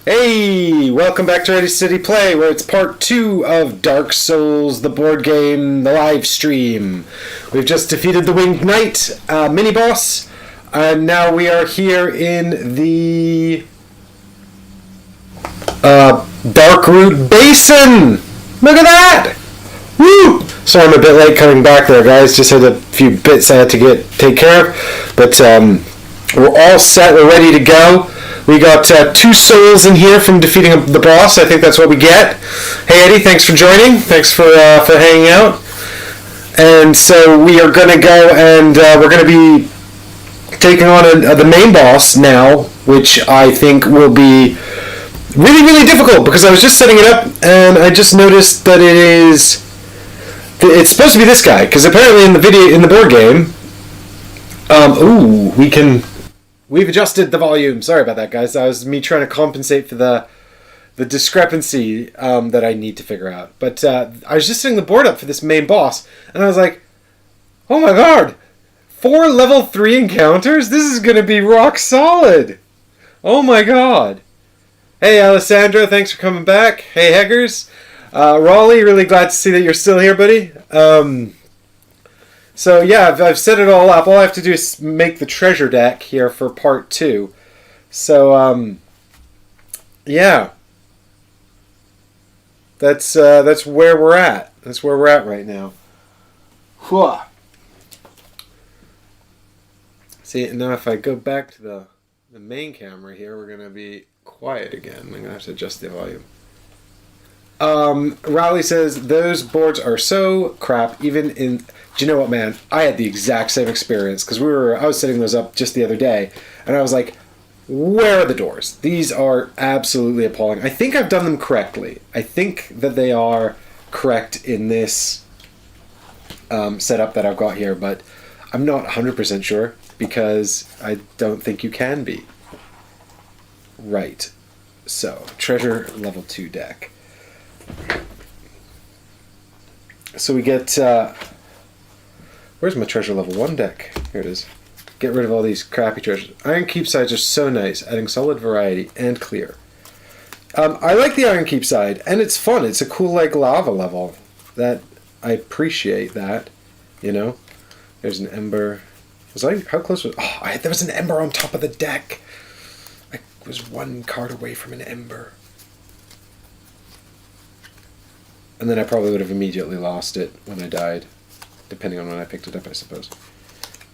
Hey, welcome back to Ready City Play, where it's part 2 of Dark Souls, the board game, the live stream. We've just defeated the Winged Knight mini-boss, and now we are here in the Darkroot Basin! Look at that! Woo! Sorry I'm a bit late coming back there, guys. Just had a few bits I had to take care of, but we're all set, we're ready to go. We got 2 souls in here from defeating the boss. I think that's what we get. Hey Eddie, thanks for joining. Thanks for hanging out. And so we are going to go and we're going to be taking on the main boss now, which I think will be really, really difficult because I was just setting it up and I just noticed that it's supposed to be this guy, because apparently in the board game, we've adjusted the volume. Sorry about that, guys. That was me trying to compensate for the discrepancy that I need to figure out. But I was just setting the board up for this main boss, and I was like, oh my god, 4 level 3 encounters? This is going to be rock solid. Oh my god. Hey, Alessandro, thanks for coming back. Hey, Heggers. Raleigh, really glad to see that you're still here, buddy. So yeah, I've set it all up. All I have to do is make the treasure deck here for part 2. So yeah, that's where we're at. That's where we're at right now. Whew. See, now if I go back to the main camera here, we're gonna be quiet again. I'm gonna have to adjust the volume. Raleigh says those boards are so crap. Even in, do you know what, man? I had the exact same experience because I was setting those up just the other day, and I was like, "Where are the doors? These are absolutely appalling." I think I've done them correctly. I think that they are correct in this setup that I've got here, but I'm not 100% sure because I don't think you can be. Right. So treasure level 2 deck. So we get, where's my treasure level 1 deck? Here it is. Get rid of all these crappy treasures. Iron Keep sides are so nice, adding solid variety and clear. I like the Iron Keep side, and it's fun. It's a cool, like, lava level. That, I appreciate that, you know? There's an ember. How close was, there was an ember on top of the deck. I was 1 card away from an ember. And then I probably would have immediately lost it when I died. Depending on when I picked it up, I suppose.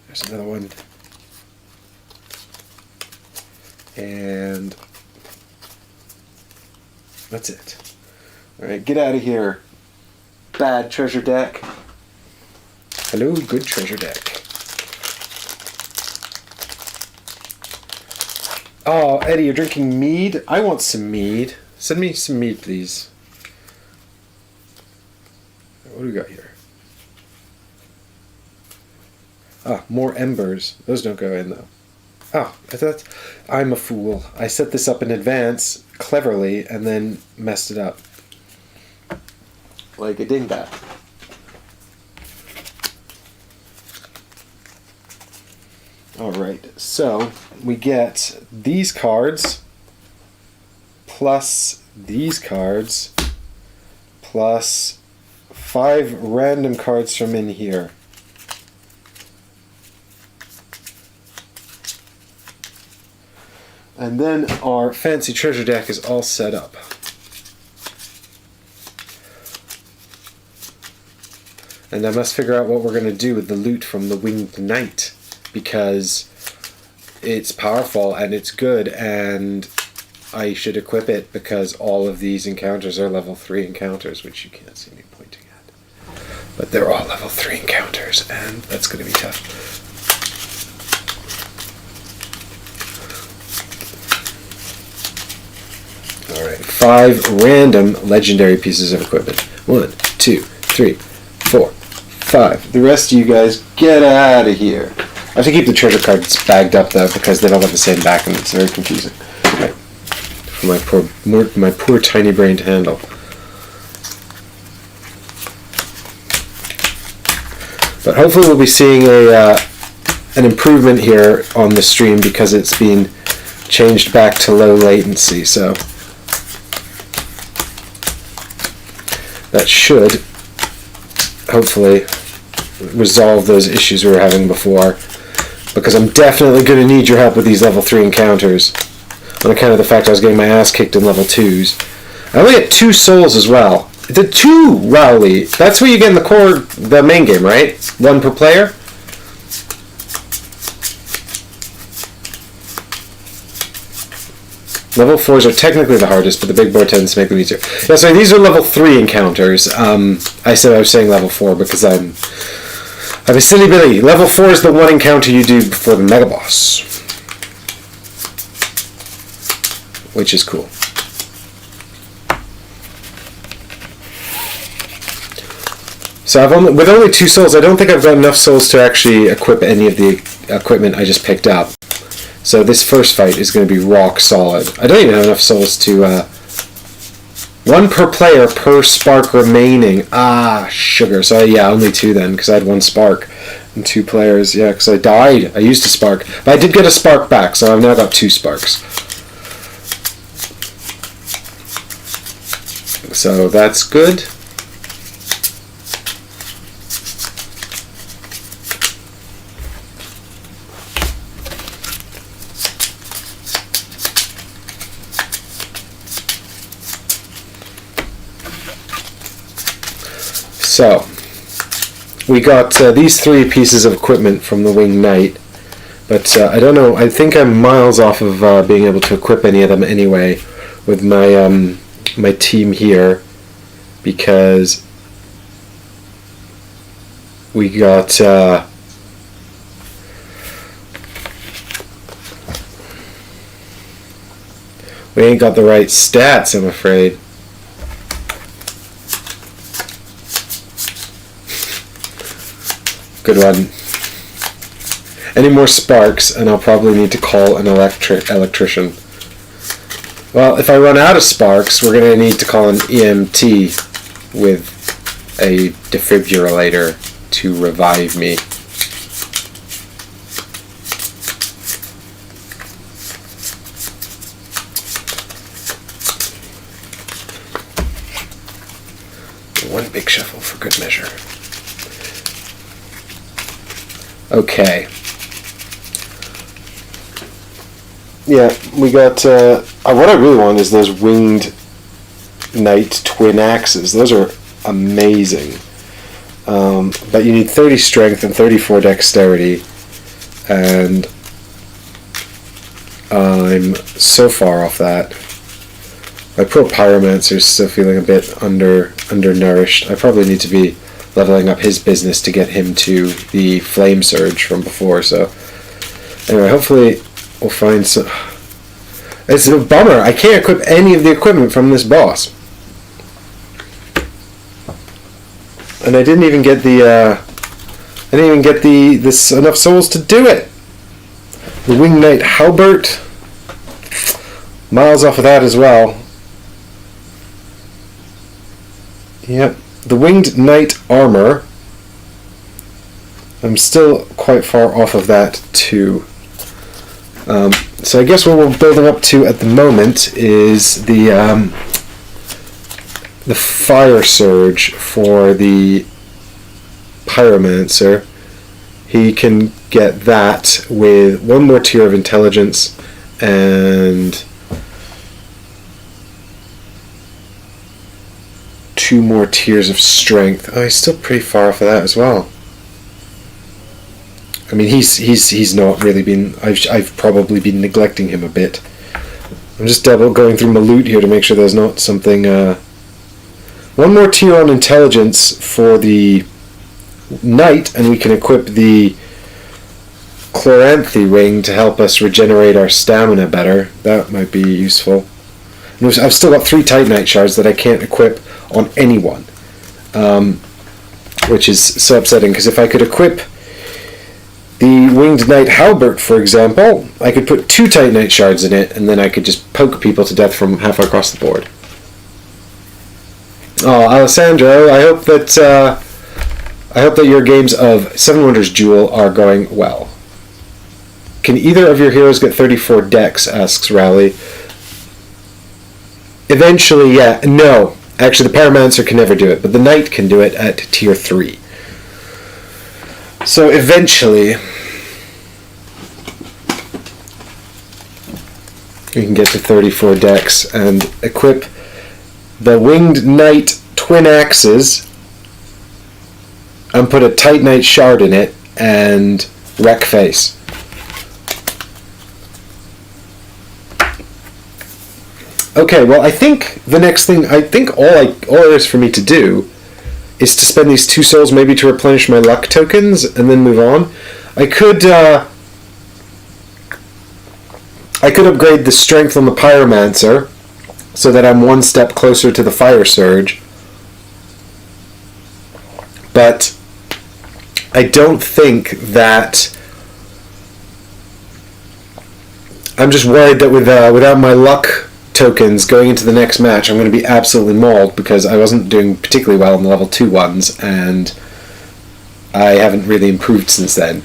There's another one. And that's it. Alright, get out of here. Bad treasure deck. Hello, good treasure deck. Oh, Eddie, you're drinking mead? I want some mead. Send me some mead, please. What do we got here? More embers. Those don't go in, though. I'm a fool. I set this up in advance, cleverly, and then messed it up. Like a dingbat. Alright, so we get these cards, plus these cards, plus 5 random cards from in here. And then our fancy treasure deck is all set up. And I must figure out what we're going to do with the loot from the Winged Knight, because it's powerful and it's good, and I should equip it because all of these encounters are level 3 encounters, which you can't see me pointing at. But they're all level 3 encounters, and that's going to be tough. Alright, 5 random legendary pieces of equipment. 1, 2, 3, 4, 5. The rest of you guys, get out of here. I have to keep the treasure cards bagged up, though, because they don't have the same back, and it's very confusing. Right. For my poor tiny brain to handle. But hopefully we'll be seeing an improvement here on the stream because it's been changed back to low latency. So that should hopefully resolve those issues we were having before, because I'm definitely going to need your help with these level 3 encounters on account of the fact I was getting my ass kicked in level 2s. I only get 2 souls as well. The 2 Rowley, that's where you get in the main game, right? 1 per player? Level 4s are technically the hardest, but the big boy tends to make them easier. Yeah, sorry, these are level 3 encounters. I was saying level 4 because I have a silly Billy. Level 4 is the one encounter you do before the Mega Boss, which is cool. So with only 2 souls, I don't think I've got enough souls to actually equip any of the equipment I just picked up. So this first fight is going to be rock solid. I don't even have enough souls to... 1 per player per spark remaining. Ah, sugar. So yeah, only 2 then, because I had 1 spark and 2 players. Yeah, because I died. I used a spark. But I did get a spark back, so I've now got 2 sparks. So that's good. So, we got these 3 pieces of equipment from the Winged Knight, but I don't know, I think I'm miles off of being able to equip any of them anyway with my my team here, because we got we ain't got the right stats, I'm afraid. Good one. Any more sparks, and I'll probably need to call an electrician. Well, if I run out of sparks, we're going to need to call an EMT with a defibrillator to revive me. One big shuffle for good measure. Okay. Yeah, we got... what I really want is those Winged Knight twin axes. Those are amazing. But you need 30 strength and 34 dexterity. And I'm so far off that. My poor Pyromancer's still feeling a bit undernourished. I probably need to be leveling up his business to get him to the Flame Surge from before. So anyway, hopefully we'll find some... It's a bummer. I can't equip any of the equipment from this boss. And I didn't even get this enough souls to do it. The Winged Knight Halbert, miles off of that as well. Yep. The Winged Knight Armor, I'm still quite far off of that too. So I guess what we're building up to at the moment is the Fire Surge for the Pyromancer. He can get that with 1 more tier of intelligence and 2 more tiers of strength. Oh, he's still pretty far off of that as well. I mean, he's not really been... I've probably been neglecting him a bit. I'm just going through my loot here to make sure there's not something... 1 more tier on intelligence for the Knight, and we can equip the Chloranthy Ring to help us regenerate our stamina better. That might be useful. And I've still got 3 Titanite shards that I can't equip on anyone, which is so upsetting, because if I could equip the Winged Knight Halbert, for example, I could put 2 Titanite shards in it, and then I could just poke people to death from halfway across the board. Oh, Alessandro, I hope that your games of Seven Wonders Jewel are going well. Can either of your heroes get 34 dex, asks Rowley. Eventually, yeah. No. Actually, the Pyromancer can never do it, but the Knight can do it at tier 3. So eventually, we can get to 34 decks and equip the Winged Knight Twin Axes and put a Titanite Shard in it and wreck face. Okay, well, I think the next thing, all there is for me to do is to spend these 2 souls maybe to replenish my luck tokens and then move on. I could upgrade the strength on the Pyromancer so that I'm 1 step closer to the Fire Surge. But I don't think that... I'm just worried that without my luck tokens going into the next match, I'm going to be absolutely mauled because I wasn't doing particularly well in the level 2 ones, and I haven't really improved since then.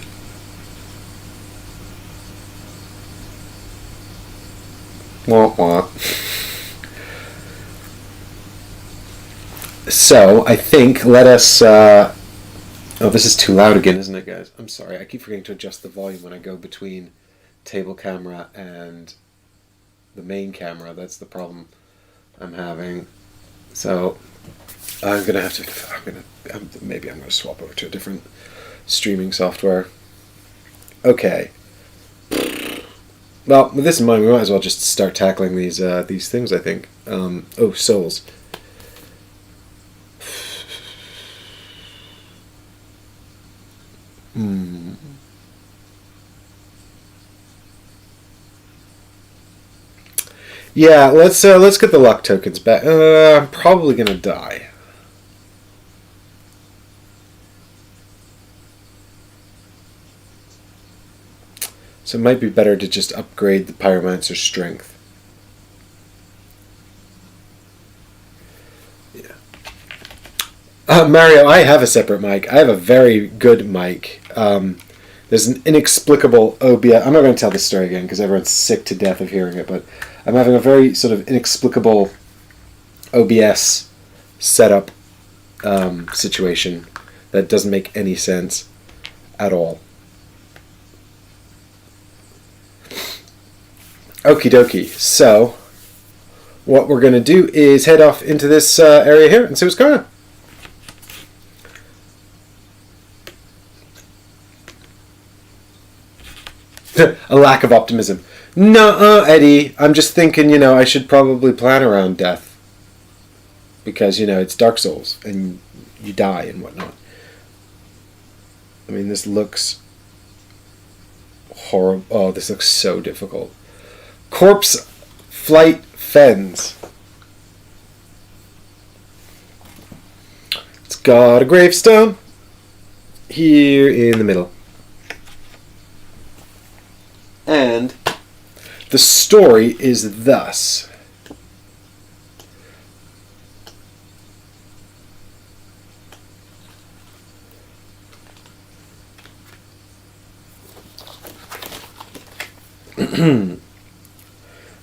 Wah wah. So, I think let us... oh, this is too loud again, isn't it, guys? I'm sorry, I keep forgetting to adjust the volume when I go between table camera and the main camera. That's the problem I'm having. So I'm gonna have to. Maybe I'm gonna swap over to a different streaming software. Okay. Well, with this in mind, we might as well just start tackling these things. I think. Oh, souls. Yeah, let's get the luck tokens back. I'm probably gonna die. So it might be better to just upgrade the Pyromancer's strength. Yeah. Mario, I have a separate mic. I have a very good mic. There's an inexplicable OBS. I'm not going to tell this story again because everyone's sick to death of hearing it, but I'm having a very sort of inexplicable OBS setup situation that doesn't make any sense at all. Okie dokie. So, what we're going to do is head off into this area here and see what's going on. A lack of optimism. Nuh-uh, Eddie. I'm just thinking, I should probably plan around death. Because, it's Dark Souls, and you die and whatnot. I mean, this looks horrible. Oh, this looks so difficult. Corpse Flight Fens. It's got a gravestone here in the middle. And the story is thus.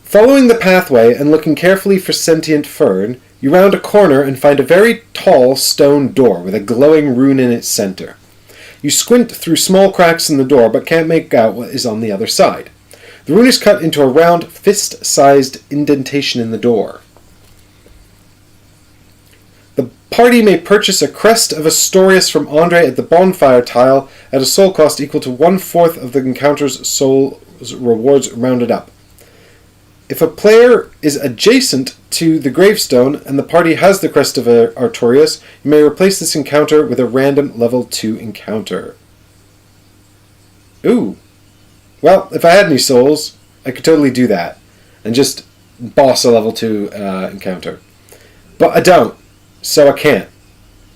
Following the pathway and looking carefully for sentient fern, you round a corner and find a very tall stone door with a glowing rune in its center. You squint through small cracks in the door but can't make out what is on the other side. The rune is cut into a round, fist-sized indentation in the door. The party may purchase a Crest of Astorius from Andre at the bonfire tile at a soul cost equal to 1/4 of the encounter's soul rewards rounded up. If a player is adjacent to the gravestone and the party has the Crest of Artorius, you may replace this encounter with a random level 2 encounter. Ooh. Well, if I had any souls, I could totally do that and just boss a level 2 encounter. But I don't, so I can't,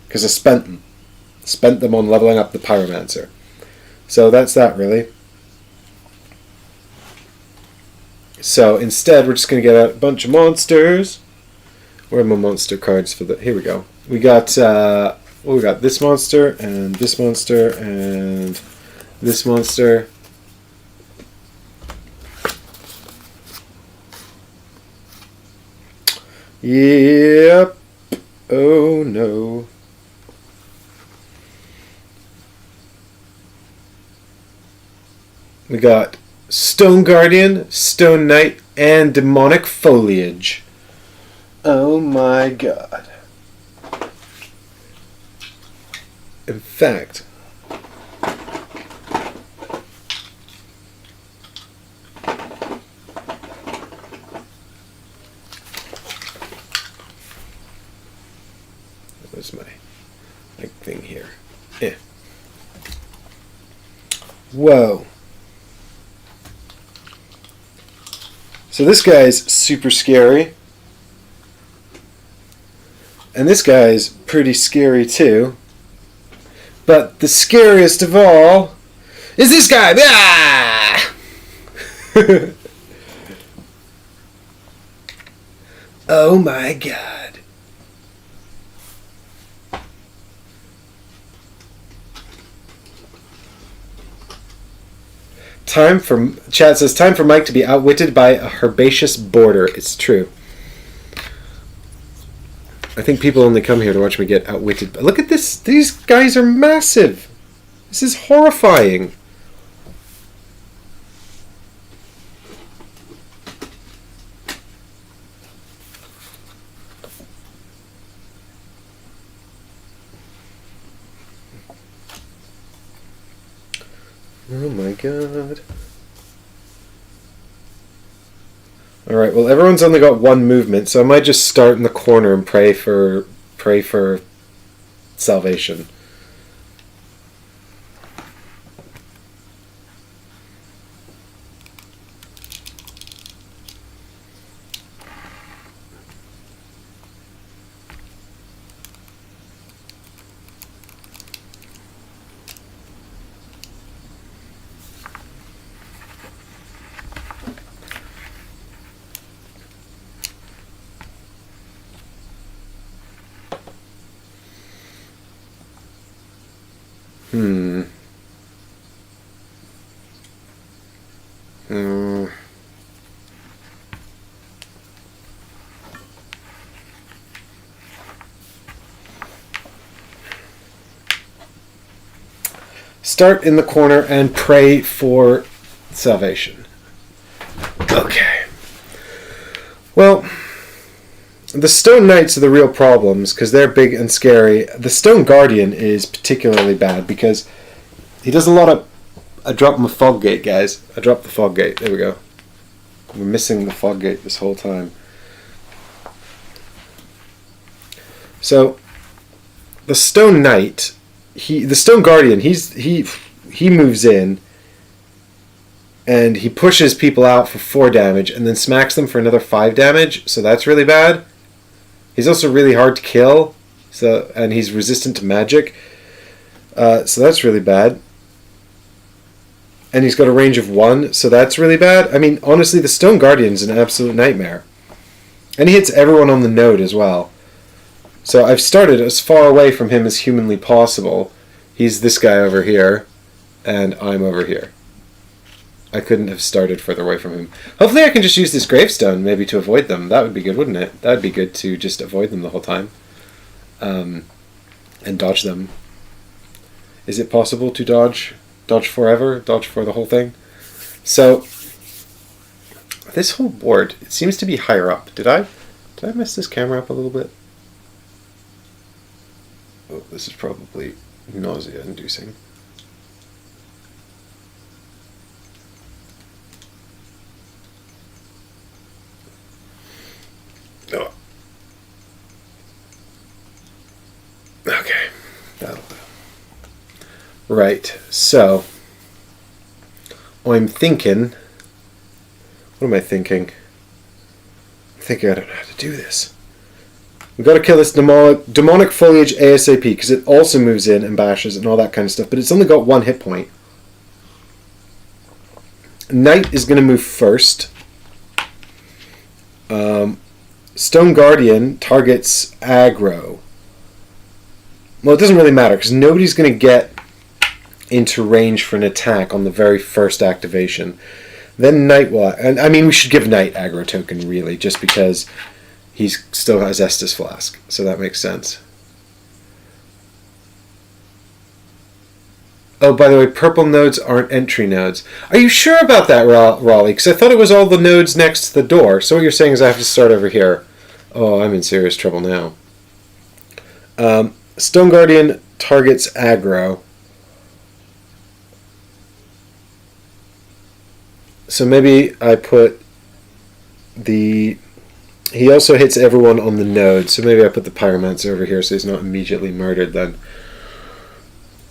because I spent them. Spent them on leveling up the Pyromancer. So that's that, really. So instead, we're just going to get a bunch of monsters. Where are my monster cards for the... Here we go. We got, we got this monster, and this monster, and this monster. Yep. Oh no. We got Stone Guardian, Stone Knight, and Demonic Foliage. Oh my god. In fact, where's my thing here? Yeah. Whoa. So this guy's super scary. And this guy's pretty scary too. But the scariest of all is this guy. Ah! Oh my god. Chat says, time for Mike to be outwitted by a herbaceous border. It's true. I think people only come here to watch me get outwitted. But look at this. These guys are massive. This is horrifying. Oh my god. Alright, well everyone's only got one movement, so I might just start in the corner and pray for salvation. Start in the corner and pray for salvation. Okay. Well, the Stone Knights are the real problems because they're big and scary. The Stone Guardian is particularly bad because he does a lot of... I dropped my fog gate, guys. I dropped the fog gate. There we go. We're missing the fog gate this whole time. So, the Stone Knight... the Stone Guardian, he moves in and he pushes people out for 4 damage and then smacks them for another 5 damage, so that's really bad. He's also really hard to kill, and he's resistant to magic, so that's really bad. And he's got a range of 1, so that's really bad. I mean, honestly, the Stone Guardian's an absolute nightmare. And he hits everyone on the node as well. So I've started as far away from him as humanly possible. He's this guy over here, and I'm over here. I couldn't have started further away from him. Hopefully I can just use this gravestone maybe to avoid them. That would be good, wouldn't it? That would be good to just avoid them the whole time. And dodge them. Is it possible to dodge? Dodge forever? Dodge for the whole thing? So, this whole board, it seems to be higher up. Did I mess this camera up a little bit? Oh, this is probably nausea-inducing. Oh. Okay, that'll do. Right, so I'm thinking... What am I thinking? I'm thinking I don't know how to do this. We've got to kill this demonic foliage ASAP because it also moves in and bashes and all that kind of stuff, but it's only got 1 hit point. Knight is going to move first. Stone Guardian targets aggro. Well, it doesn't really matter because nobody's going to get into range for an attack on the very first activation. Then Knight will... And I mean, we should give Knight aggro token, really, just because... he still has Estus Flask, so that makes sense. Oh, by the way, purple nodes aren't entry nodes. Are you sure about that, Raleigh? Because I thought it was all the nodes next to the door. So what you're saying is I have to start over here. Oh, I'm in serious trouble now. Stone Guardian targets aggro. So maybe I put the... He also hits everyone on the node, so maybe I put the Pyromancer over here so he's not immediately murdered then.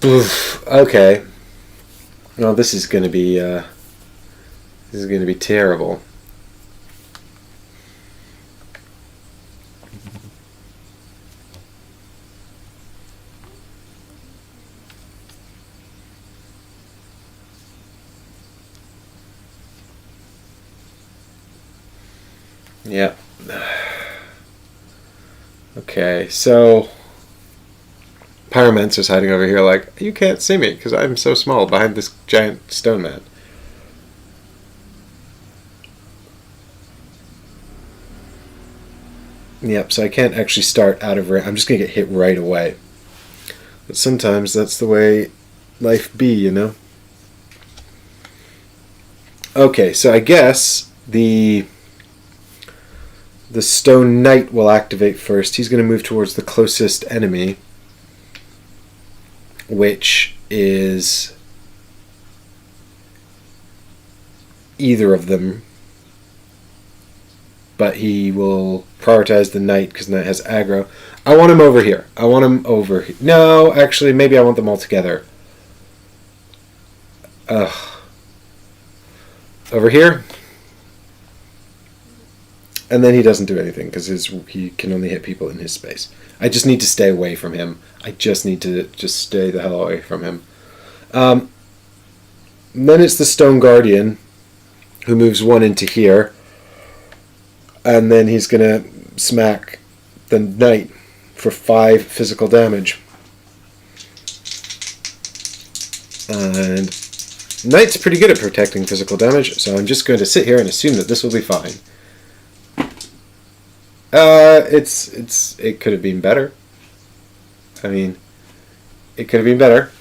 Oof, okay. Well, this is going to be terrible. Yeah. Okay, so Pyromancer's hiding over here like, you can't see me because I'm so small behind this giant stone man. Yep, so I can't actually start out of range. I'm just going to get hit right away. But sometimes that's the way life be, you know? Okay, so I guess the Stone Knight will activate first. He's going to move towards the closest enemy, which is either of them. But he will prioritize the Knight because Knight has aggro. I want him over here. I want him over here. No, actually, maybe I want them all together. Over here. And then he doesn't do anything because he can only hit people in his space. I just need to stay away from him. I just need to just stay the hell away from him. Then it's the Stone Guardian who moves one into here. And then he's going to smack the Knight for 5 physical damage. And Knight's pretty good at protecting physical damage, so I'm just going to sit here and assume that this will be fine. It could have been better. I mean, it could have been better.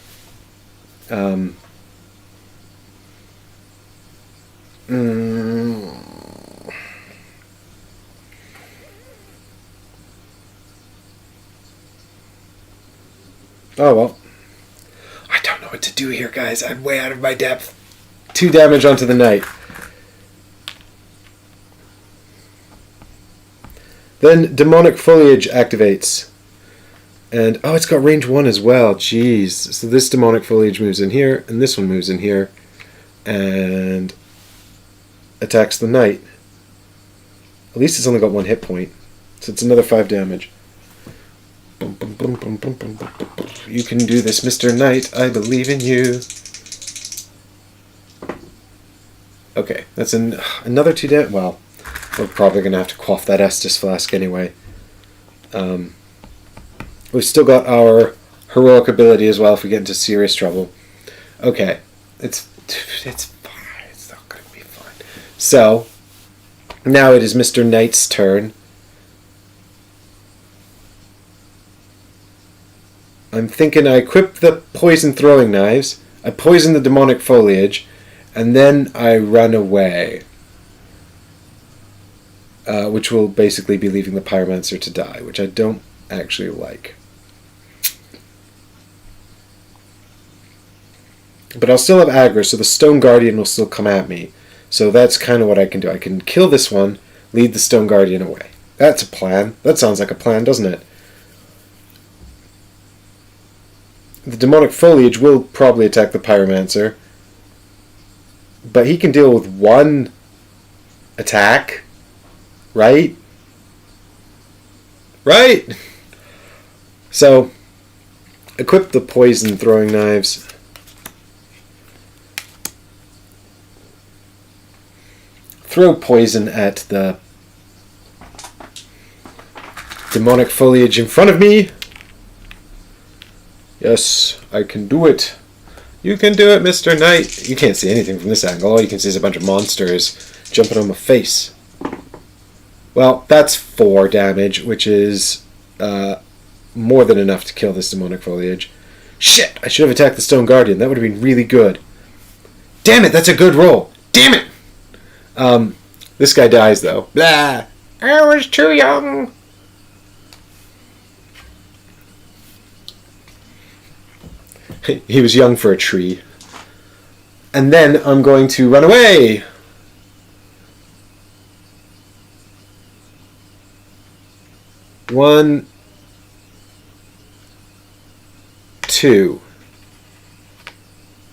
Oh well. I don't know what to do here, guys. I'm way out of my depth. 2 damage onto the Knight. Then Demonic Foliage activates. And, oh, it's got range 1 as well. Jeez. So this Demonic Foliage moves in here, and this one moves in here. And attacks the Knight. At least it's only got 1 hit point. So it's another 5 damage. You can do this, Mr. Knight. I believe in you. Okay, that's another 2 damage. Well, we're probably going to have to quaff that Estus Flask anyway. We've still got our heroic ability as well if we get into serious trouble. Okay, it's fine. It's not going to be fine. So, now it is Mr. Knight's turn. I'm thinking I equip the poison throwing knives, I poison the demonic foliage, and then I run away. Which will basically be leaving the Pyromancer to die, which I don't actually like. But I'll still have aggro, so the Stone Guardian will still come at me. So that's kind of what I can do. I can kill this one, lead the Stone Guardian away. That's a plan. That sounds like a plan, doesn't it? The Demonic Foliage will probably attack the Pyromancer. But he can deal with 1 attack. Right? Right? So, equip the poison throwing knives. Throw poison at the demonic foliage in front of me. Yes, I can do it. You can do it, Mr. Knight. You can't see anything from this angle. All you can see is a bunch of monsters jumping on my face. Well, that's 4 damage, which is more than enough to kill this demonic foliage. Shit! I should have attacked the Stone Guardian. That would have been really good. Damn it, that's a good roll. Damn it! This guy dies, though. Blah! I was too young. He was young for a tree. And then I'm going to run away. One, 2.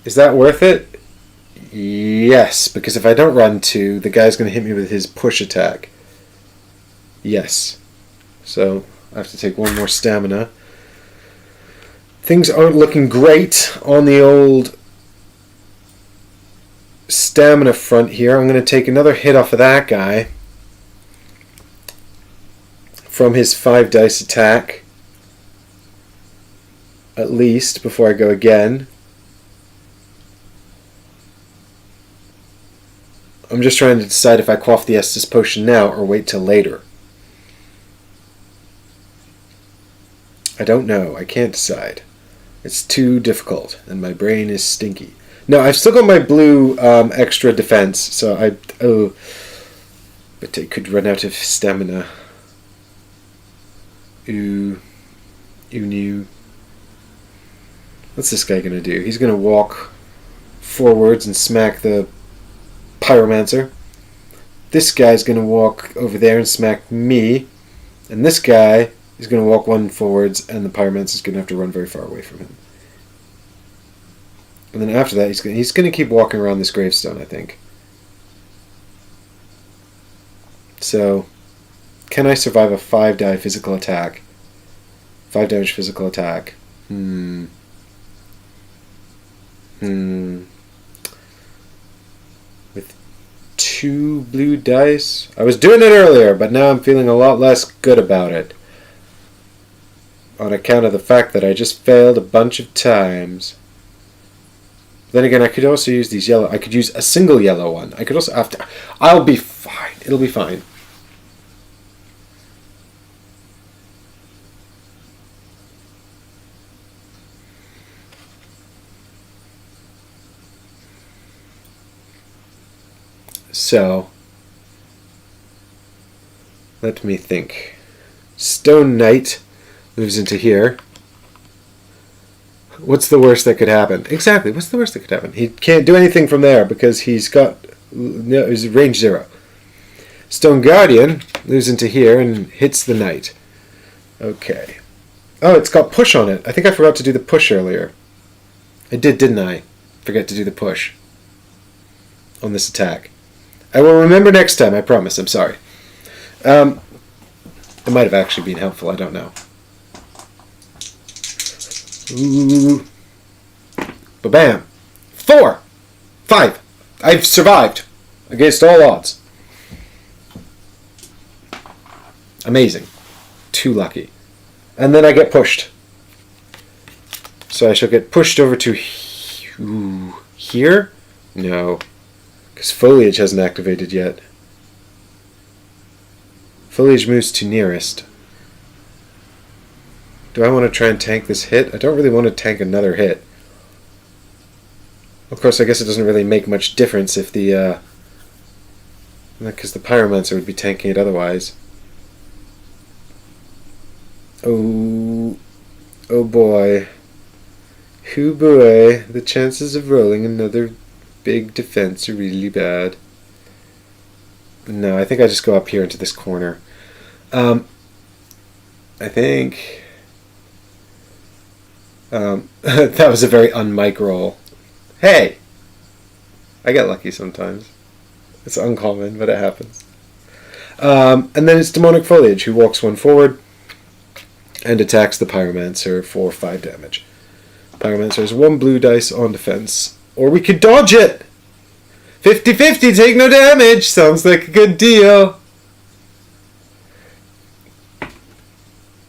Is that worth it? Yes, because if I don't run 2, the guy's going to hit me with his push attack. Yes. So I have to take 1 more stamina. Things aren't looking great on the old stamina front here. I'm going to take another hit off of that guy from his 5 dice attack, at least, before I go again. I'm just trying to decide if I quaff the Estus potion now or wait till later. I don't know. I can't decide. It's too difficult, and my brain is stinky. No, I've still got my blue extra defense, so but I could run out of stamina. Ooh, new. What's this guy gonna do? He's gonna walk forwards and smack the pyromancer. This guy's gonna walk over there and smack me, and this guy is gonna walk 1 forwards, and the pyromancer's gonna have to run very far away from him. And then after that, he's gonna keep walking around this gravestone, I think. So, can I survive a 5 die physical attack? 5 damage physical attack. With 2 blue dice? I was doing it earlier, but now I'm feeling a lot less good about it. On account of the fact that I just failed a bunch of times. Then again, I could also use these yellow. I could use a single yellow one. I could also I'll be fine. It'll be fine. So, let me think. Stone Knight moves into here. What's the worst that could happen? Exactly, what's the worst that could happen? He can't do anything from there because he's range 0. Stone Guardian moves into here and hits the Knight. Okay. Oh, it's got push on it. I think I forgot to do the push earlier. I did, didn't I? Forget to do the push on this attack. I will remember next time, I promise. I'm sorry. It might have actually been helpful, I don't know. Ooh. Ba-bam. 4. 5. I've survived. Against all odds. Amazing. Too lucky. And then I get pushed. So I shall get pushed over to here? No. Because foliage hasn't activated yet. Foliage moves to nearest. Do I want to try and tank this hit? I don't really want to tank another hit. Of course, I guess it doesn't really make much difference if the because the pyromancer would be tanking it otherwise. Oh boy. Hoo boy, the chances of rolling another big defense are really bad. No, I think I just go up here into this corner. I think that was a very un-Mike roll. Hey! I get lucky sometimes. It's uncommon, but it happens. And then it's Demonic Foliage, who walks 1 forward and attacks the Pyromancer for 5 damage. Pyromancer has 1 blue dice on defense. Or we could dodge it! 50-50, take no damage! Sounds like a good deal.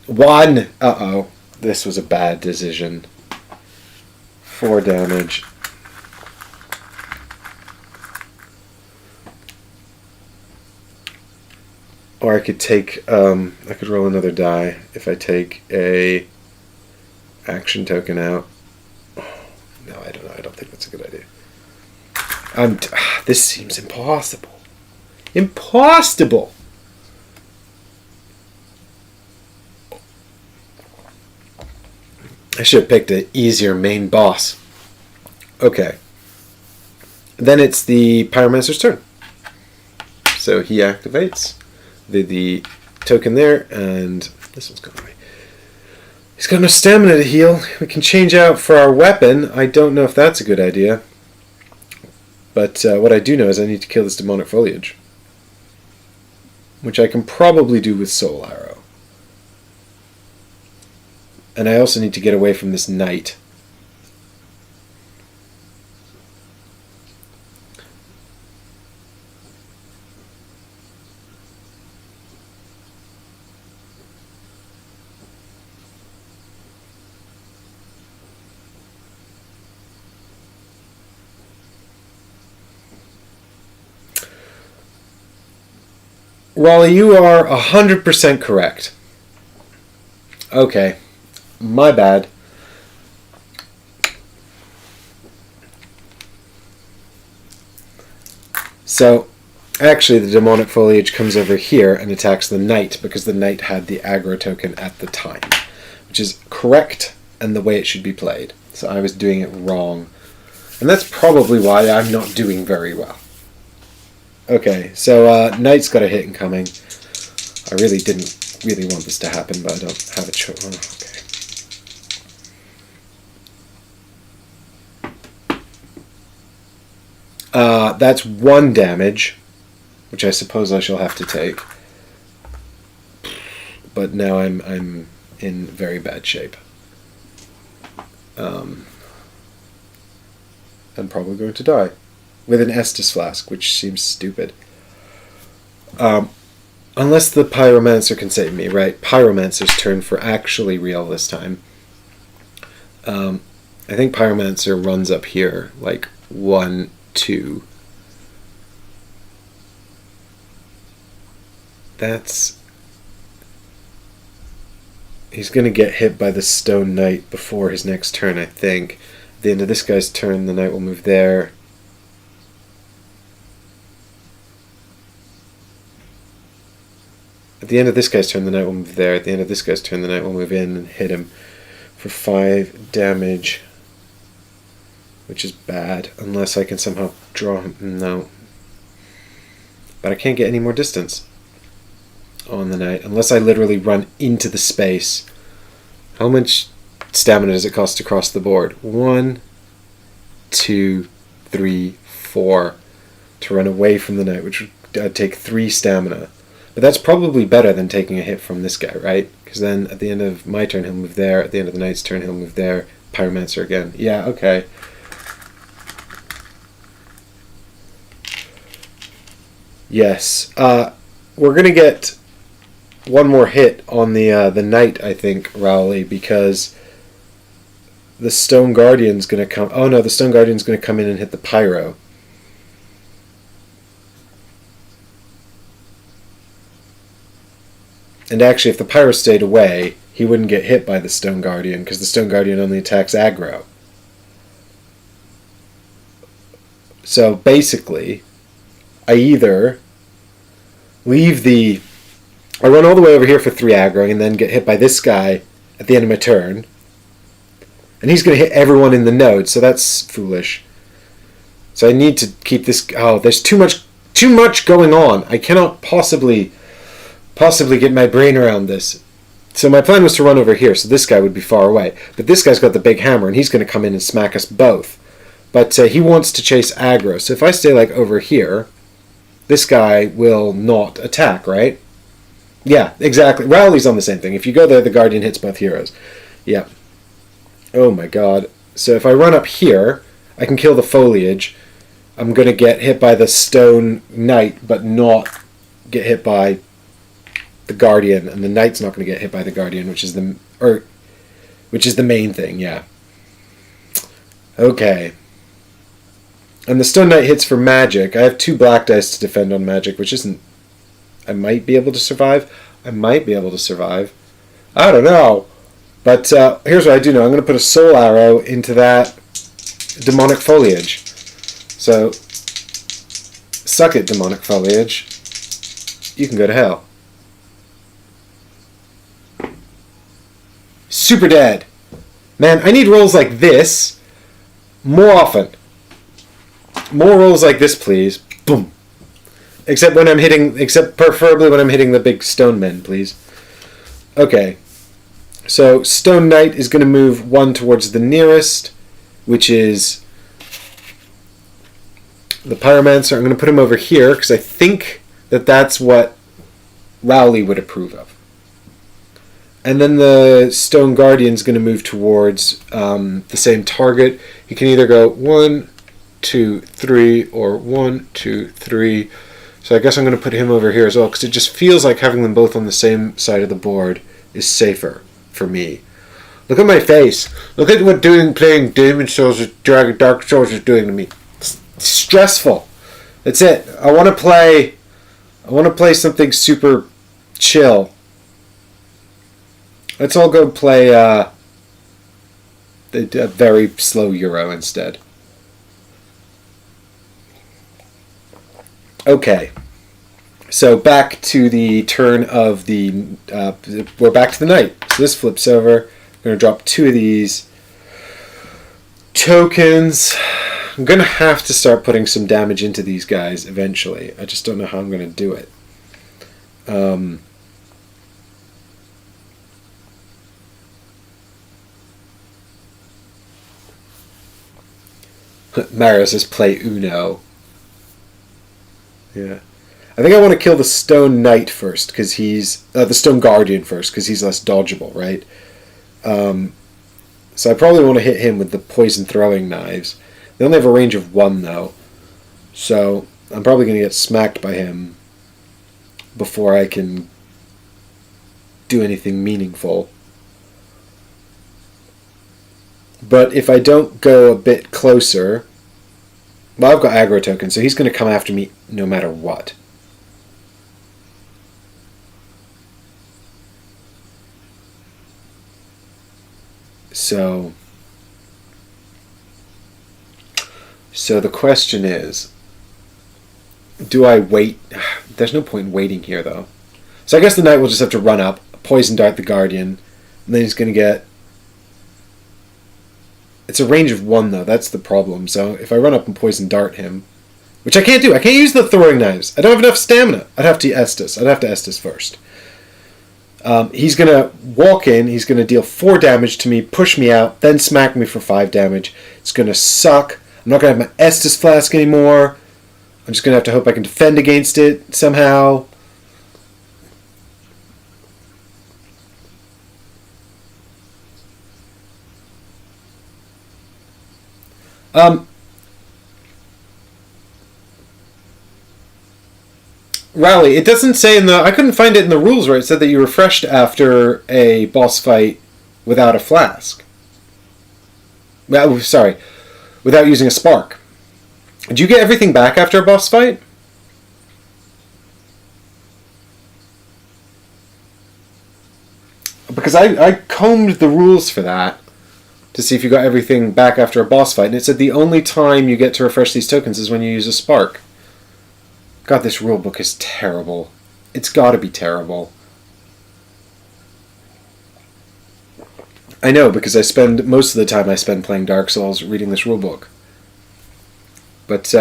1! Uh-oh. This was a bad decision. 4 damage. Or I could take, I could roll another die if I take a action token out. No, I don't know. I don't think that's a good idea. This seems impossible. Impossible! I should have picked an easier main boss. Okay. Then it's the Pyromancer's turn. So he activates the token there, and this one's gone away. He's got no stamina to heal. We can change out for our weapon. I don't know if that's a good idea. But what I do know is I need to kill this demonic foliage. Which I can probably do with Soul Arrow. And I also need to get away from this knight. Raleigh, you are 100% correct. Okay. My bad. So, actually the demonic foliage comes over here and attacks the knight because the knight had the aggro token at the time. Which is correct and the way it should be played. So I was doing it wrong. And that's probably why I'm not doing very well. Okay, so knight's got a hit incoming. I really didn't really want this to happen, but I don't have a choice. Oh, okay. That's 1 damage, which I suppose I shall have to take. But now I'm in very bad shape. I'm probably going to die. With an Estus flask, which seems stupid. Unless the Pyromancer can save me, right? Pyromancer's turn for actually real this time. I think Pyromancer runs up here, like 1, 2. That's... He's going to get hit by the Stone Knight before his next turn, I think. At the end of this guy's turn, the Knight will move there. At the end of this guy's turn, the Knight will move there. At the end of this guy's turn, the Knight will move in and hit him for 5 damage. Which is bad, unless I can somehow draw him. No. But I can't get any more distance on the Knight, unless I literally run into the space. How much stamina does it cost to cross the board? 1, 2, 3, 4 to run away from the Knight, which would take 3 stamina. But that's probably better than taking a hit from this guy, right? Because then at the end of my turn, he'll move there. At the end of the Knight's turn, he'll move there. Pyromancer again. Yeah, okay. Yes. We're going to get one more hit on the Knight, I think, Rowley, because the Stone Guardian's going to come... Oh, no, the Stone Guardian's going to come in and hit the Pyro. And actually, if the Pyro stayed away, he wouldn't get hit by the Stone Guardian, because the Stone Guardian only attacks aggro. So, basically, I either leave the... I run all the way over here for 3 aggro, and then get hit by this guy at the end of my turn. And he's going to hit everyone in the node, so that's foolish. So I need to keep this... Oh, there's too much going on. I cannot possibly get my brain around this. So my plan was to run over here, so this guy would be far away. But this guy's got the big hammer, and he's going to come in and smack us both. But he wants to chase aggro. So if I stay like over here, this guy will not attack, right? Yeah, exactly. Rowley's on the same thing. If you go there, the Guardian hits both heroes. Yeah. Oh my god. So if I run up here, I can kill the foliage. I'm going to get hit by the Stone Knight, but not get hit by the Guardian, and the Knight's not going to get hit by the Guardian, which is the main thing, yeah. Okay. And the Stone Knight hits for magic. I have 2 black dice to defend on magic, which isn't I might be able to survive. I might be able to survive. I don't know. But here's what I do know. I'm going to put a soul arrow into that demonic foliage. So, suck it, demonic foliage. You can go to hell. Super dead. Man, I need rolls like this more often. More rolls like this, please. Boom. Except preferably when I'm hitting the big stone men, please. Okay. So, Stone Knight is going to move one towards the nearest, which is the Pyromancer. I'm going to put him over here, because I think that that's what Rowley would approve of. And then the Stone Guardian is going to move towards the same target. He can either go 1, 2, 3, or 1, 2, 3. So I guess I'm going to put him over here as well, because it just feels like having them both on the same side of the board is safer for me. Look at my face. Look at what playing Demon Souls or Dark Souls is doing to me. It's stressful. That's it. I want to play something super chill. Let's all go play a very slow Euro instead. Okay. So back to the turn of the... we're back to the knight. So this flips over. I'm going to drop 2 of these tokens. I'm going to have to start putting some damage into these guys eventually. I just don't know how I'm going to do it. Maris says play Uno. Yeah. I think I want to kill the Stone Knight first, because he's... the Stone Guardian first, because he's less dodgeable, right? So I probably want to hit him with the poison throwing knives. They only have a range of 1, though. So I'm probably going to get smacked by him before I can do anything meaningful. But if I don't go a bit closer... Well, I've got aggro tokens, so he's going to come after me no matter what. So the question is, do I wait? There's no point in waiting here, though. So I guess the knight will just have to run up, poison dart the guardian, and then he's going to get... It's a range of 1, though. That's the problem. So if I run up and poison dart him, which I can't do. I can't use the throwing knives. I don't have enough stamina. I'd have to Estus. I'd have to Estus first. He's going to walk in, he's going to deal 4 damage to me, push me out, then smack me for 5 damage. It's going to suck. I'm not going to have my Estus Flask anymore. I'm just going to have to hope I can defend against it somehow. Rally, it doesn't say in the... I couldn't find it in the rules where it said that you refreshed after a boss fight without a flask. Well, sorry. Without using a spark. Did you get everything back after a boss fight? Because I combed the rules for that to see if you got everything back after a boss fight, and it said the only time you get to refresh these tokens is when you use a spark. God, this rulebook is terrible. It's got to be terrible. I know, because I spend most of the time I spend playing Dark Souls reading this rulebook. But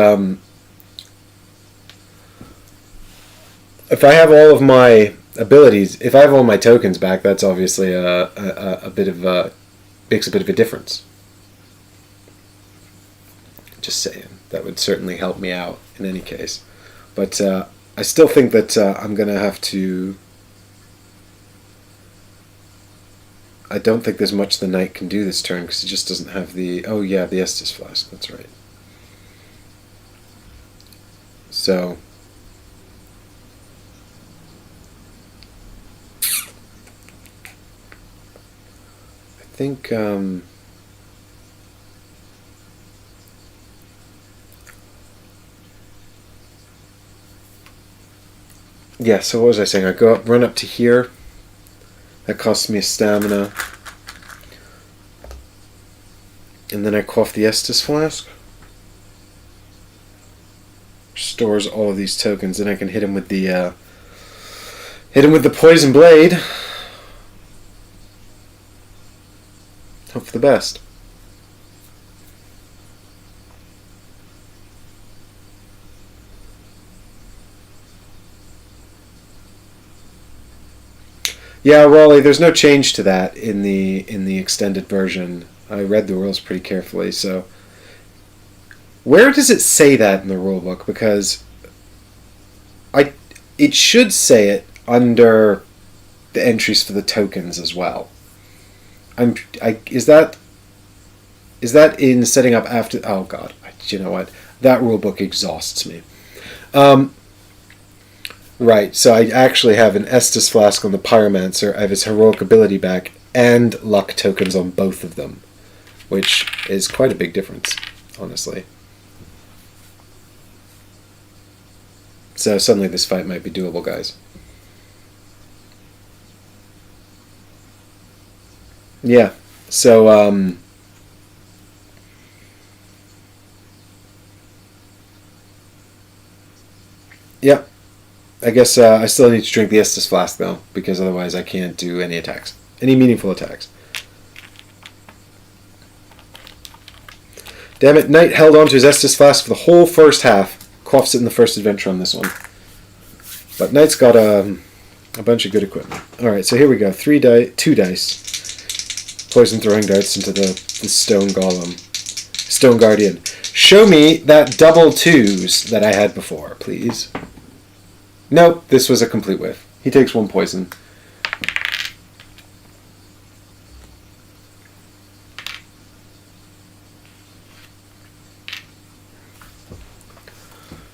if I have all of my abilities, if I have all my tokens back, that's obviously a bit of a... makes a bit of a difference. Just saying. That would certainly help me out in any case. But I still think that I'm going to have to... I don't think there's much the knight can do this turn, because he just doesn't have the... Oh yeah, the Estus Flask, that's right. So... I think... Yeah, so what was I saying? I go up, run up to here. That costs me a stamina. And then I quaff the Estus Flask. Stores all of these tokens, and I can hit him with the Poison Blade. Hope for the best. Yeah, Raleigh, there's no change to that in the extended version. I read the rules pretty carefully, so where does it say that in the rulebook? Because it should say it under the entries for the tokens as well. Is that in setting up after? Oh God, you know what? That rulebook exhausts me. Right, so I actually have an Estus Flask on the Pyromancer. I have his heroic ability back and luck tokens on both of them, which is quite a big difference, honestly. So suddenly this fight might be doable, guys. Yeah, so yeah. I guess I still need to drink the Estus Flask, though, because otherwise I can't do any attacks. Any meaningful attacks. Damn it, Knight held on to his Estus Flask for the whole first half. Quaffs it in the first adventure on this one. But Knight's got a bunch of good equipment. Alright, so here we go. 2 dice. Poison throwing darts into the Stone Golem. Stone Guardian. Show me that double 2s that I had before, please. Nope, this was a complete whiff. He takes 1 poison.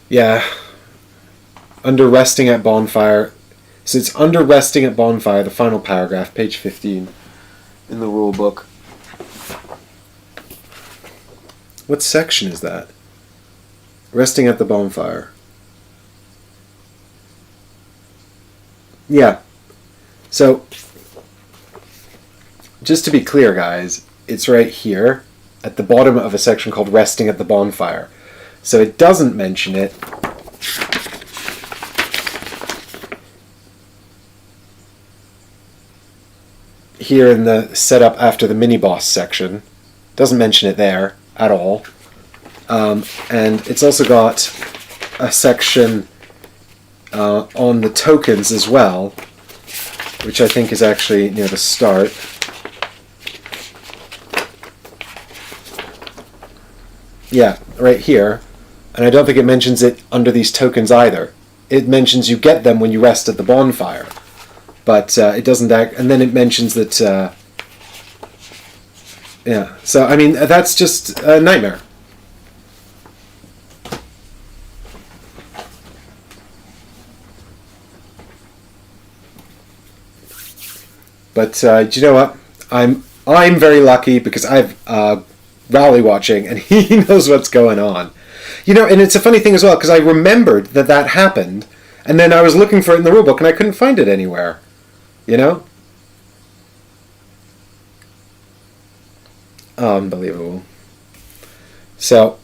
Yeah. Under resting at bonfire. So it's under resting at bonfire, the final paragraph, page 15 in the rule book. What section is that? Resting at the bonfire. Yeah. So, just to be clear, guys, it's right here at the bottom of a section called Resting at the Bonfire. So it doesn't mention it. Here in the setup after the mini-boss section. Doesn't mention it there at all. And it's also got a section on the tokens as well, which I think is actually near the start. Yeah, right here. And I don't think it mentions it under these tokens either. It mentions you get them when you rest at the bonfire. But it doesn't act, and then it mentions that yeah, so I mean that's just a nightmare. But do you know what? I'm very lucky because I've Rally watching and he knows what's going on. You know, and it's a funny thing as well because I remembered that happened, and then I was looking for it in the rulebook and I couldn't find it anywhere. You know? Unbelievable. So,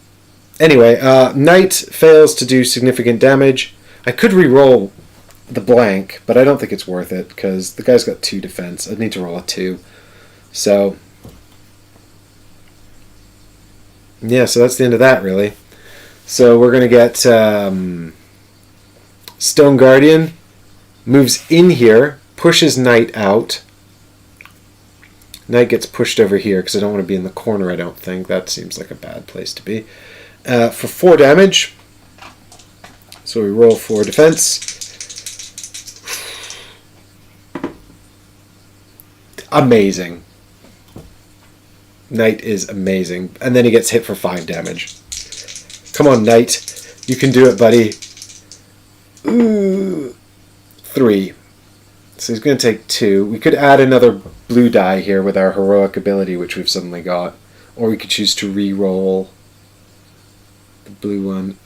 anyway, Knight fails to do significant damage. I could re-roll the blank, but I don't think it's worth it because the guy's got 2 defense. I'd need to roll a 2. So, yeah, so that's the end of that, really. So we're going to get Stone Guardian, moves in here, pushes Knight out. Knight gets pushed over here because I don't want to be in the corner, I don't think. That seems like a bad place to be. For 4 damage. So we roll 4 defense. Amazing. Knight is amazing. And then he gets hit for 5 damage. Come on, Knight. You can do it, buddy. Ooh. 3. So he's going to take 2. We could add another blue die here with our heroic ability, which we've suddenly got. Or we could choose to re-roll the blue one.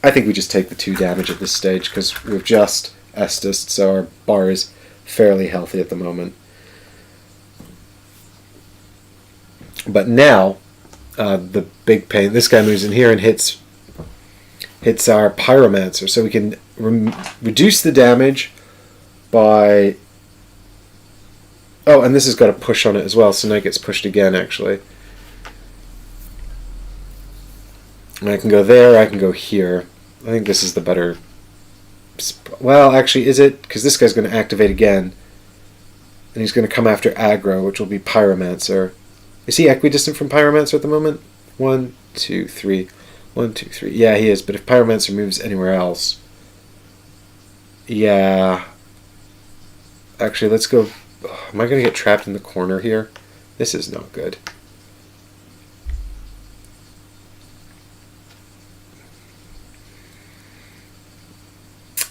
I think we just take the 2 damage at this stage because we've just Estus, so our bar is fairly healthy at the moment. But now, the big pain, this guy moves in here and hits our Pyromancer, so we can reduce the damage by... Oh, and this has got a push on it as well, so now it gets pushed again, actually. And I can go there, I can go here. I think this is the better... Well, actually, is it? Because this guy's going to activate again. And he's going to come after aggro, which will be Pyromancer. Is he equidistant from Pyromancer at the moment? 1, 2, 3. 1, 2, 3. Yeah, he is, but if Pyromancer moves anywhere else... Yeah... Actually, let's go... Am I going to get trapped in the corner here? This is not good.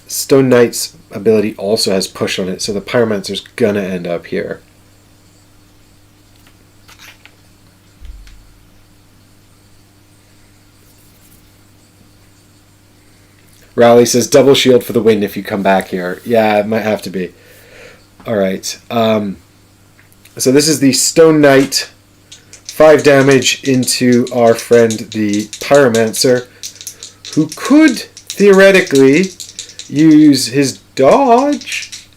Stone Knight's ability also has push on it, so the Pyromancer's gonna end up here. Rowley says double shield for the win if you come back here. Yeah, it might have to be. Alright. So this is the Stone Knight. 5 damage into our friend the Pyromancer, who could theoretically use his dodge.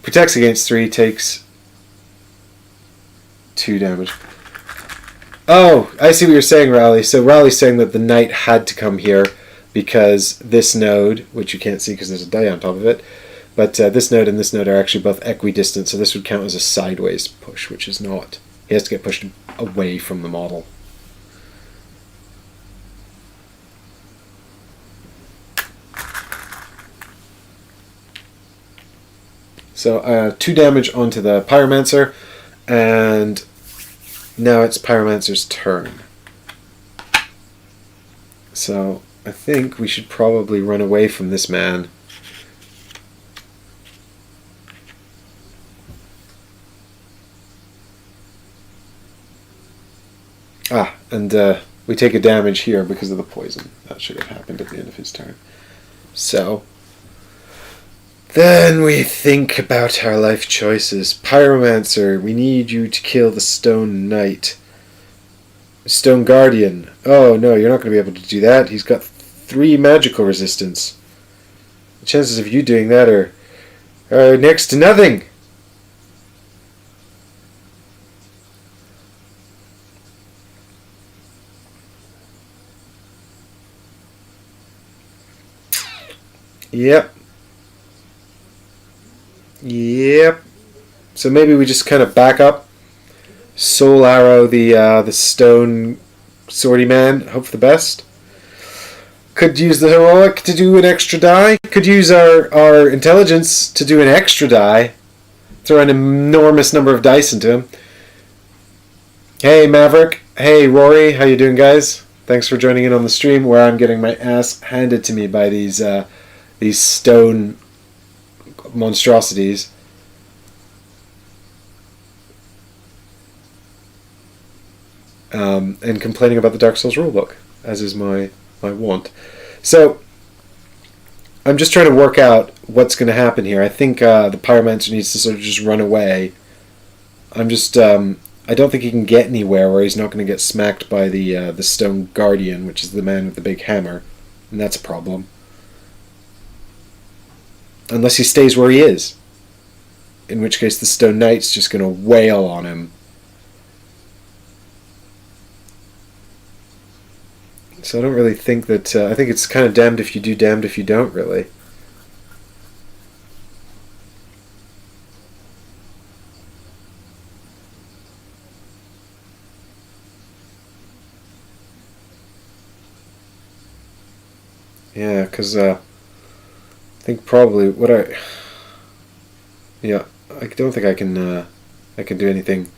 Protects against 3, takes 2 damage. Oh, I see what you're saying, Rowley. So Rowley's saying that the knight had to come here because this node, which you can't see because there's a die on top of it, but this node and this node are actually both equidistant, so this would count as a sideways push, which is not. He has to get pushed away from the model. So 2 damage onto the Pyromancer, and now it's Pyromancer's turn. So I think we should probably run away from this man. And we take a damage here because of the poison. That should have happened at the end of his turn. So then we think about our life choices. Pyromancer, we need you to kill the Stone Knight. Stone Guardian. Oh no, you're not going to be able to do that. He's got 3 magical resistance. The chances of you doing that are next to nothing. Yep. So maybe we just kind of back up, soul arrow the stone swordy man, hope for the best. Could use the heroic to do an extra die. Could use our intelligence to do an extra die. Throw an enormous number of dice into him. Hey Maverick. Hey Rory. How you doing, guys? Thanks for joining in on the stream where I'm getting my ass handed to me by these stone monstrosities. And complaining about the Dark Souls rulebook, as is my want. So I'm just trying to work out what's going to happen here. I think the Pyromancer needs to sort of just run away. I'm just I don't think he can get anywhere where he's not going to get smacked by the Stone Guardian, which is the man with the big hammer, and that's a problem. Unless he stays where he is, in which case the Stone Knight's just going to wail on him. So I don't really think that... I think it's kind of damned if you do, damned if you don't, really. Yeah, because I think probably what I... Yeah, I don't think I can do anything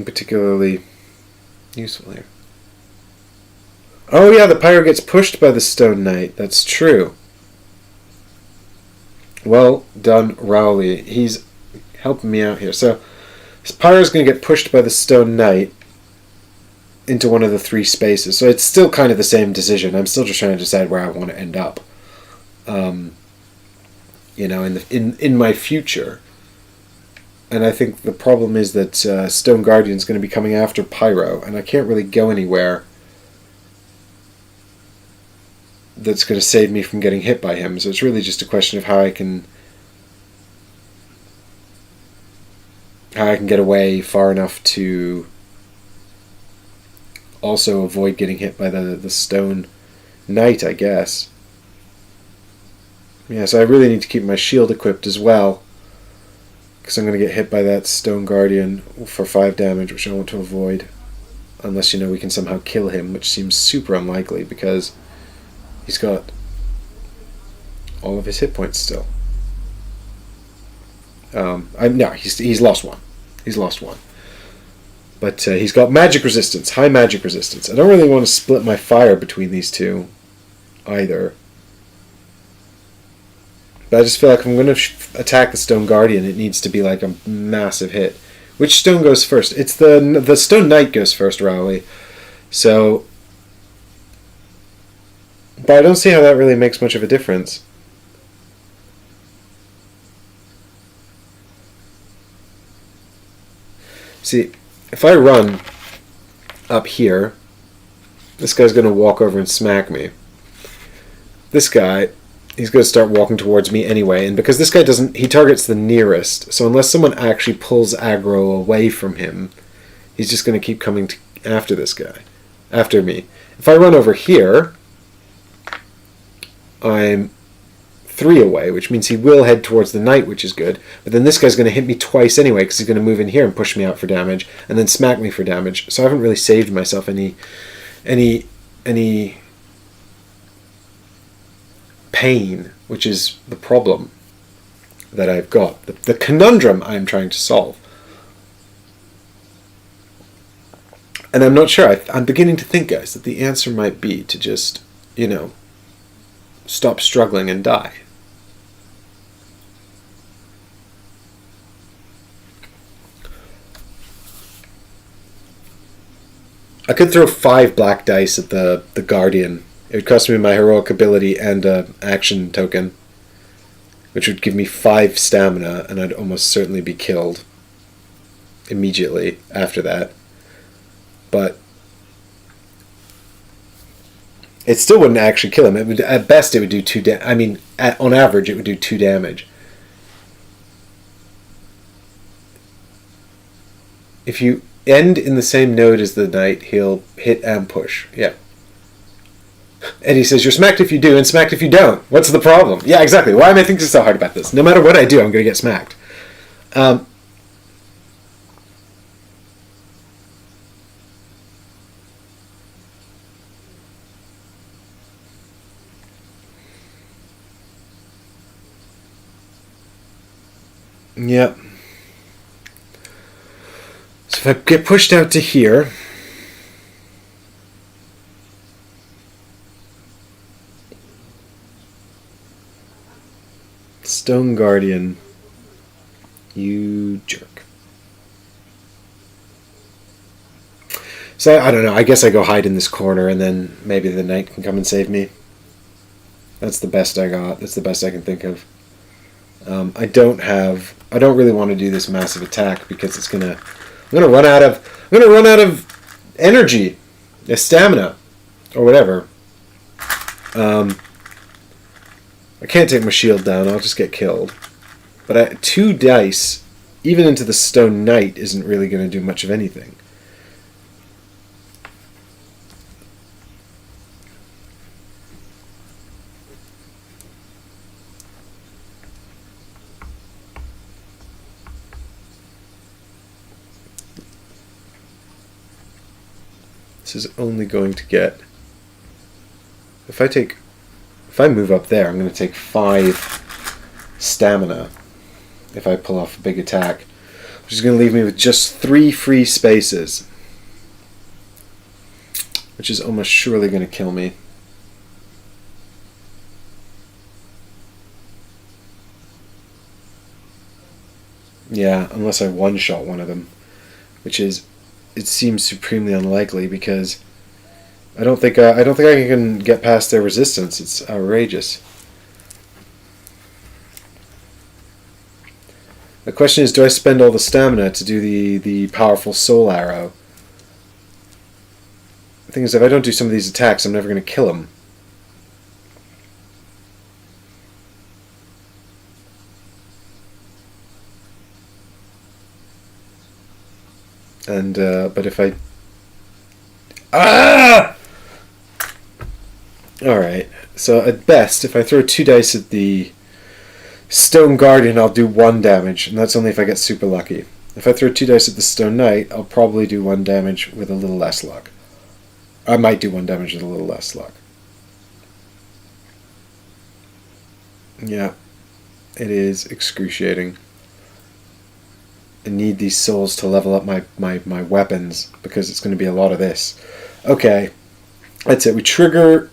particularly useful here. Oh yeah, the Pyro gets pushed by the Stone Knight. That's true. Well done, Rowley. He's helping me out here. So Pyro's going to get pushed by the Stone Knight into one of the 3 spaces. So it's still kind of the same decision. I'm still just trying to decide where I want to end up. In my future. And I think the problem is that Stone Guardian's going to be coming after Pyro, and I can't really go anywhere that's going to save me from getting hit by him. So it's really just a question of how I can get away far enough to also avoid getting hit by the Stone Knight, I guess. Yeah, so I really need to keep my shield equipped as well, because I'm going to get hit by that Stone Guardian for 5 damage, which I want to avoid. Unless, we can somehow kill him, which seems super unlikely, because he's got all of his hit points still. No, he's lost 1. He's lost 1. But he's got magic resistance, high magic resistance. I don't really want to split my fire between these two either. But I just feel like if I'm going to attack the Stone Guardian, it needs to be like a massive hit. Which stone goes first? It's the Stone Knight goes first, Rowley. So, but I don't see how that really makes much of a difference. See, if I run up here, this guy's going to walk over and smack me. This guy, he's going to start walking towards me anyway, and because this guy he targets the nearest, so unless someone actually pulls aggro away from him, he's just going to keep coming after this guy, after me. If I run over here, I'm 3 away, which means he will head towards the knight, which is good, but then this guy's going to hit me twice anyway, because he's going to move in here and push me out for damage, and then smack me for damage, so I haven't really saved myself any pain, which is the problem that I've got, the conundrum I'm trying to solve. And I'm not sure, I'm beginning to think, guys, that the answer might be to just, stop struggling and die. I could throw 5 black dice at the Guardian. It would cost me my heroic ability and an action token, which would give me 5 stamina, and I'd almost certainly be killed immediately after that. But it still wouldn't actually kill him. It would, at best, it would do 2 damage. On average, it would do 2 damage. If you end in the same node as the knight, he'll hit and push. Yeah. And he says, you're smacked if you do, and smacked if you don't. What's the problem? Yeah, exactly. Why am I thinking so hard about this? No matter what I do, I'm going to get smacked. Yep. So if I get pushed out to here, Stone Guardian, you jerk. So I don't know, I guess I go hide in this corner and then maybe the knight can come and save me. That's the best I got. That's the best I can think of. I don't really want to do this massive attack because I'm gonna run out of energy, stamina, or whatever. I can't take my shield down. I'll just get killed. But 2 dice, even into the Stone Knight, isn't really going to do much of anything. This is only going to get... If I move up there, I'm going to take 5 stamina if I pull off a big attack, which is going to leave me with just 3 free spaces, which is almost surely going to kill me. Yeah, unless I one-shot one of them, which is, it seems supremely unlikely because I don't think I can get past their resistance. It's outrageous. The question is, do I spend all the stamina to do the powerful soul arrow? The thing is, if I don't do some of these attacks, I'm never going to kill him. And but if I Alright, so at best, if I throw 2 dice at the Stone Guardian, I'll do 1 damage, and that's only if I get super lucky. If I throw 2 dice at the Stone Knight, I'll probably do 1 damage with a little less luck. I might do 1 damage with a little less luck. Yeah, it is excruciating. I need these souls to level up my weapons, because it's going to be a lot of this. Okay, that's it. We trigger...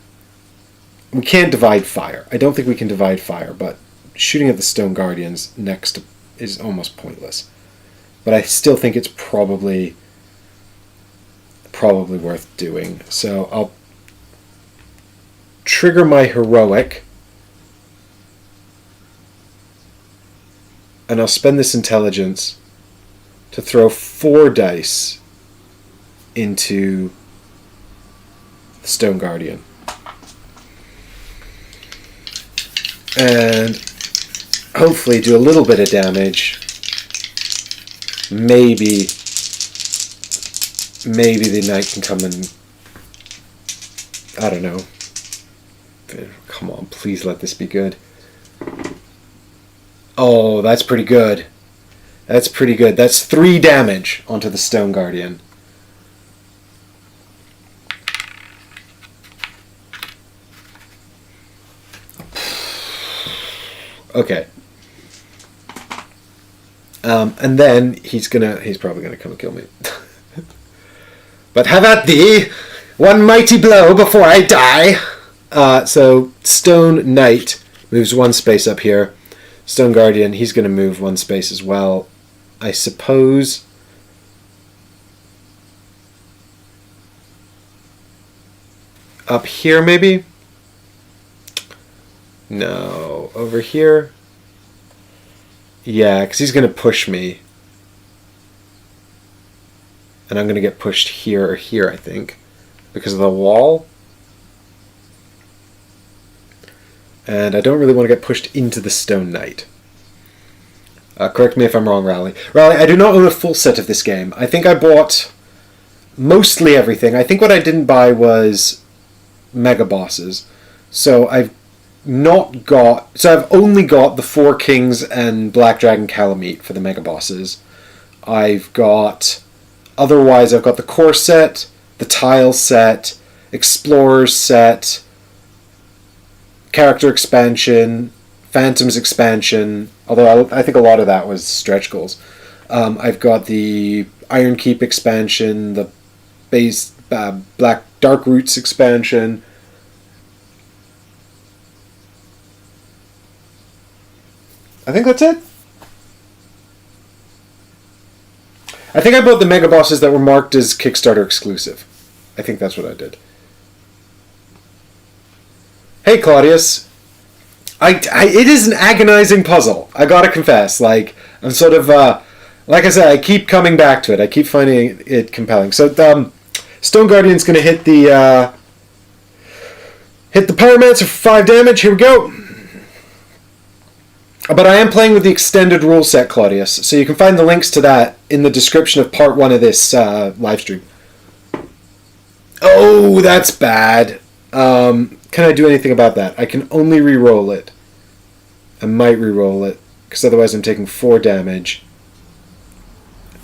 We can't divide fire. I don't think we can divide fire, but shooting at the Stone Guardians next is almost pointless. But I still think it's probably worth doing. So I'll trigger my heroic, and I'll spend this intelligence to throw 4 dice into the Stone Guardian. And hopefully do a little bit of damage. Maybe the knight can come and... I don't know. Come on, please let this be good. Oh, that's pretty good. That's pretty good. That's 3 damage onto the Stone Guardian. Okay. And then he's probably gonna come and kill me. But have at thee! One mighty blow before I die! So Stone Knight moves 1 space up here. Stone Guardian, he's gonna move 1 space as well. I suppose... Up here, maybe? No. Over here? Yeah, because he's going to push me. And I'm going to get pushed here or here, I think. Because of the wall. And I don't really want to get pushed into the Stone Knight. Correct me if I'm wrong, Raleigh. Raleigh, I do not own a full set of this game. I think I bought mostly everything. I think what I didn't buy was Mega Bosses. So I've only got the 4 Kings and Black Dragon Calamite for the Mega Bosses. Otherwise I've got the Core set, the Tile set, Explorers set, Character Expansion, Phantoms Expansion, although I think a lot of that was stretch goals. I've got the Iron Keep expansion, the base Black Dark Roots expansion. I think that's it. I think I bought the Mega Bosses that were marked as Kickstarter exclusive. I think that's what I did. Hey, Claudius. It is an agonizing puzzle. I gotta confess. I'm sort of, like I said, I keep coming back to it. I keep finding it compelling. So, Stone Guardian's gonna hit the Pyromancer for 5 damage. Here we go. But I am playing with the extended rule set, Claudius, so you can find the links to that in the description of part 1 of this live stream. Oh, that's bad. Can I do anything about that? I can only re-roll it. I might re-roll it, because otherwise I'm taking 4 damage.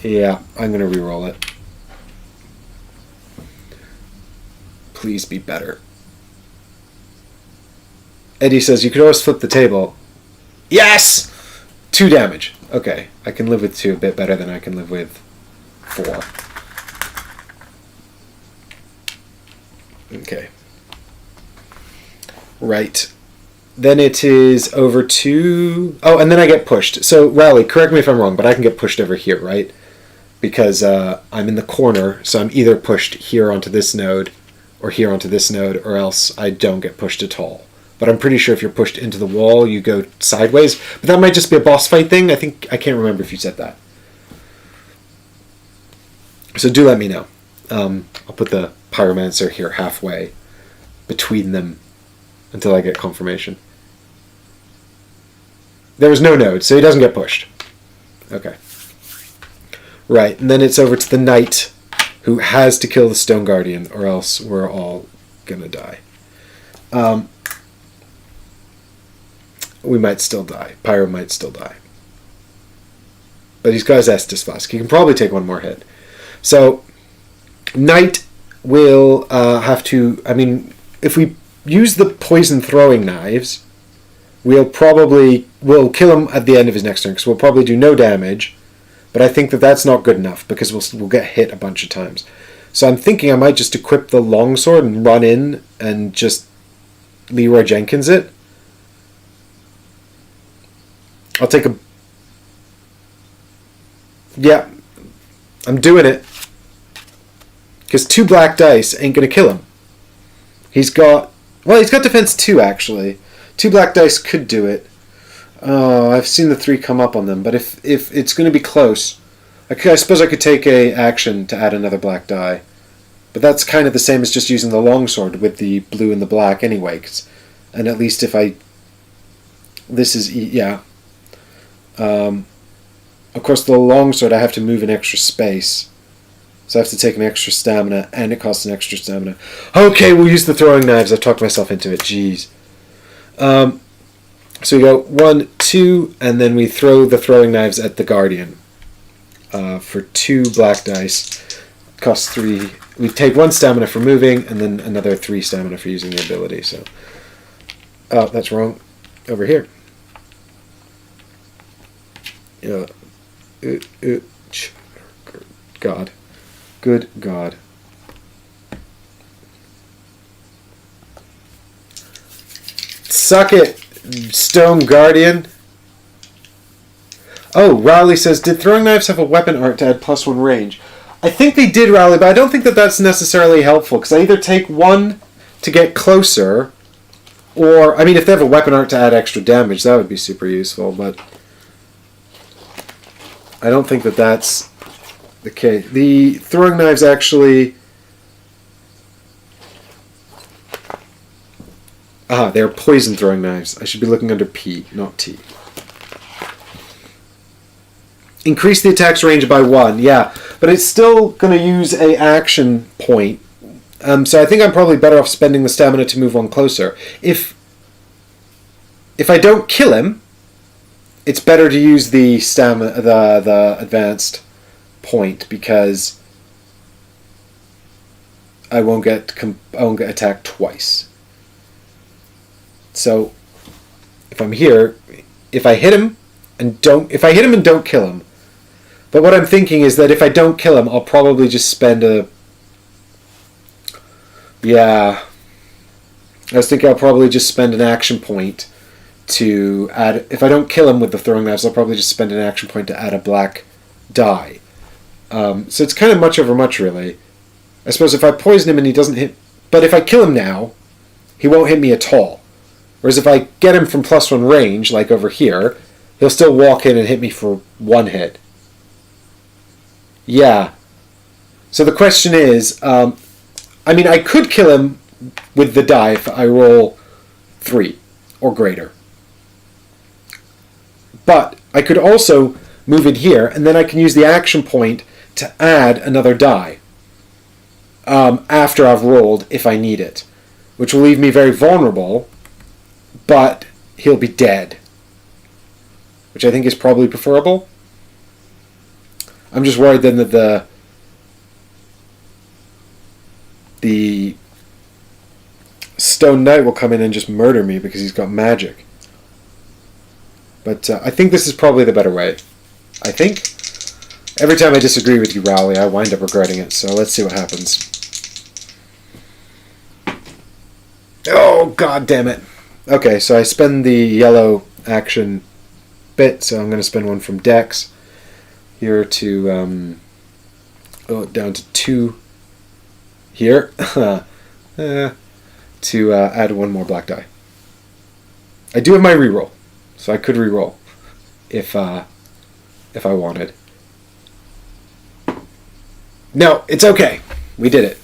Yeah, I'm going to re-roll it. Please be better. Eddie says, you could always flip the table. Yes! 2 damage. Okay, I can live with 2 a bit better than I can live with 4. Okay. Right. then it is over to... Oh, and then I get pushed. So, Rally, correct me if I'm wrong, but I can get pushed over here, right? Because I'm in the corner, so I'm either pushed here onto this node or here onto this node, or else I don't get pushed at all. But I'm pretty sure if you're pushed into the wall, you go sideways. But that might just be a boss fight thing. I can't remember if you said that. So do let me know. I'll put the Pyromancer here halfway between them until I get confirmation. There was no node, so he doesn't get pushed. Okay. Right, and then it's over to the Knight, who has to kill the Stone Guardian, or else we're all gonna die. We might still die. Pyro might still die. But he's got his Estus Flask. He can probably take one more hit. So, Knight will have to... I mean, if we use the poison throwing knives, we'll kill him at the end of his next turn, because we'll probably do no damage. But I think that that's not good enough, because we'll get hit a bunch of times. So I'm thinking I might just equip the longsword and run in and just Leroy Jenkins it. I'll take a... Yeah, I'm doing it. Because 2 black dice ain't going to kill him. He's got... Well, he's got defense 2, actually. 2 black dice could do it. Oh, I've seen the 3 come up on them. But if it's going to be close... I suppose I could take a action to add another black die. But that's kind of the same as just using the longsword with the blue and the black anyway. And at least if I... This is... Yeah. Of course, the longsword, I have to move an extra space. So I have to take an extra stamina, and it costs an extra stamina. Okay, we'll use the throwing knives. I've talked myself into it. Jeez. So we go 1, 2, and then we throw the throwing knives at the Guardian. For 2 black dice. Costs 3. We take 1 stamina for moving, and then another 3 stamina for using the ability. So, oh, that's wrong. Over here. Yeah. God. Good God. Suck it, Stone Guardian. Oh, Rowley says, did throwing knives have a weapon art to add +1 range? I think they did, Rowley, but I don't think that that's necessarily helpful, because I either take 1 to get closer, or, I mean, if they have a weapon art to add extra damage, that would be super useful, but I don't think that that's the case. The throwing knives actually... they're poison throwing knives. I should be looking under P, not T. Increase the attack's range by 1, yeah. But it's still going to use a action point. So I think I'm probably better off spending the stamina to move 1 closer. If I don't kill him, it's better to use the stamina, the advanced point, because I won't get attacked twice. So if I'm here, if I hit him and don't kill him. But what I'm thinking is that if I don't kill him, I'll probably just spend a... Yeah. I was thinking I'll probably just spend an action point to add... If I don't kill him with the throwing knives, I'll probably just spend an action point to add a black die. So it's kind of much over much, really. I suppose if I poison him and he doesn't hit... But if I kill him now, he won't hit me at all. Whereas if I get him from +1 range, like over here, he'll still walk in and hit me for 1 hit. Yeah. So the question is, I mean, I could kill him with the die if I roll 3 or greater. But I could also move in here, and then I can use the action point to add another die after I've rolled if I need it, which will leave me very vulnerable, but he'll be dead, which I think is probably preferable. I'm just worried then that the Stone Knight will come in and just murder me because he's got magic. But I think this is probably the better way. I think. Every time I disagree with you, Rowley, I wind up regretting it, so let's see what happens. Oh, God damn it. Okay, so I spend the yellow action bit, so I'm going to spend one from Dex here to down to 2 here to add one more black die. I do have my reroll, so I could reroll if I wanted. No, it's okay. We did it.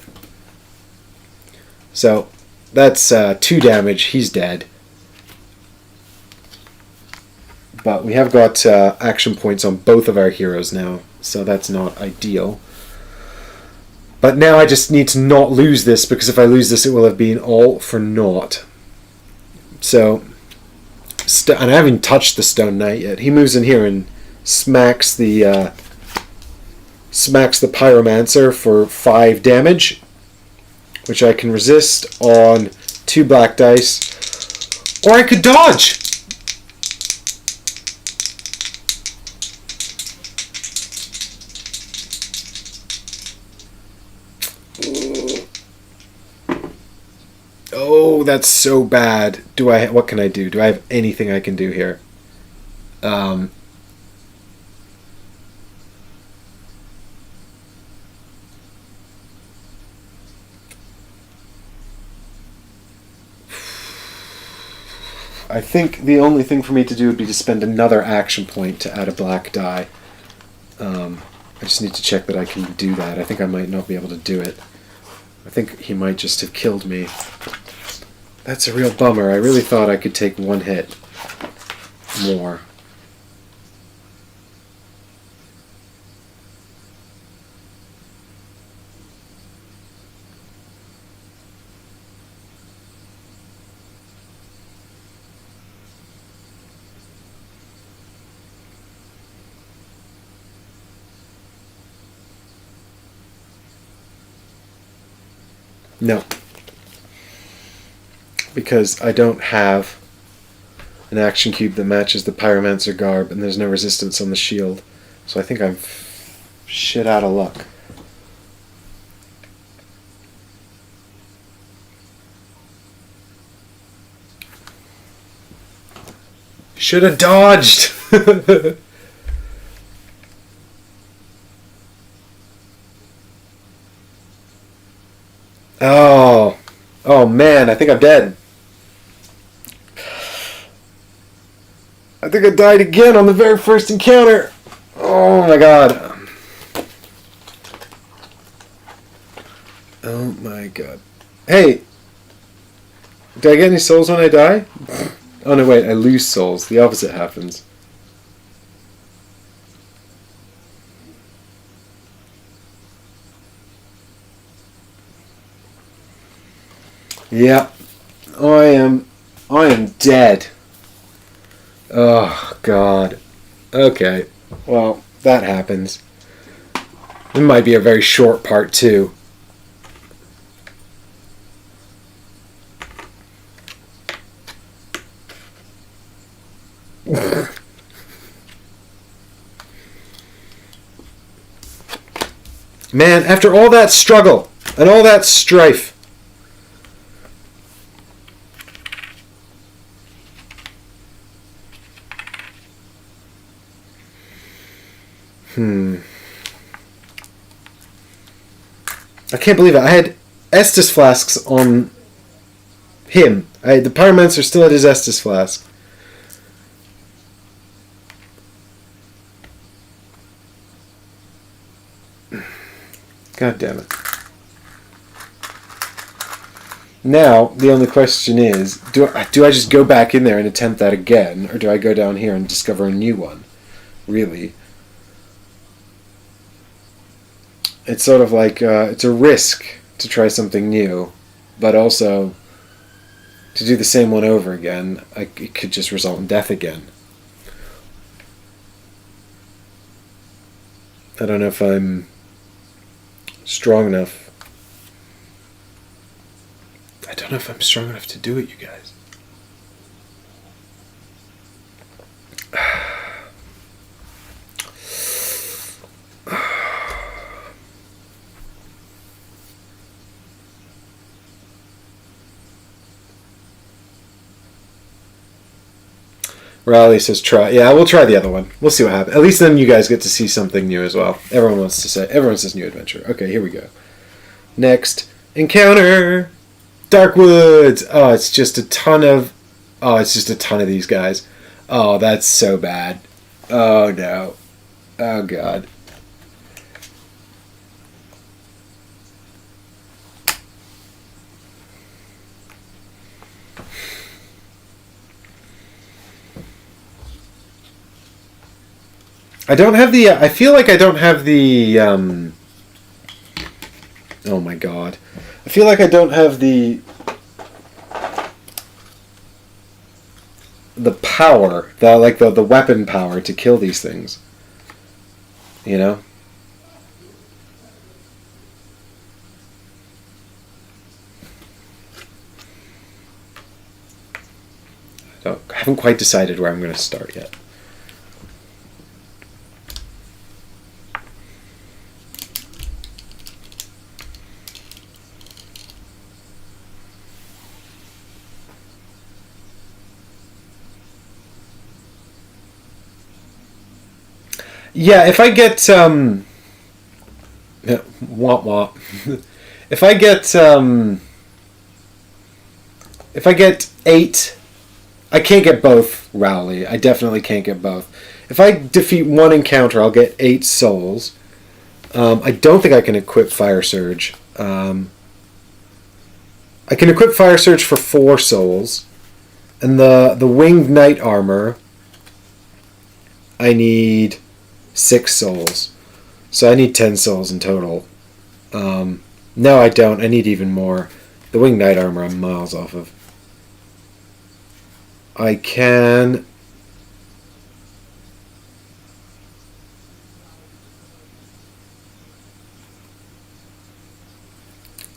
So that's 2 damage. He's dead. But we have got action points on both of our heroes now, so that's not ideal. But now I just need to not lose this, because if I lose this, it will have been all for naught. So, and I haven't touched the Stone Knight yet. He moves in here and smacks the Pyromancer for 5 damage, which I can resist on 2 black dice, or I could dodge. Oh, that's so bad. What can I do? Do I have anything I can do here? I think the only thing for me to do would be to spend another action point to add a black die. I just need to check that I can do that. I think I might not be able to do it. I think he might just have killed me. That's a real bummer. I really thought I could take 1 hit more. No. Because I don't have an action cube that matches the Pyromancer garb, and there's no resistance on the shield. So I think I'm shit out of luck. Should have dodged! Oh. Oh man, I think I'm dead. I think I died again on the very first encounter. Oh my god. Oh my god. Hey! Do I get any souls when I die? Oh no, wait, I lose souls. The opposite happens. Yeah. I am dead. Oh god. Okay. Well, that happens. It might be a very short part too. Man, after all that struggle and all that strife, I can't believe it. I had Estus flasks on him. The Pyromancer still had his Estus flask. God damn it. Now, the only question is, do I just go back in there and attempt that again, or do I go down here and discover a new one? Really? It's sort of like, it's a risk to try something new, but also to do the same one over again, it could just result in death again. I don't know if I'm strong enough. I don't know if I'm strong enough to do it, you guys. Riley says try. Yeah, we'll try the other one. We'll see what happens. At least then you guys get to see something new as well. Everyone says new adventure. Okay, here we go. Next encounter, Dark Woods. It's just a ton of these guys. Oh, that's so bad. Oh no. Oh god. I don't have the. I feel like I don't have the. Oh my god! I feel like I don't have the power, the weapon power to kill these things. You know. I haven't quite decided where I'm going to start yet. Yeah, if I get womp womp. if I get 8, I can't get both, Rowley. I definitely can't get both. If I defeat one encounter, I'll get 8 souls. I don't think I can equip Fire Surge. I can equip Fire Surge for 4 souls, and the Winged Knight armor, I need 6 souls. So I need 10 souls in total. No, I don't. I need even more. The Winged Knight armor I'm miles off of. I can...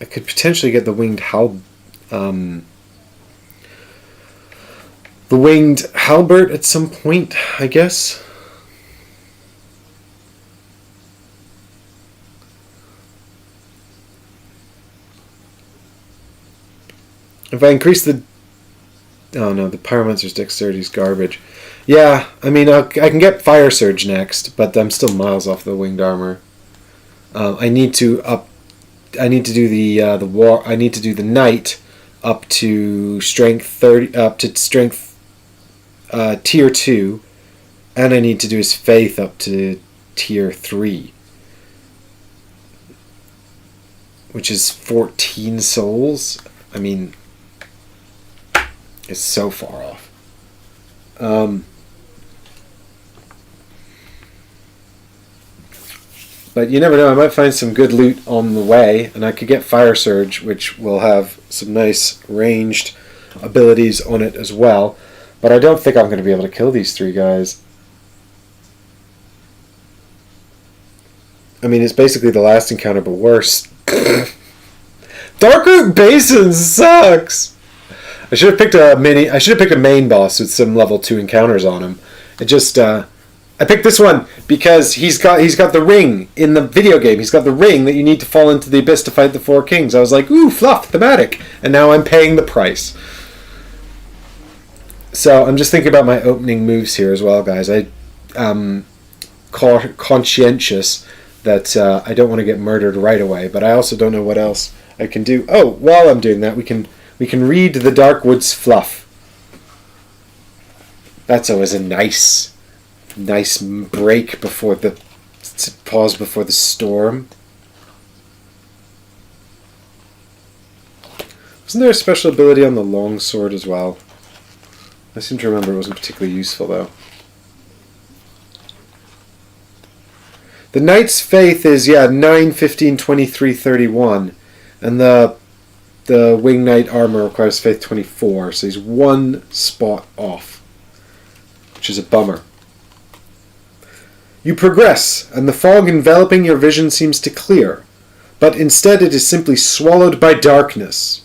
I could potentially get the Winged Halbert at some point, I guess. If I increase the... Oh no, the Pyromancer's dexterity is garbage. Yeah, I mean, I can get Fire Surge next, but I'm still miles off the winged armor. I need to do the Knight up to strength 30, up to strength tier 2, and I need to do his faith up to tier 3, which is 14 souls. I mean, it's so far off. But you never know, I might find some good loot on the way, and I could get Fire Surge, which will have some nice ranged abilities on it as well. But I don't think I'm going to be able to kill these 3 guys. I mean, it's basically the last encounter, but worse. Darkroot Basin sucks! I should have picked a main boss with some level 2 encounters on him. It just, I picked this one because he's got the ring in the video game. He's got the ring that you need to fall into the abyss to fight the 4 kings. I was like, ooh, fluff, thematic. And now I'm paying the price. So I'm just thinking about my opening moves here as well, guys. I'm conscientious that I don't want to get murdered right away, but I also don't know what else I can do. Oh, while I'm doing that, we can read the Dark Woods fluff. That's always a nice break before the pause before the storm. Wasn't there a special ability on the longsword as well? I seem to remember it wasn't particularly useful though. The Knight's Faith is 9, 15, 23, 31, and the Winged Knight armor requires Faith 24, so he's 1 spot off, which is a bummer. You progress, and the fog enveloping your vision seems to clear, but instead it is simply swallowed by darkness.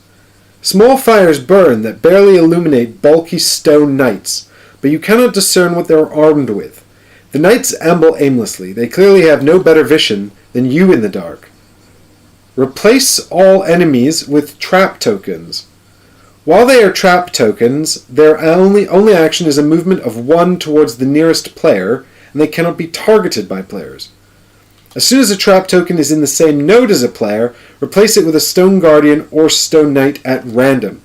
Small fires burn that barely illuminate bulky stone knights, but you cannot discern what they are armed with. The knights amble aimlessly. They clearly have no better vision than you in the dark. Replace all enemies with trap tokens. While they are trap tokens, their only action is a movement of 1 towards the nearest player, and they cannot be targeted by players. As soon as a trap token is in the same node as a player, replace it with a Stone Guardian or Stone Knight at random.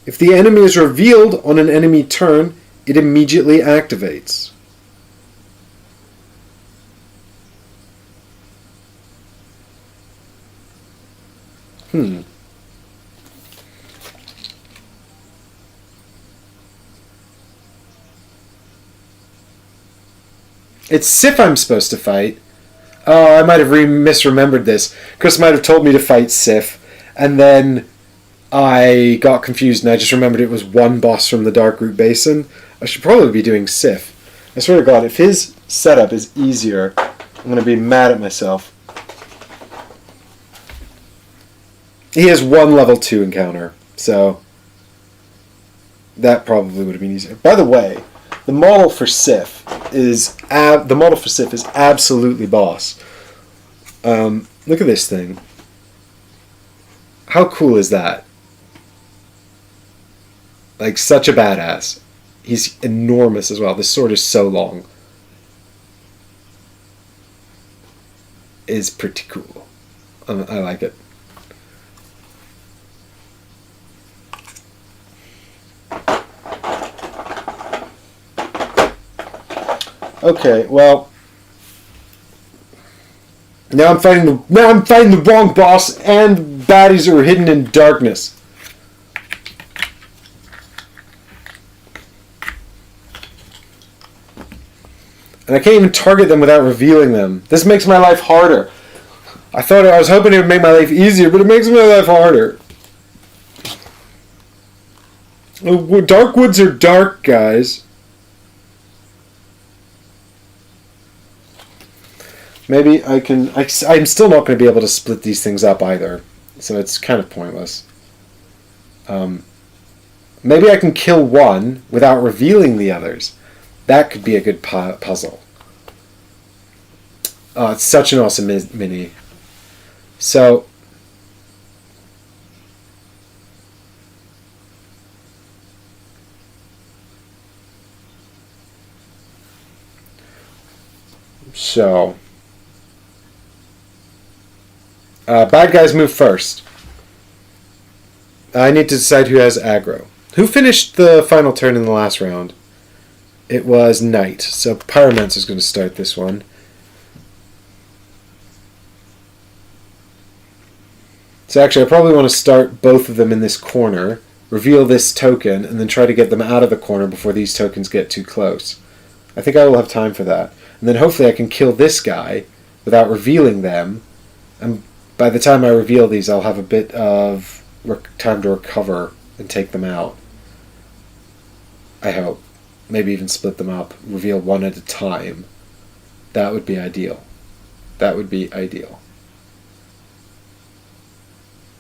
If the enemy is revealed on an enemy turn, it immediately activates. It's Sif I'm supposed to fight. Oh, I might have misremembered this. Chris might have told me to fight Sif, and then I got confused, and I just remembered it was one boss from the Darkroot Basin. I should probably be doing Sif. I swear to God, if his setup is easier, I'm going to be mad at myself. He has one level 2 encounter, so that probably would have been easier. By the way, the model for Sif is absolutely boss. Look at this thing. How cool is that? Like, such a badass. He's enormous as well. This sword is so long. It's pretty cool. I like it. Okay, well, now I'm fighting the wrong boss, and baddies are hidden in darkness. And I can't even target them without revealing them. This makes my life harder. I was hoping it would make my life easier, but it makes my life harder. Dark woods are dark, guys. Maybe I can... I'm still not going to be able to split these things up either. So it's kind of pointless. Maybe I can kill one without revealing the others. That could be a good puzzle. Oh, it's such an awesome mini. So... bad guys move first. I need to decide who has aggro. Who finished the final turn in the last round? It was Knight. So Pyromancer is going to start this one. So actually I probably want to start both of them in this corner, reveal this token, and then try to get them out of the corner before these tokens get too close. I think I will have time for that. And then hopefully I can kill this guy without revealing them, and by the time I reveal these, I'll have a bit of time to recover and take them out. I hope. Maybe even split them up. Reveal one at a time. That would be ideal. That would be ideal.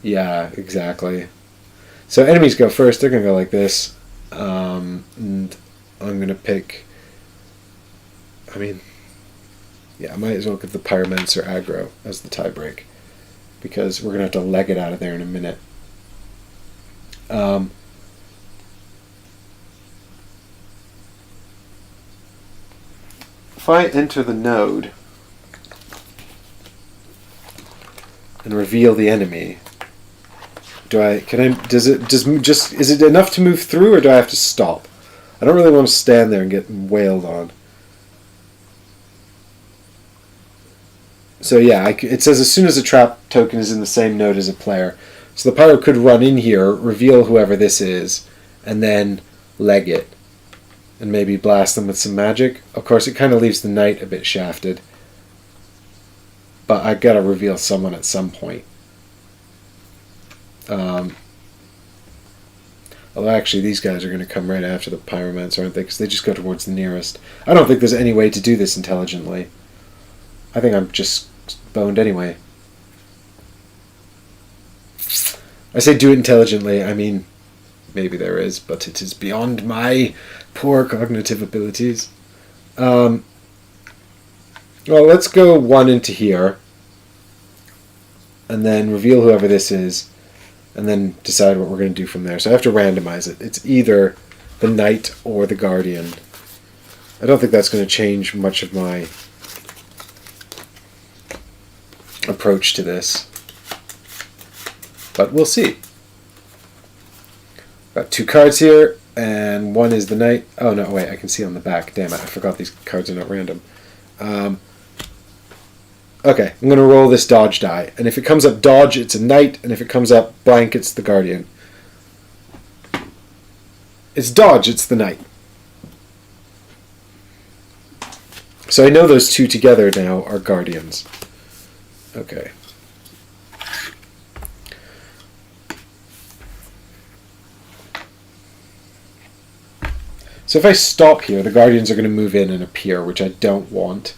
Yeah, exactly. So enemies go first. They're going to go like this. And I'm going to pick... I might as well give the Pyromancer aggro as the tiebreak, because we're going to have to leg it out of there in a minute. If I enter the node and reveal the enemy, is it enough to move through, or do I have to stop? I don't really want to stand there and get wailed on. So yeah, it says as soon as a trap token is in the same node as a player. So the Pyro could run in here, reveal whoever this is, and then leg it. And maybe blast them with some magic. Of course, it kind of leaves the Knight a bit shafted. But I've got to reveal someone at some point. Although actually, these guys are going to come right after the Pyromancer, aren't they? Because they just go towards the nearest. I don't think there's any way to do this intelligently. I think I'm just boned anyway. I say do it intelligently, I mean, maybe there is, but it is beyond my poor cognitive abilities. Well, let's go one into here, and then reveal whoever this is, and then decide what we're going to do from there. So I have to randomize it. It's either the knight or the guardian. I don't think that's going to change much of my approach to this, but we'll see. Got 2 cards here, and one is the knight. Oh no, wait, I can see on the back. Damn it, I forgot these cards are not random. Okay, I'm going to roll this dodge die, and if it comes up dodge, it's a knight, and if it comes up blank, it's the guardian. It's dodge, it's the knight. So I know those two together now are guardians. Okay. So if I stop here, the guardians are going to move in and appear, which I don't want.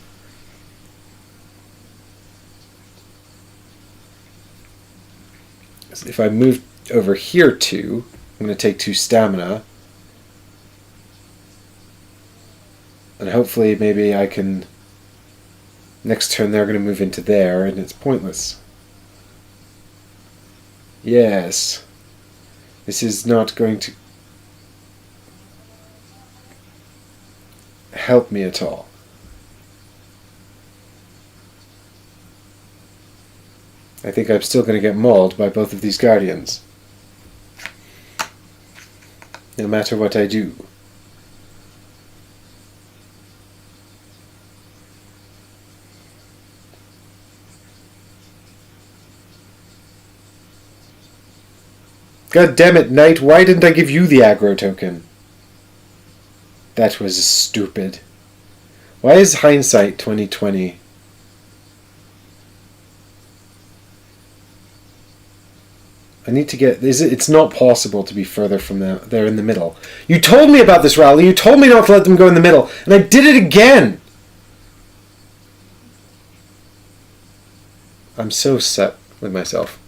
So if I move over here too, I'm going to take 2 stamina. And hopefully maybe I can... Next turn they're going to move into there, and it's pointless. Yes. This is not going to help me at all. I think I'm still going to get mauled by both of these guardians, no matter what I do. God damn it, Knight, why didn't I give you the aggro token? That was stupid. Why is hindsight 2020? I need to get... It's not possible to be further from there in the middle. You told me about this rally. You told me not to let them go in the middle. And I did it again. I'm so upset with myself.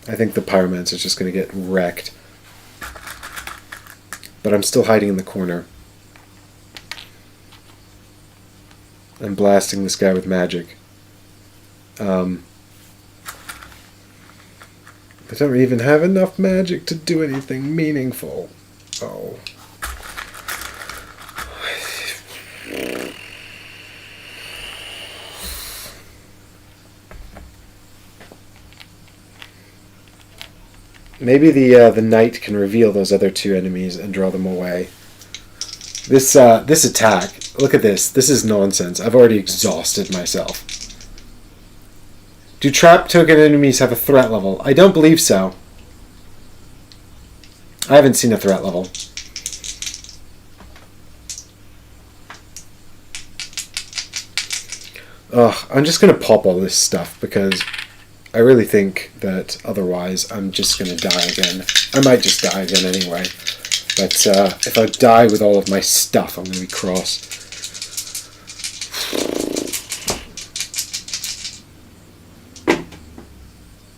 I think the Pyromancer's just going to get wrecked. But I'm still hiding in the corner. I'm blasting this guy with magic. I don't even have enough magic to do anything meaningful. Oh. Maybe the knight can reveal those other 2 enemies and draw them away. This attack, look at this. This is nonsense. I've already exhausted myself. Do trap token enemies have a threat level? I don't believe so. I haven't seen a threat level. Ugh, I'm just going to pop all this stuff because I really think that otherwise I'm just going to die again. I might just die again anyway. But if I die with all of my stuff, I'm going to be cross.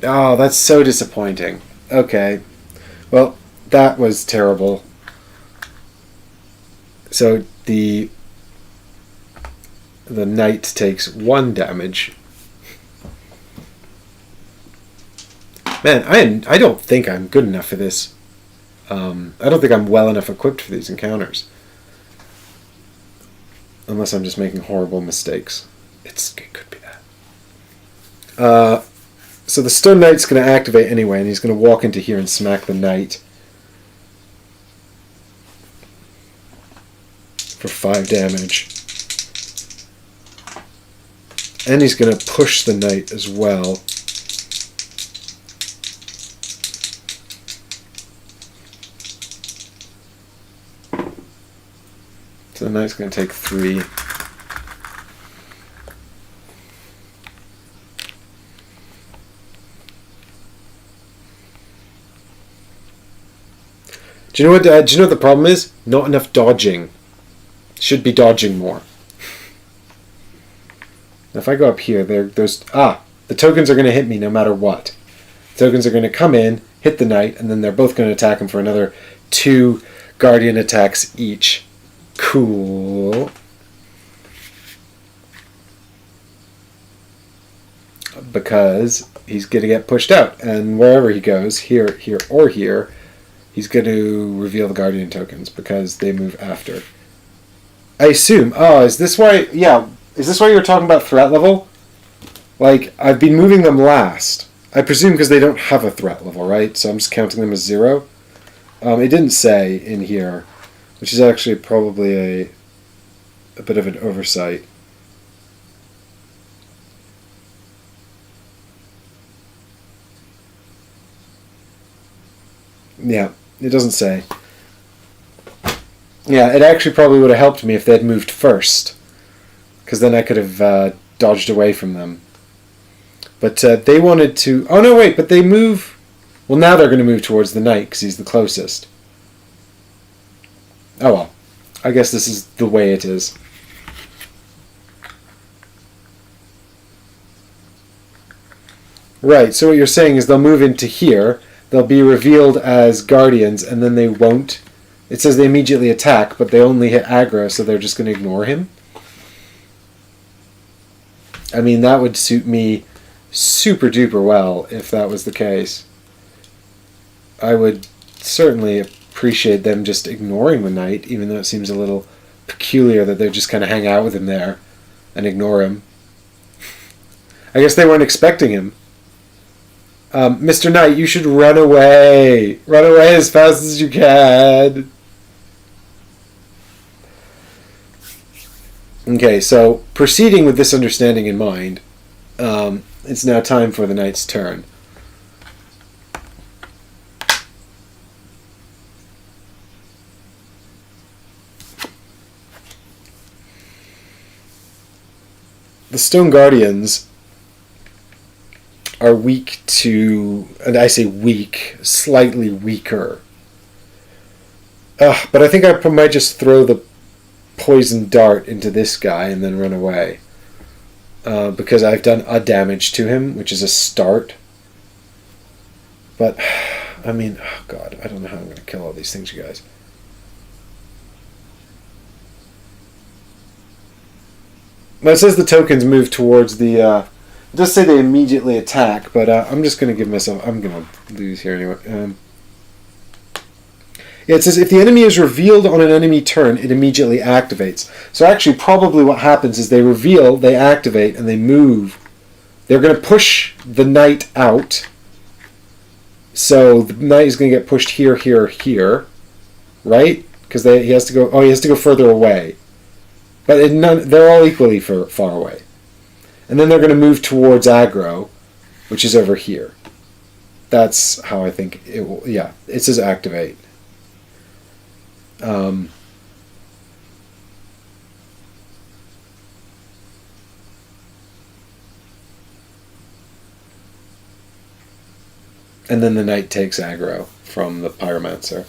Oh, that's so disappointing. Okay. Well, that was terrible. So the knight takes 1 damage. Man, I don't think I'm good enough for this. I don't think I'm well enough equipped for these encounters. Unless I'm just making horrible mistakes. It could be that. So the Stone Knight's going to activate anyway, and he's going to walk into here and smack the Knight. For 5 damage. And he's going to push the Knight as well. So the Knight's going to take 3. Do you know what the problem is? Not enough dodging. Should be dodging more. Now if I go up here, the tokens are going to hit me no matter what. The tokens are going to come in, hit the Knight, and then they're both going to attack him for another 2 Guardian attacks each. Cool. because he's going to get pushed out. And wherever he goes, here, here, or here, he's going to reveal the Guardian tokens because they move after. I assume. Oh, is this why... Yeah, is this why you were talking about threat level? Like, I've been moving them last. I presume because they don't have a threat level, right? So I'm just counting them as 0. It didn't say in here, which is actually probably a bit of an oversight. Yeah, it doesn't say. Yeah, it actually probably would have helped me if they had moved first, because then I could have dodged away from them. But they wanted to... Oh, no, wait, but they move... Well, now they're going to move towards the knight, because he's the closest. Oh, well. I guess this is the way it is. Right, so what you're saying is they'll move into here, they'll be revealed as guardians, and then they won't... It says they immediately attack, but they only hit aggro, so they're just going to ignore him? I mean, that would suit me super duper well if that was the case. I would certainly appreciate them just ignoring the knight, even though it seems a little peculiar that they just kind of hang out with him there and ignore him. I guess they weren't expecting him. Mr. Knight, you should run away. Run away as fast as you can. Okay, so proceeding with this understanding in mind, it's now time for the knight's turn. The Stone Guardians are weak to, and I say weak, slightly weaker. But I think I might just throw the poison dart into this guy and then run away. Because I've done a damage to him, which is a start. But, I mean, oh god, I don't know how I'm going to kill all these things, you guys. Well, it says the tokens move towards the... it does say they immediately attack, but I'm just going to give myself... I'm going to lose here anyway. Yeah, it says if the enemy is revealed on an enemy turn, it immediately activates. So actually, probably what happens is they reveal, they activate, and they move. They're going to push the knight out. So the knight is going to get pushed here, here, here, right? Because he has to go. Oh, he has to go further away. But they're all equally far away. And then they're going to move towards aggro, which is over here. That's how I think it will. Yeah, it says activate. And then the knight takes aggro from the pyromancer.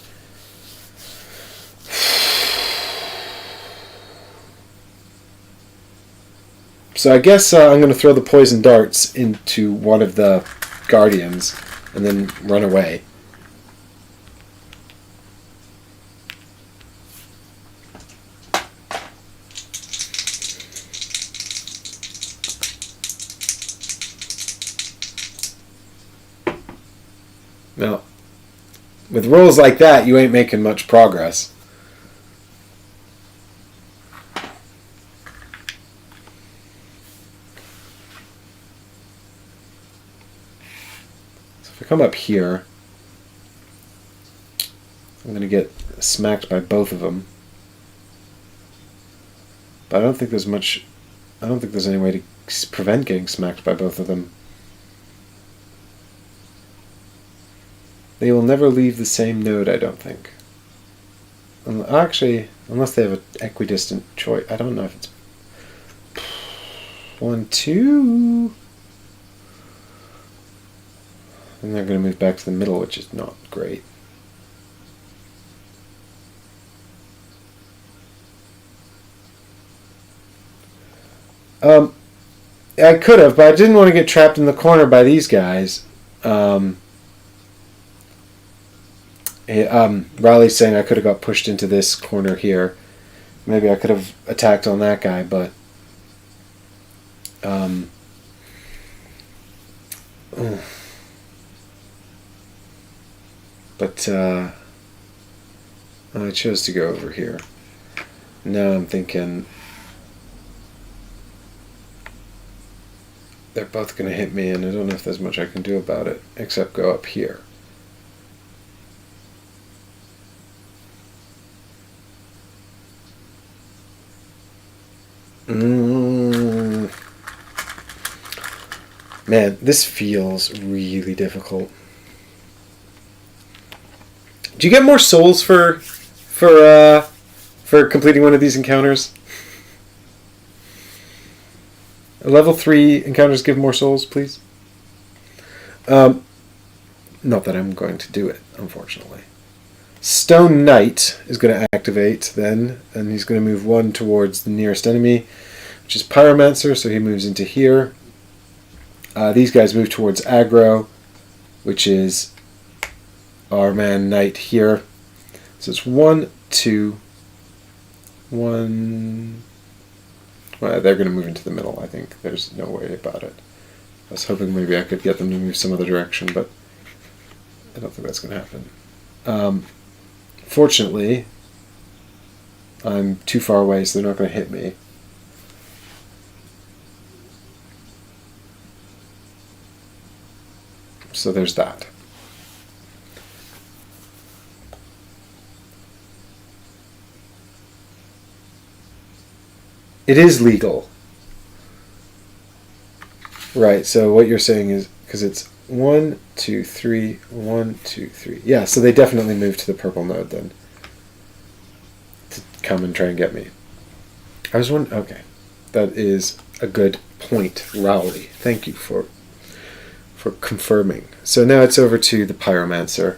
So I guess I'm going to throw the poison darts into one of the guardians and then run away. Now, with rolls like that, you ain't making much progress. So if I come up here, I'm going to get smacked by both of them. But I don't think there's much... I don't think there's any way to prevent getting smacked by both of them. They will never leave the same node, I don't think. Actually, unless they have an equidistant choice. I don't know if it's 1, 2. And they're going to move back to the middle, which is not great. I could have, but I didn't want to get trapped in the corner by these guys. Riley's saying I could have got pushed into this corner here. Maybe I could have attacked on that guy, but But I chose to go over here. Now I'm thinking they're both going to hit me, and I don't know if there's much I can do about it except go up here. Man, this feels really difficult. Do you get more souls for completing one of these encounters? Level 3 encounters give more souls, please. Not that I'm going to do it, unfortunately. Stone Knight is going to activate then, and he's going to move 1 towards the nearest enemy, which is Pyromancer, so he moves into here. These guys move towards aggro, which is our man Knight here. So it's 1, 2, 1. Well, they're going to move into the middle, I think. There's no way about it. I was hoping maybe I could get them to move some other direction, but I don't think that's going to happen. Fortunately, I'm too far away, so they're not going to hit me. So there's that. It is legal. Right, so what you're saying is, because it's 1, 2, 3, 1, 2, 3. Yeah, so they definitely move to the purple node then. To come and try and get me. I was wondering, okay. That is a good point, Rowley. Thank you for confirming. So now it's over to the Pyromancer.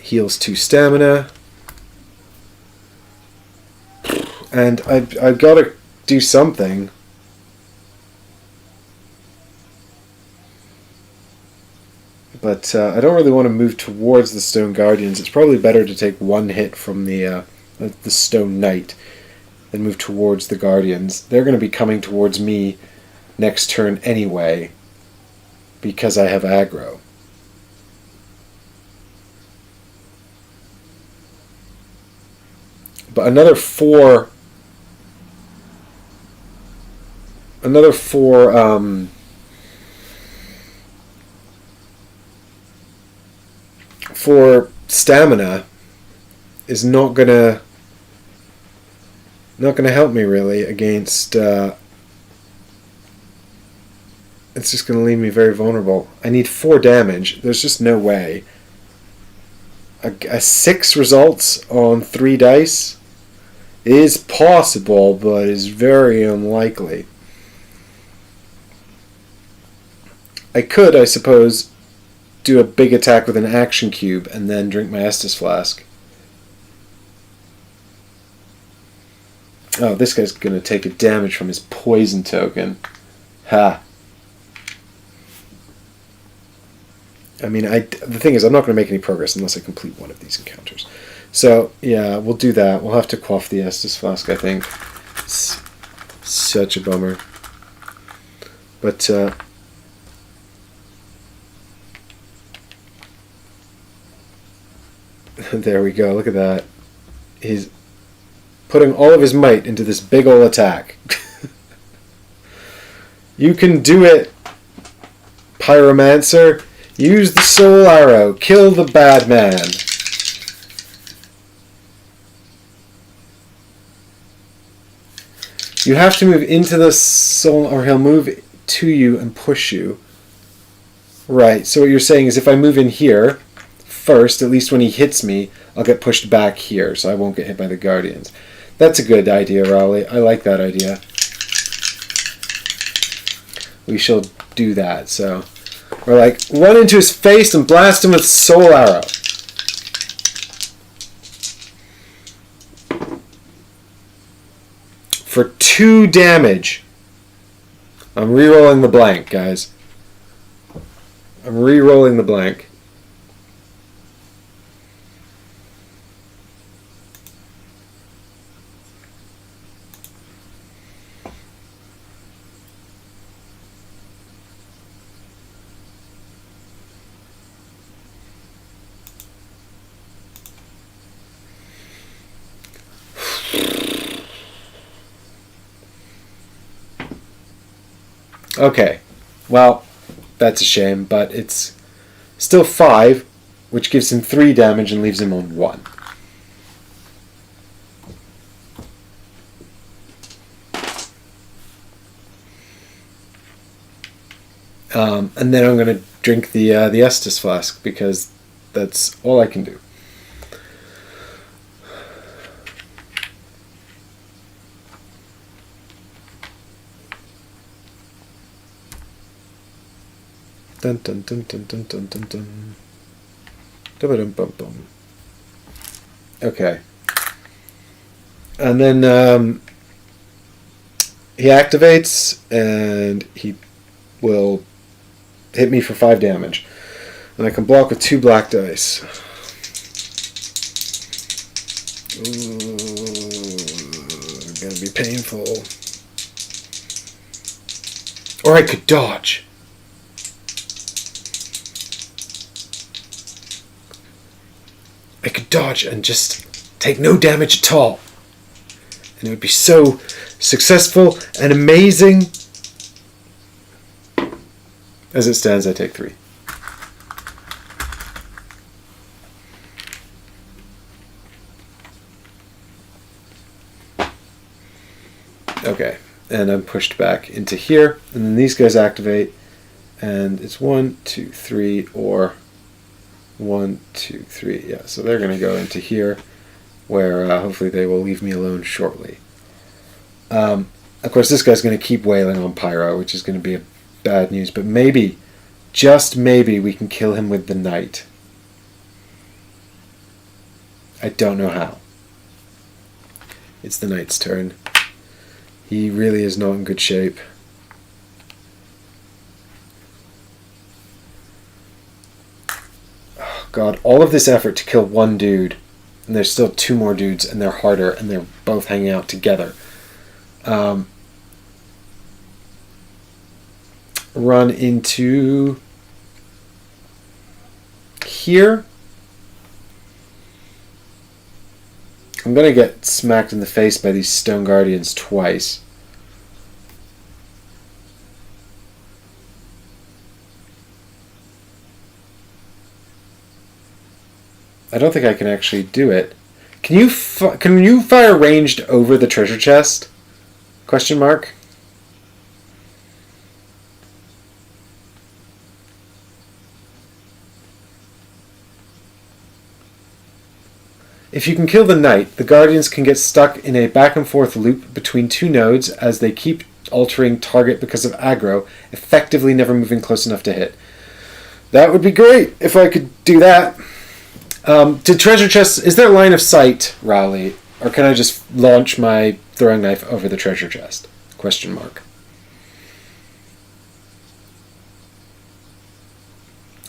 Heals 2 stamina. And I've got to do something. But I don't really want to move towards the Stone Guardians. It's probably better to take 1 hit from the Stone Knight and move towards the Guardians. They're going to be coming towards me next turn anyway, because I have aggro. But another four stamina is not gonna help me really against. It's just gonna leave me very vulnerable. I need 4 damage. There's just no way. A 6 results on 3 dice is possible, but is very unlikely. I could, I suppose, do a big attack with an action cube and then drink my Estus Flask. Oh, this guy's going to take a damage from his poison token. Ha. I mean, the thing is, I'm not going to make any progress unless I complete one of these encounters. So, yeah, we'll do that. We'll have to quaff the Estus Flask, I think. It's such a bummer. But, there we go. Look at that. He's putting all of his might into this big ol' attack. You can do it, Pyromancer. Use the soul arrow. Kill the bad man. You have to move into the soul, or he'll move to you and push you. Right, so what you're saying is if I move in here first, at least when he hits me, I'll get pushed back here, so I won't get hit by the Guardians. That's a good idea, Rowley. I like that idea. We shall do that, so... We're like, run into his face and blast him with soul arrow. For 2 damage. I'm re-rolling the blank, guys. I'm re-rolling the blank. Okay, well, that's a shame, but it's still 5, which gives him 3 damage and leaves him on 1. And then I'm going to drink the Estus flask, because that's all I can do. Dun dun dun dun dun dun dun dun. Dum bum bum. Okay. And then he activates, and he will hit me for 5 damage. And I can block with 2 black dice. Ooh, gonna be painful. Or I could dodge. I could dodge and just take no damage at all. And it would be so successful and amazing. As it stands, I take 3. Okay, and I'm pushed back into here, and then these guys activate, and it's 1, 2, 3, or 1, 2, 3. Yeah, so they're going to go into here, where hopefully they will leave me alone shortly. Of course, this guy's going to keep wailing on Pyro, which is going to be a bad news, but maybe, just maybe, we can kill him with the Knight. I don't know how. It's the Knight's turn. He really is not in good shape. Oh God, all of this effort to kill one dude, and there's still 2 more dudes, and they're harder, and they're both hanging out together. Run into here. I'm going to get smacked in the face by these Stone Guardians twice. I don't think I can actually do it. Can you fire ranged over the treasure chest? Question mark. If you can kill the Knight, the Guardians can get stuck in a back and forth loop between 2 nodes as they keep altering target because of aggro, effectively never moving close enough to hit. That would be great if I could do that. To treasure chests, is there line of sight, Rowley? Or can I just launch my throwing knife over the treasure chest? Question mark.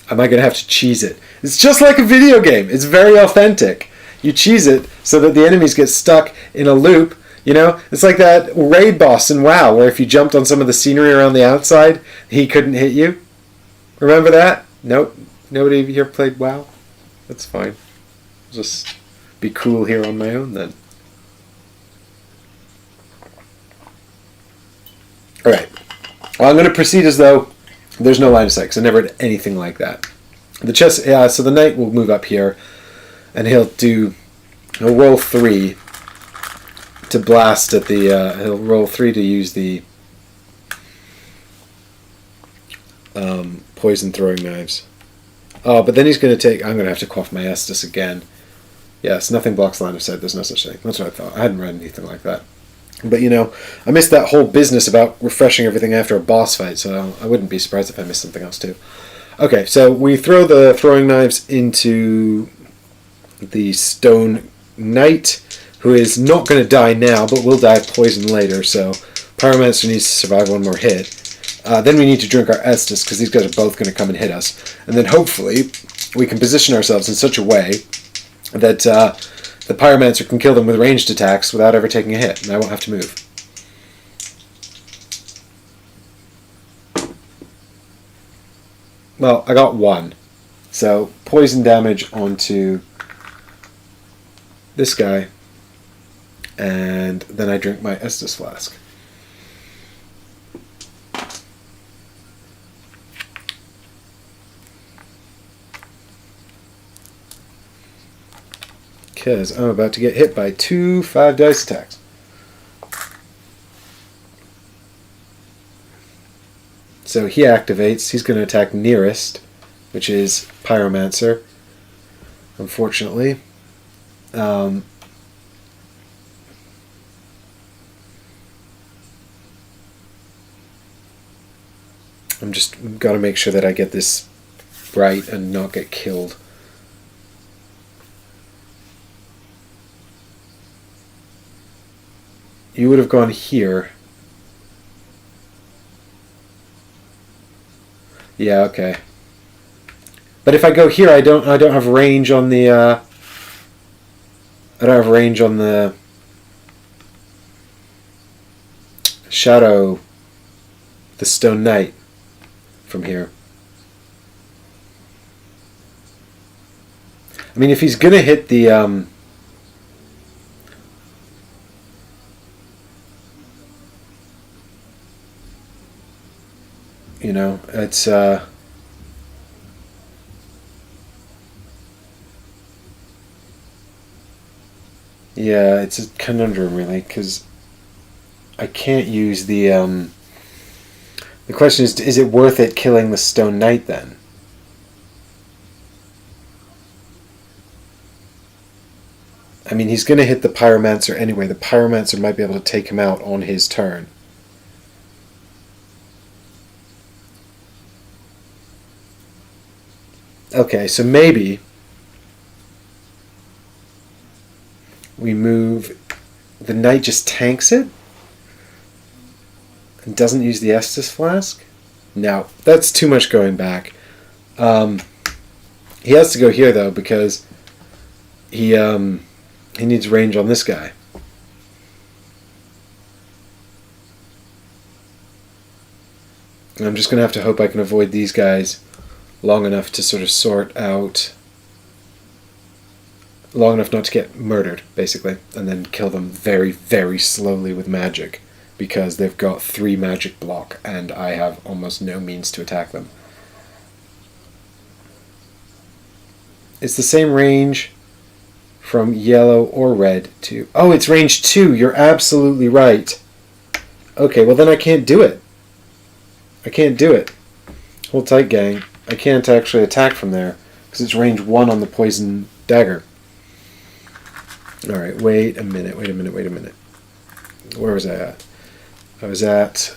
Am I going to have to cheese it? It's just like a video game. It's very authentic. You cheese it so that the enemies get stuck in a loop. You know, it's like that raid boss in WoW, where if you jumped on some of the scenery around the outside, he couldn't hit you. Remember that? Nope. Nobody here played WoW? That's fine. I'll just be cool here on my own then. Alright. Well, I'm going to proceed as though there's no line of sight, because I never had anything like that. The chest, so the Knight will move up here, and he'll roll 3 to blast at the, he'll roll 3 to use the poison throwing knives. Oh, but then he's going to take, I'm going to have to quaff my Estus again. Yes, nothing blocks line of sight, there's no such thing. That's what I thought. I hadn't read anything like that. But, you know, I missed that whole business about refreshing everything after a boss fight, so I wouldn't be surprised if I missed something else too. Okay, so we throw the throwing knives into the Stone Knight, who is not going to die now, but will die of poison later, so Pyromancer needs to survive 1 more hit. Then we need to drink our Estus, because these guys are both going to come and hit us. And then hopefully we can position ourselves in such a way that the Pyromancer can kill them with ranged attacks without ever taking a hit, and I won't have to move. Well, I got 1. So poison damage onto this guy, and then I drink my Estus flask. because I'm about to get hit by 2 5-dice attacks. So he activates. He's going to attack nearest, which is Pyromancer, unfortunately. I'm just got to make sure that I get this right and not get killed. You would have gone here. Yeah, okay. But if I go here, I don't have range on the I don't have range on the shadow, the Stone Knight from here. I mean, if he's gonna hit the you know, it's yeah, it's a conundrum really, because I can't use the question is it worth it killing the Stone Knight then? I mean, he's going to hit the Pyromancer anyway. The Pyromancer might be able to take him out on his turn. Okay, so maybe we move... The Knight just tanks it? And doesn't use the Estus Flask? No, that's too much going back. He has to go here, though, because he needs range on this guy. And I'm just going to have to hope I can avoid these guys long enough to sort of sort out... Long enough not to get murdered, basically, and then kill them very, very slowly with magic, because they've got 3 magic block, and I have almost no means to attack them. It's the same range from yellow or red to... Oh, it's range 2! You're absolutely right. Okay, well then I can't do it. I can't do it. Hold tight, gang. I can't actually attack from there, because it's range 1 on the poison dagger. Alright, wait a minute. Where was I at? I was at...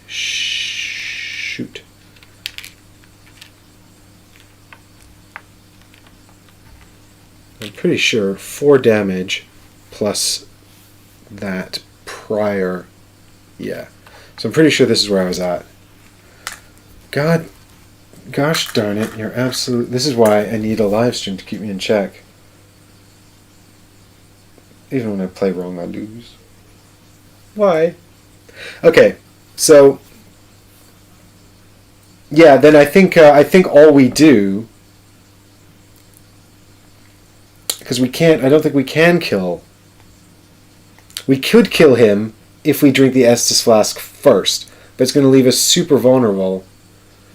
Shoot. I'm pretty sure 4 damage plus that prior... Yeah. So I'm pretty sure this is where I was at. Gosh darn it, you're absolute... This is why I need a live stream to keep me in check. Even when I play wrong, I lose. Why? Okay, so... Yeah, then I think all we do... Because we can't... I don't think we can kill... We could kill him if we drink the Estus Flask first, but it's going to leave us super vulnerable.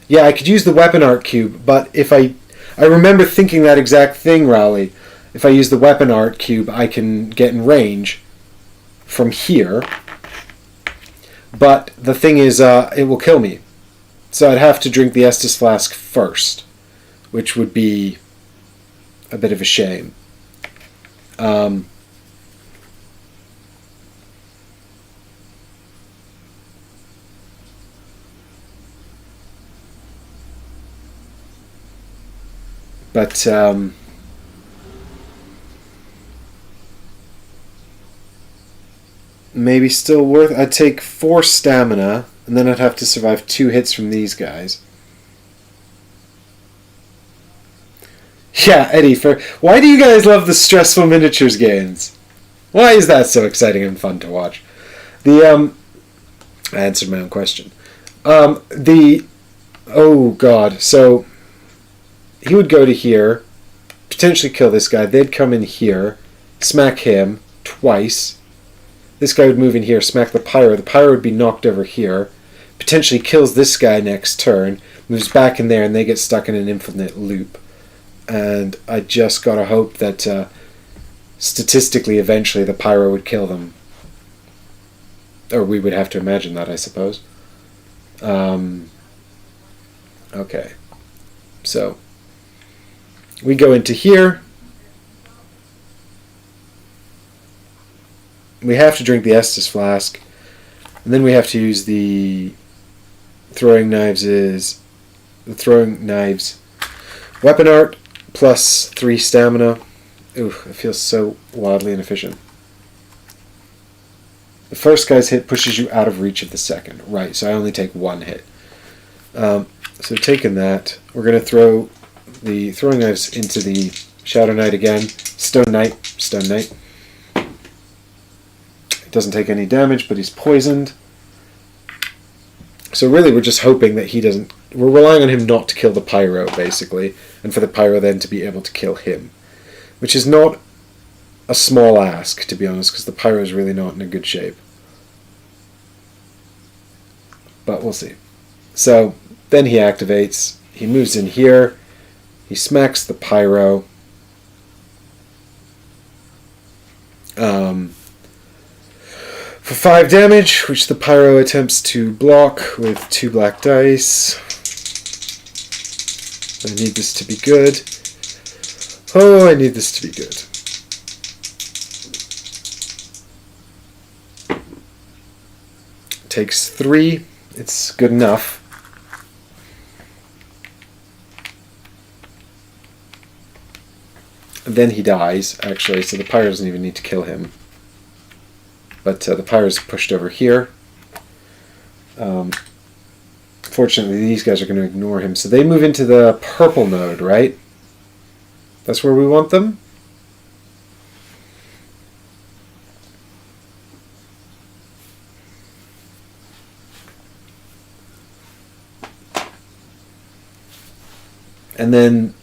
Yeah, I could use the Weapon Art Cube, but if I remember thinking that exact thing, Rowley. If I use the Weapon Art Cube, I can get in range from here. But the thing is, it will kill me. So I'd have to drink the Estus Flask first, which would be a bit of a shame. But maybe still worth... I'd take 4 stamina, and then I'd have to survive 2 hits from these guys. Yeah, Eddie, why do you guys love the stressful miniatures games? Why is that so exciting and fun to watch? I answered my own question. Oh god, so... He would go to here, potentially kill this guy. They'd come in here, smack him twice. This guy would move in here, smack the Pyro. The Pyro would be knocked over here, potentially kills this guy next turn, moves back in there, and they get stuck in an infinite loop. and I just gotta hope that statistically eventually the pyro would kill them. Or we would have to imagine that, I suppose. Okay. So, we go into here. We have to drink the Estus flask. And then we have to use the throwing knives weapon art plus 3 stamina. Ooh, it feels so wildly inefficient. The first guy's hit pushes you out of reach of the second. Right, so I only take 1 hit. So taking that, we're going to throw the throwing knives into the Shadow Knight again. Stone Knight. It doesn't take any damage, but he's poisoned. So really we're just hoping that he doesn't... We're relying on him not to kill the pyro, basically, and for the pyro then to be able to kill him. Which is not a small ask, to be honest, because the pyro is really not in a good shape. But we'll see. So, then he activates, he moves in here, he smacks the pyro. For 5 damage, which the pyro attempts to block with 2 black dice. I need this to be good. Oh, I need this to be good. Takes 3. It's good enough. And then he dies, actually, so the pyro doesn't even need to kill him. But the pyro is pushed over here. Fortunately, these guys are going to ignore him. So they move into the purple node, right? That's where we want them? And then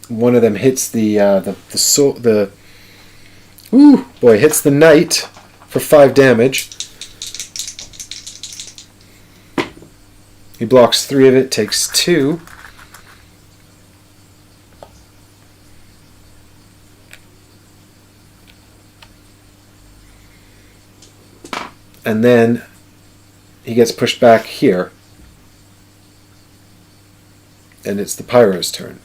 one of them hits hits the knight for 5 damage. He blocks 3 of it, takes 2. And then he gets pushed back here. And it's the pyro's turn.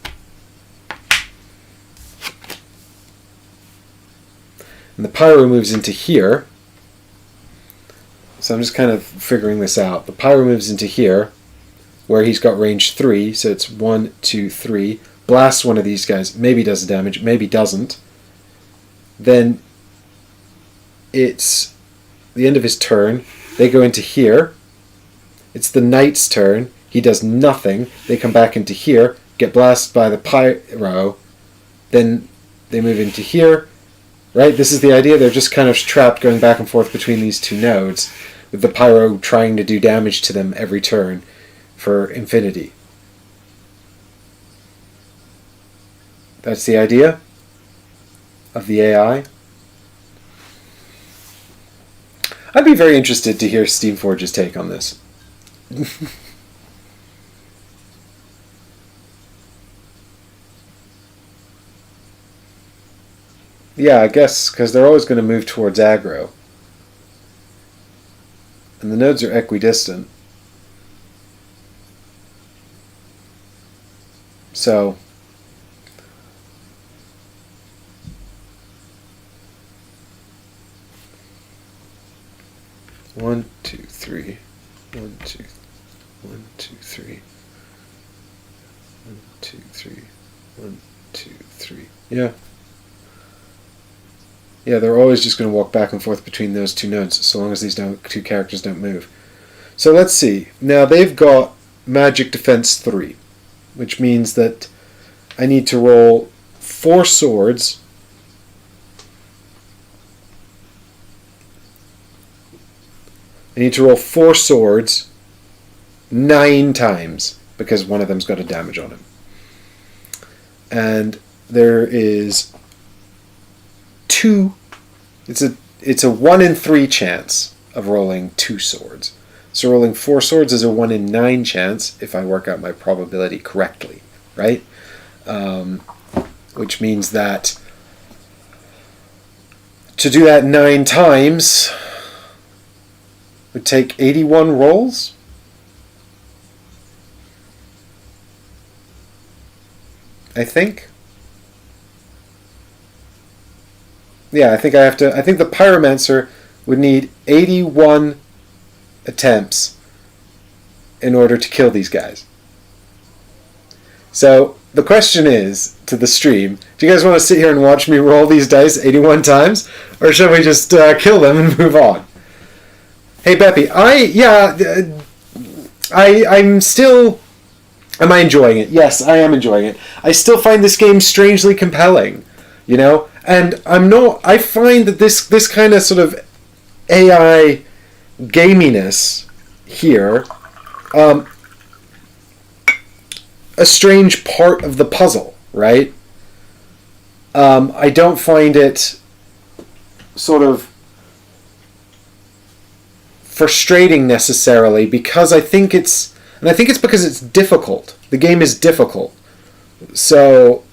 And the pyro moves into here. So I'm just kind of figuring this out. The pyro moves into here, where he's got range 3, so it's 1, 2, 3. Blasts one of these guys, maybe does damage, maybe doesn't. Then it's the end of his turn. They go into here. It's the knight's turn. He does nothing. They come back into here, get blasted by the pyro. Then they move into here. Right? This is the idea. They're just kind of trapped going back and forth between these 2 nodes, with the pyro trying to do damage to them every turn for infinity. That's the idea of the AI. I'd be very interested to hear Steamforge's take on this. Yeah, I guess, because they're always going to move towards aggro. And the nodes are equidistant. So, one, two, three. 1, 2, 1, 2, 3. 1, 2, 3. 1, 2, 3. Yeah. Yeah, they're always just going to walk back and forth between those 2 nodes, so long as these 2 characters don't move. So let's see. Now they've got Magic Defense 3, which means that I need to roll 4 swords. I need to roll 4 swords 9 times, because one of them's got a damage on him. And there is 2. It's a 1 in 3 chance of rolling 2 swords. So rolling 4 swords is a 1 in 9 chance if I work out my probability correctly. right? Which means that to do that 9 times would take 81 rolls. I think. Yeah, I think the Pyromancer would need 81 attempts in order to kill these guys. So the question is to the stream, do you guys want to sit here and watch me roll these dice 81 times? Or should we just kill them and move on? Hey, Beppy, I'm still... Am I enjoying it? Yes, I am enjoying it. I still find this game strangely compelling, you know? And I find that this kind of sort of AI gaminess here, a strange part of the puzzle, right? I don't find it sort of frustrating necessarily, because I think it's because it's difficult. The game is difficult. So,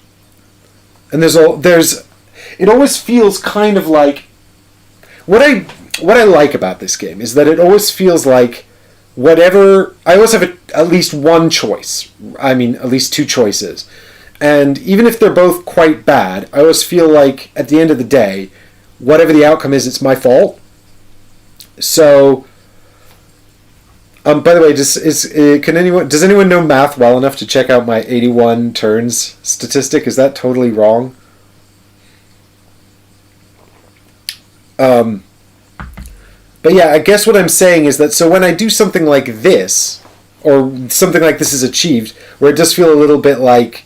and it always feels kind of like, what I like about this game is that it always feels like I always have at least one choice. I mean, at least 2 choices. And even if they're both quite bad, I always feel like at the end of the day, whatever the outcome is, it's my fault. So, by the way, does anyone know math well enough to check out my 81 turns statistic? Is that totally wrong? But yeah, I guess what I'm saying is that, so when I do something like this, or something like this is achieved, where it does feel a little bit like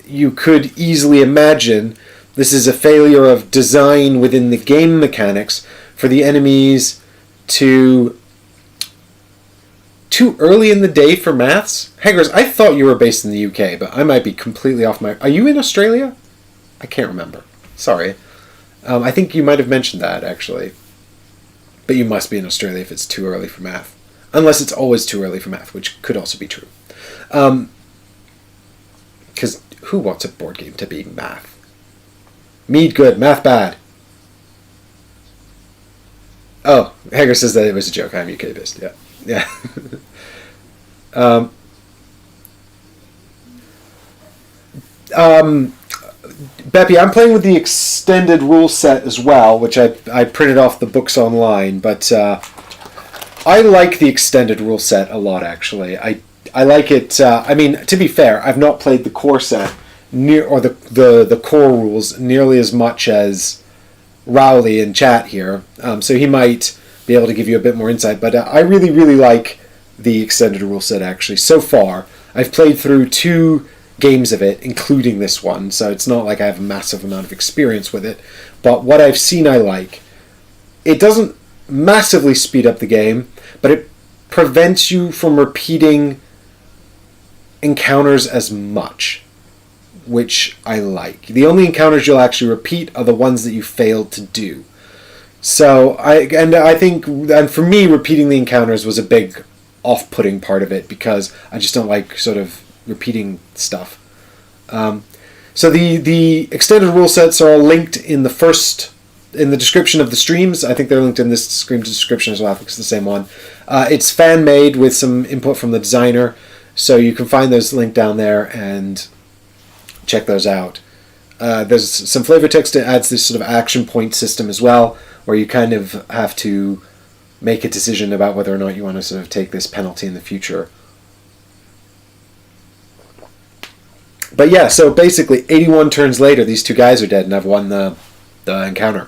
you could easily imagine this is a failure of design within the game mechanics for the enemies too early in the day for maths? Haggers, I thought you were based in the UK, but I might be completely off my... Are you in Australia? I can't remember. Sorry. I think you might have mentioned that, actually. But you must be in Australia if it's too early for math. Unless it's always too early for math, which could also be true. Because who wants a board game to be math? Mead good, math bad. Oh, Hager says that it was a joke. I'm UK based. Yeah. Yeah. Beppy, I'm playing with the extended rule set as well, which I printed off the books online, but I like the extended rule set a lot, actually. I like it. I mean, to be fair, I've not played the core set or the core rules nearly as much as Rowley in chat here, so he might be able to give you a bit more insight, but I really, really like the extended rule set, actually. So far, I've played through 2 games of it, including this one, so it's not like I have a massive amount of experience with it, but what I've seen I like. It doesn't massively speed up the game, but it prevents you from repeating encounters as much, which I like. The only encounters you'll actually repeat are the ones that you failed to do. So I think for me, repeating the encounters was a big off-putting part of it, because I just don't like sort of repeating stuff. So the extended rule sets are all linked in the description of the streams. I think they're linked in this stream description as well. I think it's the same one. It's fan made with some input from the designer, so you can find those linked down there and check those out. There's some flavor text that adds this sort of action point system as well, where you kind of have to make a decision about whether or not you want to sort of take this penalty in the future. But yeah, so basically 81 turns later, these 2 guys are dead and I've won the encounter.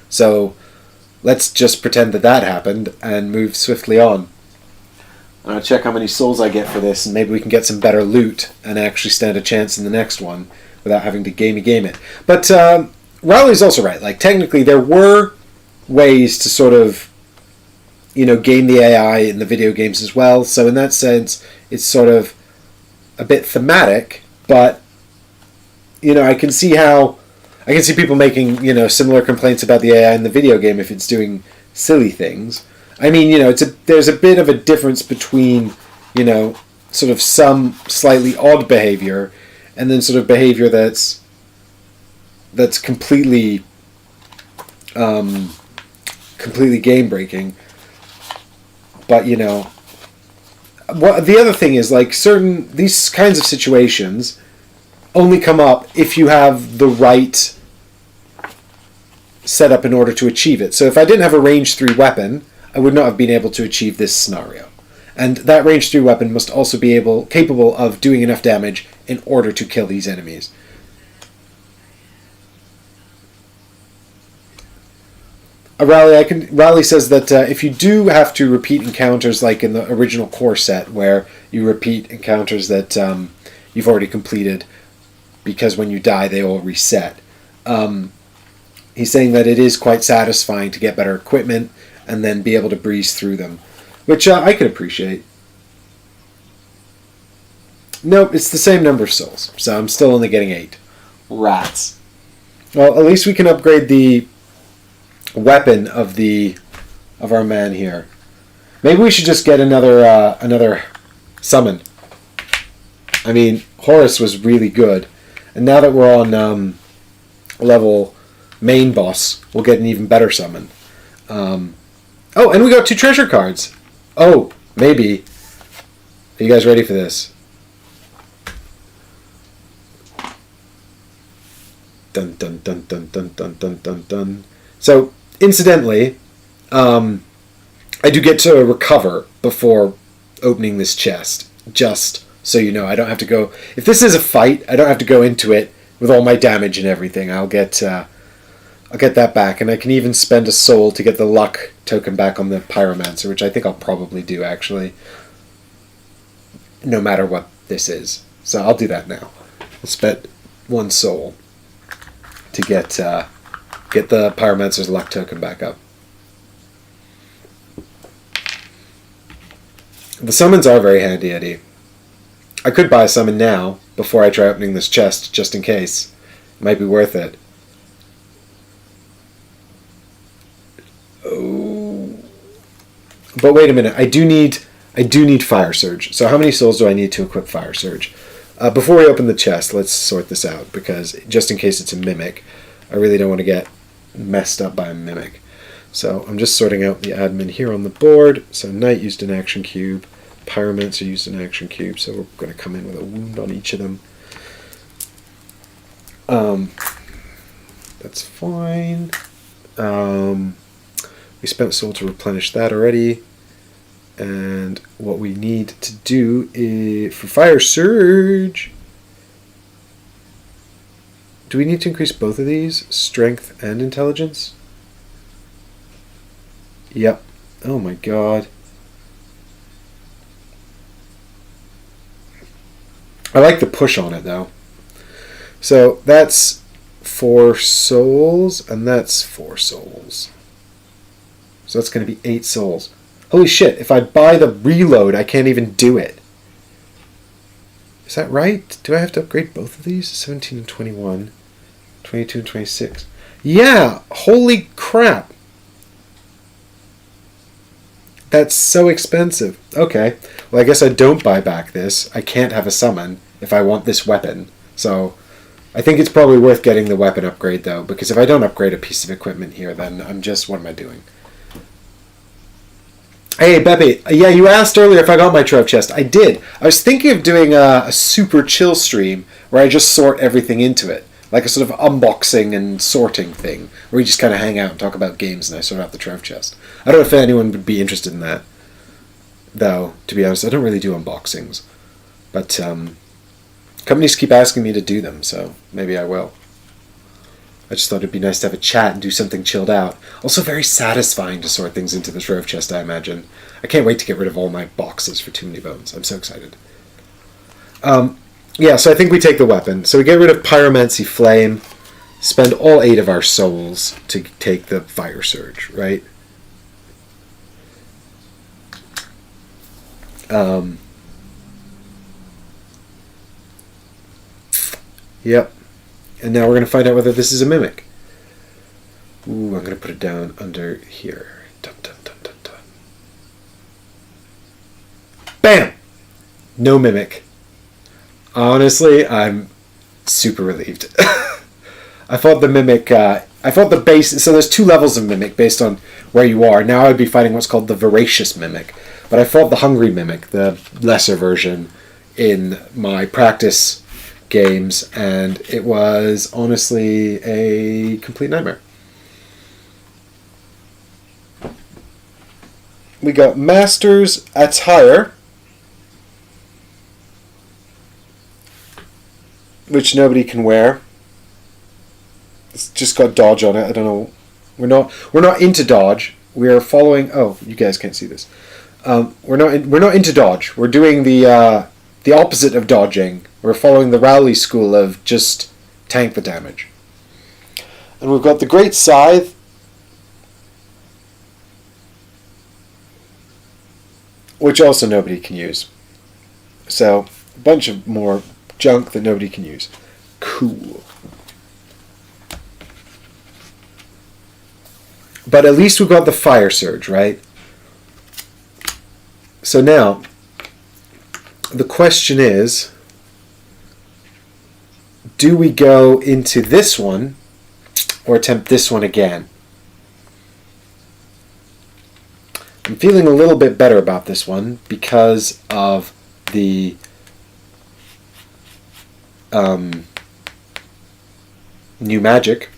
So let's just pretend that happened and move swiftly on. I'm going to check how many souls I get for this, and maybe we can get some better loot and actually stand a chance in the next one without having to game it. But Riley's also right. Like, technically, there were ways to sort of, game the AI in the video games as well. So in that sense, it's sort of a bit thematic, but, I can see people making, similar complaints about the AI in the video game if it's doing silly things. I mean, there's a bit of a difference between, sort of some slightly odd behavior, and then sort of behavior that's completely completely game breaking. But what the other thing is, like, these kinds of situations only come up if you have the right setup in order to achieve it. So if I didn't have a range 3 weapon, I would not have been able to achieve this scenario. And that range 3 weapon must also be capable of doing enough damage in order to kill these enemies. Raleigh says that if you do have to repeat encounters like in the original core set, where you repeat encounters that you've already completed, because when you die they all reset, he's saying that it is quite satisfying to get better equipment and then be able to breeze through them, which I can appreciate. Nope, it's the same number of souls, so I'm still only getting 8. Rats. Well, at least we can upgrade the weapon of our man here. Maybe we should just get another summon. I mean, Horus was really good, and now that we're on level main boss, we'll get an even better summon. Oh, and we got 2 treasure cards. Oh, maybe. Are you guys ready for this? Dun dun dun dun dun dun dun dun dun. So, incidentally, I do get to recover before opening this chest. Just so you know, I don't have to go. If this is a fight, I don't have to go into it with all my damage and everything. I'll get that back, and I can even spend a soul to get the luck token back on the pyromancer, which I think I'll probably do actually, no matter what this is. So I'll do that now. I'll spend 1 soul to get the pyromancer's luck token back up. The summons are very handy, Eddie. I could buy a summon now before I try opening this chest, just in case. It might be worth it. Oh, but wait a minute. I do need Fire Surge. So how many souls do I need to equip Fire Surge? Before we open the chest, let's sort this out, because just in case it's a mimic, I really don't want to get messed up by a mimic. So I'm just sorting out the admin here on the board. So Knight used an action cube, Pyromancer used an action cube, so we're going to come in with a wound on each of them. That's fine. We spent soul to replenish that already. And what we need to do is, for Fire Surge, do we need to increase both of these? Strength and intelligence? Yep. Oh my god. I like the push on it though. So that's 4 souls, and that's 4 souls. So that's going to be 8 souls. Holy shit, if I buy the reload, I can't even do it. Is that right? Do I have to upgrade both of these? 17 and 21. 22 and 26. Yeah! Holy crap! That's so expensive. Okay. Well, I guess I don't buy back this. I can't have a summon if I want this weapon. So, I think it's probably worth getting the weapon upgrade, though, because if I don't upgrade a piece of equipment here, then I'm just... what am I doing? Hey, Beppe, yeah, you asked earlier if I got my trove chest. I did. I was thinking of doing a super chill stream where I just sort everything into it. Like a sort of unboxing and sorting thing, where we just kind of hang out and talk about games and I sort out the trove chest. I don't know if anyone would be interested in that, though, to be honest. I don't really do unboxings. But companies keep asking me to do them, so maybe I will. I just thought it'd be nice to have a chat and do something chilled out. Also very satisfying to sort things into the trove chest, I imagine. I can't wait to get rid of all my boxes for Too Many Bones. I'm so excited. Yeah, so I think we take the weapon. So we get rid of Pyromancy Flame, spend all 8 of our souls to take the Fire Surge, right? Yep. And now we're going to find out whether this is a mimic. Ooh, I'm going to put it down under here. Dun, dun, dun, dun, dun. Bam! No mimic. Honestly, I'm super relieved. I thought the mimic, I thought the base, so there's 2 levels of mimic based on where you are. Now I'd be fighting what's called the voracious mimic. But I fought the hungry mimic, the lesser version, in my practice games, and it was honestly a complete nightmare. We got Master's Attire, which nobody can wear. It's just got dodge on it. I don't know. We're not into dodge. We are following. Oh, you guys can't see this. We're not into dodge. We're doing the opposite of dodging. We're following the Rowley school of just tank the damage. And we've got the Great Scythe, which also nobody can use. So a bunch of more junk that nobody can use. Cool. But at least we've got the Fire Surge, right? So now, the question is, do we go into this one or attempt this one again? I'm feeling a little bit better about this one because of the new magic.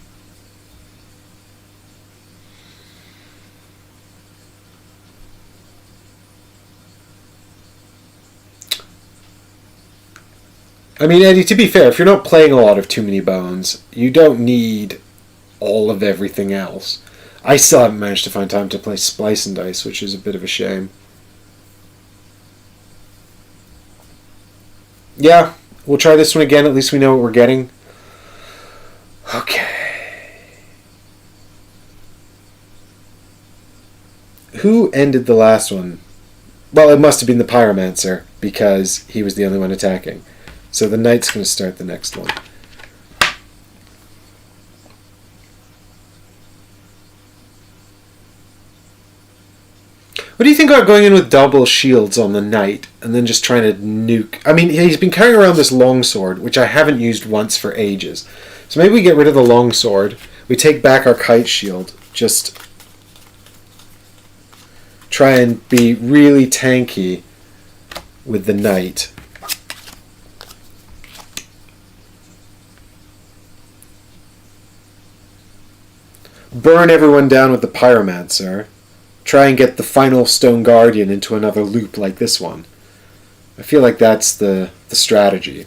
I mean, Eddie, to be fair, if you're not playing a lot of Too Many Bones, you don't need all of everything else. I still haven't managed to find time to play Splice and Dice, which is a bit of a shame. Yeah, we'll try this one again. At least we know what we're getting. Okay. Who ended the last one? Well, it must have been the Pyromancer, because he was the only one attacking. So the Knight's going to start the next one. What do you think about going in with double shields on the Knight and then just trying to nuke? I mean, he's been carrying around this longsword, which I haven't used once for ages. So maybe we get rid of the longsword. We take back our kite shield. Just try and be really tanky with the Knight. Burn everyone down with the Pyromancer. Try and get the final Stone Guardian into another loop like this one. I feel like that's the strategy.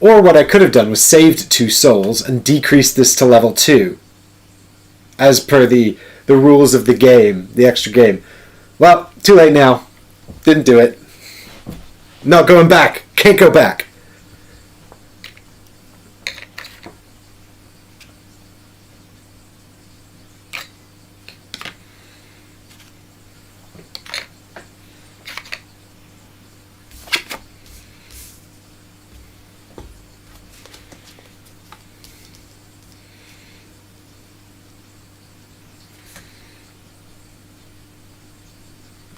Or what I could have done was saved 2 souls and decreased this to level 2. As per the rules of the game, the extra game. Well, too late now. Didn't do it. Not going back. Can't go back.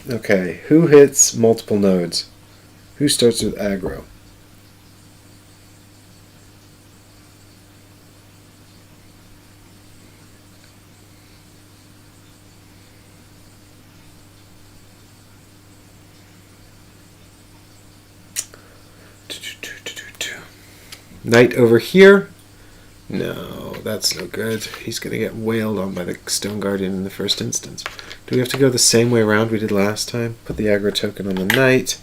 Okay, who hits multiple nodes? Who starts with aggro? Knight over here? No, that's no good. He's going to get wailed on by the Stone Guardian in the first instance. Do we have to go the same way around we did last time? Put the aggro token on the Knight.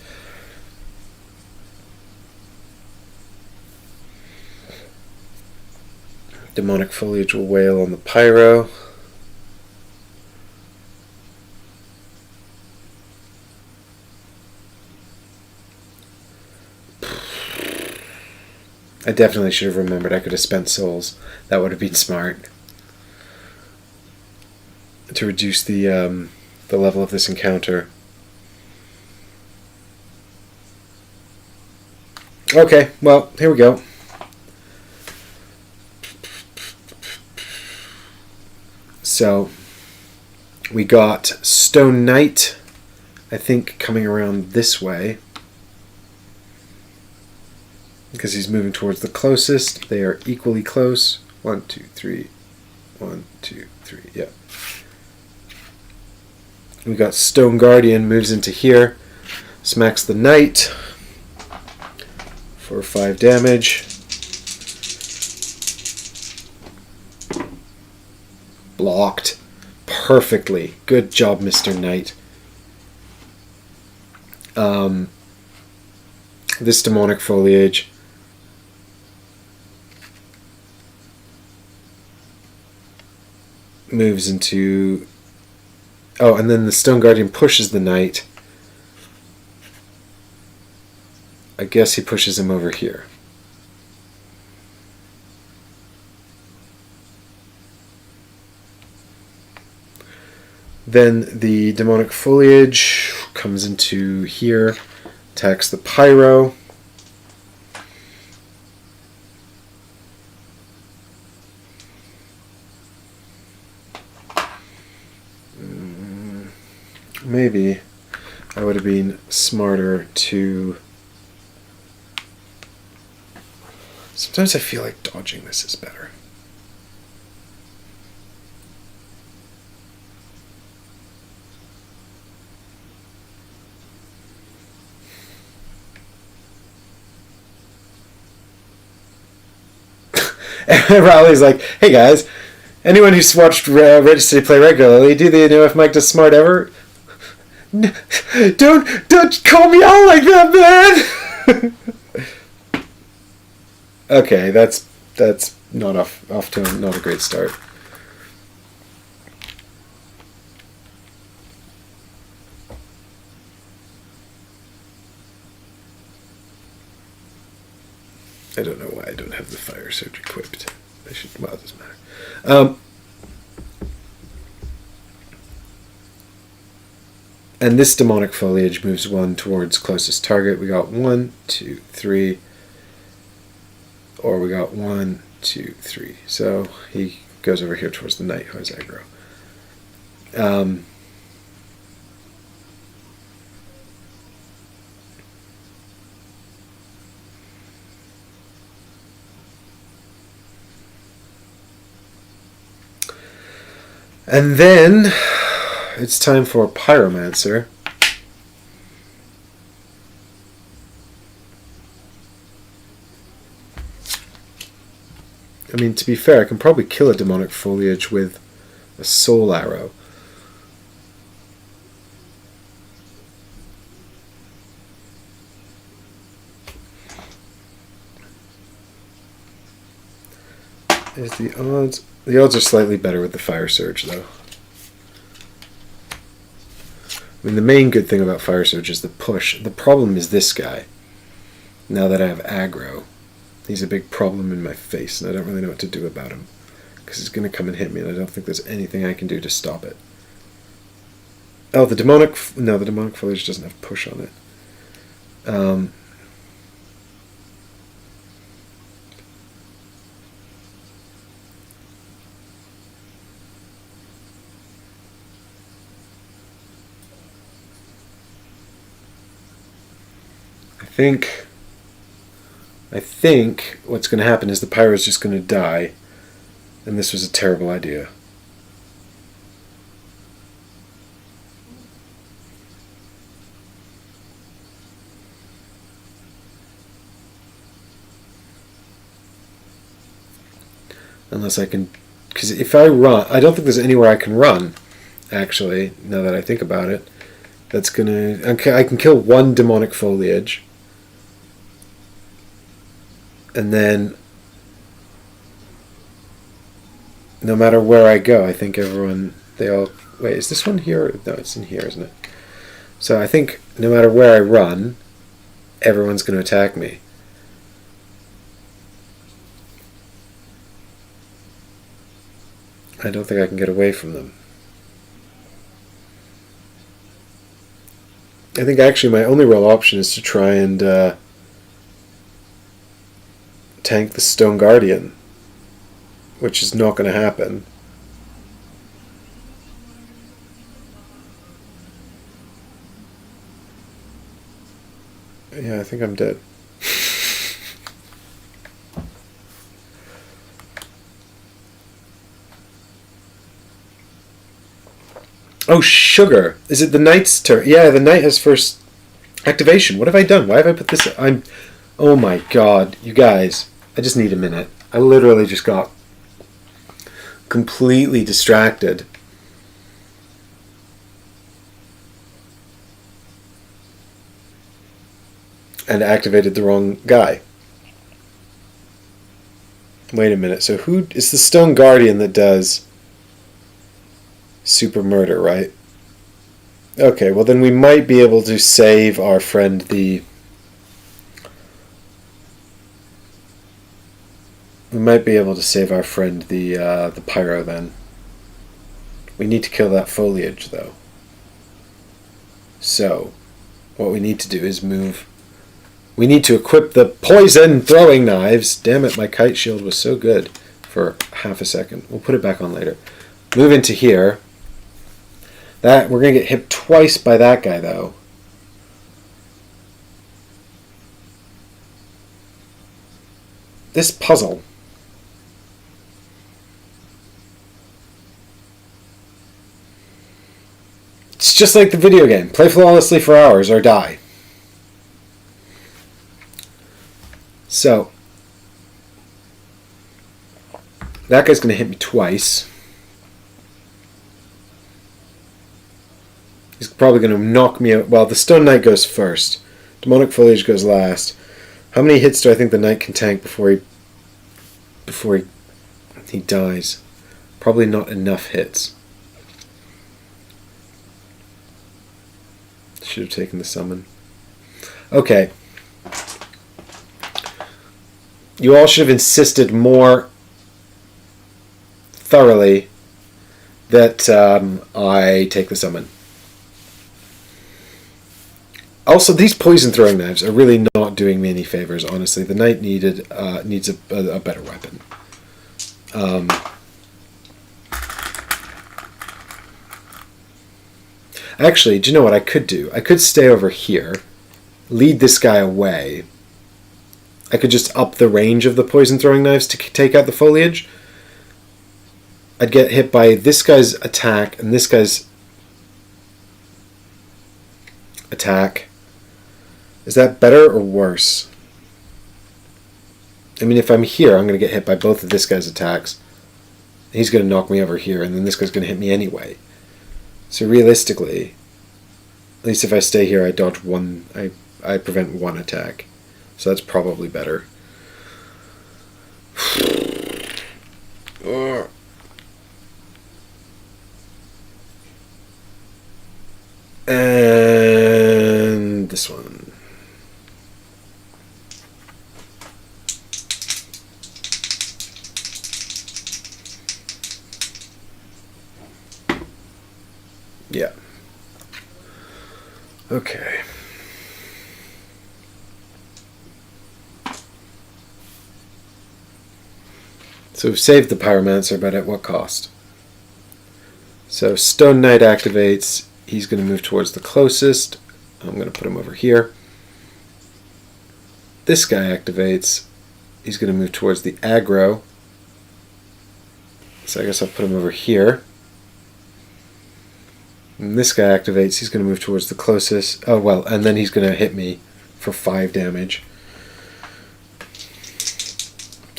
Demonic Foliage will wail on the Pyro. I definitely should have remembered I could have spent souls. That would have been smart. To reduce the level of this encounter. Okay, well, here we go. So we got Stone Knight, I think, coming around this way. Because he's moving towards the closest. They are equally close. 1, 2, 3. 1, 2, 3. Yeah. We got Stone Guardian moves into here. Smacks the Knight for 5 damage. Blocked perfectly. Good job, Mr. Knight. This demonic foliage moves into... Oh, and then the Stone Guardian pushes the Knight. I guess he pushes him over here. Then the demonic foliage comes into here, attacks the pyro. Maybe I would have been smarter to... Sometimes I feel like dodging this is better. And Riley's like, hey guys, anyone who's watched Ready Steady Play regularly, do they know if Mike does smart ever? Don't call me out like that, man! Okay, that's not off to not a great start. I don't know why I don't have the fire surge equipped. I should. Well, it doesn't matter. And this demonic foliage moves 1 towards closest target. We got 1, 2, 3. Or we got 1, 2, 3. So he goes over here towards the Knight who has aggro. And then it's time for Pyromancer. I mean, to be fair, I can probably kill a demonic foliage with a soul arrow. Is the odds? The odds are slightly better with the fire surge, though. I mean, the main good thing about fire surge is the push. The problem is this guy. Now that I have aggro, he's a big problem in my face, and I don't really know what to do about him because he's going to come and hit me, and I don't think there's anything I can do to stop it. Oh, the demonic foliage doesn't have push on it. I think what's going to happen is the pyro is just going to die, and this was a terrible idea. Unless I can, because if I run, I don't think there's anywhere I can run, actually, now that I think about it. That's going to, I can kill 1 demonic foliage. And then, no matter where I go, I think they all... Wait, is this one here? No, it's in here, isn't it? So I think no matter where I run, everyone's going to attack me. I don't think I can get away from them. I think actually my only real option is to try and tank the Stone Guardian, which is not going to happen. Yeah, I think I'm dead. Oh, sugar. Is it the knight's turn? Yeah, the knight has first activation. What have I done? Why have I put this? Oh my god, you guys. I just need a minute. I literally just got completely distracted. And activated the wrong guy. Wait a minute. So who is the Stone Guardian that does super murder, right? Okay, well then we might be able to save our friend the... We might be able to save our friend the Pyro then. We need to kill that foliage though. So, what we need to do is move... We need to equip the poison throwing knives. Damn it, my kite shield was so good for half a second. We'll put it back on later. Move into here. We're going to get hit twice by that guy, though. This puzzle. It's just like the video game. Play flawlessly for hours or die. So, that guy's going to hit me twice. He's probably going to knock me out. Well, the Stone Knight goes first. Demonic Foliage goes last. How many hits do I think the Knight can tank before he dies? Probably not enough hits. Should have taken the summon. Okay. You all should have insisted more thoroughly that I take the summon. Also, these poison throwing knives are really not doing me any favors, honestly. The knight needs a better weapon. Actually, do you know what I could do? I could stay over here, lead this guy away. I could just up the range of the poison throwing knives to take out the foliage. I'd get hit by this guy's attack and this guy's attack. Is that better or worse? I mean, if I'm here, I'm going to get hit by both of this guy's attacks. He's going to knock me over here, and then this guy's going to hit me anyway. So realistically, at least if I stay here, I dodge one. I prevent one attack. So that's probably better. And this one. Yeah. Okay. So we've saved the Pyromancer, but at what cost? So Stone Knight activates. He's going to move towards the closest. I'm going to put him over here. This guy activates. He's going to move towards the aggro. So I guess I'll put him over here. And this guy activates. He's going to move towards the closest. Oh, well, and then he's going to hit me for 5 damage.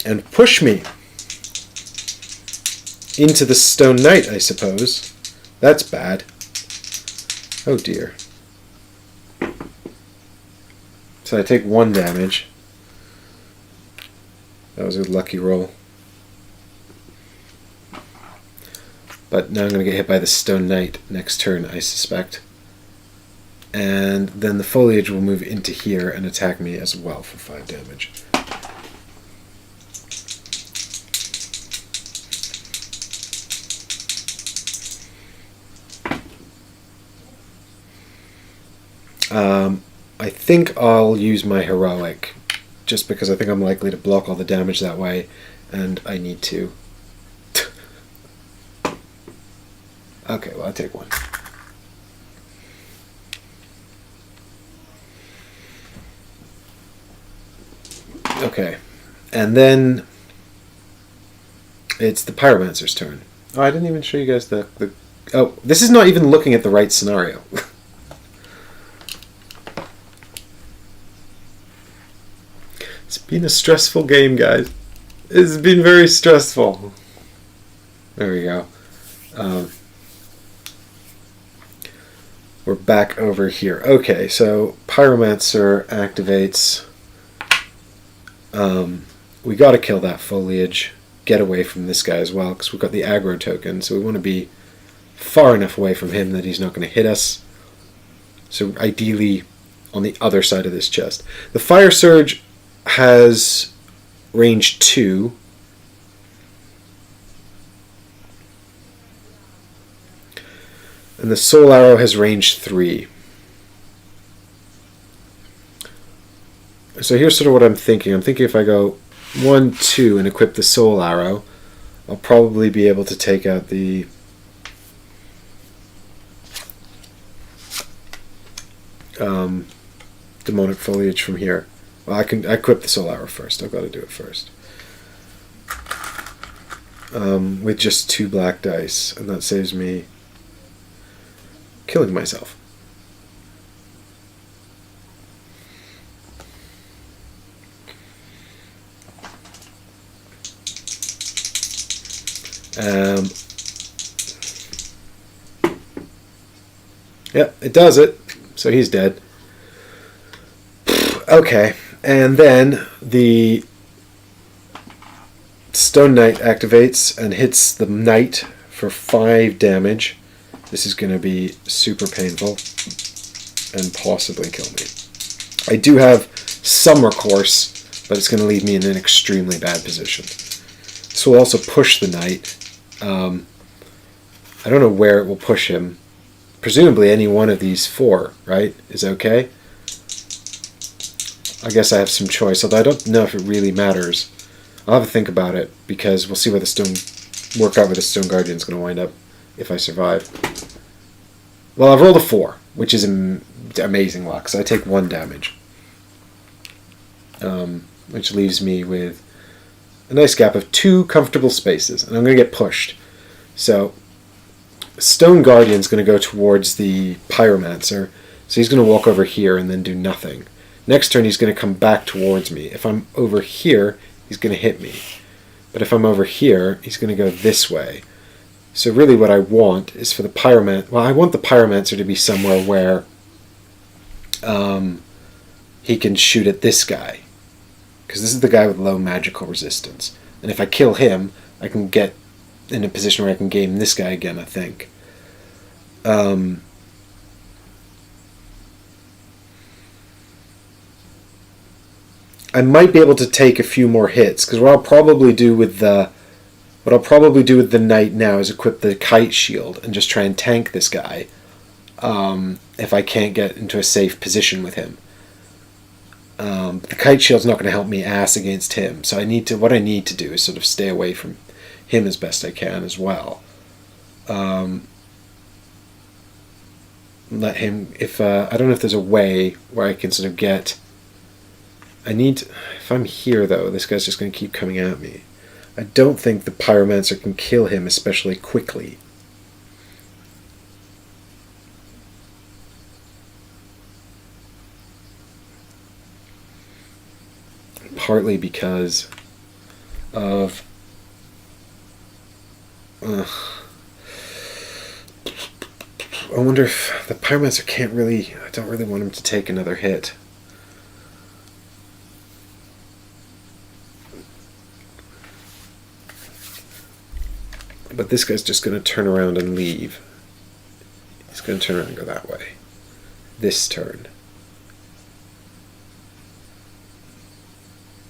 And push me into the Stone Knight, I suppose. That's bad. Oh dear. So I take 1 damage. That was a lucky roll. But now I'm going to get hit by the Stone Knight next turn, I suspect. And then the foliage will move into here and attack me as well for 5 damage. I think I'll use my heroic, just because I think I'm likely to block all the damage that way, and I need to. Okay, well, I'll take 1. Okay. And then it's the Pyromancer's turn. Oh, I didn't even show you guys the... Oh, this is not even looking at the right scenario. It's been a stressful game, guys. It's been very stressful. There we go. We're back over here. Okay, so Pyromancer activates. We got to kill that foliage. Get away from this guy as well, because we've got the aggro token, so we want to be far enough away from him that he's not going to hit us. So ideally on the other side of this chest. The Fire Surge has range 2. And the Soul Arrow has range 3. So here's sort of what I'm thinking. I'm thinking if I go 1, 2 and equip the Soul Arrow, I'll probably be able to take out the demonic foliage from here. Well, I equip the Soul Arrow first. I've got to do it first. With just 2 black dice, and that saves me killing myself. Yeah, it does it. So he's dead. Okay, and then the Stone Knight activates and hits the Knight for 5 damage. This is going to be super painful and possibly kill me. I do have some recourse, but it's going to leave me in an extremely bad position. This will also push the Knight. I don't know where it will push him. Presumably any one of these 4, right, is okay. I guess I have some choice, although I don't know if it really matters. I'll have to think about it, because we'll see where the work out where the Stone Guardian's going to wind up if I survive. Well, I've rolled a 4, which is amazing luck, so I take 1 damage. Which leaves me with a nice gap of 2 comfortable spaces, and I'm going to get pushed. So Stone Guardian's going to go towards the Pyromancer, so he's going to walk over here and then do nothing. Next turn he's going to come back towards me. If I'm over here, he's going to hit me. But if I'm over here, he's going to go this way. So really what I want is for the Pyromancer... Well, I want the Pyromancer to be somewhere where he can shoot at this guy. Because this is the guy with low magical resistance. And if I kill him, I can get in a position where I can game this guy again, I think. I might be able to take a few more hits, because what I'll probably do with the Knight now is equip the Kite Shield and just try and tank this guy if I can't get into a safe position with him. The Kite Shield's not going to help me ass against him, so what I need to do is sort of stay away from him as best I can as well. Let him, I don't know if there's a way where I can sort of get... if I'm here though, this guy's just going to keep coming at me. I don't think the Pyromancer can kill him especially quickly. Partly because of... I wonder if the Pyromancer can't really... I don't really want him to take another hit. But this guy's just going to turn around and leave. He's going to turn around and go that way. This turn.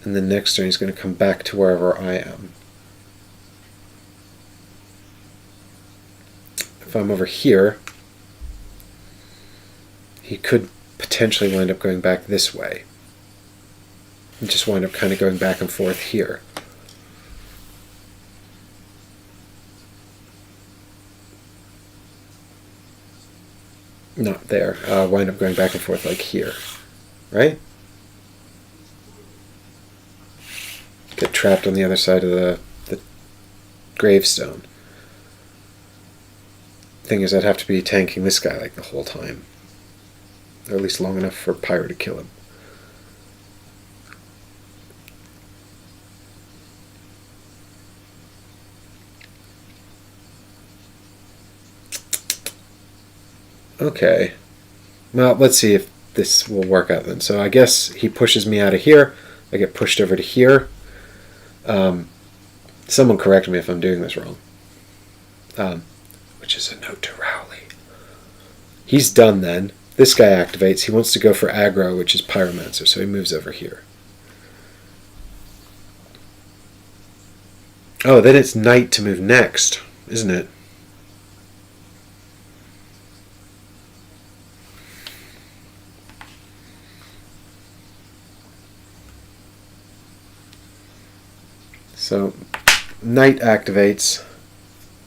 And then next turn he's going to come back to wherever I am. If I'm over here, he could potentially wind up going back this way. And just wind up kind of going back and forth here. Not there. Wind up going back and forth like here. Right? trapped on the other side of the gravestone. Thing is, I'd have to be tanking this guy like the whole time. Or at least long enough for Pyro to kill him. Okay. Well, let's see if this will work out then. So I guess he pushes me out of here. I get pushed over to here. Someone correct me if I'm doing this wrong. Which is a note to Rowley. He's done then. This guy activates. He wants to go for aggro, which is Pyromancer, so he moves over here. Oh, then it's Knight to move next, isn't it? So, Knight activates,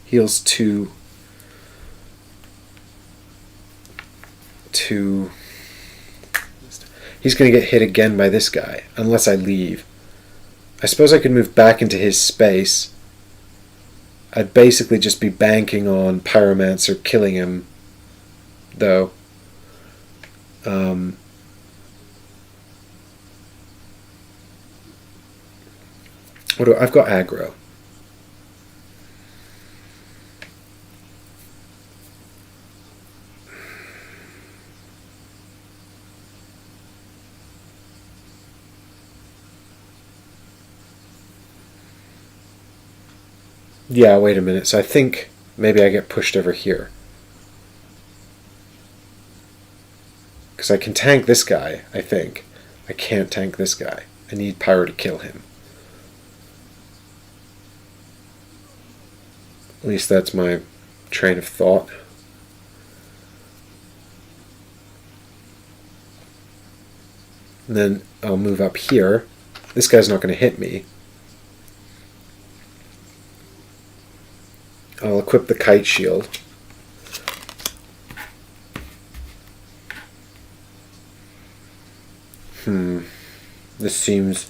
heals 2. He's going to get hit again by this guy, unless I leave. I suppose I could move back into his space. I'd basically just be banking on Pyromancer killing him, though. I've got aggro. Yeah, wait a minute. So I think maybe I get pushed over here. Because I can tank this guy, I think. I can't tank this guy. I need Pyro to kill him. At least that's my train of thought. And then I'll move up here. This guy's not going to hit me. I'll equip the kite shield. This seems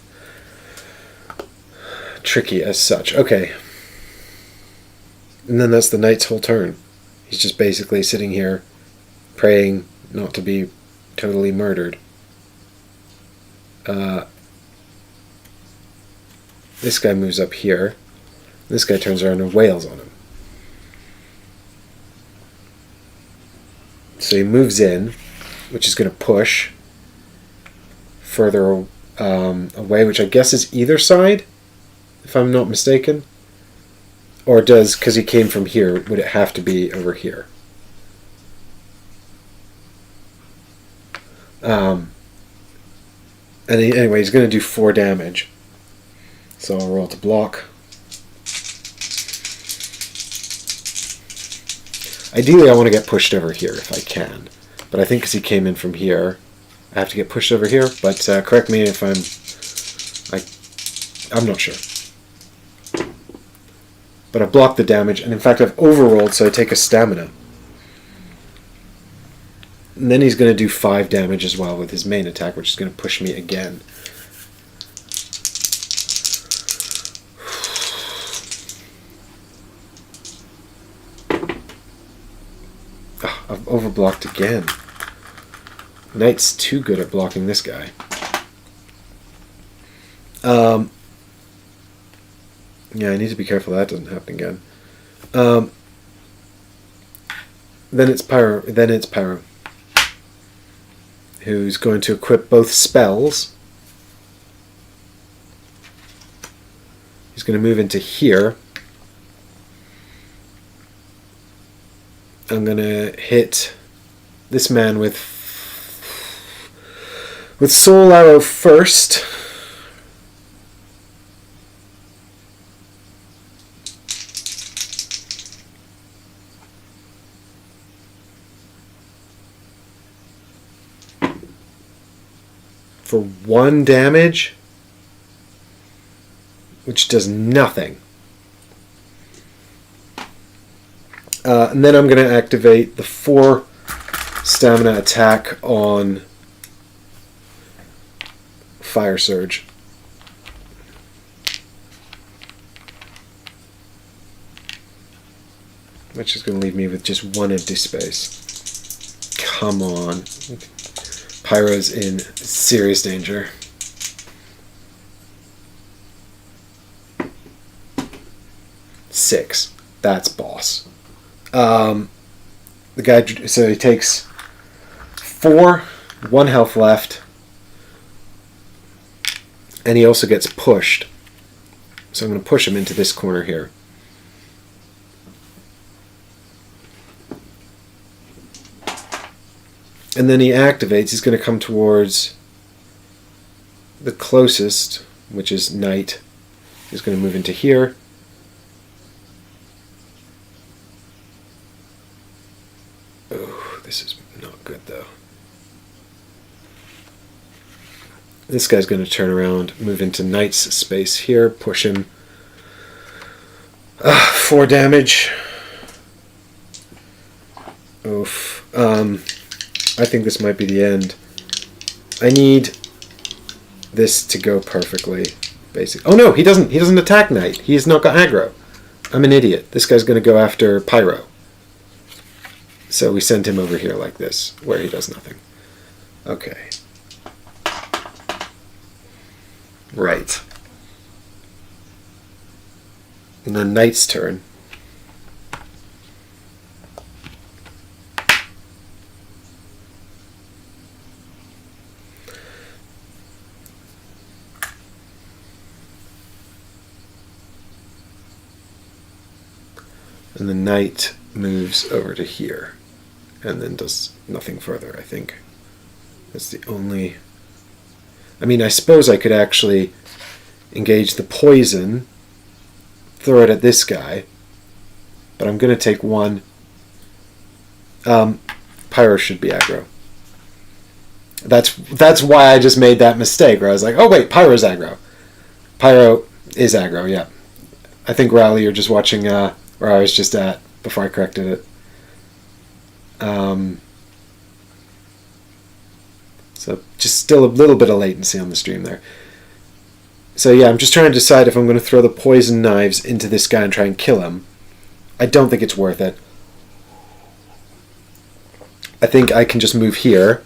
tricky as such. Okay. And then that's the knight's whole turn. He's just basically sitting here praying not to be totally murdered. This guy moves up here. This guy turns around and wails on him. So he moves in, which is going to push further away, which I guess is either side, if I'm not mistaken. Or does, because he came from here, would it have to be over here? Anyway, he's going to do 4 damage. So I'll roll to block. Ideally, I want to get pushed over here if I can. But I think because he came in from here, I have to get pushed over here. But correct me if I'm not sure. But I've blocked the damage, and in fact I've overrolled, so I take a stamina. And then he's going to do 5 damage as well with his main attack, which is going to push me again. I've overblocked again. Knight's too good at blocking this guy. Yeah, I need to be careful that doesn't happen again. Then it's Pyro. Who's going to equip both spells. He's going to move into here. I'm going to hit this man with Soul Arrow first. For 1 damage, which does nothing. And then I'm going to activate the 4 stamina attack on Fire Surge. which is going to leave me with just one empty space. Come on. Pyro's in serious danger. Six. That's boss. The guy, so he takes 4, 1 health left, and he also gets pushed. So I'm going to push him into this corner here. And then he activates. He's going to come towards the closest, which is Knight. He's going to move into here. Oh, this is not good, though. This guy's going to turn around, move into Knight's space here, push him. 4 damage. Oof. I think this might be the end. I need this to go perfectly, basically. Oh no, he doesn't. He doesn't attack Knight. He's not got aggro. I'm an idiot. This guy's going to go after Pyro. So we send him over here like this, where he does nothing. Okay. Right. And then Knight's turn. And the Knight moves over to here and then does nothing further, I think. That's the only... I mean, I suppose I could actually engage the poison, throw it at this guy, but I'm going to take 1. Pyro should be aggro. That's why I just made that mistake, where I was like, oh wait, Pyro's aggro. Pyro is aggro, yeah. I think, Rowley, you're just watching where I was just at before I corrected it. So just still a little bit of latency on the stream there. So yeah, I'm just trying to decide if I'm going to throw the poison knives into this guy and try and kill him. I don't think it's worth it. I think I can just move here.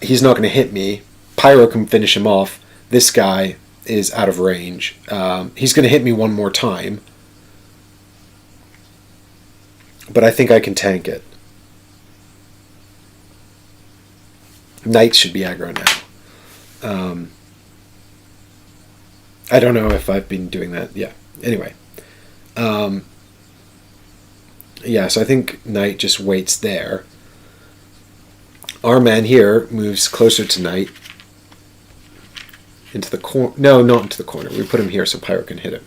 He's not going to hit me. Pyro can finish him off. This guy is out of range. He's going to hit me one more time. But I think I can tank it. Knight should be aggro now. I don't know if I've been doing that. Yeah. Anyway. Yeah, so I think Knight just waits there. Our man here moves closer to Knight. Into the corner. No, not into the corner. We put him here so Pyro can hit him.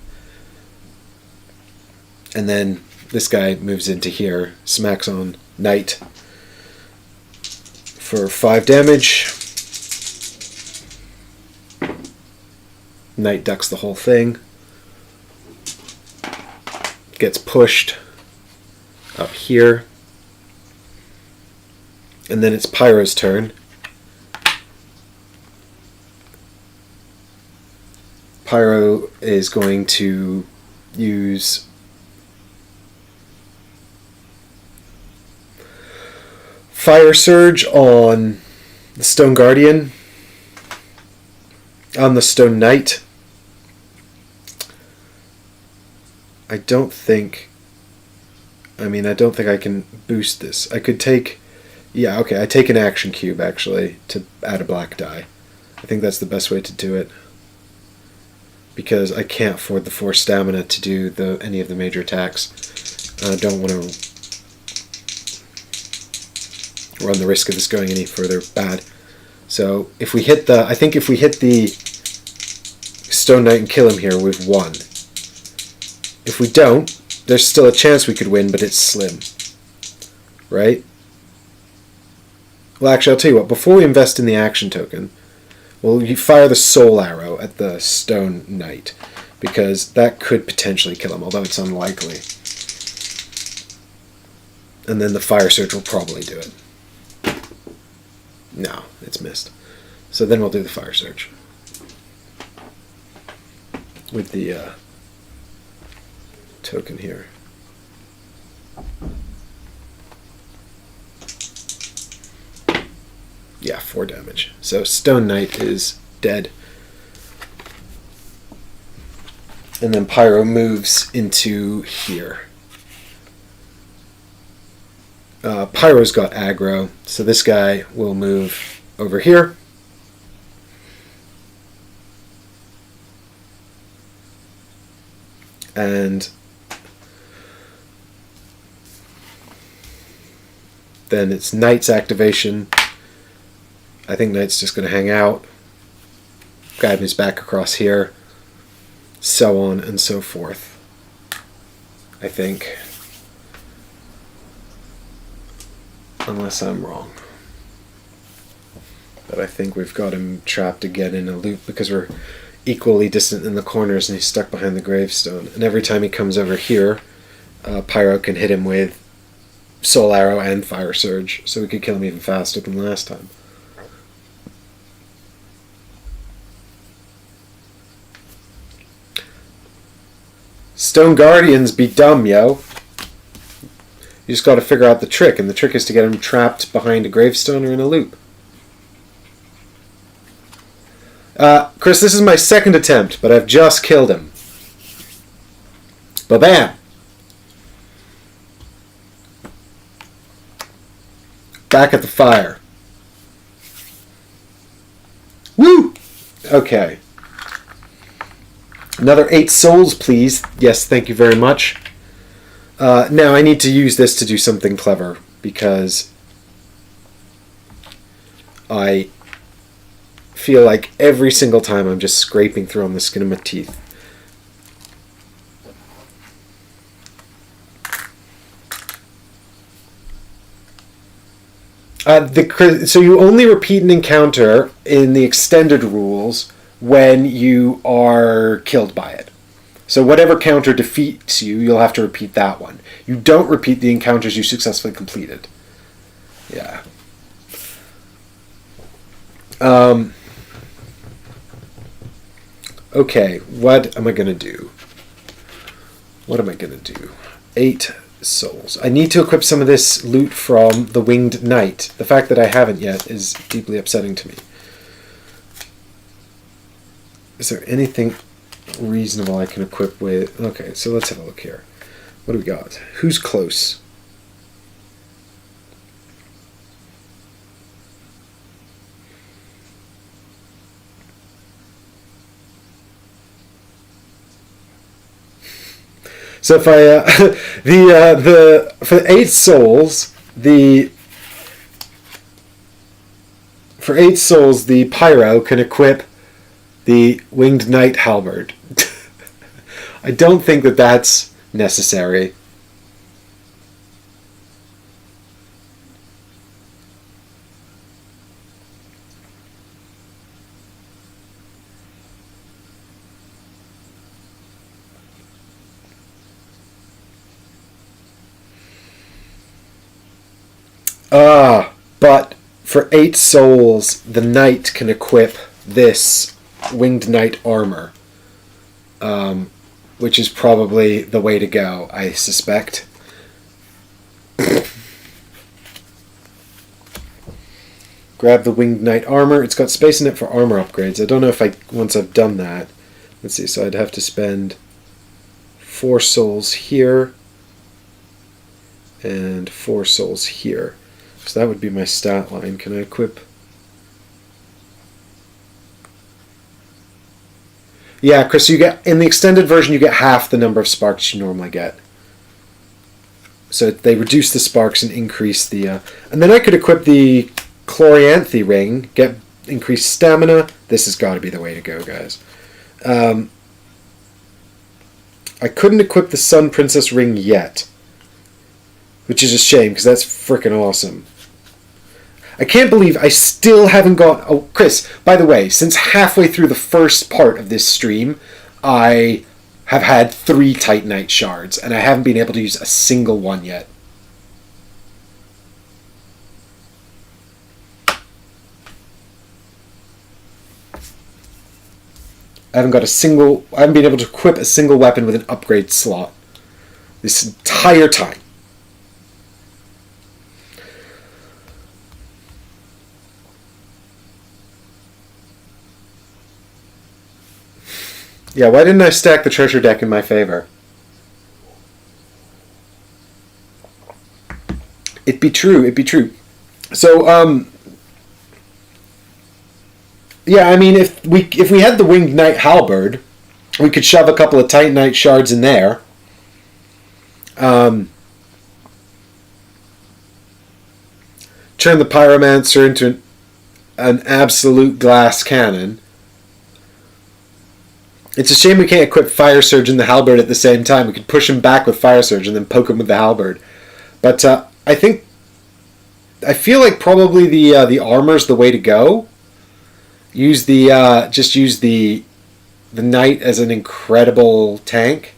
And then this guy moves into here, smacks on Knight for 5 damage. Knight ducks the whole thing. Gets pushed up here. And then it's Pyro's turn. Pyro is going to use Fire Surge on the Stone Guardian, on the Stone Knight. I don't think I can boost this. I could take, yeah, okay, I take an action cube actually to add a black die. I think that's the best way to do it, because I can't afford the 4 stamina to do any of the major attacks. I don't want to run the risk of this going any further bad. So if we hit the, I think if we hit the Stone Knight and kill him here, we've won. If we don't, there's still a chance we could win, but it's slim. Right? Well, actually, I'll tell you what, before we invest in the action token, well, you fire the soul arrow at the Stone Knight, because that could potentially kill him, although it's unlikely. And then the Fire Surge will probably do it. No, it's missed. So then we'll do the Fire Surge with the token here. Yeah, 4 damage. So Stone Knight is dead. And then Pyro moves into here. Pyro's got aggro, so this guy will move over here. And then it's Knight's activation. I think Knight's just going to hang out. Guy moves back across here. So on and so forth. I think. Unless I'm wrong. But I think we've got him trapped again in a loop because we're equally distant in the corners and he's stuck behind the gravestone. And every time he comes over here, Pyro can hit him with Soul Arrow and Fire Surge, so we could kill him even faster than last time. Stone Guardians be dumb, yo. You just got to figure out the trick, and the trick is to get him trapped behind a gravestone or in a loop. Chris, this is my second attempt, but I've just killed him. Ba-bam! Back at the fire. Woo! Okay. Another 8 souls, please. Yes, thank you very much. Now I need to use this to do something clever, because I feel like every single time I'm just scraping through on the skin of my teeth. So you only repeat an encounter in the extended rules when you are killed by it. So whatever counter defeats you, you'll have to repeat that one. You don't repeat the encounters you successfully completed. Yeah. Okay, what am I going to do? What am I going to do? 8 souls. I need to equip some of this loot from the Winged Knight. The fact that I haven't yet is deeply upsetting to me. Is there anything reasonable I can equip with? Okay, so let's have a look here. What do we got? Who's close? So if I for 8 souls, the Pyro can equip the Winged Knight Halberd. I don't think that that's necessary. But for 8 souls, the Knight can equip this Winged Knight armor, which is probably the way to go, I suspect. Grab the Winged Knight armor. It's got space in it for armor upgrades. I don't know if once I've done that. Let's see, so I'd have to spend 4 souls here and 4 souls here. So that would be my stat line. Can I equip? Yeah, Chris, you get in the extended version you get half the number of sparks you normally get. So they reduce the sparks and increase the and then I could equip the Chloranthe ring, get increased stamina. This has got to be the way to go, guys. I couldn't equip the Sun Princess ring yet, which is a shame because that's freaking awesome. I can't believe I still haven't got... Oh, Chris, by the way, since halfway through the first part of this stream, I have had 3 Titanite shards, and I haven't been able to use a single one yet. I haven't been able to equip a single weapon with an upgrade slot this entire time. Yeah, why didn't I stack the treasure deck in my favor? It'd be true, it'd be true. So, yeah, I mean, if we had the Winged Knight Halberd, we could shove a couple of Titanite shards in there. Turn the Pyromancer into an absolute glass cannon. It's a shame we can't equip Fire Surge and the Halberd at the same time. We could push him back with Fire Surge and then poke him with the Halberd. But I feel like probably the armor's the way to go. Use the Knight as an incredible tank.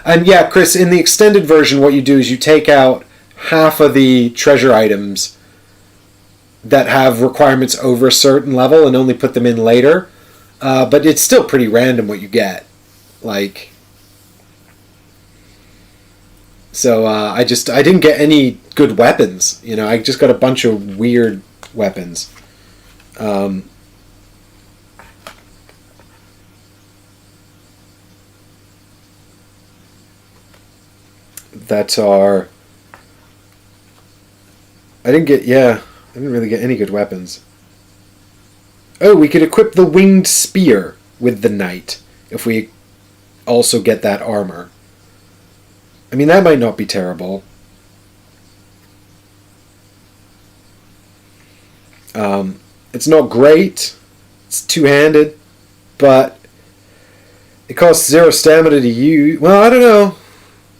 And yeah, Chris, in the extended version, what you do is you take out half of the treasure items that have requirements over a certain level and only put them in later. But it's still pretty random what you get. Like, so I didn't get any good weapons. You know, I just got a bunch of weird weapons. That are... I didn't really get any good weapons. Oh, we could equip the Winged Spear with the Knight if we also get that armor. I mean, that might not be terrible. It's not great. It's two-handed, but it costs 0 stamina to use. Well, I don't know.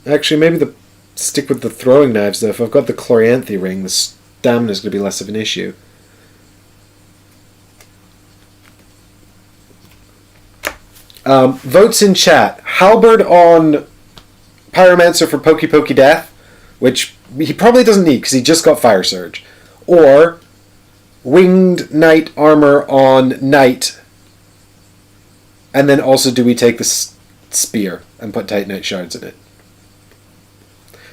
Actually, maybe stick with the throwing knives, though. If I've got the Chloranthe ring, the stamina is going to be less of an issue. Votes in chat. Halberd on Pyromancer for Pokey Pokey Death, which he probably doesn't need because he just got Fire Surge. Or Winged Knight armor on Knight. And then also do we take the Spear and put Titanite shards in it.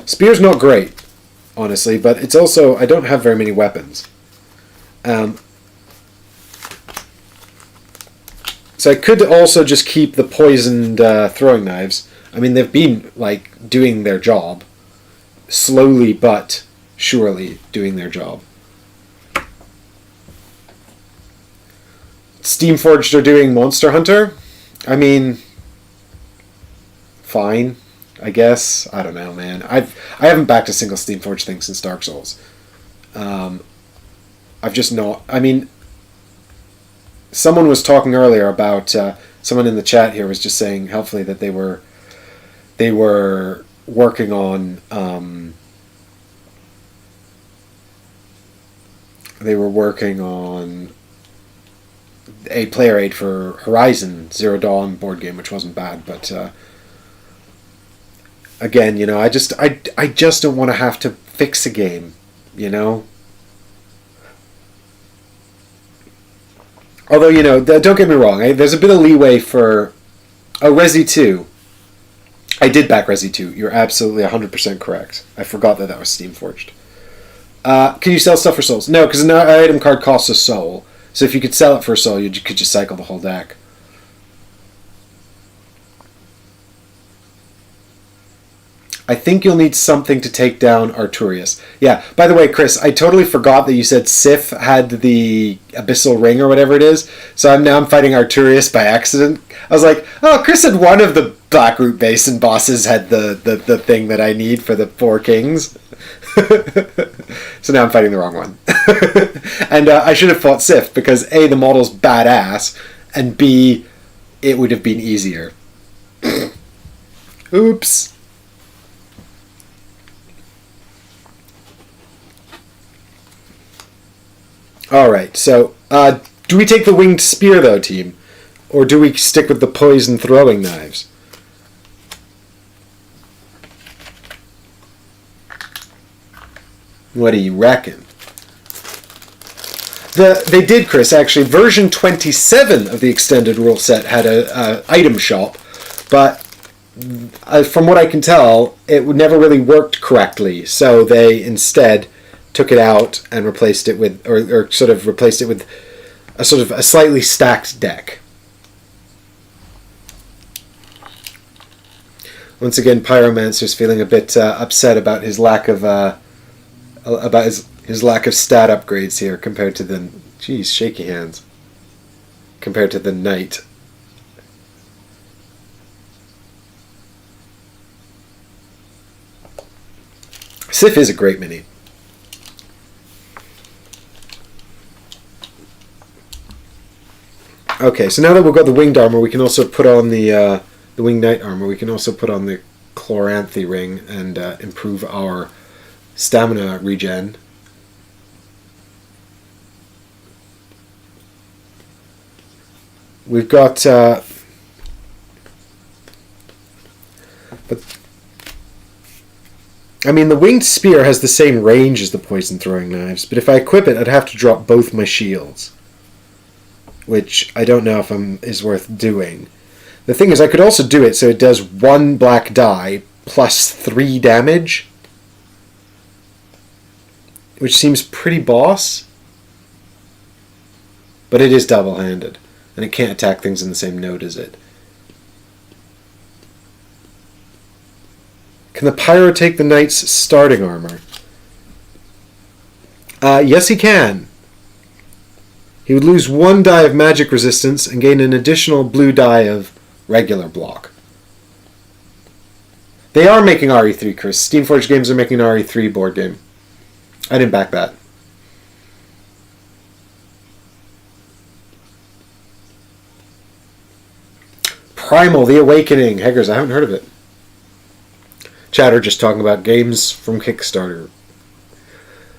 Spear's not great, honestly, but it's also... I don't have very many weapons. So I could also just keep the poisoned throwing knives. I mean, they've been, like, doing their job. Slowly but surely doing their job. Steamforged are doing Monster Hunter. I mean, fine, I guess. I don't know, man. I haven't backed a single Steamforged thing since Dark Souls. I've just not... I mean... Someone was talking earlier about someone in the chat here was just saying helpfully that they were working on a player aid for Horizon Zero Dawn board game, which wasn't bad, but again, you know, I just don't want to have to fix a game, you know. Although, you know, don't get me wrong, there's a bit of leeway for... Oh, Resi 2. I did back Resi 2. You're absolutely 100% correct. I forgot that was Steamforged. Can you sell stuff for souls? No, because an item card costs a soul. So if you could sell it for a soul, you could just cycle the whole deck. I think you'll need something to take down Arturius. Yeah, by the way, Chris, I totally forgot that you said Sif had the Abyssal Ring or whatever it is. So I'm fighting Arturius by accident. I was like, oh, Chris said one of the Blackroot Basin bosses had the thing that I need for the 4 kings. So now I'm fighting the wrong one. And I should have fought Sif because A, the model's badass, and B, it would have been easier. Oops. Alright, so do we take the Winged Spear, though, team? Or do we stick with the poison throwing knives? What do you reckon? They did, Chris, actually. Version 27 of the extended rule set had a item shop, but from what I can tell, it never really worked correctly, so they instead took it out and replaced it with, or sort of replaced it with a sort of a slightly stacked deck. Once again, Pyromancer's feeling a bit upset about his lack of his lack of stat upgrades here compared to the shaky hands compared to the knight. Sif is a great mini. Okay, so now that we've got the winged armor, we can also put on the winged knight armor. We can also put on the Chloranthy ring and improve our stamina regen. We've got, but I mean, the winged spear has the same range as the poison throwing knives, but if I equip it, I'd have to drop both my shields, which I don't know if is worth doing. The thing is, I could also do it so it does 1 black die plus 3 damage, which seems pretty boss, but it is double-handed, and it can't attack things in the same node as it. Can the Pyro take the Knight's starting armor? Yes, he can. He would lose 1 die of magic resistance and gain an additional blue die of regular block. They are making RE3, Chris. Steamforged Games are making an RE3 board game. I didn't back that. Primal, The Awakening. Heggers, I haven't heard of it. Chatter just talking about games from Kickstarter.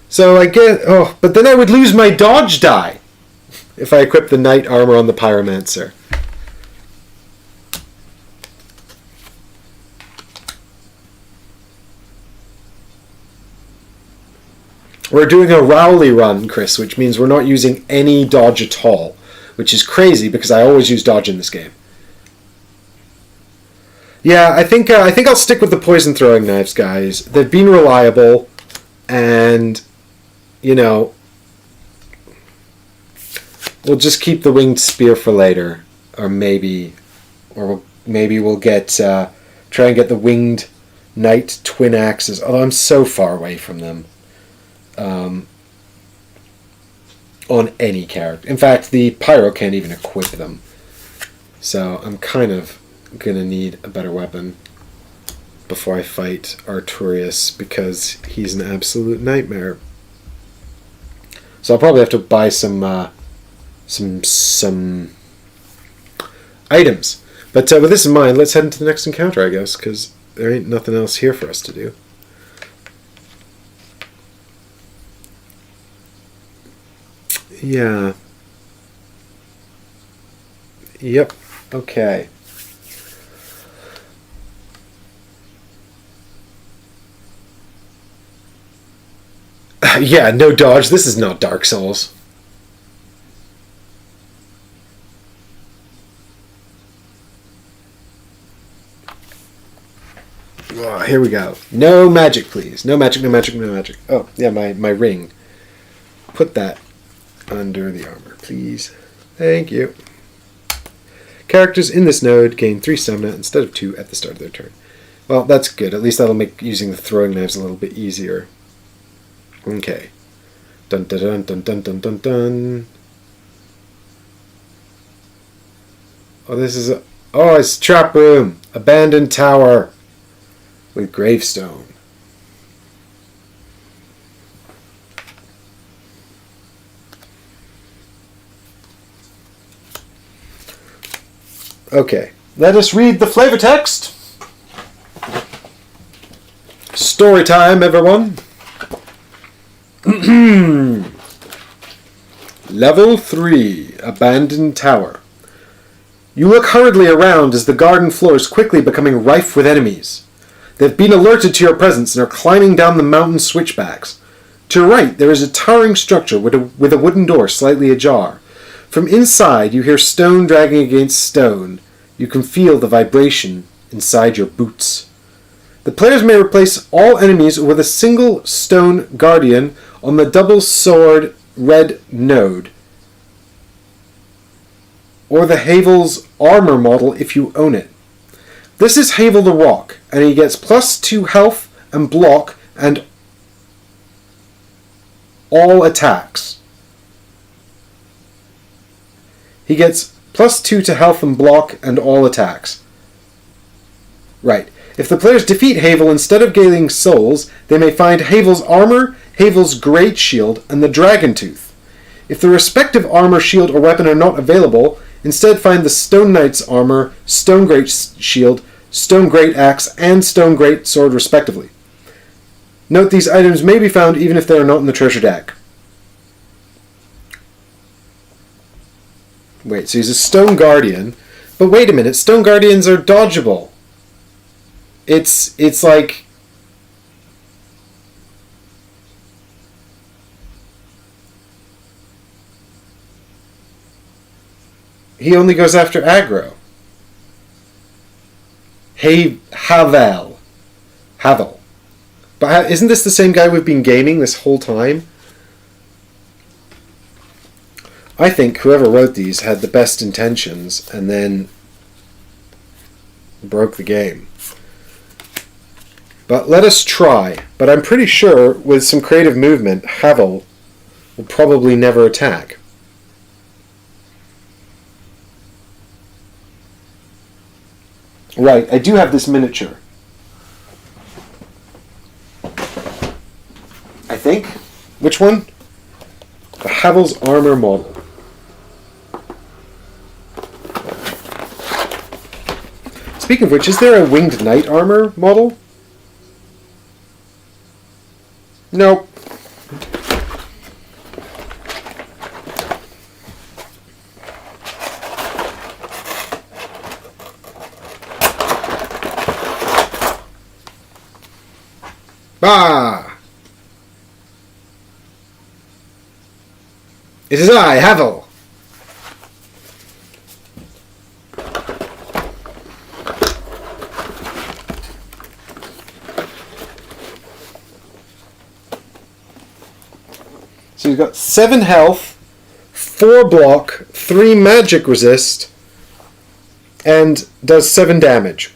So I get... Oh, but then I would lose my dodge die if I equip the knight armor on the Pyromancer. We're doing a Rowley run, Chris, which means we're not using any dodge at all, which is crazy because I always use dodge in this game. Yeah, I think I'll stick with the poison throwing knives, guys. They've been reliable, and you know, we'll just keep the winged spear for later, or maybe we'll get try and get the winged knight twin axes. Although I'm so far away from them on any character. In fact, the Pyro can't even equip them, so I'm kind of gonna need a better weapon before I fight Arturius because he's an absolute nightmare. So I'll probably have to buy some items. But with this in mind, let's head into the next encounter, I guess, because there ain't nothing else here for us to do. Yeah. Yep. Okay. Yeah, no dodge. This is not Dark Souls. Oh, here we go. No magic, please. No magic, no magic, no magic. Oh, yeah, my ring. Put that under the armor, please. Thank you. Characters in this node gain 3 stamina instead of 2 at the start of their turn. Well, that's good. At least that'll make using the throwing knives a little bit easier. Okay. Dun dun dun dun dun dun dun dun. Oh, this is a... Oh, it's trap room. Abandoned tower. With gravestone. Okay. Let us read the flavor text. Story time, everyone. Level 3, Abandoned Tower. You look hurriedly around as the garden floor is quickly becoming rife with enemies. They've been alerted to your presence and are climbing down the mountain switchbacks. To your right, there is a towering structure with a wooden door slightly ajar. From inside, you hear stone dragging against stone. You can feel the vibration inside your boots. The players may replace all enemies with a single stone guardian on the double sword red node, or the Havel's armor model if you own it. This is Havel the Rock, and he gets +2 health and block and all attacks. He gets +2 to health and block and all attacks. Right. If the players defeat Havel, instead of gaining souls, they may find Havel's armor, Havel's great shield, and the dragon tooth. If the respective armor, shield, or weapon are not available, instead find the Stone Knight's armor, Stone Great Shield, Stone Great Axe, and Stone Great Sword respectively. Note these items may be found even if they are not in the treasure deck. Wait, so he's a Stone Guardian. But wait a minute, Stone Guardians are dodgeable. It's like... He only goes after aggro. Havel. But isn't this the same guy we've been gaming this whole time? I think whoever wrote these had the best intentions and then broke the game. But let us try. But I'm pretty sure with some creative movement, Havel will probably never attack. Right, I do have this miniature. I think. Which one? The Havel's armor model. Speaking of which, is there a winged knight armor model? Nope. Bah! It is I, Havel. So he's got 7 health, 4 block, 3 magic resist, and does 7 damage.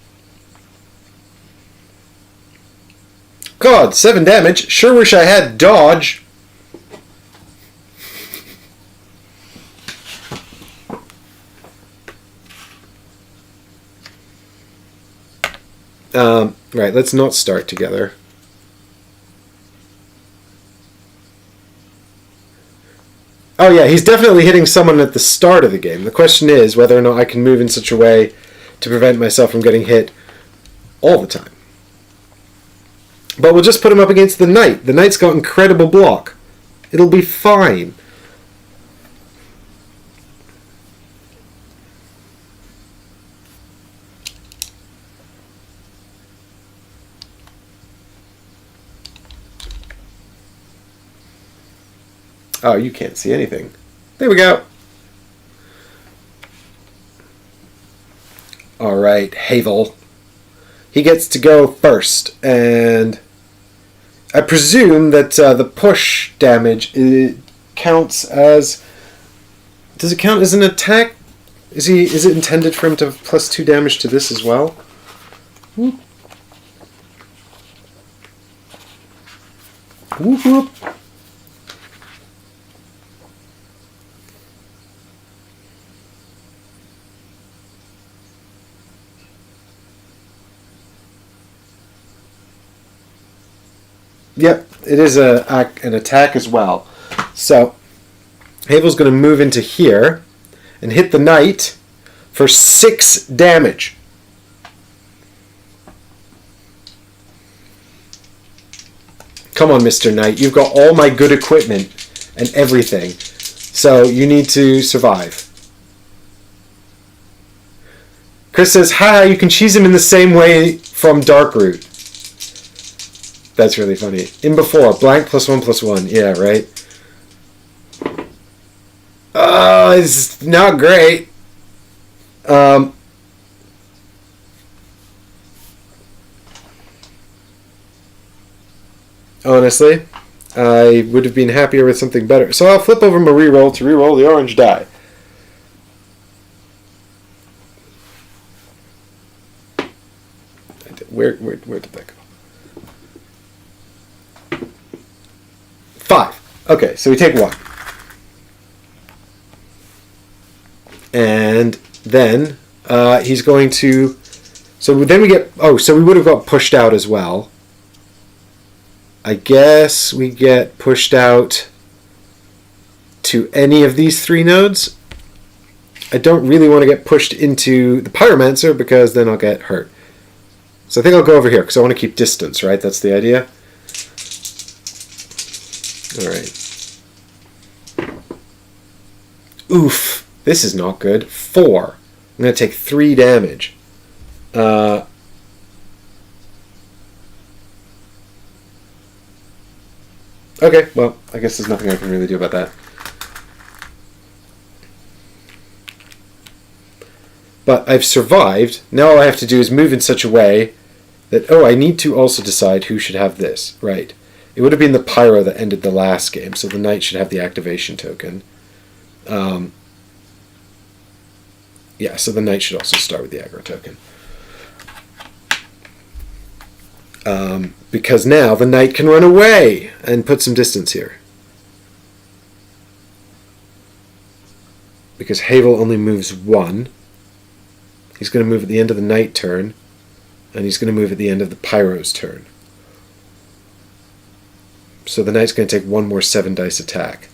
God, 7 damage. Sure wish I had dodge. Right, let's not start together. Oh yeah, he's definitely hitting someone at the start of the game. The question is whether or not I can move in such a way to prevent myself from getting hit all the time. But we'll just put him up against the knight. The knight's got incredible block. It'll be fine. Oh, you can't see anything. There we go. Alright, Havel. He gets to go first, and I presume that the push damage counts as... Does it count as an attack? Is it intended for him to have +2 damage to this as well? Whoop. Whoop whoop. Yep, it is an attack as well. So, Havel's going to move into here and hit the knight for 6 damage. Come on, Mr. Knight. You've got all my good equipment and everything. So, you need to survive. Chris says, haha, you can cheese him in the same way from Darkroot. That's really funny. In before, blank +1/+1. Yeah, right? Oh, it's not great. Honestly, I would have been happier with something better. So I'll flip over my reroll to reroll the orange die. Where did that go? 5. Okay, so we take 1. And then he's going to... So then we get... Oh, so we would have got pushed out as well. I guess we get pushed out to any of these 3 nodes. I don't really want to get pushed into the Pyromancer because then I'll get hurt. So I think I'll go over here because I want to keep distance, right? That's the idea. Alright. Oof. This is not good. 4. I'm going to take 3 damage. Okay, well, I guess there's nothing I can really do about that. But I've survived. Now all I have to do is move in such a way that, oh, I need to also decide who should have this. Right. It would have been the Pyro that ended the last game, so the Knight should have the activation token. Yeah, so the Knight should also start with the aggro token. Because now the Knight can run away and put some distance here. Because Havel only moves 1. He's going to move at the end of the Knight turn, and he's going to move at the end of the Pyro's turn. So the Knight's going to take 1 more 7 dice attack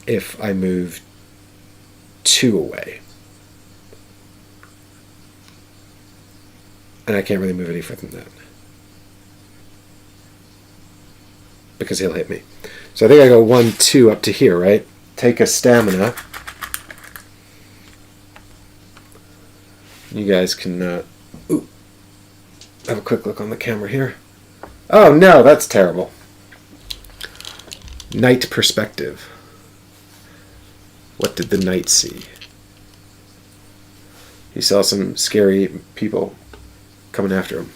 if I move 2 away. And I can't really move any further than that, because he'll hit me. So I think I go 1, 2 up to here, right? Take a stamina. You guys can have a quick look on the camera here. Oh no, that's terrible. Knight perspective. What did the Knight see? He saw some scary people coming after him.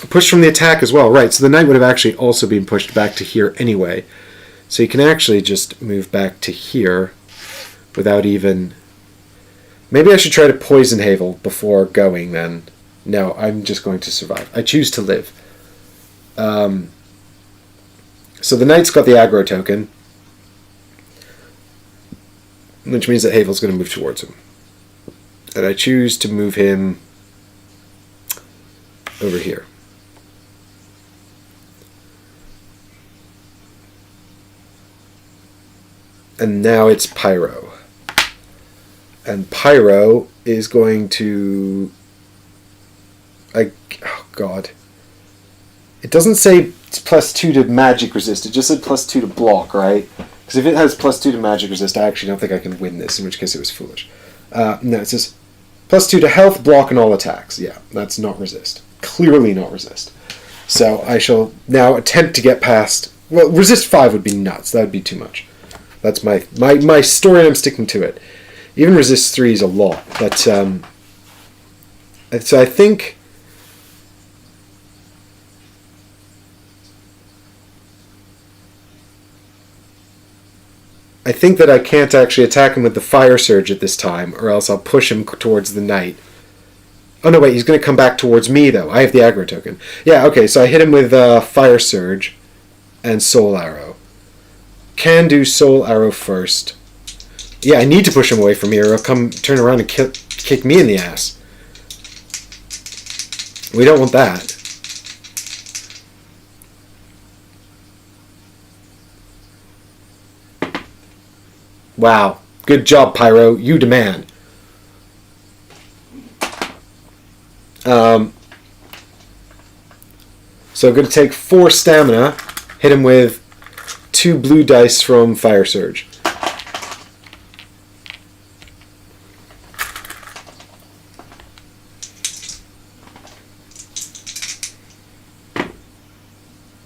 Push from the attack as well, right? So the Knight would have actually also been pushed back to here anyway. So you can actually just move back to here without even... Maybe I should try to poison Havel before going then. No, I'm just going to survive. I choose to live. So the Knight's got the aggro token, which means that Havel's going to move towards him. And I choose to move him over here. And now it's Pyro. And Pyro is going to... oh god. It doesn't say it's +2 to magic resist. It just said +2 to block, right? Because if it has +2 to magic resist, I actually don't think I can win this, in which case it was foolish. No, it says +2 to health, block, and all attacks. Yeah, that's not resist. Clearly not resist. So I shall now attempt to get past... Well, resist 5 would be nuts. That would be too much. That's my story, and I'm sticking to it. Even resist 3 is a lot. But, so I think... I think that I can't actually attack him with the Fire Surge at this time, or else I'll push him towards the Knight. Oh no, wait, he's going to come back towards me, though. I have the aggro token. Yeah, okay, so I hit him with Fire Surge and Soul Arrow. Can do Soul Arrow first. Yeah, I need to push him away from here, or he'll come turn around and kick me in the ass. We don't want that. Wow. Good job, Pyro. You demand. So I'm going to take 4 stamina, hit him with 2 blue dice from Fire Surge.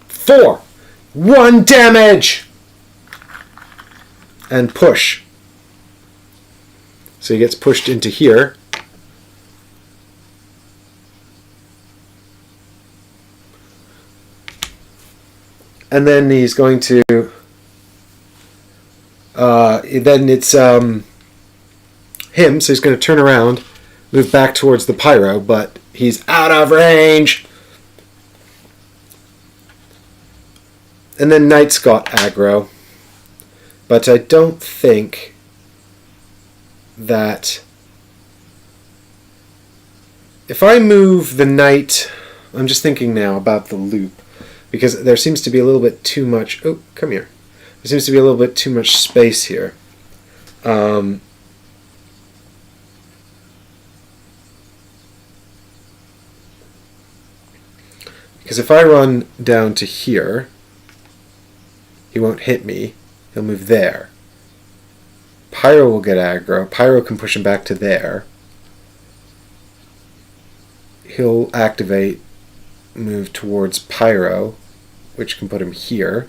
Four. 1 damage! And push. So he gets pushed into here. And then he's going to... then it's him, so he's going to turn around move back towards the Pyro, but he's out of range. And then Knight's got aggro, but I don't think that if I move the Knight, I'm just thinking now about the loop, because there seems to be a little bit too much, oh, come here. There seems to be a little bit too much space here. Because if I run down to here, he won't hit me. He'll move there. Pyro will get aggro. Pyro can push him back to there. He'll activate, move towards Pyro, which can put him here.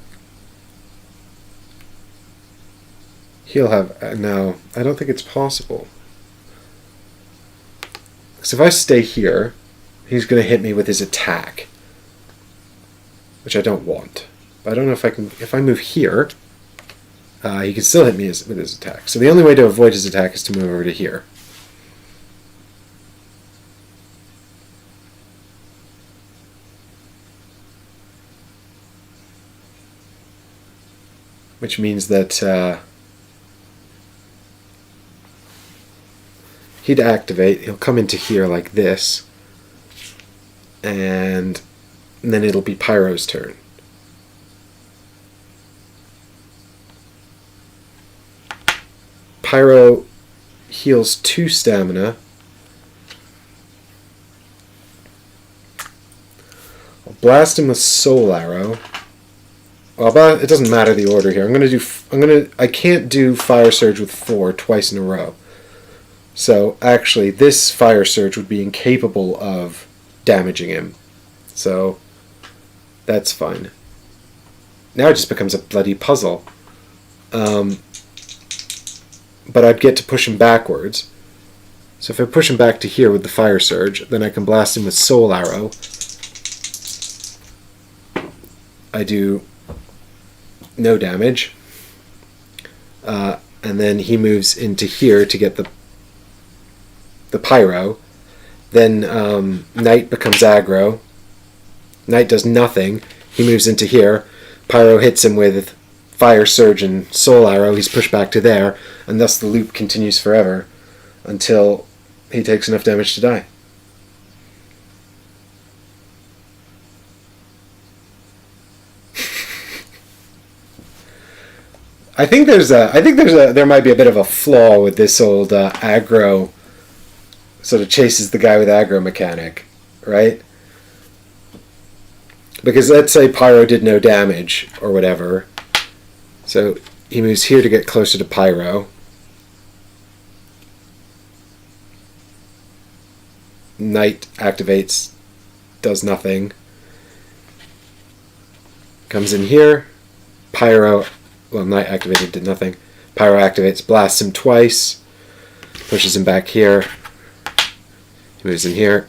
He'll have... no, I don't think it's possible. Because if I stay here, he's going to hit me with his attack, which I don't want. But I don't know if I can... if I move here, he can still hit me with his attack. So the only way to avoid his attack is to move over to here. Which means that he'd activate, he'll come into here like this, and then it'll be Pyro's turn. Pyro heals 2 stamina. I'll blast him with Soul Arrow. Well, it doesn't matter the order here. I can't do Fire Surge with 4 twice in a row. So actually, this Fire Surge would be incapable of damaging him. So that's fine. Now it just becomes a bloody puzzle. But I'd get to push him backwards. So if I push him back to here with the Fire Surge, then I can blast him with Soul Arrow. I do no damage. And then he moves into here to get the Pyro. Then Knight becomes aggro. Knight does nothing. He moves into here. Pyro hits him with Fire Surge and Soul Arrow. He's pushed back to there, and thus the loop continues forever until he takes enough damage to die. There might be a bit of a flaw with this old aggro, sort of chases the guy with aggro mechanic, right? Because let's say Pyro did no damage or whatever. So he moves here to get closer to Pyro. Knight activates, does nothing. Comes in here. Pyro, well, Knight activated, did nothing. Pyro activates, blasts him twice. Pushes him back here. He moves in here.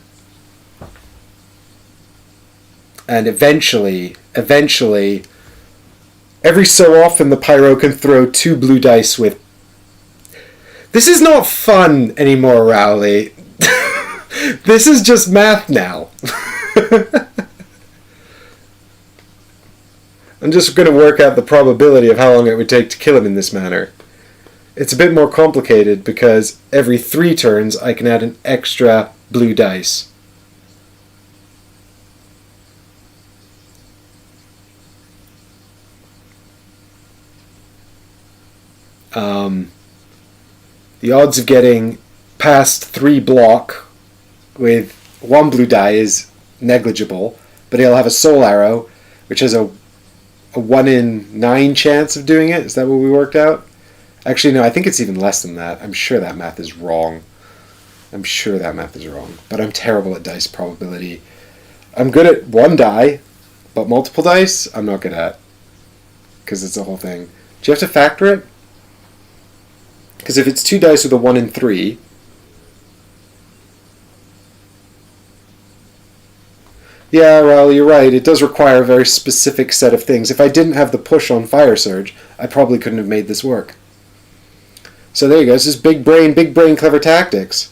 And eventually, every so often the Pyro can throw 2 blue dice with... This is not fun anymore, Rowley. This is just math now. I'm just going to work out the probability of how long it would take to kill him in this manner. It's a bit more complicated because every 3 turns I can add an extra blue dice. The odds of getting past 3 block with 1 blue die is negligible, but he'll have a Soul Arrow, which has a 1 in 9 chance of doing it. Is that what we worked out? Actually, no, I think it's even less than that. I'm sure that math is wrong. But I'm terrible at dice probability. I'm good at 1 die, but multiple dice, I'm not good at. Because it's a whole thing. Do you have to factor it? Because if it's 2 dice with a 1 in 3... Yeah, well, you're right. It does require a very specific set of things. If I didn't have the push on Fire Surge, I probably couldn't have made this work. So there you go. This is big brain, clever tactics.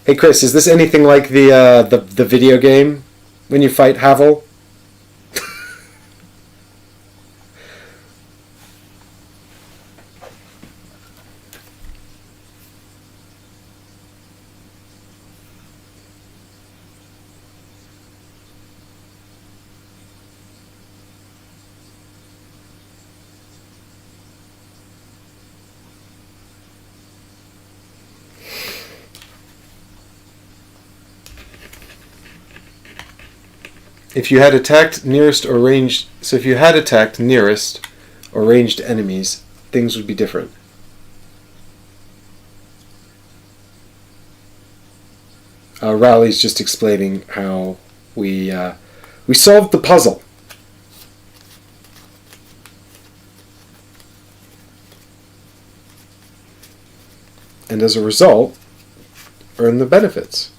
Hey Chris, is this anything like the video game when you fight Havel? If you had attacked nearest or ranged, so if you had attacked nearest or ranged enemies, things would be different. Rowley's just explaining how we solved the puzzle. And as a result, earn the benefits.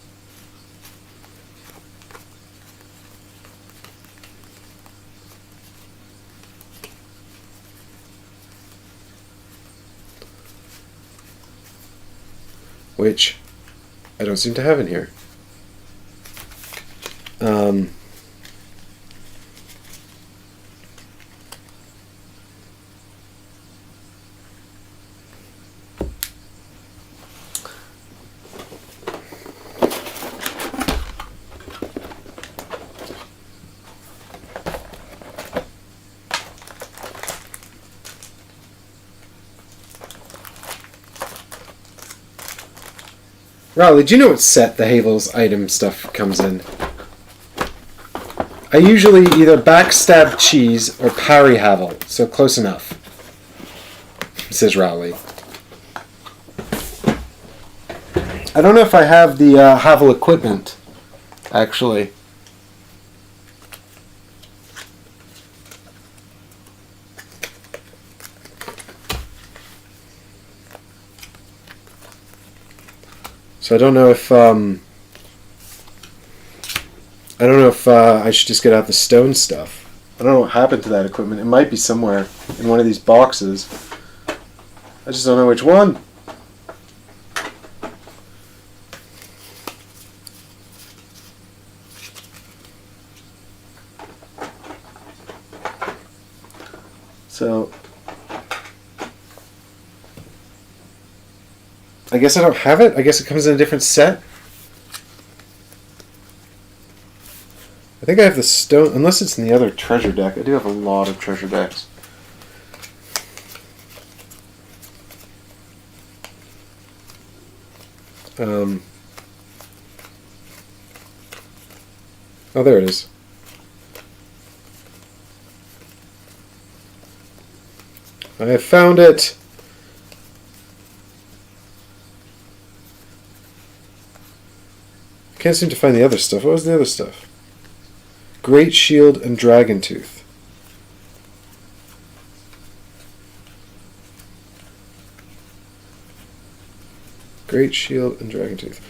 Which I don't seem to have in here. Rowley, do you know what set the Havel's item stuff comes in? I usually either backstab cheese or parry Havel, so close enough, says Rowley. I don't know if I have the Havel equipment, actually. So I don't know if I should just get out the stone stuff. I don't know what happened to that equipment. It might be somewhere in one of these boxes. I just don't know which one. So I guess I don't have it. I guess it comes in a different set. I think I have the stone, unless it's in the other treasure deck. I do have a lot of treasure decks. Oh, there it is. I have found it. Can't seem to find the other stuff. What was the other stuff? Great Shield and Dragon Tooth. Great Shield and Dragon Tooth.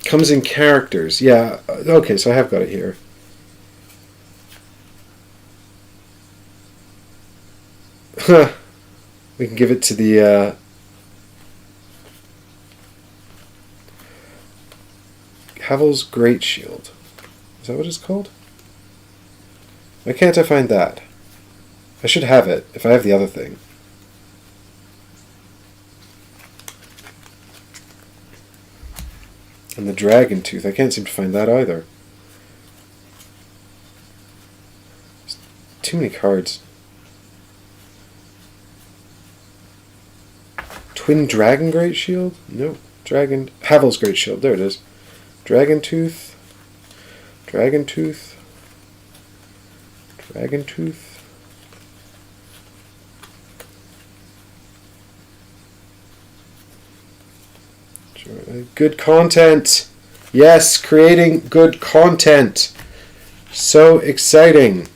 Comes in characters. Yeah, okay, so I have got it here. Huh. We can give it to the Havel's Great Shield. Is that what it's called? Why can't I find that? I should have it, if I have the other thing. And the Dragon Tooth, I can't seem to find that either. There's too many cards. Twin Dragon Great Shield? Nope. Havel's Great Shield. There it is. Dragon Tooth. Dragon Tooth. Dragon Tooth. Good content. Yes, creating good content. So exciting.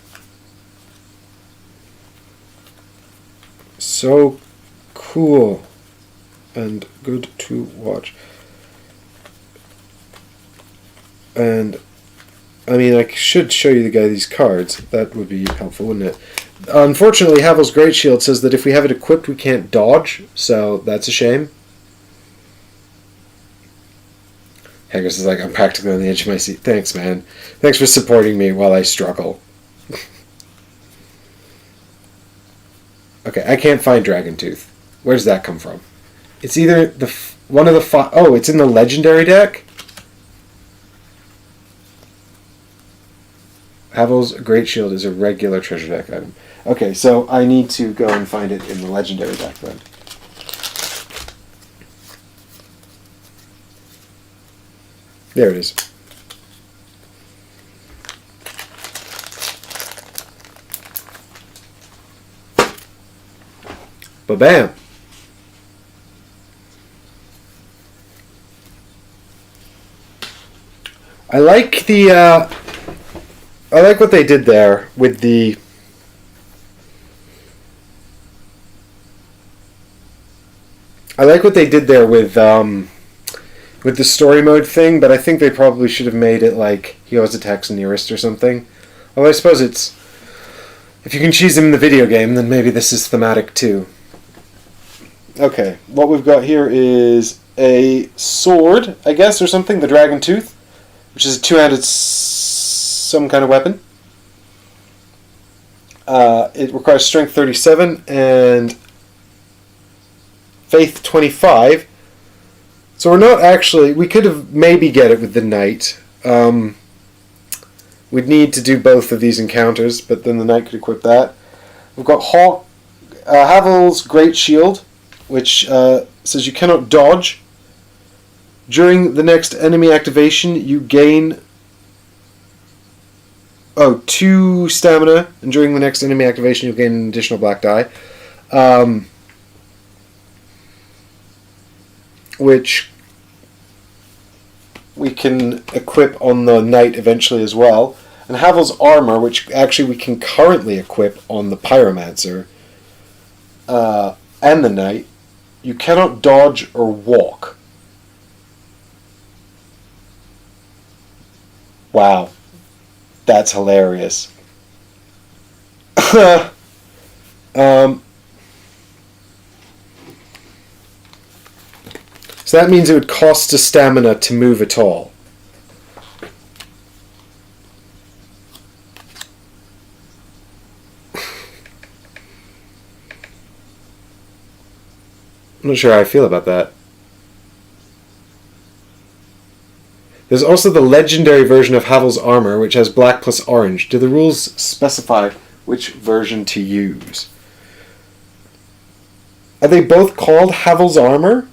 So cool. And good to watch. And I mean, I should show you the guy these cards. That would be helpful, wouldn't it? Unfortunately, Havel's Great Shield says that if we have it equipped, we can't dodge, so that's a shame. Haggis is like, I'm practically on the edge of my seat. Thanks, man. Thanks for supporting me while I struggle. Okay, I can't find Dragon Tooth. Where does that come from? It's either one of the five. Oh, it's in the legendary deck? Havel's Great Shield is a regular treasure deck item. Okay, so I need to go and find it in the legendary deck then. There it is. Ba-bam! I like the, I like what they did there with the... I like what they did there with the story mode thing, but I think they probably should have made it like he always attacks nearest or something. Although I suppose it's... If you can cheese him in the video game, then maybe this is thematic too. Okay, what we've got here is a sword, I guess, or something, the Dragon Tooth, which is a two-handed some kind of weapon. It requires Strength 37 and Faith 25. So we're not actually... We could have maybe get it with the Knight. We'd need to do both of these encounters, but then the Knight could equip that. We've got Havel's Great Shield, which says you cannot dodge. During the next enemy activation, you gain 2 stamina, and during the next enemy activation, you'll gain an additional black die. Which we can equip on the Knight eventually as well. And Havel's Armor, which actually we can currently equip on the Pyromancer and the Knight. You cannot dodge or walk. Wow. That's hilarious. So that means it would cost a stamina to move at all. I'm not sure how I feel about that. There's also the legendary version of Havel's Armor, which has black plus orange. Do the rules specify which version to use? Are they both called Havel's Armor?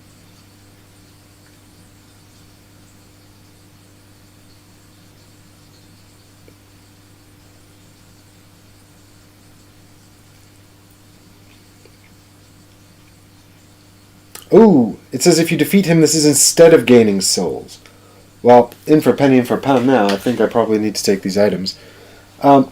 Ooh, it says if you defeat him, this is instead of gaining souls. Well, in for a penny, in for a pound now. I think I probably need to take these items. Well,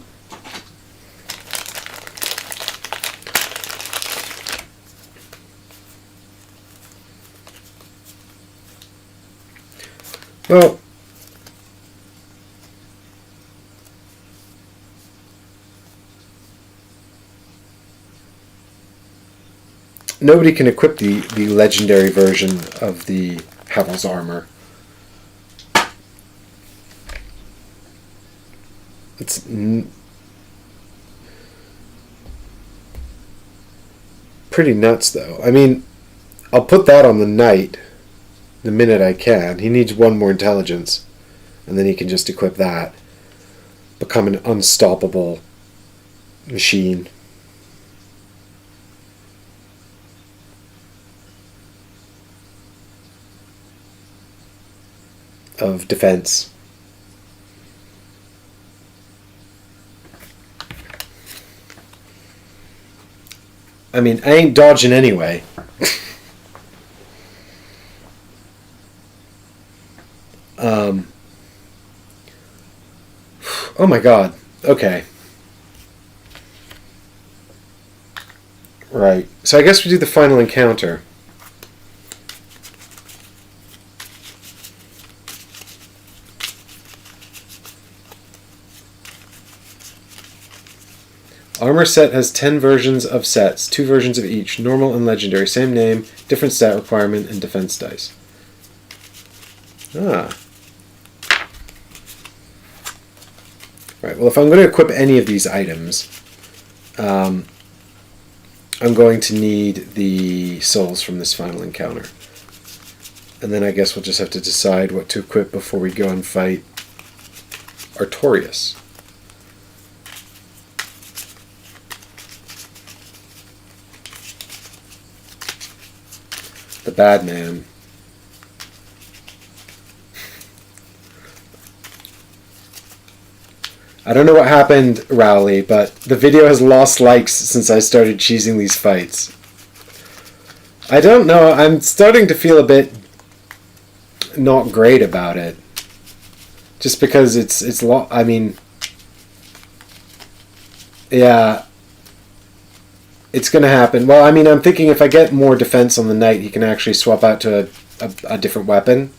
nobody can equip the legendary version of the Havel's Armor. It's pretty nuts, though. I mean, I'll put that on the Knight the minute I can. He needs one more intelligence, and then he can just equip that. Become an unstoppable machine. Of defense. I mean, I ain't dodging anyway. Oh my god. Okay. Right. So I guess we do the final encounter. Armor set has 10 versions of sets, 2 versions of each, normal and legendary, same name, different stat requirement, and defense dice. Ah. Right, well, if I'm going to equip any of these items, I'm going to need the souls from this final encounter. And then I guess we'll just have to decide what to equip before we go and fight Artorias. The bad man. I don't know what happened, Rowley, but the video has lost likes since I started cheesing these fights. I don't know, I'm starting to feel a bit not great about it. Just because it's I mean, yeah, it's going to happen. Well, I mean, I'm thinking if I get more defense on the knight, he can actually swap out to a different weapon.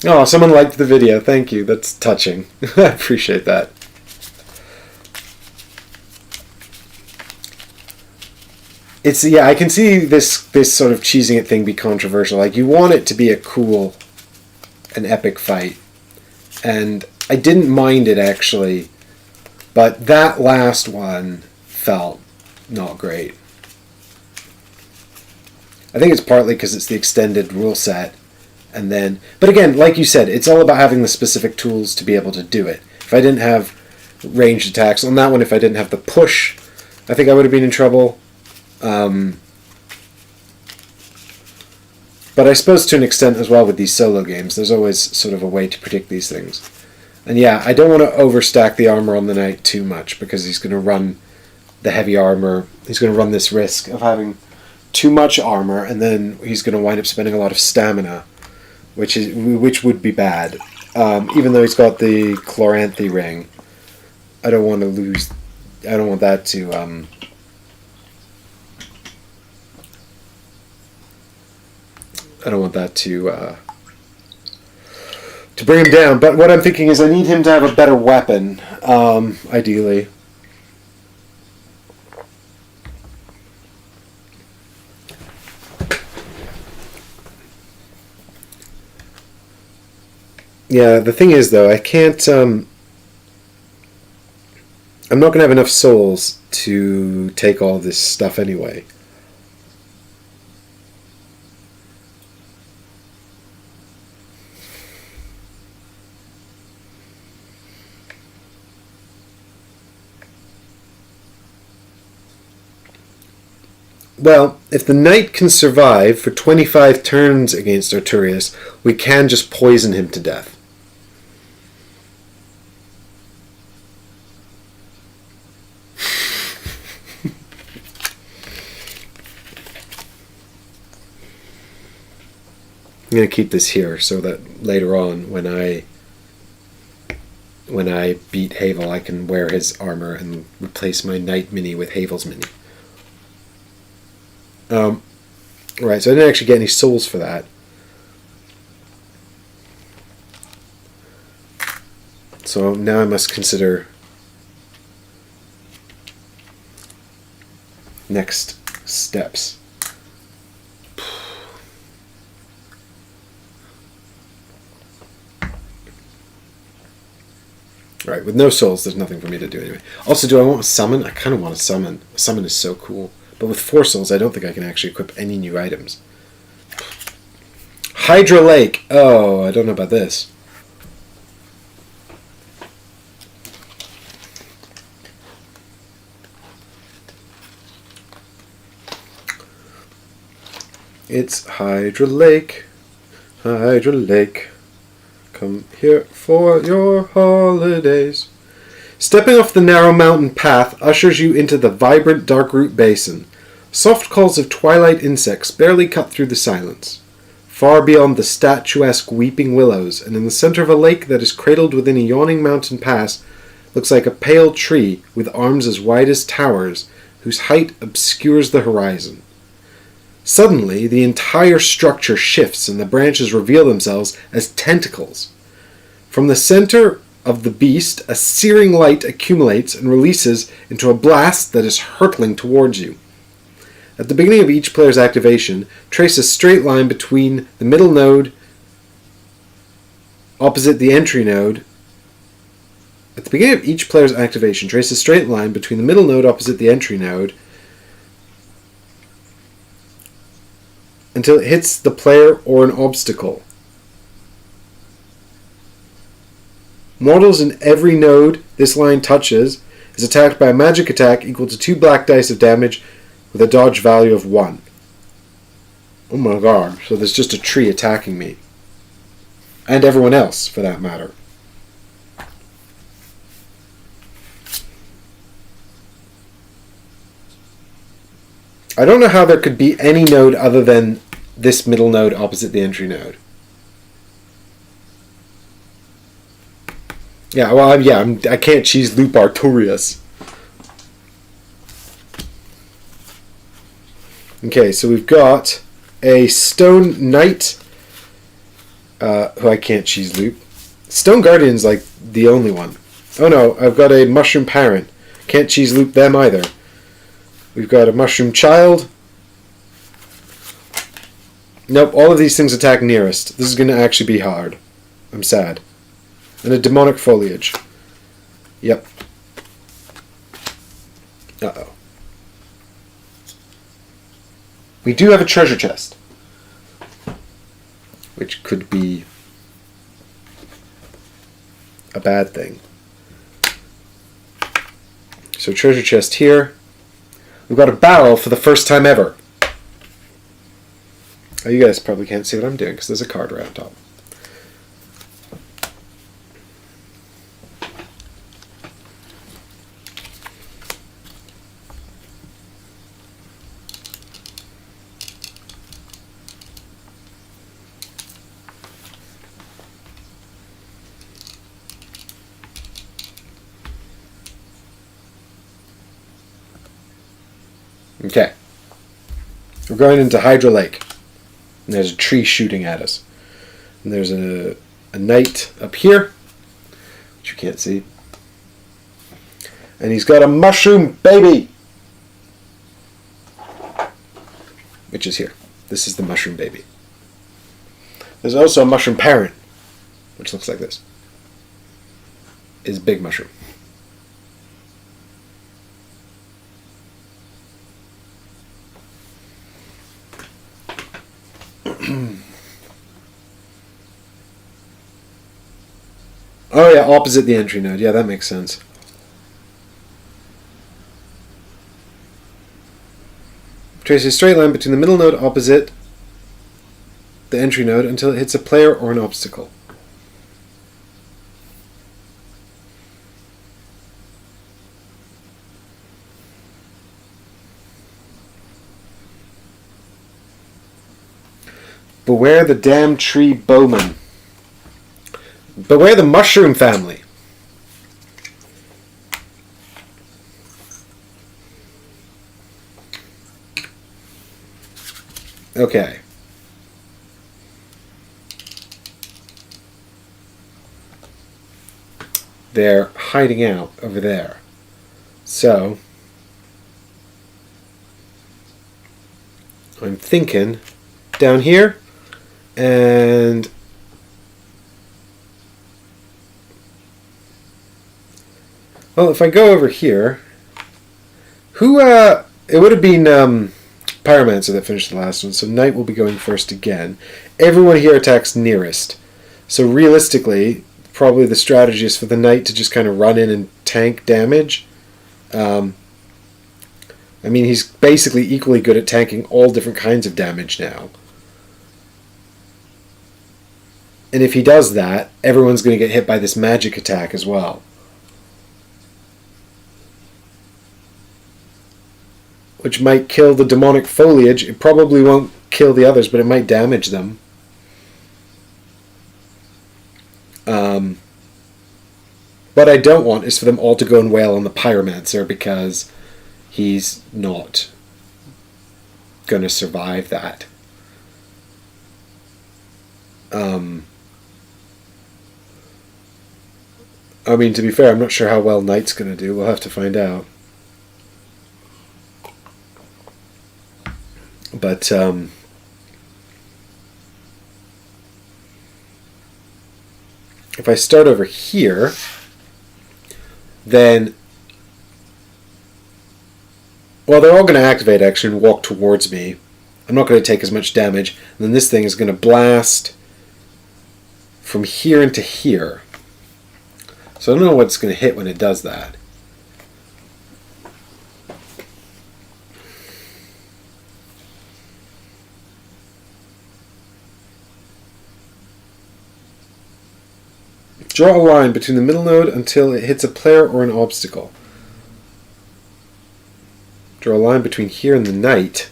Oh, someone liked the video. Thank you. That's touching. I appreciate that. It's, yeah, I can see this sort of cheesing it thing be controversial. Like, you want it to be a cool, an epic fight. And I didn't mind it, actually. But that last one felt not great. I think it's partly because it's the extended rule set. And then, but again, like you said, it's all about having the specific tools to be able to do it. If I didn't have ranged attacks on that one, if I didn't have the push, I think I would have been in trouble. But I suppose to an extent as well with these solo games, there's always sort of a way to predict these things. And yeah, I don't want to overstack the armor on the knight too much because he's going to run the heavy armor. He's going to run this risk of having too much armor, and then he's going to wind up spending a lot of stamina, which would be bad. Even though he's got the Chloranthy ring, I don't want to lose. I don't want that to. I don't want that to bring him down. But what I'm thinking is I need him to have a better weapon, ideally. Yeah, the thing is, though, I can't... I'm not going to have enough souls to take all this stuff anyway. Well, if the knight can survive for 25 turns against Artorias, we can just poison him to death. I'm going to keep this here so that later on when I beat Havel, I can wear his armor and replace my knight mini with Havel's mini. Right, so I didn't actually get any souls for that. So now I must consider next steps. Alright, with no souls, there's nothing for me to do anyway. Also, do I want a summon? I kind of want a summon. A summon is so cool. But with 4 souls, I don't think I can actually equip any new items. Hydra Lake. Oh, I don't know about this. It's Hydra Lake. Hydra Lake. Come here for your holidays. Stepping off the narrow mountain path ushers you into the vibrant Darkroot Basin. Soft calls of twilight insects barely cut through the silence. Far beyond the statuesque weeping willows, and in the center of a lake that is cradled within a yawning mountain pass, looks like a pale tree with arms as wide as towers, whose height obscures the horizon. Suddenly, the entire structure shifts and the branches reveal themselves as tentacles. From the center of the beast, a searing light accumulates and releases into a blast that is hurtling towards you. At the beginning of each player's activation, trace a straight line between the middle node opposite the entry node. At the beginning of each player's activation, trace a straight line between the middle node opposite the entry node until it hits the player or an obstacle. Mortals in every node this line touches is attacked by a magic attack equal to 2 black dice of damage with a dodge value of 1. Oh my god, so there's just a tree attacking me. And everyone else, for that matter. I don't know how there could be any node other than this middle node opposite the entry node. Yeah, well, I can't cheese loop Artorias. Okay, so we've got a Stone Knight, who I can't cheese loop. Stone Guardian's like the only one. Oh no, I've got a Mushroom Parent. Can't cheese loop them either. We've got a Mushroom Child. Nope, all of these things attack nearest. This is going to actually be hard. I'm sad. And a Demonic Foliage. Yep. Uh-oh. We do have a treasure chest. Which could be a bad thing. So treasure chest here. We've got a barrel for the first time ever. Oh, you guys probably can't see what I'm doing because there's a card right on top. Okay. We're going into Hydra Lake. And there's a tree shooting at us. And there's a knight up here, which you can't see. And he's got a mushroom baby, which is here. This is the mushroom baby. There's also a mushroom parent, which looks like this. Is big mushroom. Oh yeah, opposite the entry node. Yeah, that makes sense. Trace a straight line between the middle node opposite the entry node until it hits a player or an obstacle. Beware the damn tree bowman. Beware the mushroom family. Okay. They're hiding out over there. So, I'm thinking down here and well, if I go over here, who, it would have been, Pyromancer that finished the last one, so Knight will be going first again. Everyone here attacks nearest. So realistically, probably the strategy is for the Knight to just kind of run in and tank damage. I mean, he's basically equally good at tanking all different kinds of damage now. And if he does that, everyone's going to get hit by this magic attack as well. Which might kill the demonic foliage. It probably won't kill the others, but it might damage them. What I don't want is for them all to go and wail on the Pyromancer because he's not going to survive that. I mean, to be fair, I'm not sure how well Night's going to do. We'll have to find out. But, if I start over here, then... Well, they're all going to activate, actually, and walk towards me. I'm not going to take as much damage. And then this thing is going to blast from here into here. So I don't know what it's going to hit when it does that. Draw a line between the middle node until it hits a player or an obstacle. Draw a line between here and the Knight.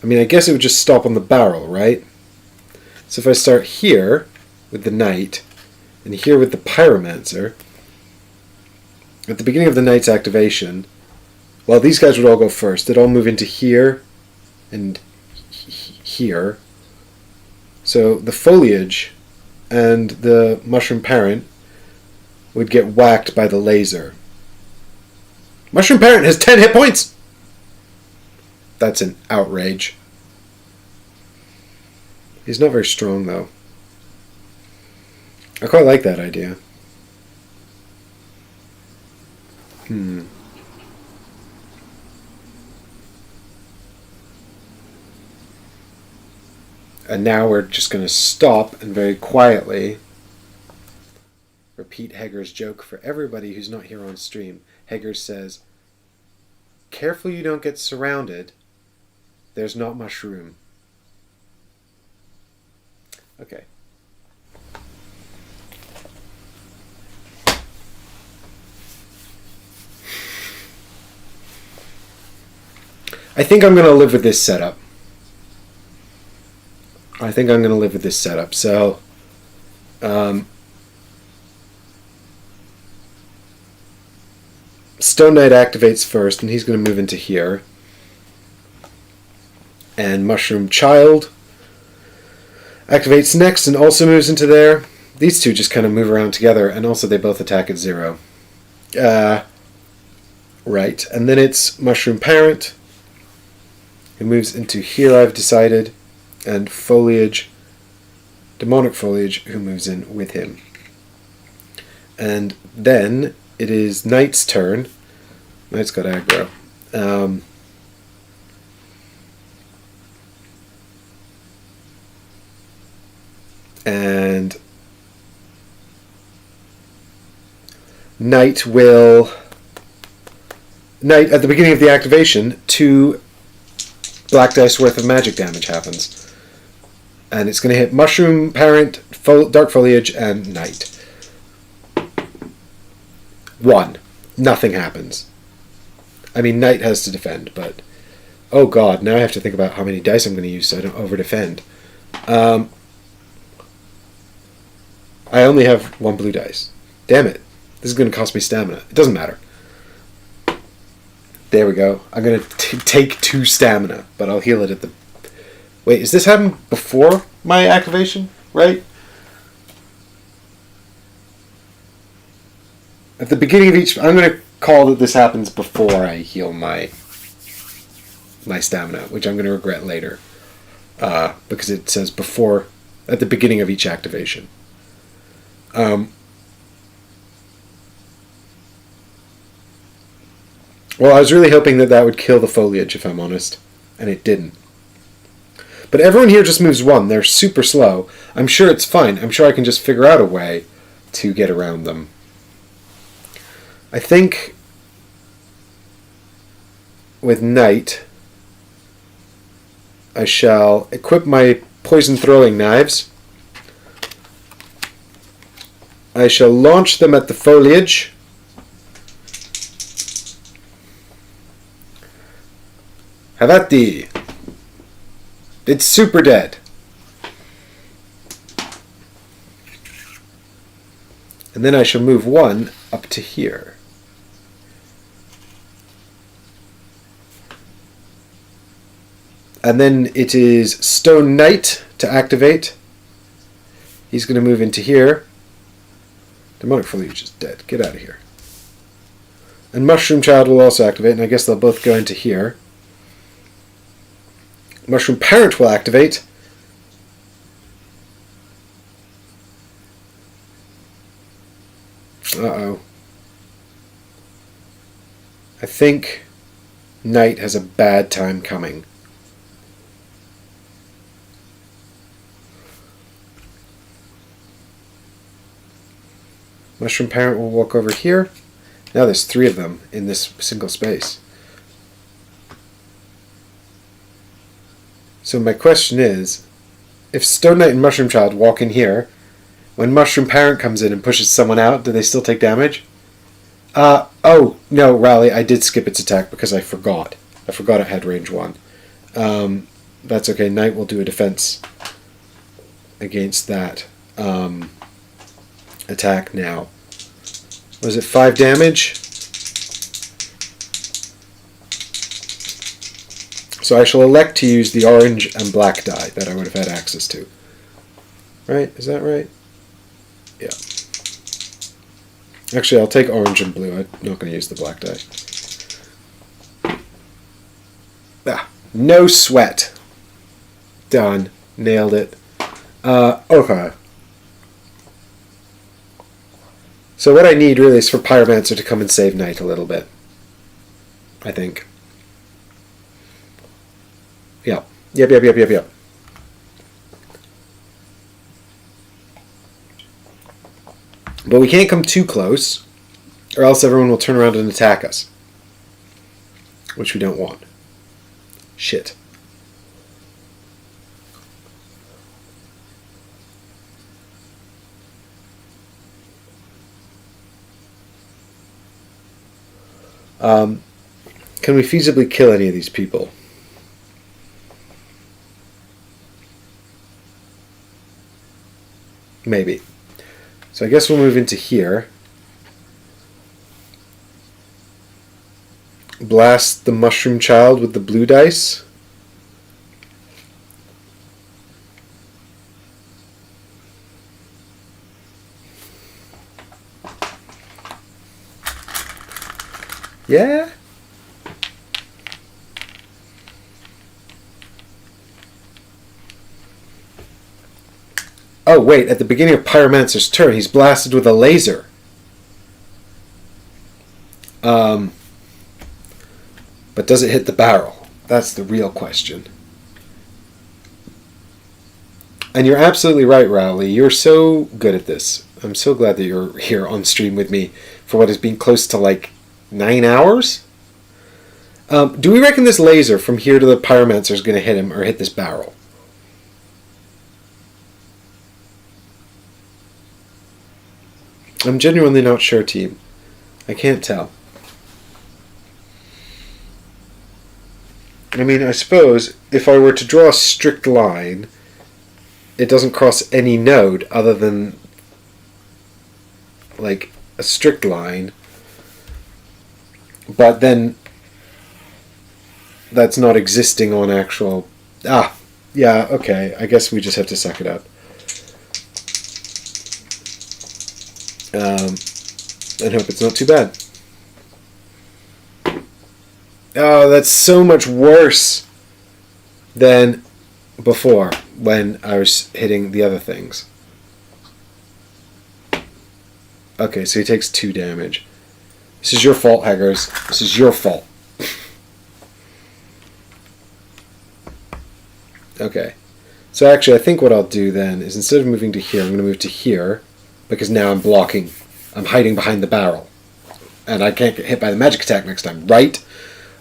I mean, I guess it would just stop on the barrel, right? So if I start here with the Knight, and here with the Pyromancer, at the beginning of the Knight's activation, well, these guys would all go first. They'd all move into here and here. So the Foliage and the Mushroom Parent would get whacked by the laser. Mushroom Parent has 10 hit points! That's an outrage. He's not very strong, though. I quite like that idea. And now we're just going to stop and very quietly repeat Heger's joke for everybody who's not here on stream. Heger says, "Careful you don't get surrounded. There's not much room." Okay. I think I'm going to live with this setup. So, Stone Knight activates first, and he's going to move into here. And Mushroom Child activates next and also moves into there. These two just kind of move around together, and also they both attack at 0. Right, and then it's Mushroom Parent, who moves into here, I've decided, and Foliage, Demonic Foliage, who moves in with him. And then it is Knight's turn. Knight's got aggro. And Knight at the beginning of the activation, 2 black dice worth of magic damage happens. And it's going to hit Mushroom Parent, Dark Foliage, and Knight. 1. Nothing happens. I mean, Knight has to defend, but... Oh god, now I have to think about how many dice I'm going to use so I don't over-defend. I only have 1 blue dice. Damn it. This is going to cost me stamina. It doesn't matter. There we go. I'm going to take 2 stamina, but I'll heal it at the... Wait, is this happened before my activation? Right? At the beginning of each... I'm going to call that this happens before I heal my stamina, which I'm going to regret later. Because it says before... At the beginning of each activation. Well, I was really hoping that would kill the Foliage, if I'm honest. And it didn't. But everyone here just moves 1. They're super slow. I'm sure it's fine. I'm sure I can just figure out a way to get around them. I think with Knight, I shall equip my poison throwing knives. I shall launch them at the Foliage. Have at thee. It's super dead. And then I shall move 1 up to here. And then it is Stone Knight to activate. He's going to move into here. Demonic Foliage is dead. Get out of here. And Mushroom Child will also activate, and I guess they'll both go into here. Mushroom Parent will activate. Uh-oh. I think Night has a bad time coming. Mushroom Parent will walk over here. Now there's 3 of them in this single space. So my question is, if Stone Knight and Mushroom Child walk in here, when Mushroom Parent comes in and pushes someone out, do they still take damage? Oh, no, Rally, I did skip its attack because I forgot. I forgot it had range 1. That's okay, Knight will do a defense against that attack now. Was it 5 damage? So I shall elect to use the orange and black die that I would have had access to. Right? Is that right? Yeah. Actually, I'll take orange and blue. I'm not going to use the black die. Ah, no sweat. Done. Nailed it. Okay. So what I need really is for Pyromancer to come and save Knight a little bit. I think. Yeah. Yep. But we can't come too close, or else everyone will turn around and attack us. Which we don't want. Shit. Can we feasibly kill any of these people? Maybe. So I guess we'll move into here. Blast the Mushroom Child with the blue dice. Yeah? Oh, wait, at the beginning of Pyromancer's turn, he's blasted with a laser. But does it hit the barrel? That's the real question. And you're absolutely right, Rowley. You're so good at this. I'm so glad that you're here on stream with me for what has been close to like 9 hours. Do we reckon this laser from here to the Pyromancer is going to hit him or hit this barrel? I'm genuinely not sure, team. I can't tell. I mean, I suppose if I were to draw a strict line, it doesn't cross any node other than like a strict line. But then that's not existing on actual... Ah, yeah, okay. I guess we just have to suck it up. And hope it's not too bad. Oh, that's so much worse than before when I was hitting the other things. Okay, so he takes 2 damage. This is your fault, Haggers. This is your fault. Okay. So actually, I think what I'll do then is instead of moving to here, I'm going to move to here. Because now I'm blocking. I'm hiding behind the barrel. And I can't get hit by the magic attack next time, right?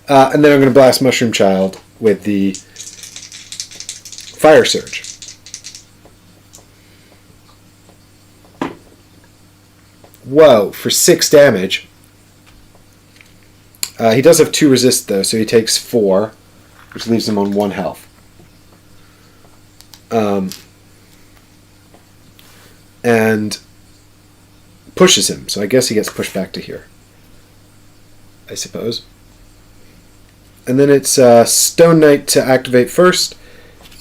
And then I'm going to blast Mushroom Child with the Fire Surge. Whoa, for 6 damage. He does have 2 resist though, so he takes 4, which leaves him on 1 health. And pushes him, so I guess he gets pushed back to here, I suppose. And then it's Stone Knight to activate first.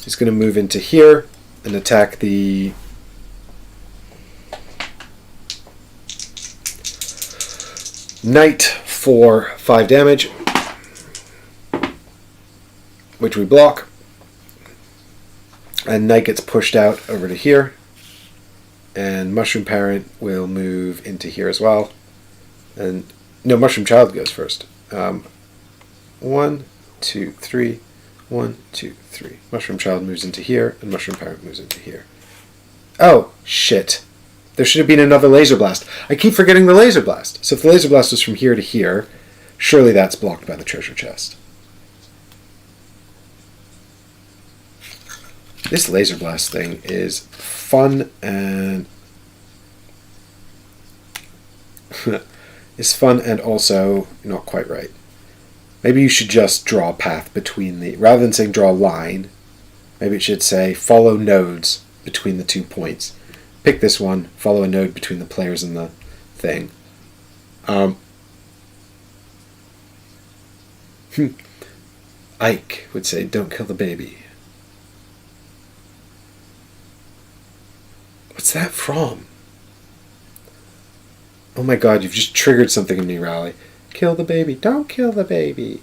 He's going to move into here and attack the Knight for 5 damage, which we block. And Knight gets pushed out over to here. And Mushroom Parent will move into here as well. And no, Mushroom Child goes first. 1, 2, 3. 1, 2, 3. Mushroom Child moves into here, and Mushroom Parent moves into here. Oh, shit. There should have been another Laser Blast. I keep forgetting the Laser Blast. So if the Laser Blast was from here to here, surely that's blocked by the treasure chest. This Laser Blast thing is fun and... is fun and also not quite right. Maybe you should just draw a path between the... Rather than saying draw a line, maybe it should say follow nodes between the 2 points. Pick this one, follow a node between the players and the thing. Ike would say, don't kill the baby. What's that from? Oh my god, you've just triggered something in me, Raleigh. Kill the baby. Don't kill the baby.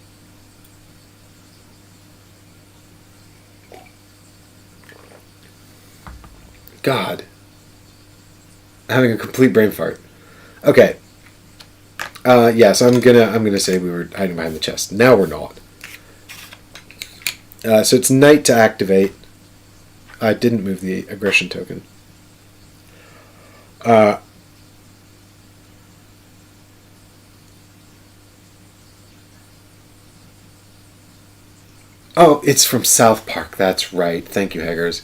God. I'm having a complete brain fart. Okay. Yeah, so I'm gonna say we were hiding behind the chest. Now we're not. So it's Knight to activate. I didn't move the aggression token. Oh, it's from South Park. That's right. Thank you, Haggers.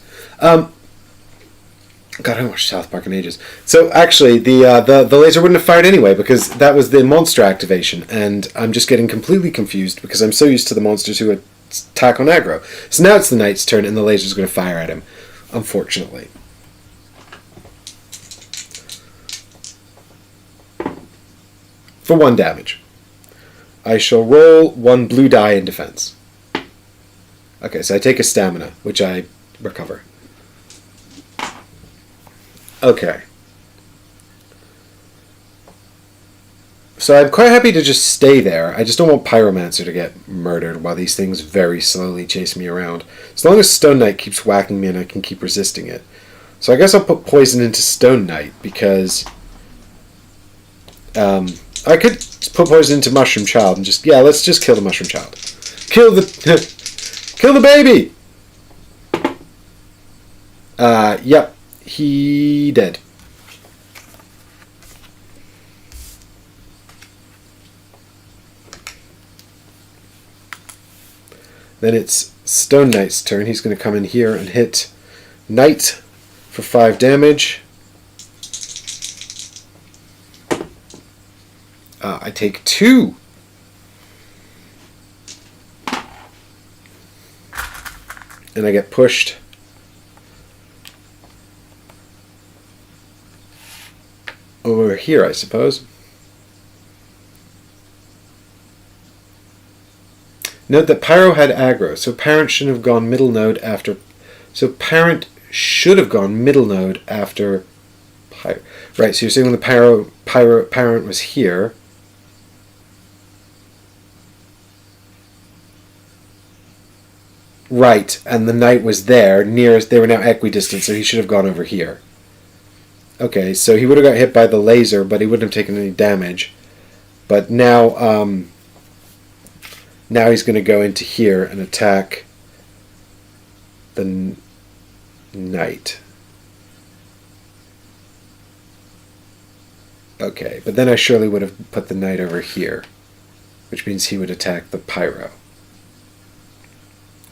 God, I haven't watched South Park in ages. So actually, the laser wouldn't have fired anyway because that was the monster activation, and I'm just getting completely confused because I'm so used to the monsters who attack on aggro. So now it's the Knight's turn, and the laser's going to fire at him, unfortunately. For 1 damage. I shall roll 1 blue die in defense. Okay, so I take a stamina, which I recover. Okay. So I'm quite happy to just stay there. I just don't want Pyromancer to get murdered while these things very slowly chase me around. As long as Stone Knight keeps whacking me and I can keep resisting it. So I guess I'll put poison into Stone Knight because... I could put poison into Mushroom Child and just... Yeah, let's just kill the Mushroom Child. Kill the... Kill the baby! Yep. He dead. Then it's Stone Knight's turn. He's going to come in here and hit Knight for 5 damage. I take 2. And I get pushed. Over here, I suppose. Note that Pyro had aggro, so Parent shouldn't have gone middle node after... So Parent should have gone middle node after Pyro. Right, so you're saying when the Parent was here... Right, and the Knight was there, they were now equidistant, so he should have gone over here. Okay, so he would have got hit by the laser, but he wouldn't have taken any damage. But now, now he's going to go into here and attack the Knight. Okay, but then I surely would have put the Knight over here, which means he would attack the Pyro.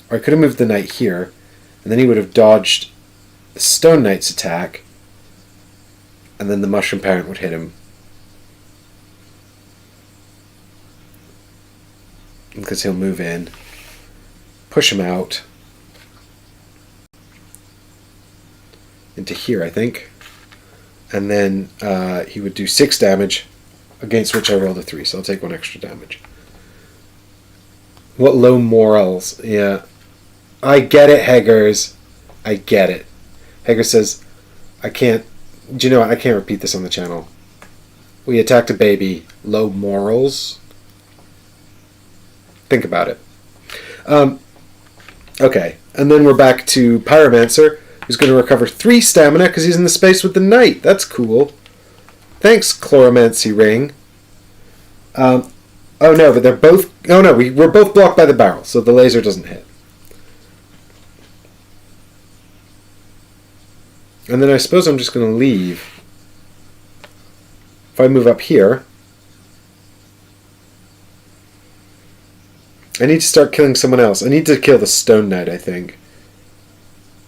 Or I could have moved the Knight here, and then he would have dodged the Stone Knight's attack, and then the Mushroom Parent would hit him. Because he'll move in, push him out, into here, I think. And then he would do 6 damage, against which I rolled a 3, so I'll take 1 extra damage. What low morals, yeah. I get it, Heggers. I get it. Heggers says, I can't... Do you know what? I can't repeat this on the channel. We attacked a baby. Low morals. Think about it. Okay, and then we're back to Pyromancer, who's going to recover 3 stamina because he's in the space with the knight. That's cool. Thanks, Chloromancy Ring. Oh no, but they're both... Oh no, we're both blocked by the barrel, so the laser doesn't hit. And then I suppose I'm just going to leave. If I move up here... I need to start killing someone else. I need to kill the Stone Knight, I think.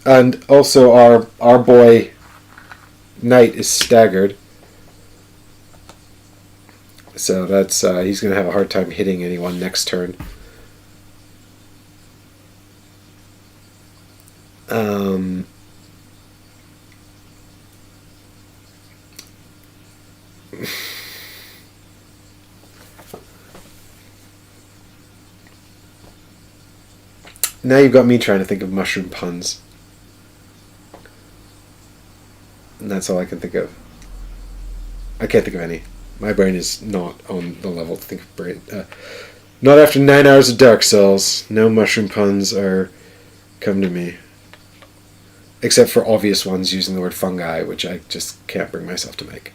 And also our boy Knight is staggered. So that's he's going to have a hard time hitting anyone next turn. Now you've got me trying to think of mushroom puns. And that's all I can think of. I can't think of any. My brain is not on the level to think of brain. Not after 9 hours of Dark Souls. No mushroom puns are come to me. Except for obvious ones using the word fungi, which I just can't bring myself to make.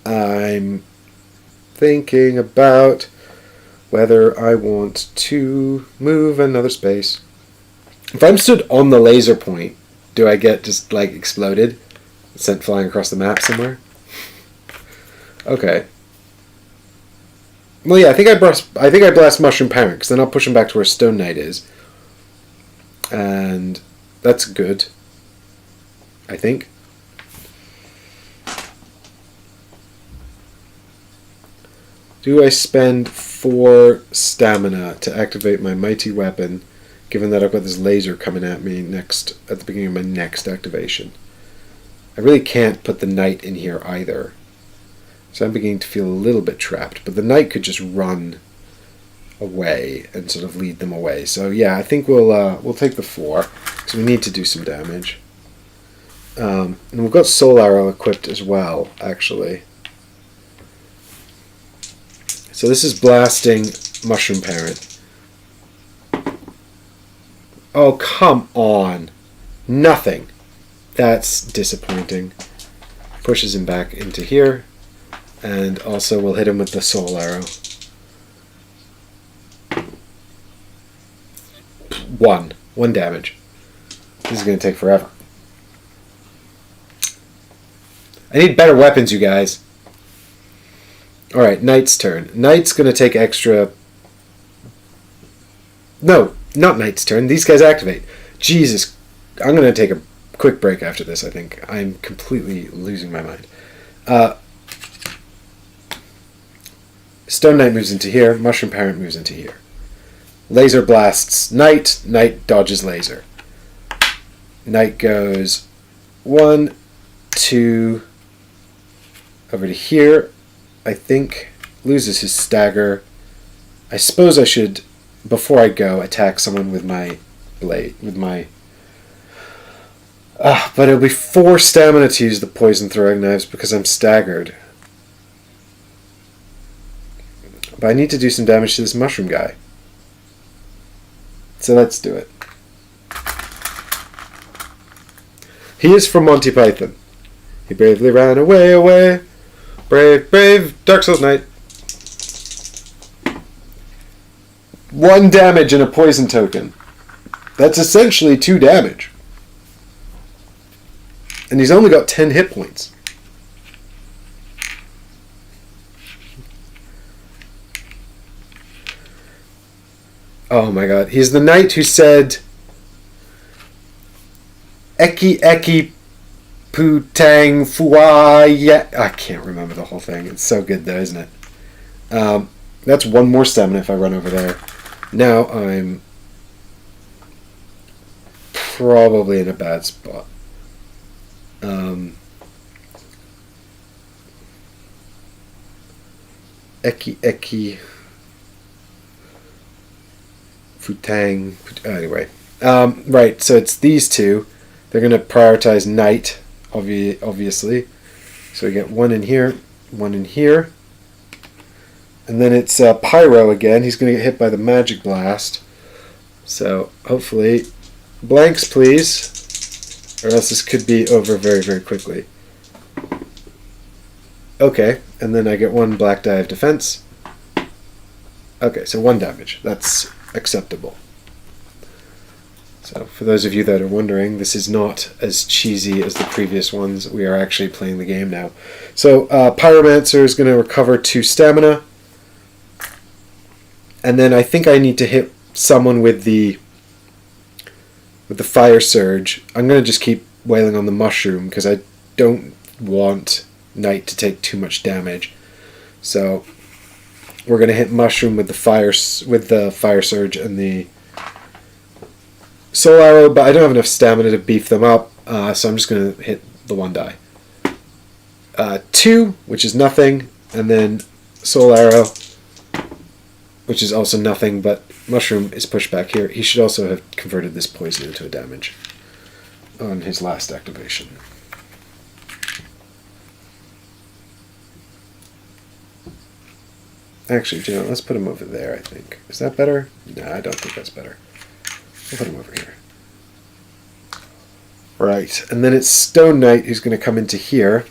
I'm thinking about whether I want to move another space. If I'm stood on the laser point, do I get just like exploded? Sent flying across the map somewhere? Okay. Well, yeah, I think I blast Mushroom Parent, because then I'll push him back to where Stone Knight is. And that's good. I think. Do I spend 4 stamina to activate my mighty weapon, given that I've got this laser coming at me next at the beginning of my next activation? I really can't put the knight in here either. So I'm beginning to feel a little bit trapped. But the knight could just run away and sort of lead them away. So yeah, I think we'll take the 4, because we need to do some damage. And we've got Soul Arrow equipped as well, actually. So this is blasting Mushroom Parent. Oh, come on. Nothing. That's disappointing. Pushes him back into here. And also we'll hit him with the Soul Arrow. 1 damage. This is going to take forever. I need better weapons, you guys. Alright, Knight's turn. Knight's going to take extra... No, not Knight's turn. These guys activate. Jesus. I'm going to take a quick break after this, I think. I'm completely losing my mind. Stone Knight moves into here. Mushroom Parent moves into here. Laser blasts Knight. Knight dodges laser. Knight goes 1, 2, over to here. I think loses his stagger. I suppose I should, before I go, attack someone with my blade, with my... but it'll be 4 stamina to use the poison throwing knives because I'm staggered. But I need to do some damage to this mushroom guy. So let's do it. He is from Monty Python. He bravely ran away. Brave, brave, Dark Souls Knight. 1 damage and a poison token. That's essentially 2 damage. And he's only got 10 hit points. Oh my god. He's the knight who said... Eki Putang Fua. Yeah, I can't remember the whole thing. It's so good though, isn't it? That's 1 more stamina if I run over there. Now I'm probably in a bad spot. Eki. Futang. Anyway. Right, so it's these two. They're going to prioritize knight, obviously. So we get one in here, one in here. And then it's Pyro again. He's going to get hit by the Magic Blast. So hopefully, blanks please. Or else this could be over very, very quickly. Okay, and then I get one black die of defense. Okay, so 1 damage. That's acceptable. So for those of you that are wondering, this is not as cheesy as the previous ones. We are actually playing the game now. So Pyromancer is going to recover 2 stamina. And then I think I need to hit someone with the Fire Surge. I'm going to just keep wailing on the Mushroom because I don't want Knight to take too much damage. So we're going to hit Mushroom with the Fire Surge and the Soul Arrow, but I don't have enough stamina to beef them up, so I'm just going to hit the 1 die. 2, which is nothing, and then Soul Arrow, which is also nothing, but Mushroom is pushed back here. He should also have converted this poison into a damage on his last activation. Actually, you know, let's put him over there, I think. Is that better? No, I don't think that's better. We'll put him over here. Right, and then it's Stone Knight who's going to come into here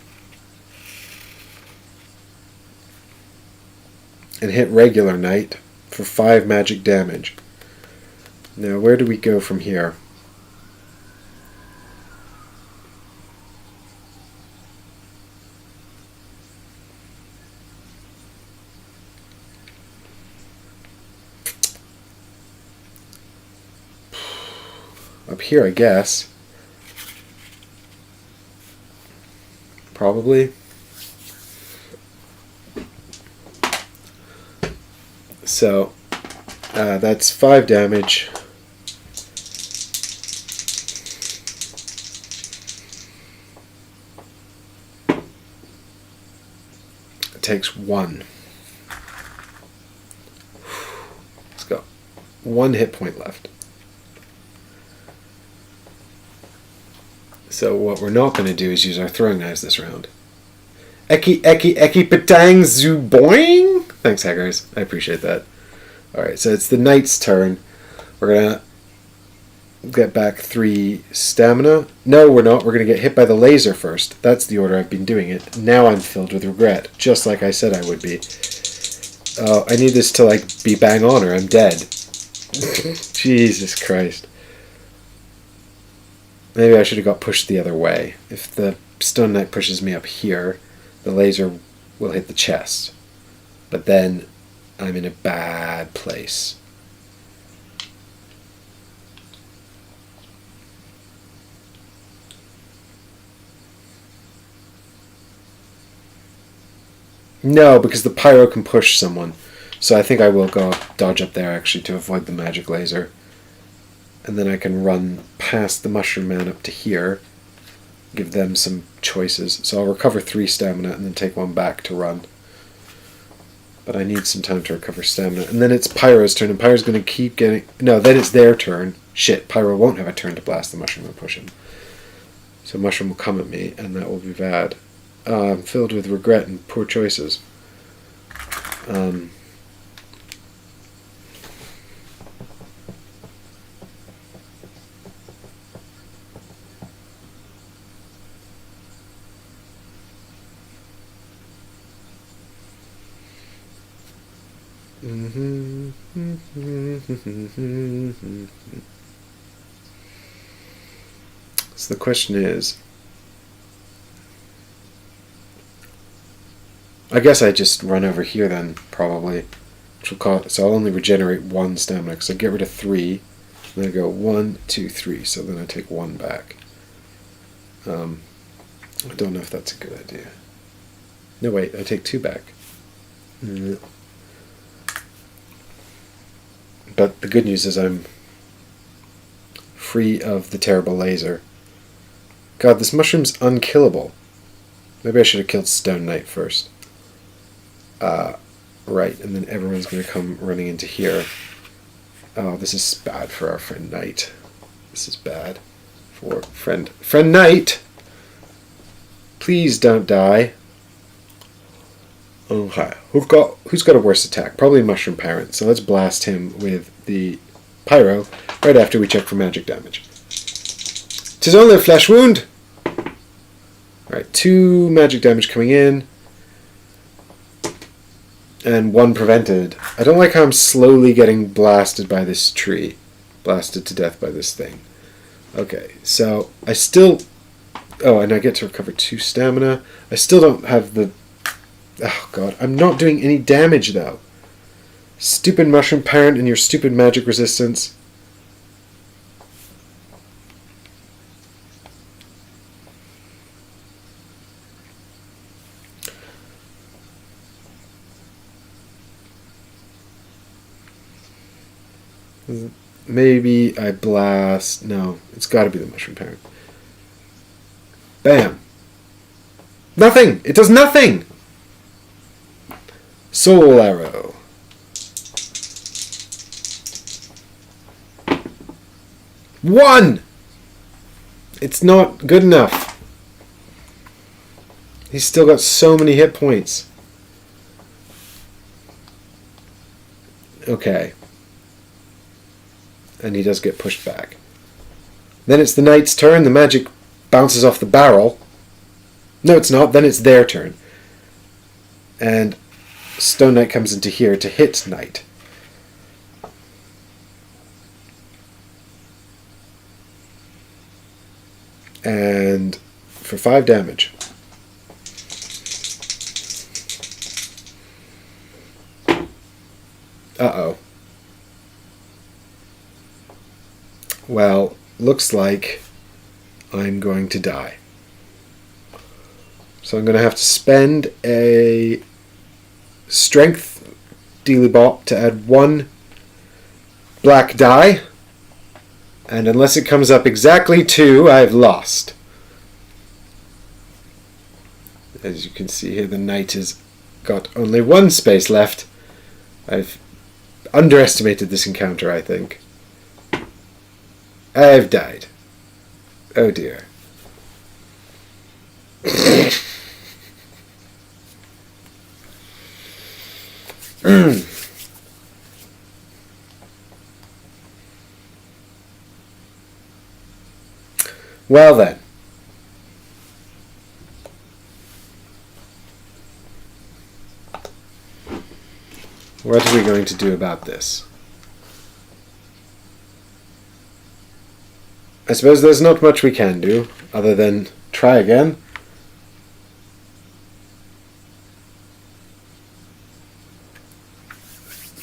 and hit regular Knight for 5 magic damage. Now, where do we go from here? Up here, I guess. Probably. So, that's 5 damage. It takes 1. Let's go. 1 hit point left. So what we're not going to do is use our throwing knives this round. Eki patang zoo boing! Thanks, hackers. I appreciate that. Alright, so it's the knight's turn. We're going to get back 3 stamina. No, we're not. We're going to get hit by the laser first. That's the order I've been doing it. Now I'm filled with regret, just like I said I would be. I need this to like be bang on or I'm dead. Jesus Christ. Maybe I should have got pushed the other way. If the Stone Knight pushes me up here, the laser will hit the chest. But then I'm in a bad place. No, because the Pyro can push someone. So I think I will go dodge up there actually to avoid the magic laser. And then I can run past the Mushroom Man up to here. Give them some choices. So I'll recover 3 stamina and then take 1 back to run. But I need some time to recover stamina. And then it's Pyro's turn, and Pyro's going to keep getting... No, then it's their turn. Shit, Pyro won't have a turn to blast the Mushroom and push him. So Mushroom will come at me, and that will be bad. I'm filled with regret and poor choices. So the question is, I guess I just run over here then, probably. Which will cost, so I'll only regenerate 1 stamina, because I get rid of 3, and then I go 1, 2, 3, so then I take 1 back. I don't know if that's a good idea. No, wait, I take 2 back. But the good news is I'm free of the terrible laser. God, this mushroom's unkillable. Maybe I should have killed Stone Knight first. Right, and then everyone's going to come running into here. Oh, this is bad for our friend Knight. This is bad for friend Knight. Please don't die. Okay, who's got a worse attack? Probably Mushroom Parent. So let's blast him with the Pyro right after we check for magic damage. 'Tis only a flesh wound. Alright, 2 magic damage coming in. And 1 prevented. I don't like how I'm slowly getting blasted by this tree. Blasted to death by this thing. Okay, so I still... Oh, and I get to recover 2 stamina. I still don't have the... Oh, God. I'm not doing any damage, though. Stupid Mushroom Parent and your stupid magic resistance. Maybe I blast... No, it's got to be the Mushroom Parent. Bam. Nothing! It does nothing! Soul Arrow. One! It's not good enough. He's still got so many hit points. Okay. And he does get pushed back. Then it's the Knight's turn. The magic bounces off the barrel. No, it's not. Then it's their turn. And Stone Knight comes into here to hit Knight. And for 5 damage. Uh-oh. Well, looks like I'm going to die. So I'm going to have to spend a strength dealy bop to add 1 black die. And unless it comes up exactly 2, I've lost. As you can see here, the Knight has got only 1 space left. I've underestimated this encounter, I think. I've died. Oh dear. Well then. What are we going to do about this? I suppose there's not much we can do, other than try again.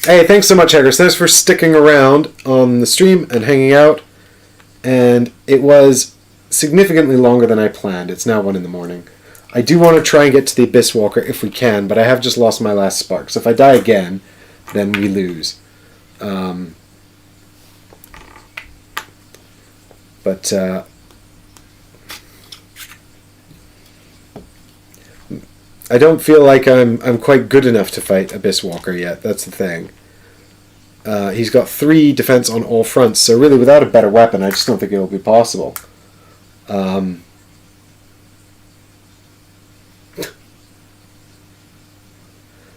Hey, thanks so much, Eggers. Thanks for sticking around on the stream and hanging out. And it was significantly longer than I planned. It's now 1 in the morning. I do want to try and get to the Abyss Walker if we can, but I have just lost my last spark. So if I die again, then we lose. But I don't feel like I'm quite good enough to fight Abyss Walker yet. That's the thing. He's got 3 defense on all fronts, so really without a better weapon, I just don't think it will be possible.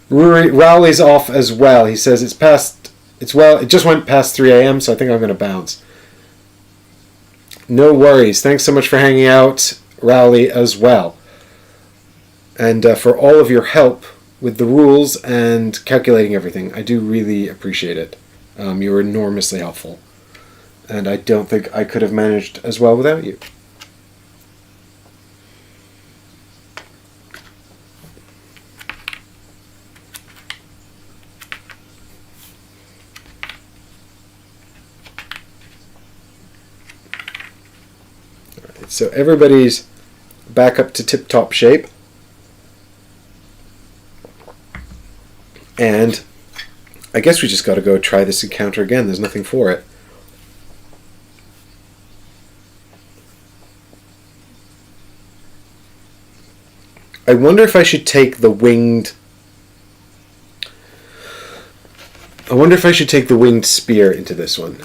Rowley's off as well. He says it just went past 3 a.m., so I think I'm going to bounce. No worries. Thanks so much for hanging out, Rowley, as well. And for all of your help with the rules and calculating everything. I do really appreciate it. You were enormously helpful. And I don't think I could have managed as well without you. Alright, so everybody's back up to tip-top shape. And I guess we just got to go try this encounter again. There's nothing for it. I wonder if I should take the winged I wonder if I should take the winged spear into this one.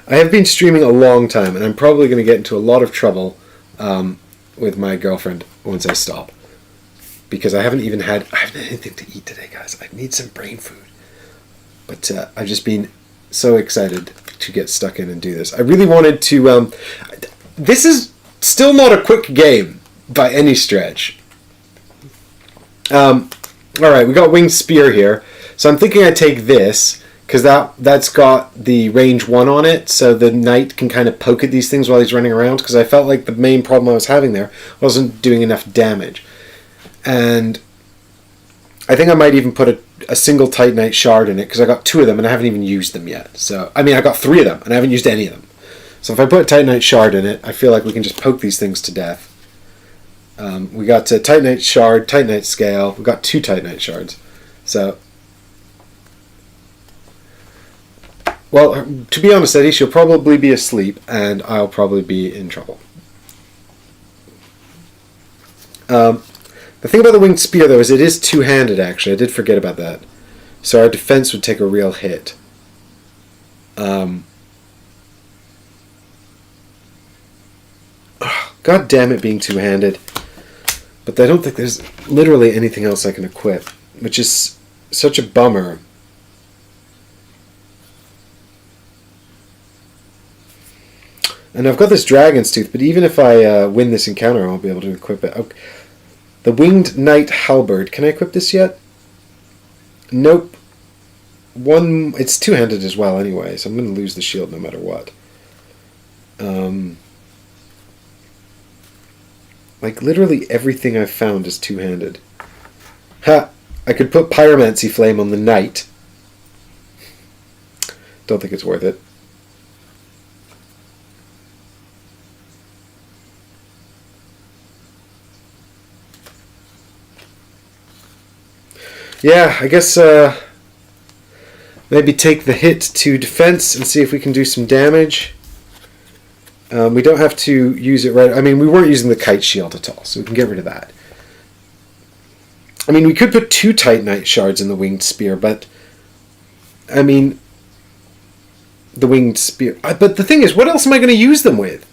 I have been streaming a long time, and I'm probably going to get into a lot of trouble with my girlfriend once I stop. Because I haven't had anything to eat today, guys. I need some brain food. But I've just been so excited to get stuck in and do this. I really wanted to... this is still not a quick game by any stretch. Alright, we got winged spear here. So I'm thinking I take this, because that's got the range 1 on it, so the knight can kind of poke at these things while he's running around, because I felt like the main problem I was having there wasn't doing enough damage. And I think I might even put a single Titanite shard in it, because I got 2 of them and I haven't even used them yet. So, I mean, I got 3 of them and I haven't used any of them. So if I put a Titanite shard in it, I feel like we can just poke these things to death. We got a Titanite shard, Titanite scale. We got 2 Titanite shards. So, well, to be honest, Eddie, she'll probably be asleep and I'll probably be in trouble. The thing about the winged spear, though, is it is two-handed, actually. I did forget about that. So our defense would take a real hit. God damn it being two-handed. But I don't think there's literally anything else I can equip, which is such a bummer. And I've got this dragon's tooth, but even if I win this encounter, I won't be able to equip it. Okay. The winged knight halberd. Can I equip this yet? Nope. It's two-handed as well anyway, so I'm going to lose the shield no matter what. Like, literally everything I've found is two-handed. Ha! I could put Pyromancy Flame on the knight. Don't think it's worth it. Yeah, I guess maybe take the hit to defense and see if we can do some damage. We don't have to use it right... I mean, we weren't using the kite shield at all, so we can get rid of that. I mean, we could put 2 Titanite shards in the winged spear, but... I mean... The winged spear... But the thing is, what else am I going to use them with?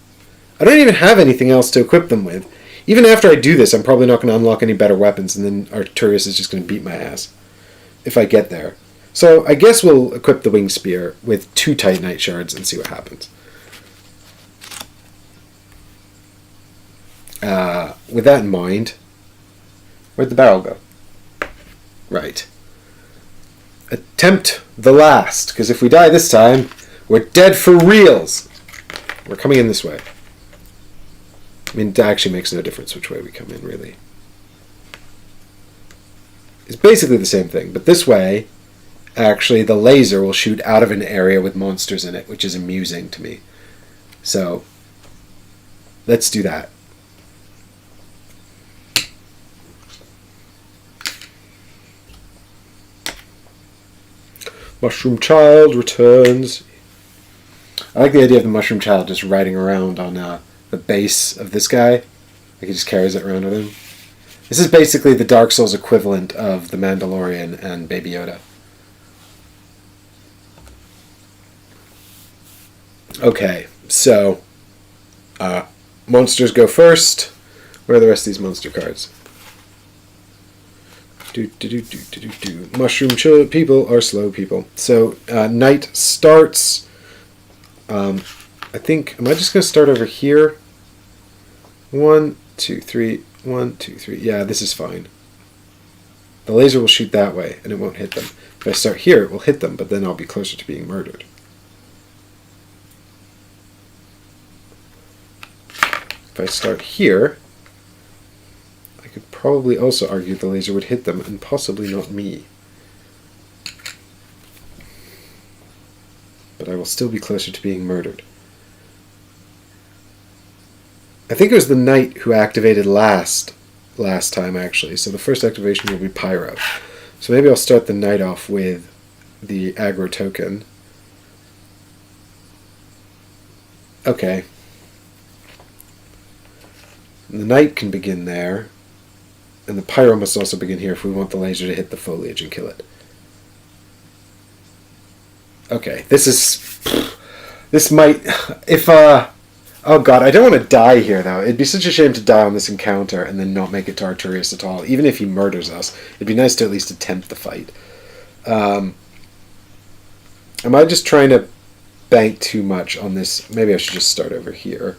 I don't even have anything else to equip them with. Even after I do this, I'm probably not going to unlock any better weapons, and then Arturius is just going to beat my ass. If I get there. So, I guess we'll equip the winged spear with 2 Titanite shards and see what happens. With that in mind... Where'd the barrel go? Right. Attempt the last, because if we die this time, we're dead for reals! We're coming in this way. I mean, it actually makes no difference which way we come in, really. It's basically the same thing, but this way, actually, the laser will shoot out of an area with monsters in it, which is amusing to me. So, let's do that. Mushroom Child returns. I like the idea of the Mushroom Child just riding around on the base of this guy. Like he just carries it around with him. This is basically the Dark Souls equivalent of the Mandalorian and Baby Yoda. Okay, so monsters go first. Where are the rest of these monster cards? Mushroom people are slow people. So night starts. I think, am I just going to start over here? 1, 2, 3. 1, 2, 3. Yeah, this is fine. The laser will shoot that way, and it won't hit them. If I start here, it will hit them, but then I'll be closer to being murdered. If I start here, I could probably also argue the laser would hit them, and possibly not me. But I will still be closer to being murdered. I think it was the knight who activated last time, actually. So the first activation will be Pyro. So maybe I'll start the knight off with the aggro token. Okay. The knight can begin there. And the pyro must also begin here if we want the laser to hit the foliage and kill it. Okay, this might, if, oh god, I don't want to die here though. It'd be such a shame to die on this encounter and then not make it to Arturius at all. Even if he murders us, it'd be nice to at least attempt the fight. Am I just trying to bank too much on this? Maybe I should just start over here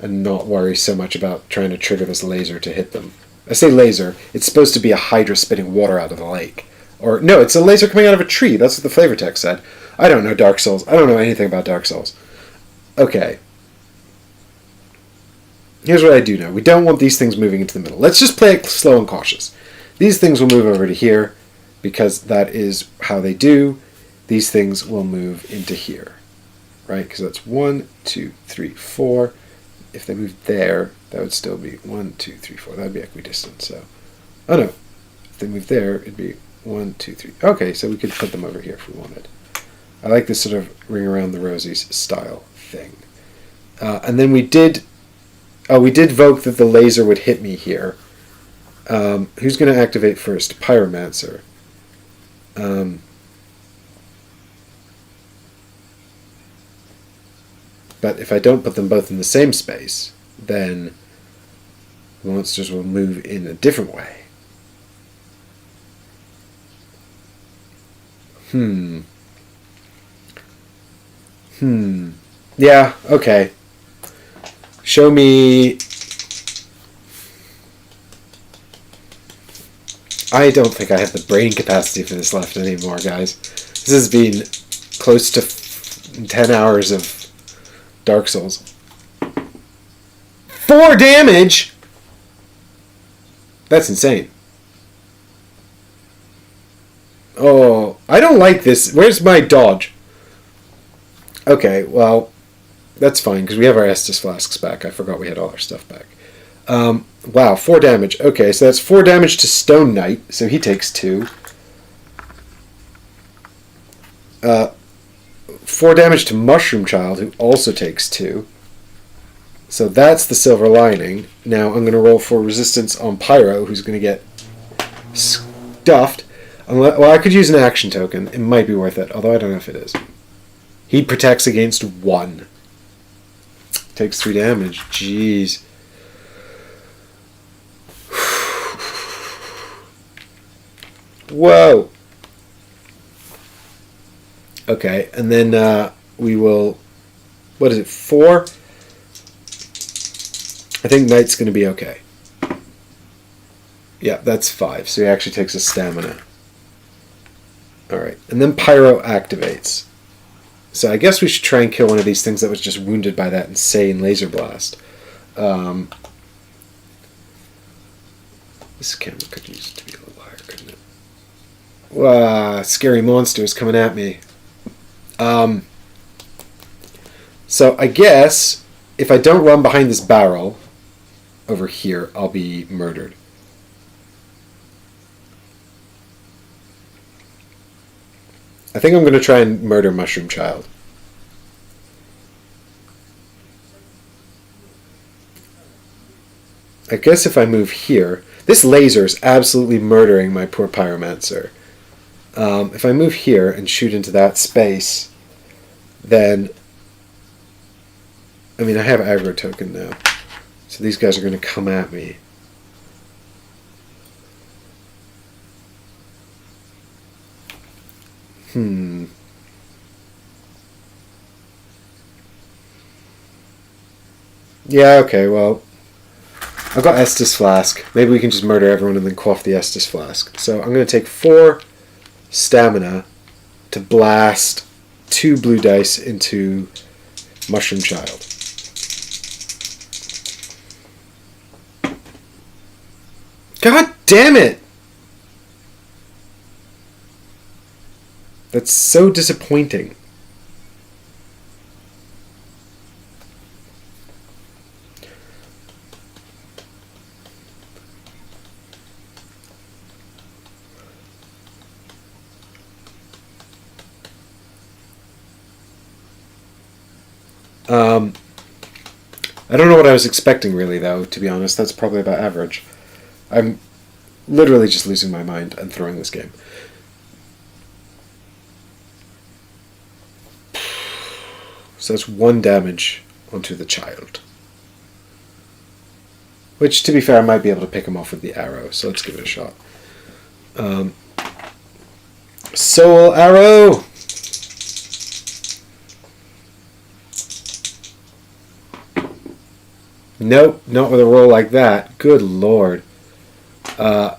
and not worry so much about trying to trigger this laser to hit them. I say laser, it's supposed to be a hydra spitting water out of the lake. Or, no, it's a laser coming out of a tree. That's what the flavor text said. I don't know Dark Souls. I don't know anything about Dark Souls. Okay. Here's what I do know. We don't want these things moving into the middle. Let's just play it slow and cautious. These things will move over to here because that is how they do. These things will move into here. Right? Because that's 1, 2, 3, 4. If they move there, that would still be 1, 2, 3, 4. That would be equidistant. So, oh no. If they move there, it'd be 1, 2, 3. Okay, so we could put them over here if we wanted. I like this sort of ring around the rosies style thing. And then we did vote that the laser would hit me here. Who's going to activate first? Pyromancer. But if I don't put them both in the same space, then the monsters will move in a different way. Yeah, okay. Show me... I don't think I have the brain capacity for this left anymore, guys. This has been close to 10 hours of Dark Souls. 4 damage?! That's insane. Oh, I don't like this. Where's my dodge? Okay, well, that's fine, because we have our Estus flasks back. I forgot we had all our stuff back. Wow, 4 damage. Okay, so that's 4 damage to Stone Knight, so he takes 2. 4 damage to Mushroom Child, who also takes 2. So that's the silver lining. Now I'm going to roll for resistance on Pyro, who's going to get stuffed. Well, I could use an action token. It might be worth it, although I don't know if it is. He protects against 1. Takes 3 damage. Jeez. Whoa. Okay, and then we will... What is it, 4? I think Knight's going to be okay. Yeah, that's 5. So he actually takes a stamina. Alright, and then Pyro activates. So I guess we should try and kill one of these things that was just wounded by that insane laser blast. This camera could use it to be a little higher, couldn't it? Wow, scary monsters coming at me. So I guess if I don't run behind this barrel over here, I'll be murdered. I think I'm going to try and murder Mushroom Child. I guess if I move here... This laser is absolutely murdering my poor Pyromancer. If I move here and shoot into that space, then... I mean, I have aggro token now. So these guys are going to come at me. Yeah, okay, well... I've got Estus Flask. Maybe we can just murder everyone and then quaff the Estus Flask. So I'm going to take 4 stamina to blast 2 blue dice into Mushroom Child. God damn it! That's so disappointing. I don't know what I was expecting really, though, to be honest. That's probably about average. I'm literally just losing my mind and throwing this game. So that's 1 damage onto the child. Which, to be fair, I might be able to pick him off with the arrow, so let's give it a shot. Soul Arrow! Nope, not with a roll like that. Good lord. I'm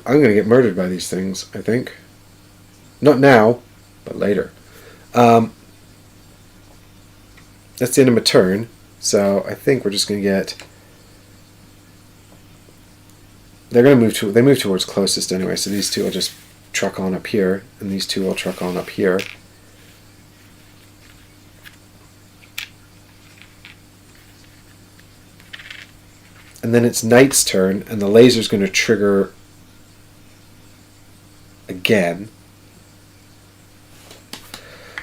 going to get murdered by these things, I think. Not now, but later. That's the end of my turn, so I think we're just going to get... They're going to move they move towards closest anyway, so these two will just truck on up here, and these two will truck on up here. And then it's Knight's turn, and the laser's going to trigger again.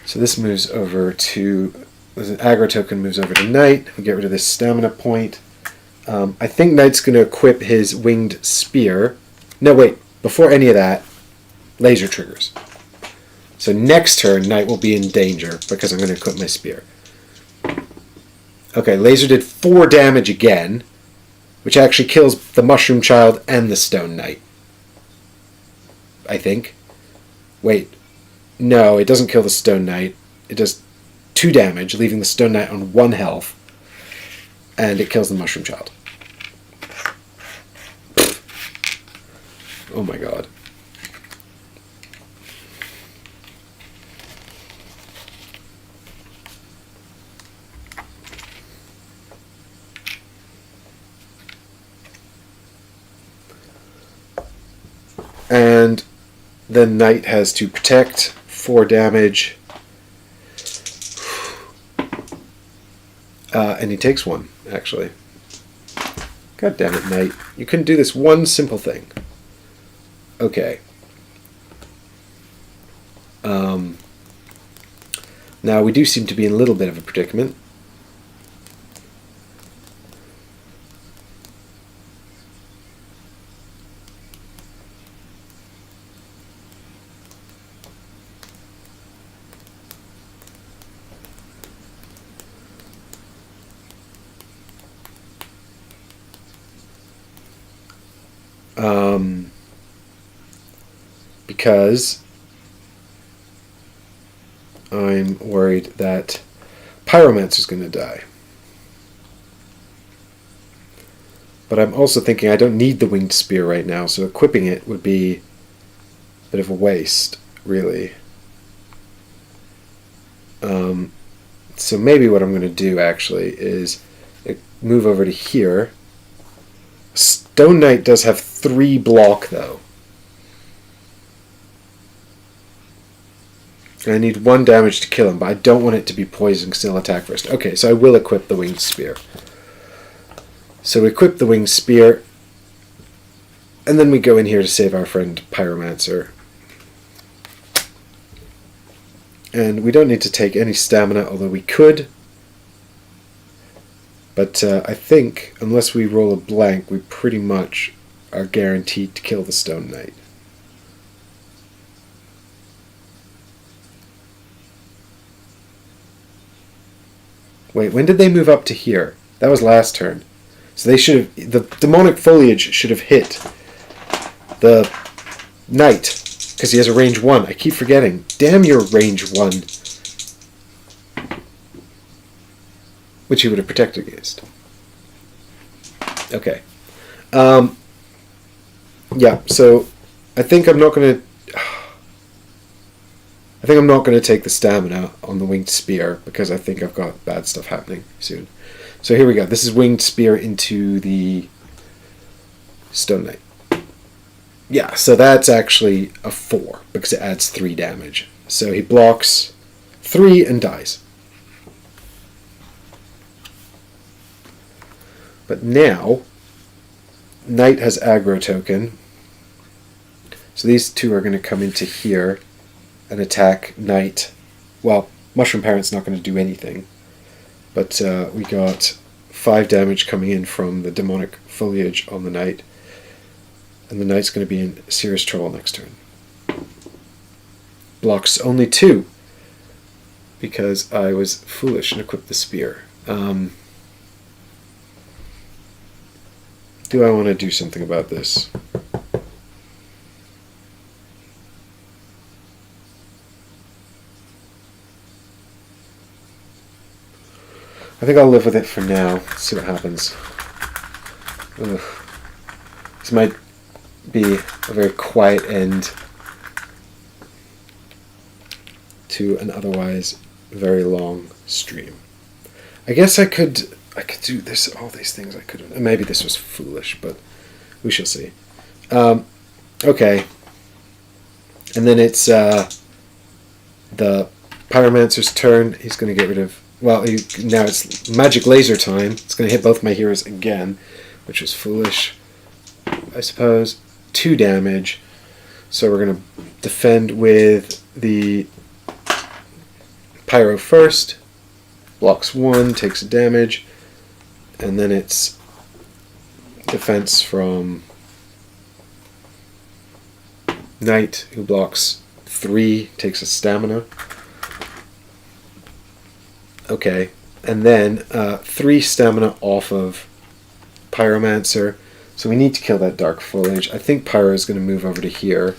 So this moves over to... There's an aggro token moves over to Knight. We get rid of this stamina point. I think Knight's going to equip his winged spear. No, wait. Before any of that, laser triggers. So next turn, Knight will be in danger because I'm going to equip my spear. Okay, laser did 4 damage again, which actually kills the Mushroom Child and the Stone Knight. I think. Wait. No, it doesn't kill the Stone Knight. It does 2 damage, leaving the Stone Knight on 1 health. And it kills the Mushroom Child. Oh my god. And then Knight has to protect, 4 damage. And he takes 1, actually. God damn it, Knight. You couldn't do this one simple thing. Okay. Now we do seem to be in a little bit of a predicament. Because I'm worried that Pyromancer's going to die. But I'm also thinking I don't need the winged spear right now, so equipping it would be a bit of a waste, really. So maybe what I'm going to do, actually, is move over to here. Stone Knight does have 3 block, though. And I need 1 damage to kill him, but I don't want it to be poison because he'll attack first. Okay, so I will equip the winged spear. So we equip the winged spear, and then we go in here to save our friend Pyromancer. And we don't need to take any stamina, although we could. But I think, unless we roll a blank, we pretty much are guaranteed to kill the Stone Knight. Wait, when did they move up to here? That was last turn. So they should have... The demonic foliage should have hit the Knight, because he has a range 1. I keep forgetting. Damn your range 1. Which he would have protected against. Okay. Yeah, so I think I'm not going to... I think I'm not going to take the stamina on the winged spear because I think I've got bad stuff happening soon. So here we go. This is winged spear into the Stone Knight. Yeah, so that's actually a 4 because it adds 3 damage. So he blocks 3 and dies. But now, Knight has aggro token. So these two are going to come into here and attack Knight. Well, Mushroom Parent's not going to do anything. But we got 5 damage coming in from the demonic foliage on the knight. And the knight's going to be in serious trouble next turn. Blocks only 2 because I was foolish and equipped the spear. Do I want to do something about this? I think I'll live with it for now. Let's see what happens. Ugh. This might be a very quiet end to an otherwise very long stream. I guess I could do this, all these things I could have. Maybe this was foolish, but we shall see. Okay. And then it's the Pyromancer's turn. He's going to get rid of... Well, now it's magic laser time. It's going to hit both my heroes again, which was foolish, I suppose. 2 damage. So we're going to defend with the Pyro first. Blocks 1, takes a damage. And then it's defense from Knight, who blocks 3, takes a stamina. Okay, and then 3 stamina off of Pyromancer. So we need to kill that Dark Foliage. I think Pyro is going to move over to here.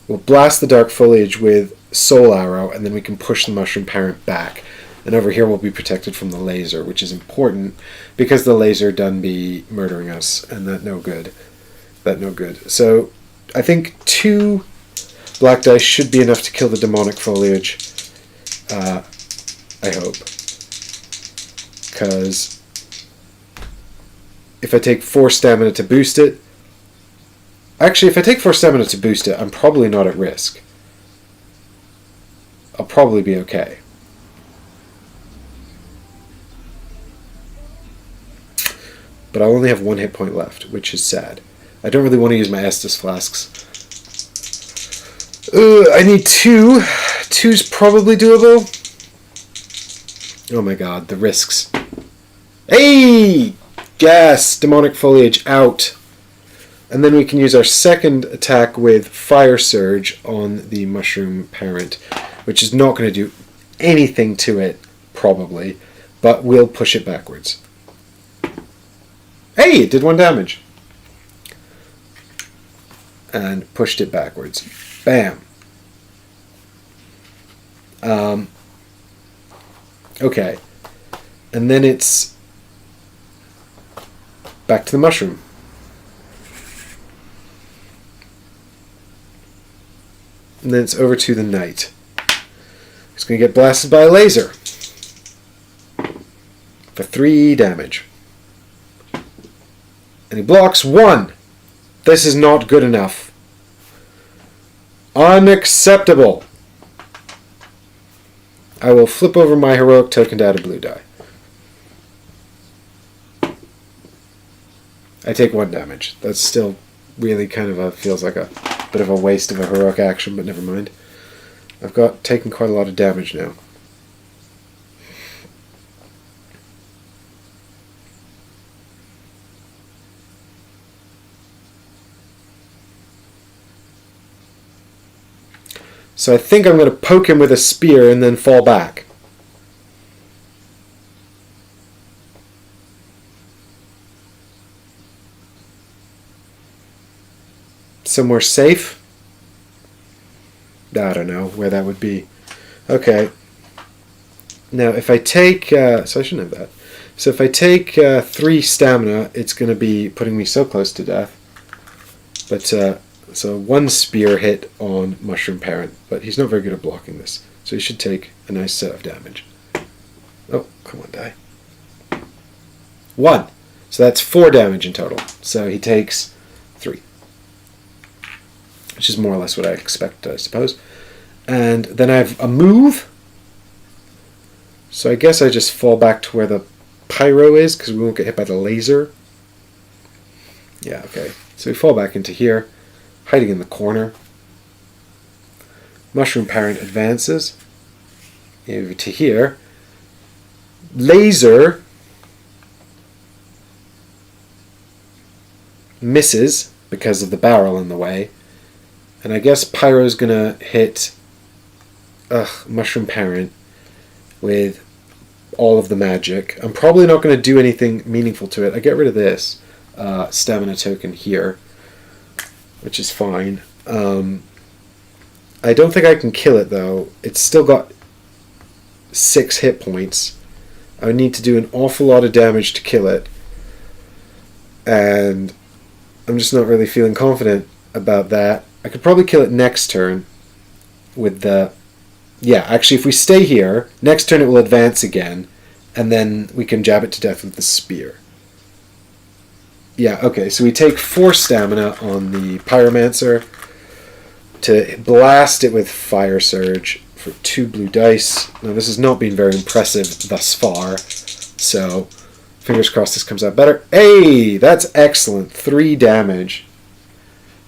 We'll blast the Dark Foliage with Soul Arrow, and then we can push the Mushroom Parent back. And over here we'll be protected from the laser, which is important because the laser done be murdering us, and that no good. That no good. So I think 2 black dice should be enough to kill the Demonic Foliage. I hope. Because if I take 4 stamina to boost it... Actually, if I take 4 stamina to boost it, I'm probably not at risk. I'll probably be okay. But I only have 1 hit point left, which is sad. I don't really want to use my Estus flasks. I need 2. 2's probably doable. Oh my god, the risks. Hey! Gas! Demonic Foliage out. And then we can use our second attack with Fire Surge on the Mushroom Parent, which is not going to do anything to it, probably, but we'll push it backwards. Hey! It did 1 damage. And pushed it backwards. Bam! Okay. And then it's back to the mushroom. And then it's over to the knight. He's going to get blasted by a laser for 3 damage. And he blocks 1. This is not good enough. Unacceptable. I will flip over my heroic token to add a blue die. I take 1 damage. That's still really kind of feels like a bit of a waste of a heroic action, but never mind. I've taken quite a lot of damage now. So I think I'm going to poke him with a spear and then fall back. Somewhere safe? I don't know where that would be. Okay. Now if I take... so I shouldn't have that. So if I take 3 stamina, it's going to be putting me so close to death. But... so 1 spear hit on Mushroom Parent, but he's not very good at blocking this. So he should take a nice set of damage. Oh, come on, die. 1. So that's 4 damage in total. So he takes 3. Which is more or less what I expect, I suppose. And then I have a move. So I guess I just fall back to where the pyro is, because we won't get hit by the laser. Yeah, okay. So we fall back into here. Hiding in the corner. Mushroom Parent advances over to here. Laser misses because of the barrel in the way. And I guess Pyro's gonna hit Mushroom Parent with all of the magic. I'm probably not going to do anything meaningful to it. I get rid of this stamina token here, which is fine. I don't think I can kill it, though. It's still got 6 hit points. I would need to do an awful lot of damage to kill it. And I'm just not really feeling confident about that. I could probably kill it next turn with the... Yeah, actually, if we stay here, next turn it will advance again, and then we can jab it to death with the spear. Yeah, okay, so we take 4 stamina on the Pyromancer to blast it with Fire Surge for 2 blue dice. Now, this has not been very impressive thus far, so fingers crossed this comes out better. Hey, that's excellent. 3 damage.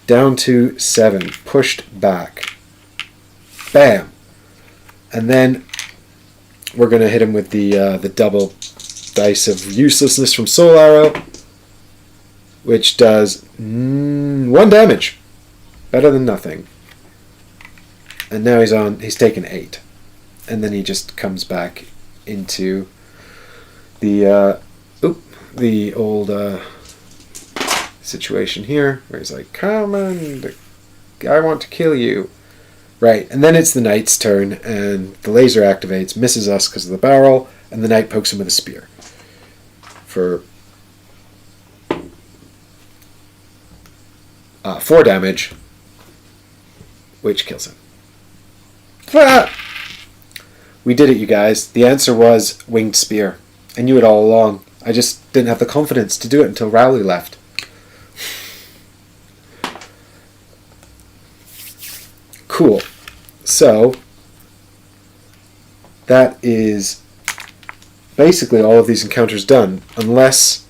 Down to 7. Pushed back. Bam. And then we're going to hit him with the double dice of uselessness from Soul Arrow, which does 1 damage. Better than nothing. And now he's taken 8. And then he just comes back into the old situation here, where he's like, come on, I want to kill you. Right, and then it's the knight's turn, and the laser activates, misses us because of the barrel, and the knight pokes him with a spear for 4 damage, which kills him. Ah! We did it, you guys. The answer was winged spear. I knew it all along. I just didn't have the confidence to do it until Rowley left. Cool. So, that is basically all of these encounters done, unless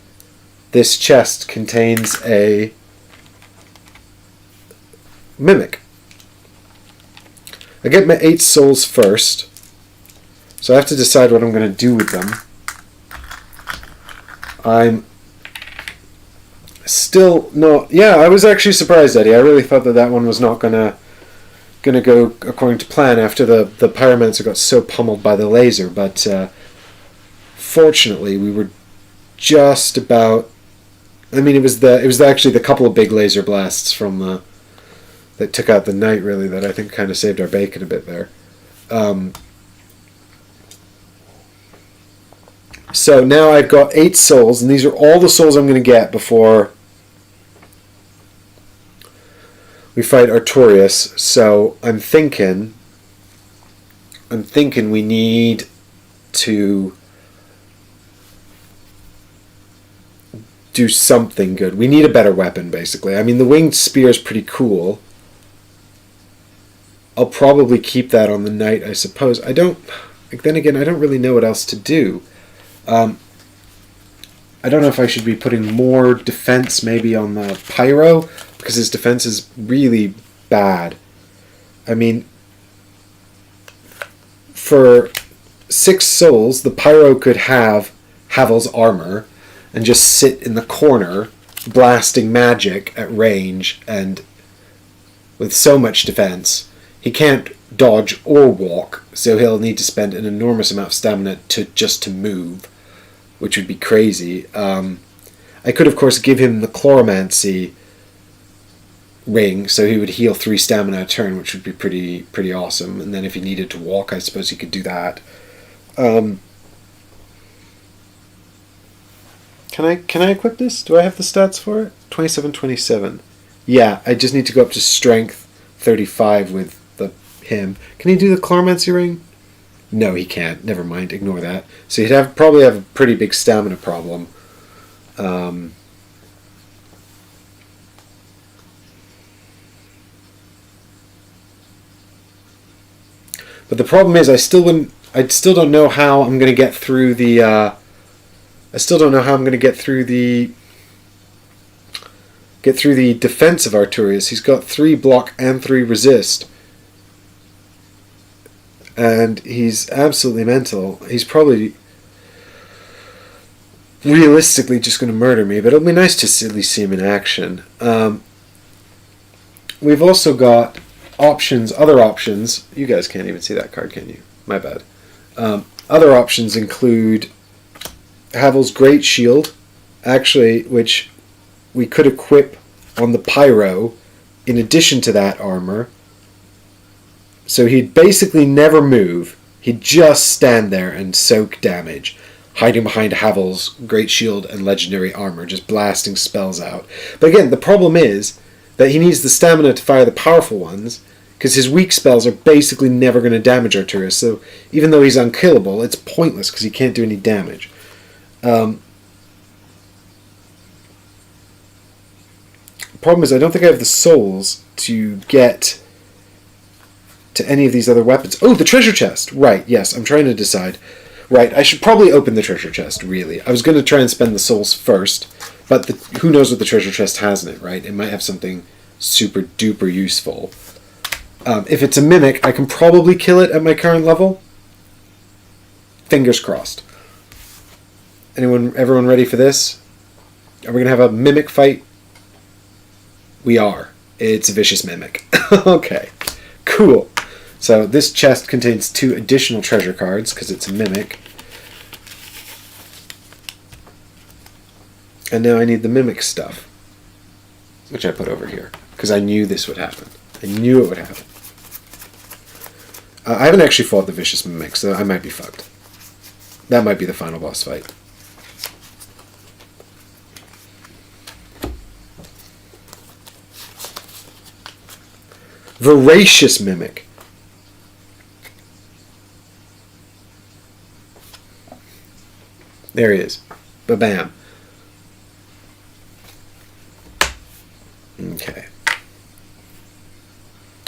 this chest contains a mimic. I get my 8 souls first, so I have to decide what I'm going to do with them. I'm still not... Yeah, I was actually surprised, Eddie. I really thought that one was not going to go according to plan after the Pyromancer got so pummeled by the laser, but fortunately we were just about... I mean, it was actually the couple of big laser blasts from that took out the knight, really, that I think kind of saved our bacon a bit there. So now I've got 8 souls, and these are all the souls I'm going to get before we fight Artorias. So I'm thinking we need to do something good. We need a better weapon, basically. I mean, the winged spear is pretty cool. I'll probably keep that on the knight, I suppose. Then again, I don't really know what else to do. I don't know if I should be putting more defense maybe on the Pyro, because his defense is really bad. I mean, for 6 souls, the Pyro could have Havel's armor and just sit in the corner blasting magic at range, and with so much defense, he can't dodge or walk, so he'll need to spend an enormous amount of stamina to move, which would be crazy. I could, of course, give him the Chloromancy ring, so he would heal 3 stamina a turn, which would be pretty awesome. And then if he needed to walk, I suppose he could do that. Can I equip this? Do I have the stats for it? 27. Yeah, I just need to go up to strength 35 with him. Can he do the Chloromancy ring? No, he can't. Never mind. Ignore that. So he'd probably have a pretty big stamina problem. But the problem is, I still don't know how I'm going to get through the. I still don't know how I'm going to get through the defense of Artorias. He's got 3 block and 3 resist. And he's absolutely mental. He's probably... realistically just going to murder me, but it'll be nice to at least see him in action. We've also got options, other options. You guys can't even see that card, can you? My bad. Other options include Havel's Great Shield, actually, which we could equip on the Pyro in addition to that armor. So he'd basically never move. He'd just stand there and soak damage, hiding behind Havel's Great Shield and Legendary Armor, just blasting spells out. But again, the problem is that he needs the stamina to fire the powerful ones, because his weak spells are basically never going to damage Arturus, so even though he's unkillable, it's pointless because he can't do any damage. Problem is, I don't think I have the souls to get to any of these other weapons. Oh, the treasure chest! Right, yes, I'm trying to decide. Right, I should probably open the treasure chest, really. I was going to try and spend the souls first, but who knows what the treasure chest has in it, right? It might have something super duper useful. If it's a mimic, I can probably kill it at my current level. Fingers crossed. Everyone ready for this? Are we going to have a mimic fight? We are. It's a vicious mimic. Okay, cool. So this chest contains 2 additional treasure cards because it's a mimic. And now I need the mimic stuff, which I put over here because I knew this would happen. I knew it would happen. I haven't actually fought the vicious mimic, so I might be fucked. That might be the final boss fight. Voracious mimic. There he is. Ba-bam. Okay.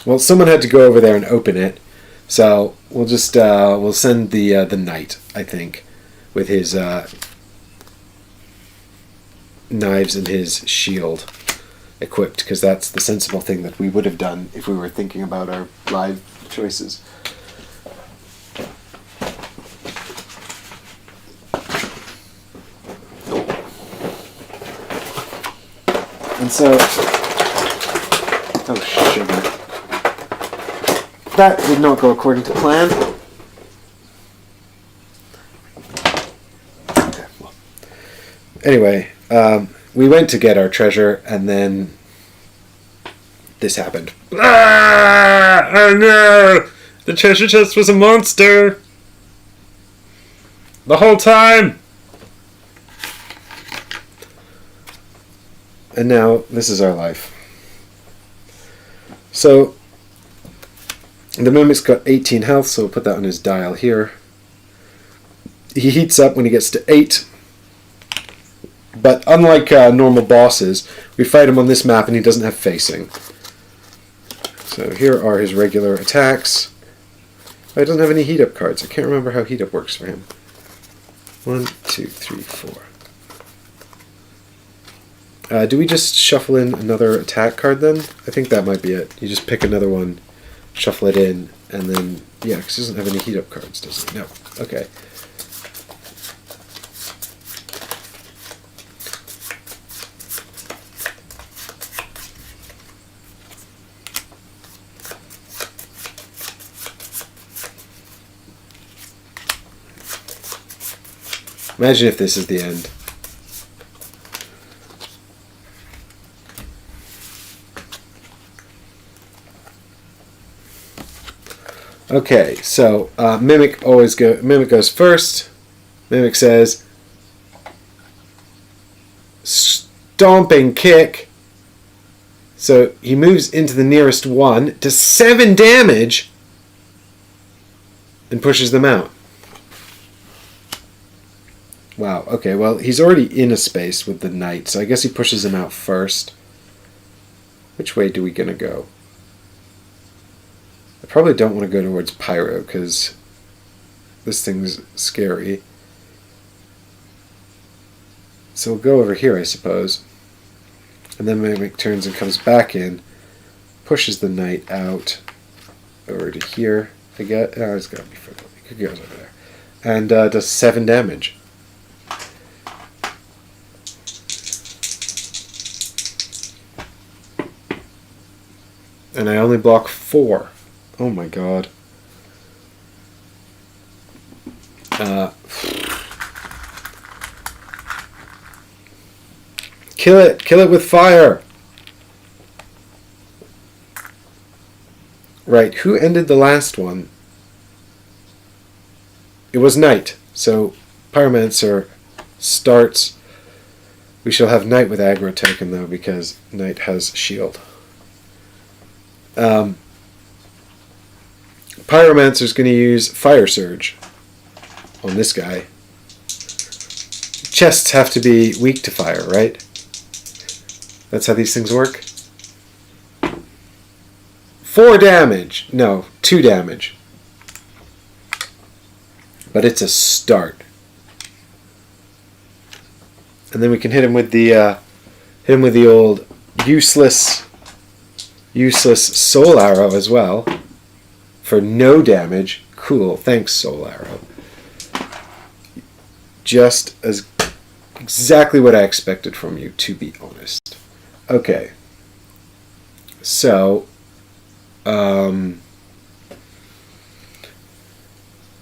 Well, someone had to go over there and open it, so we'll just we'll send the knight, I think, with his knives and his shield equipped, because that's the sensible thing that we would have done if we were thinking about our live choices. And so, oh sugar, that did not go according to plan. Okay, well. Anyway, we went to get our treasure, and then this happened. Ah! Oh no! The treasure chest was a monster! The whole time! And now, this is our life. So, the mimic's got 18 health, so we'll put that on his dial here. He heats up when he gets to 8. But unlike normal bosses, we fight him on this map and he doesn't have facing. So here are his regular attacks. Oh, he doesn't have any heat up cards. I can't remember how heat up works for him. 1, 2, 3, 4. Do we just shuffle in another attack card then? I think that might be it. You just pick another one, shuffle it in, and then, yeah, because he doesn't have any heat up cards, does he? No. Okay. Imagine if this is the end. Okay, so Mimic goes first. Mimic says, stomping kick. So he moves into the nearest one, does 7 damage, and pushes them out. Wow, okay, well, he's already in a space with the knight, so I guess he pushes him out first. Which way do we gonna go? I probably don't want to go towards Pyro, because this thing's scary. So we'll go over here, I suppose. And then Mimic turns and comes back in, pushes the knight out over to here. I get, oh, it's got to be further. It goes over there. And does 7 damage. And I only block 4. Oh my god. Kill it! Kill it with fire! Right, who ended the last one? It was Knight. So, Pyromancer starts. We shall have Knight with aggro token, though, because Knight has shield. Pyromancer's going to use Fire Surge on this guy. Chests have to be weak to fire, right? That's how these things work? 4 damage. No, 2 damage. But it's a start. And then we can hit him with the old useless soul arrow as well for no damage. Cool. Thanks, soul arrow. Just as exactly what I expected from you, to be honest. Okay. So,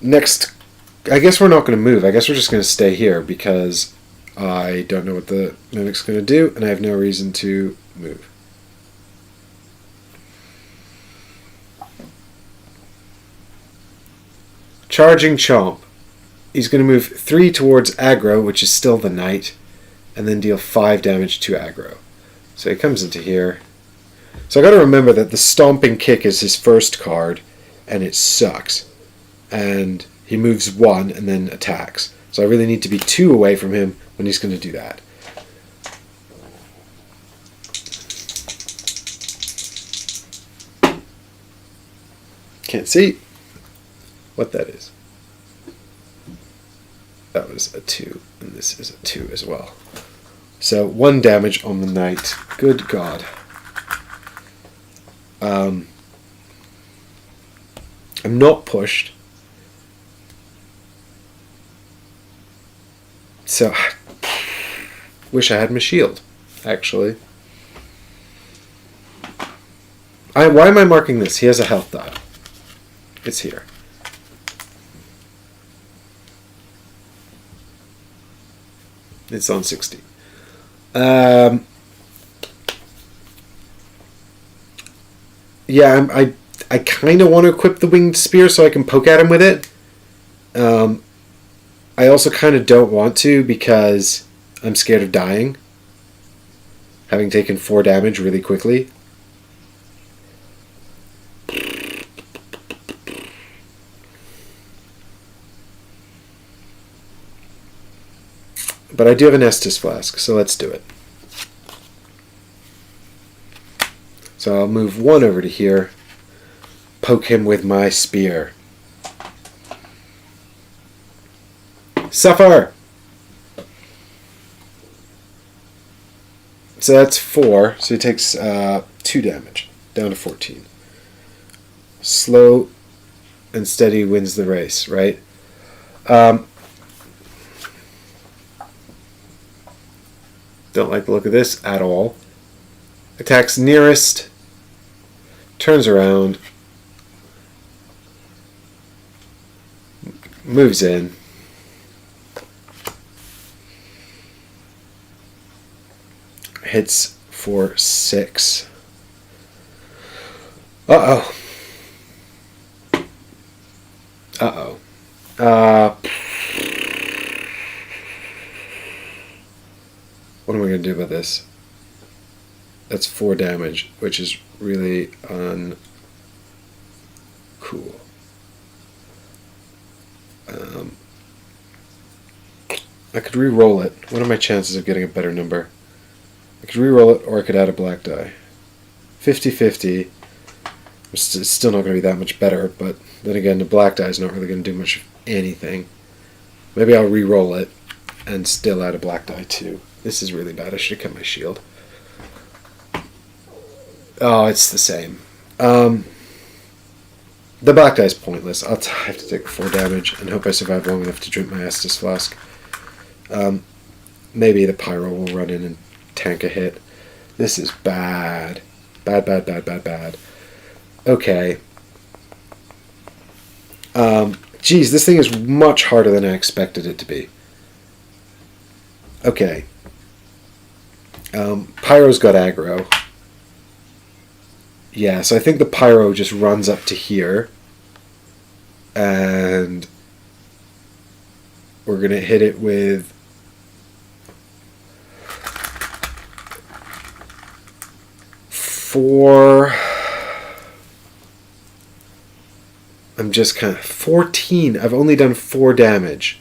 next, I guess we're not going to move. I guess we're just going to stay here because I don't know what the Mimic's going to do, and I have no reason to move. Charging Chomp. He's going to move 3 towards aggro, which is still the Knight, and then deal 5 damage to aggro. So he comes into here. So I got to remember that the Stomping Kick is his first card, and it sucks. And he moves 1 and then attacks. So I really need to be 2 away from him when he's going to do that. Can't see what that is. That was a 2, and this is a 2 as well. So 1 damage on the Knight. Good God. I'm not pushed. So, wish I had my shield, actually. Why am I marking this? He has a health dial. It's here. It's on 60. Yeah, I kind of want to equip the winged spear so I can poke at him with it. I also kind of don't want to because I'm scared of dying, having taken 4 damage really quickly. But I do have an Estus Flask, so let's do it. So I'll move 1 over to here, poke him with my spear. Suffer! So that's 4, so he takes 2 damage, down to 14. Slow and steady wins the race, right? Don't like the look of this at all. Attacks nearest, turns around, moves in. Hits for 6. Uh-oh. Uh-oh. What am I going to do about this? That's 4 damage, which is really uncool. I could re-roll it. What are my chances of getting a better number? I could re-roll it, or I could add a black die. 50-50. It's still not going to be that much better, but then again, the black die is not really going to do much of anything. Maybe I'll re-roll it and still add a black die too. This is really bad. I should have kept my shield. Oh, it's the same. The black die is pointless. I'll have to take 4 damage and hope I survive long enough to drink my Estus Flask. Maybe the Pyro will run in and tank a hit. This is bad. Bad, bad, bad, bad, bad. Okay. Geez, this thing is much harder than I expected it to be. Okay. Pyro's got aggro. Yeah, so I think the Pyro just runs up to here. And we're going to hit it with... I'm just kind of... 14. I've only done 4 damage.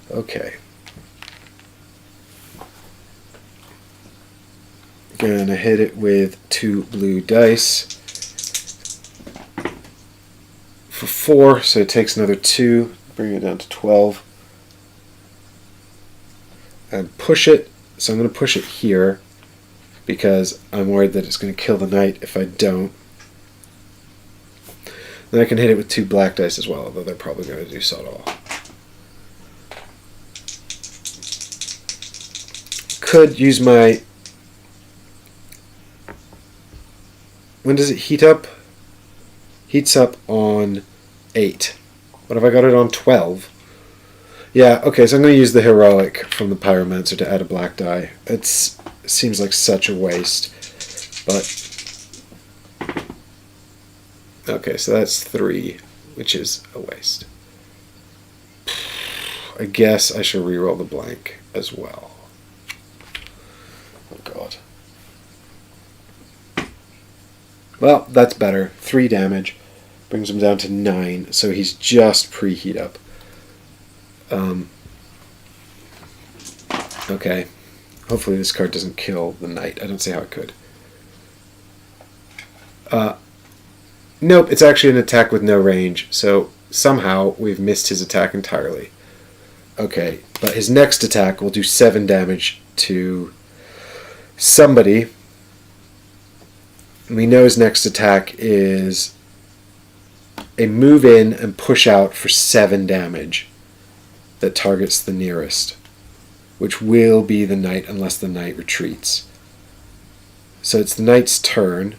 Okay. Gonna hit it with 2 blue dice. For 4, so it takes another 2. Bring it down to 12. And push it. So I'm going to push it here, because I'm worried that it's going to kill the knight if I don't. Then I can hit it with 2 black dice as well, although they're probably going to do sod all. Could use my... When does it heat up? Heats up on 8. What if I got it on 12? Yeah, okay, so I'm going to use the heroic from the Pyromancer to add a black die. It seems like such a waste, but... Okay, so that's 3, which is a waste. I guess I should reroll the blank as well. Oh god. Well, that's better. 3 damage. Brings him down to 9, so he's just preheat up. Okay. Hopefully this card doesn't kill the knight. I don't see how it could. Nope, it's actually an attack with no range, so somehow we've missed his attack entirely. Okay, but his next attack will do 7 damage to somebody. We know his next attack is a move in and push out for 7 damage that targets the nearest, which will be the knight unless the knight retreats. So it's the knight's turn.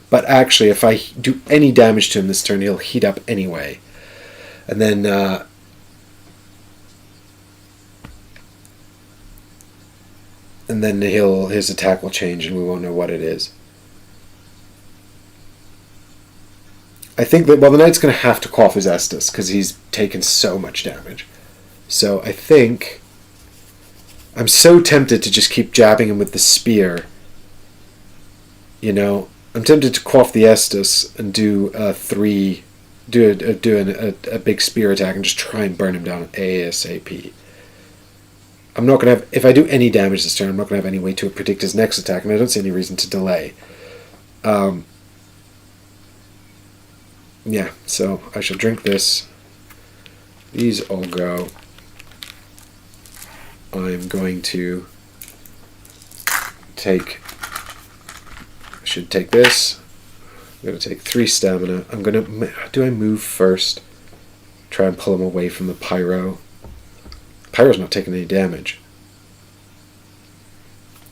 But actually, if I do any damage to him this turn, he'll heat up anyway. And then his attack will change and we won't know what it is. I think that, well, the knight's going to have to quaff his Estus because he's taken so much damage. So I think I'm so tempted to just keep jabbing him with the spear. You know, I'm tempted to quaff the Estus and do a big spear attack and just try and burn him down ASAP. I'm not going to have, if I do any damage this turn, I'm not going to have any way to predict his next attack, and I don't see any reason to delay. Yeah, so I shall drink this. These all go. I'm going to take... I should take this. I'm going to take 3 stamina. I'm going to... Do I move first? Try and pull him away from the Pyro. Pyro's not taking any damage.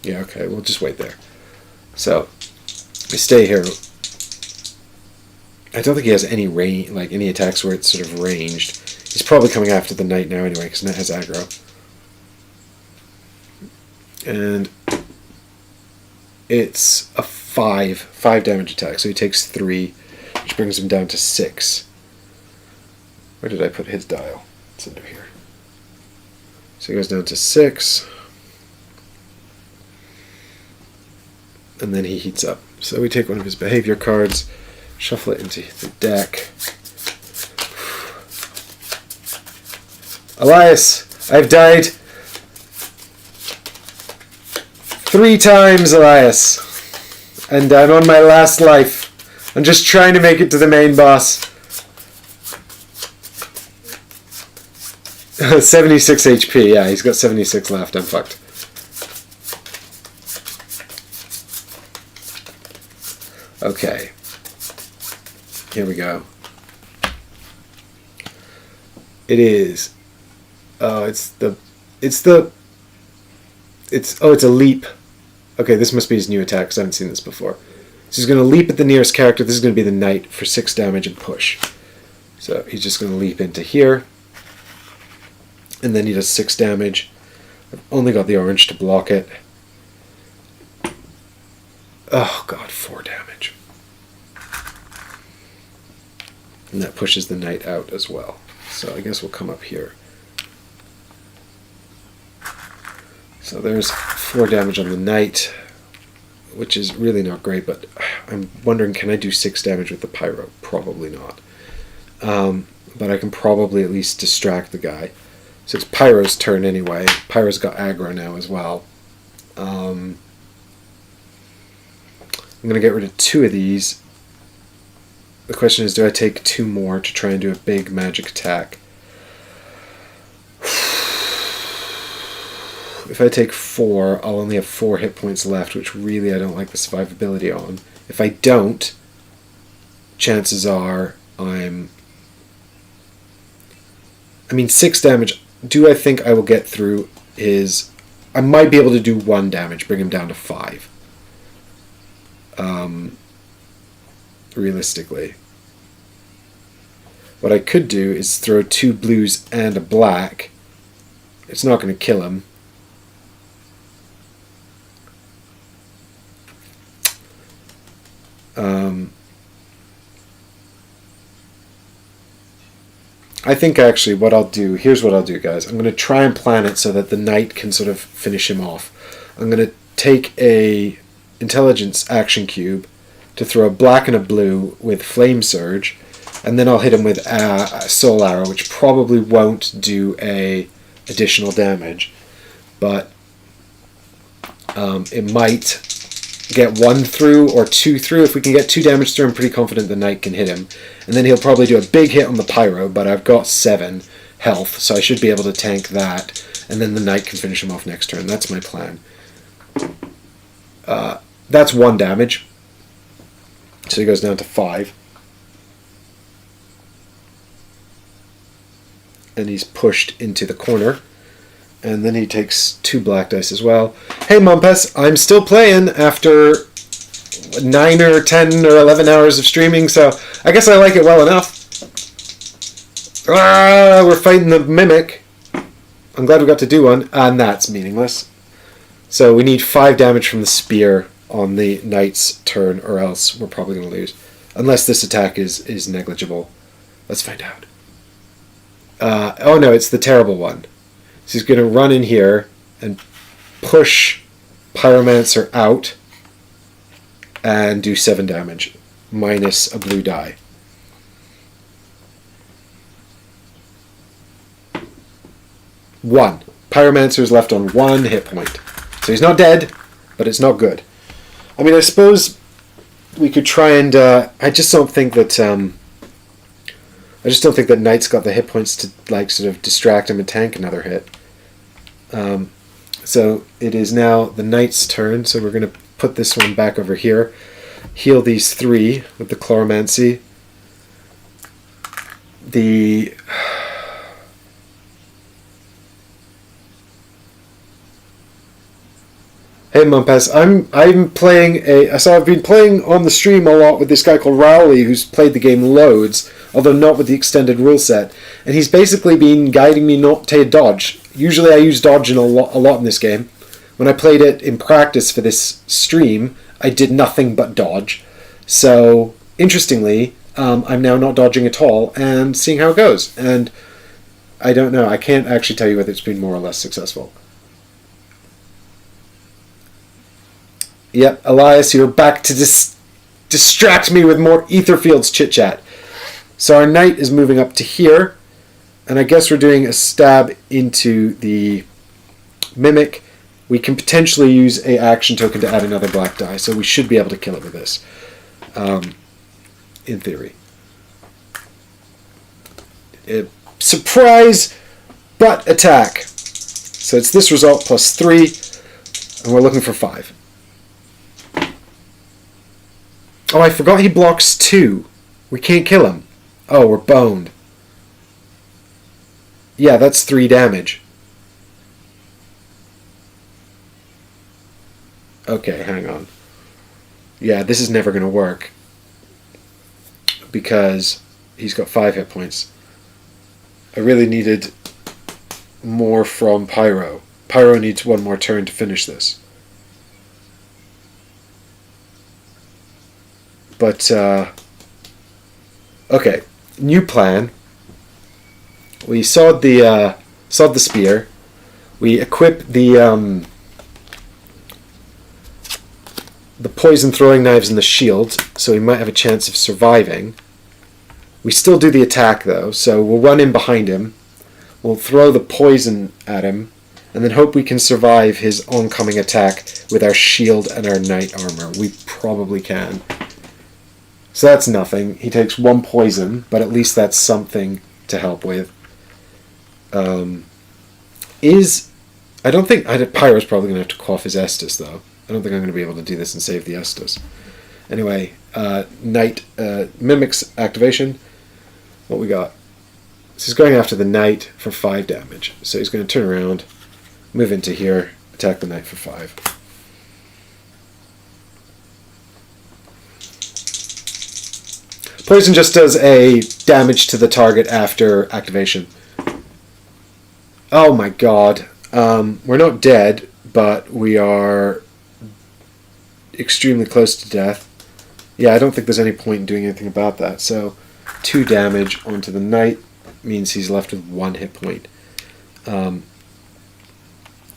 Yeah, okay, we'll just wait there. So, we stay here. I don't think he has any range, like any attacks where it's sort of ranged. He's probably coming after the knight now anyway, because knight has aggro. And it's a 5 damage attack, so he takes 3, which brings him down to 6. Where did I put his dial? It's under here. So he goes down to 6. And then he heats up. So we take one of his behavior cards, shuffle it into the deck. Elias, I've died 3 times, Elias. And I'm on my last life. I'm just trying to make it to the main boss. 76 HP, yeah, he's got 76 left, I'm fucked. Okay. Here we go. It is. Oh, it's a leap. Okay, this must be his new attack because I haven't seen this before. So he's going to leap at the nearest character. This is going to be the knight for 6 damage and push. So he's just going to leap into here. And then he does 6 damage. I've only got the orange to block it. Oh god, 4 damage. And that pushes the knight out as well. So I guess we'll come up here. So there's 4 damage on the knight, which is really not great, but I'm wondering, can I do 6 damage with the pyro? Probably not. But I can probably at least distract the guy. So it's Pyro's turn anyway. Pyro's got aggro now as well. I'm going to get rid of 2 of these. The question is, do I take 2 more to try and do a big magic attack? If I take 4, I'll only have 4 hit points left, which really I don't like the survivability on. If I don't, chances are I mean, 6 damage. Do I think I will get through his... I might be able to do 1 damage, bring him down to 5. Realistically. What I could do is throw 2 blues and a black. It's not going to kill him. I think actually what I'll do, here's what I'll do, guys. I'm going to try and plan it so that the knight can sort of finish him off. I'm going to take a intelligence action cube to throw a black and a blue with flame surge, and then I'll hit him with a soul arrow, which probably won't do a additional damage, but it might get 1 through or 2 through. If we can get 2 damage through, I'm pretty confident the knight can hit him. And then he'll probably do a big hit on the pyro, but I've got 7 health, so I should be able to tank that, and then the knight can finish him off next turn. That's my plan. That's 1 damage. So he goes down to 5. And he's pushed into the corner. And then he takes 2 black dice as well. Hey, Mumpus, I'm still playing after 9 or 10 or 11 hours of streaming, so I guess I like it well enough. We're fighting the Mimic. I'm glad we got to do one, and that's meaningless. So we need 5 damage from the spear on the knight's turn, or else we're probably going to lose. Unless this attack is negligible. Let's find out. Oh no, it's the terrible one. So he's going to run in here and push Pyromancer out and do 7 damage, minus a blue die. One. Pyromancer's left on 1 hit point. So he's not dead, but it's not good. I mean, I suppose we could try and... I just don't think that... Knight's got the hit points to like sort of distract him and tank another hit. So it is now the Knight's turn, so we're going to put this one back over here. Heal these 3 with the Chloromancy. The... Hey Mumpes, I'm playing so I've been playing on the stream a lot with this guy called Rowley, who's played the game loads, although not with the extended rule set, and he's basically been guiding me not to dodge. Usually I use dodge a lot in this game. When I played it in practice for this stream, I did nothing but dodge. So interestingly, I'm now not dodging at all and seeing how it goes. And I don't know. I can't actually tell you whether it's been more or less successful. Yep, Elias, you're back to distract me with more Etherfields chit-chat. So our knight is moving up to here, and I guess we're doing a stab into the Mimic. We can potentially use an action token to add another black die, so we should be able to kill it with this, in theory. Surprise butt attack. So it's this result plus 3, and we're looking for 5. Oh, I forgot he blocks 2. We can't kill him. Oh, we're boned. Yeah, that's 3 damage. Okay, hang on. Yeah, this is never going to work. Because he's got 5 hit points. I really needed more from Pyro. Pyro needs one more turn to finish this. But, okay. New plan. We sawed the spear. We equip the poison throwing knives and the shield, so we might have a chance of surviving. We still do the attack though, so we'll run in behind him. We'll throw the poison at him, and then hope we can survive his oncoming attack with our shield and our knight armor. We probably can. So that's nothing. He takes 1 poison, but at least that's something to help with. I don't think Pyro's probably going to have to quaff his Estus though. I don't think I'm going to be able to do this and save the Estus. Anyway, Knight Mimic's activation. What we got? So he's going after the Knight for 5 damage. So he's going to turn around, move into here, attack the Knight for 5. Poison just does a damage to the target after activation. Oh my god. We're not dead, but we are extremely close to death. Yeah, I don't think there's any point in doing anything about that. So 2 damage onto the Knight means he's left with 1 hit point. And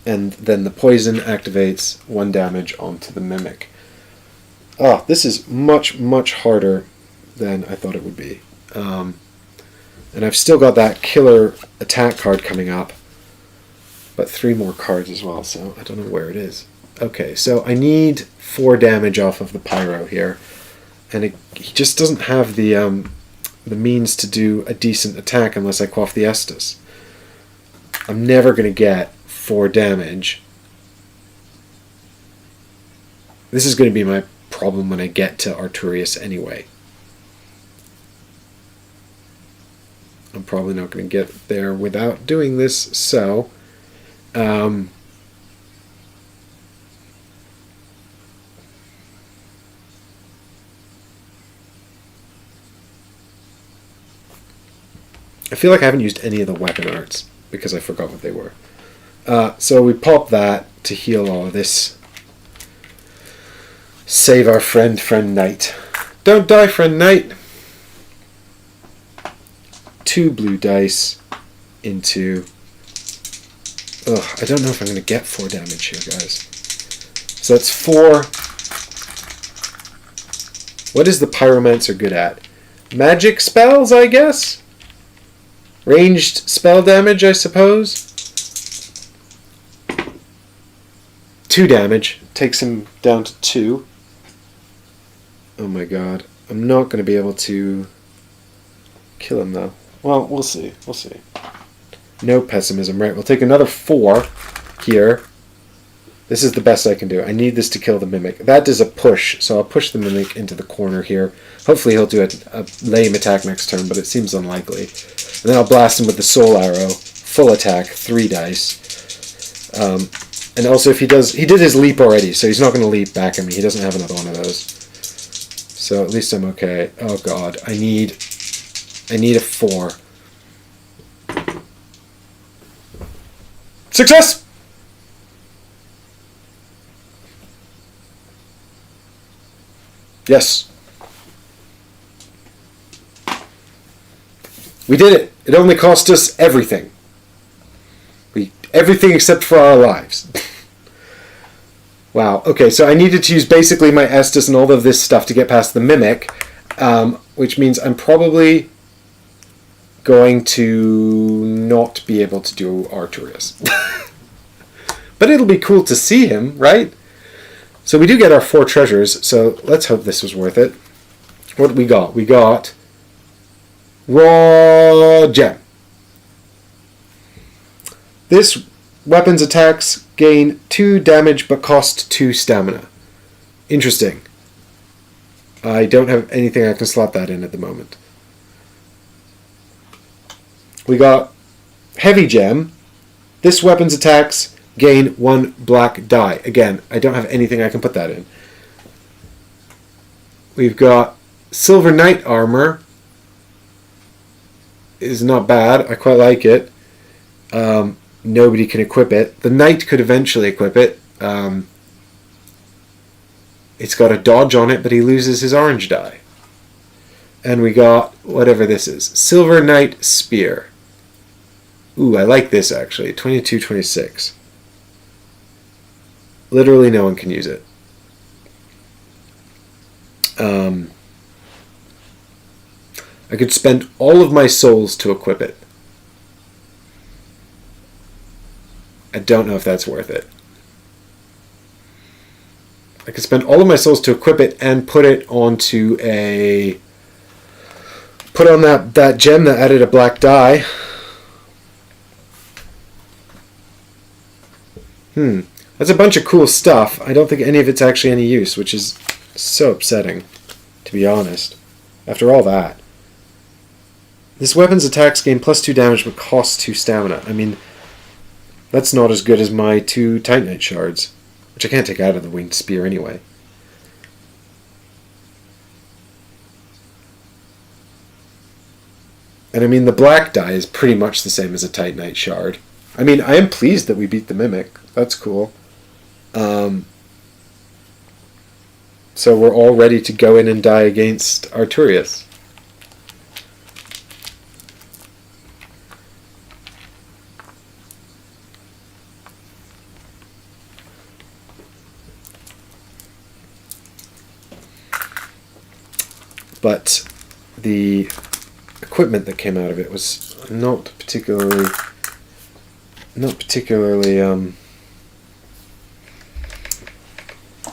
then the poison activates 1 damage onto the Mimic. Oh, this is much, much harder than I thought it would be. And I've still got that killer attack card coming up, but 3 more cards as well, so I don't know where it is. Okay, so I need 4 damage off of the Pyro here, and he just doesn't have the means to do a decent attack unless I quaff the Estus. I'm never going to get 4 damage. This is going to be my problem when I get to Arturius anyway. I'm probably not going to get there without doing this, so I feel like I haven't used any of the weapon arts because I forgot what they were. So we pop that to heal all of this. Save our friend Knight. Don't die, friend Knight. 2 blue dice into... Ugh, I don't know if I'm going to get 4 damage here, guys. So that's 4. What is the Pyromancer good at? Magic spells, I guess? Ranged spell damage, I suppose? 2 damage. Takes him down to 2. Oh my god. I'm not going to be able to kill him, though. Well, we'll see. We'll see. No pessimism. Right, we'll take another 4 here. This is the best I can do. I need this to kill the Mimic. That is a push, so I'll push the Mimic into the corner here. Hopefully he'll do a lame attack next turn, but it seems unlikely. And then I'll blast him with the Soul Arrow. Full attack, 3 dice. And also if he did his leap already, so he's not going to leap back at me. He doesn't have another one of those. So at least I'm okay. Oh god, I need a 4. Success! Yes. We did it. It only cost us everything. Everything except for our lives. Wow. Okay, so I needed to use basically my Estus and all of this stuff to get past the Mimic, which means I'm probably going to not be able to do Arturius. But it'll be cool to see him, right? So we do get our 4 treasures, so let's hope this was worth it. What we got? We got Raw Gem. This weapons attacks gain 2 damage but cost 2 stamina. Interesting. I don't have anything I can slot that in at the moment. We got Heavy gem. This weapon's attacks gain 1 black die. Again, I don't have anything I can put that in. We've got silver knight armor. Is not bad. I quite like it. Nobody can equip it. The knight could eventually equip it. It's got a dodge on it, but he loses his orange die. And we got whatever this is. Silver knight spear. Ooh, I like this actually. 22-26. Literally no one can use it. I could spend all of my souls to equip it. I don't know if that's worth it. I could spend all of my souls to equip it and put it onto a... Put on that gem that added a black die. That's a bunch of cool stuff. I don't think any of it's actually any use, which is so upsetting, to be honest. After all that. This weapon's attacks gain +2 damage but costs 2 stamina. I mean, that's not as good as my 2 Titanite shards, which I can't take out of the winged spear anyway. And I mean, the black die is pretty much the same as a Titanite shard. I mean, I am pleased that we beat the Mimic. That's cool. So we're all ready to go in and die against Arturius. But the equipment that came out of it was not particularly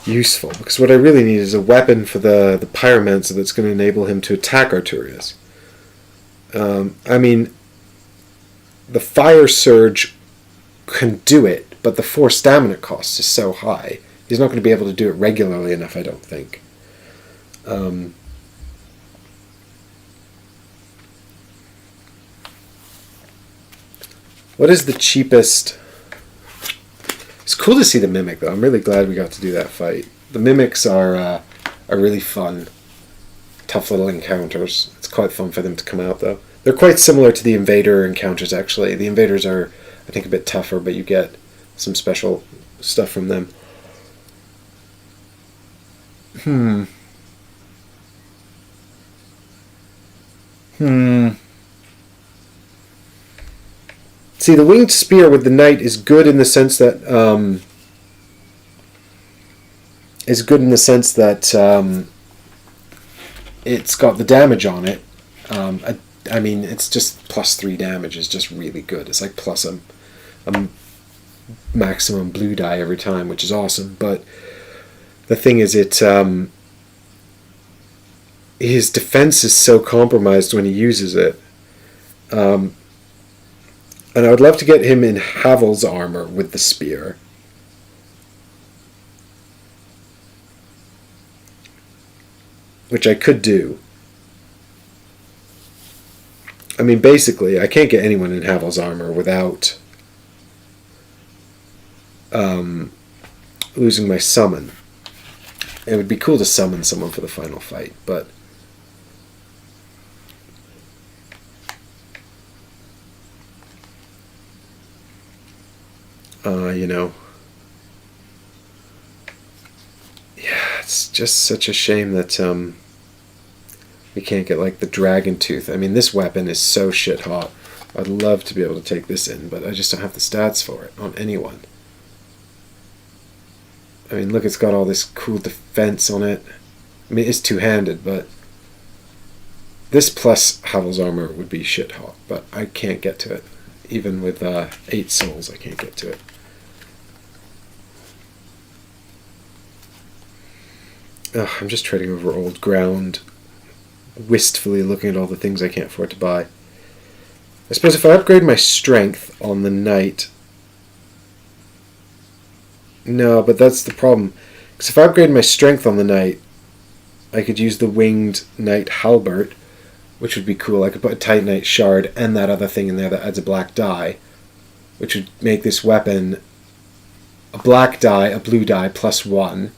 useful, because what I really need is a weapon for the pyromancer that's going to enable him to attack Arturius. I mean, the fire surge can do it, but the 4 stamina cost is so high. He's not going to be able to do it regularly enough, I don't think. What is the cheapest? It's cool to see the Mimic, though. I'm really glad we got to do that fight. The Mimics are really fun, tough little encounters. It's quite fun for them to come out, though. They're quite similar to the Invader encounters, actually. The Invaders are, I think, a bit tougher, but you get some special stuff from them. See, the winged spear with the knight is good in the sense that it's got the damage on it. I mean, it's just +3 damage is just really good. It's like plus a maximum blue die every time, which is awesome. But the thing is, his defense is so compromised when he uses it. And I would love to get him in Havel's armor with the spear. Which I could do. I mean, basically, I can't get anyone in Havel's armor without losing my summon. It would be cool to summon someone for the final fight, but... you know, yeah, it's just such a shame that we can't get like the dragon tooth. I mean, this weapon is so shit hot. I'd love to be able to take this in, but I just don't have the stats for it on anyone. I mean, look, it's got all this cool defense on it. I mean, it's two-handed, but this plus Havel's armor would be shit hot, but I can't get to it. Even with 8 souls, I can't get to it. Ugh, I'm just treading over old ground, wistfully looking at all the things I can't afford to buy. I suppose if I upgrade my strength on the knight... No, but that's the problem. Because if I upgrade my strength on the knight, I could use the winged knight halberd, which would be cool. I could put a Titanite shard and that other thing in there that adds a black die, which would make this weapon a black die, a blue die, +1,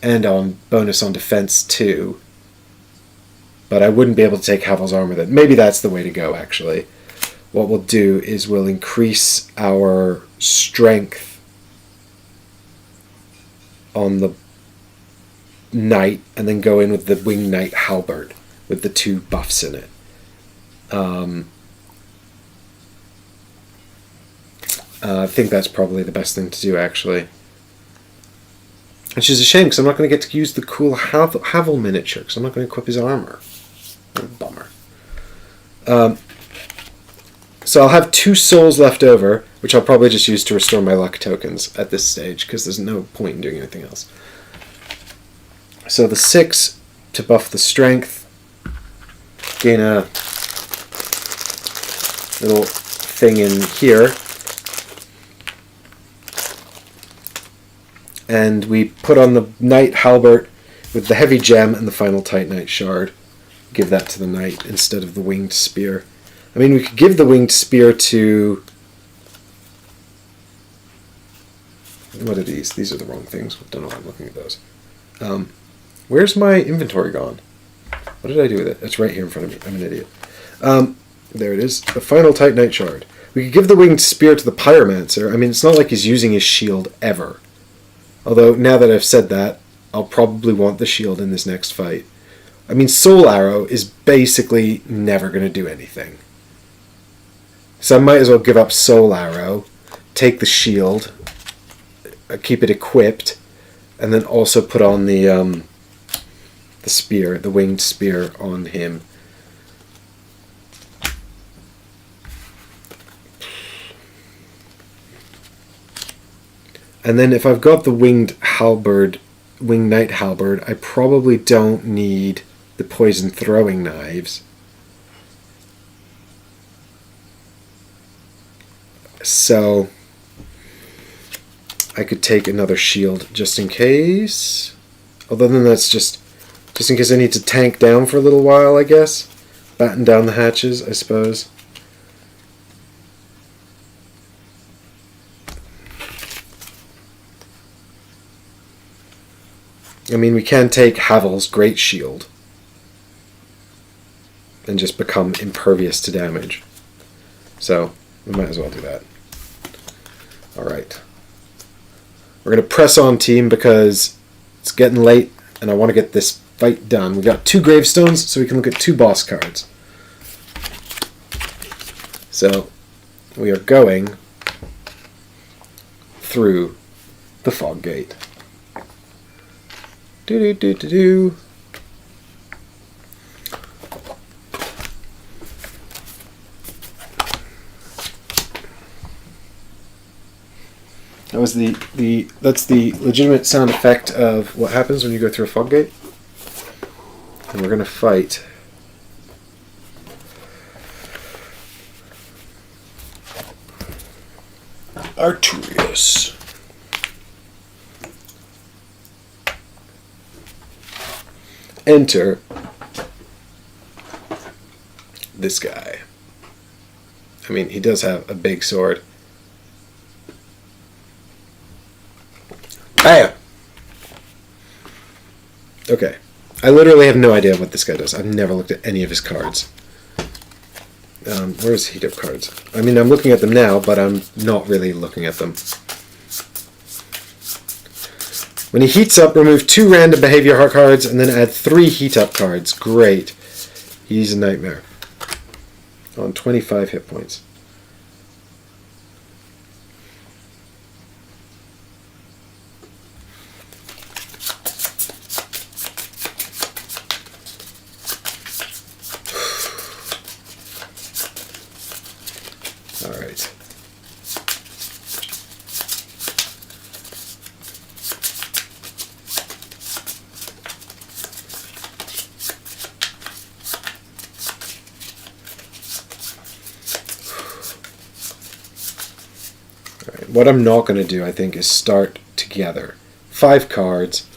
and on bonus on defense 2. But I wouldn't be able to take Havel's armor then. Maybe that's the way to go, actually. What we'll do is we'll increase our strength on the knight, and then go in with the winged knight halberd with the 2 buffs in it. I think that's probably the best thing to do, actually. Which is a shame, because I'm not going to get to use the cool Havel miniature, because I'm not going to equip his armor. What a bummer. So I'll have 2 souls left over, which I'll probably just use to restore my luck tokens at this stage, because there's no point in doing anything else. So the 6 to buff the strength, gain a little thing in here, and we put on the Knight Halberd with the heavy gem and the final Titanite shard. Give that to the Knight instead of the winged spear. I mean, we could give the winged spear to... What are these? These are the wrong things. I don't know why I'm looking at those. Where's my inventory gone? What did I do with it? It's right here in front of me. I'm an idiot. There it is. The final Titanite shard. We could give the winged spear to the Pyromancer. I mean, it's not like he's using his shield ever. Although, now that I've said that, I'll probably want the shield in this next fight. I mean, Soul Arrow is basically never going to do anything. So I might as well give up Soul Arrow, take the shield, keep it equipped, and then also put on the spear, the winged spear on him. And then if I've got the winged knight halberd, I probably don't need the poison throwing knives. So I could take another shield just in case. Although then that's just in case I need to tank down for a little while, I guess. Batten down the hatches, I suppose. I mean, we can take Havel's Great Shield and just become impervious to damage. So, we might as well do that. Alright. We're going to press on, team, because it's getting late and I want to get this fight done. We've got 2 gravestones, so we can look at 2 boss cards. So, we are going through the fog gate. Do-do-do-do-do. That was that's the legitimate sound effect of what happens when you go through a fog gate. And we're going to fight Arturius. Enter this guy. I mean, he does have a big sword. Bam! Okay. I literally have no idea what this guy does. I've never looked at any of his cards. Where's heat up cards? I mean, I'm looking at them now, but I'm not really looking at them. When he heats up, remove 2 random behavior heart cards and then add 3 heat up cards. Great. He's a nightmare. On 25 hit points. Alright. What I'm not going to do, I think, is start together. 5 cards.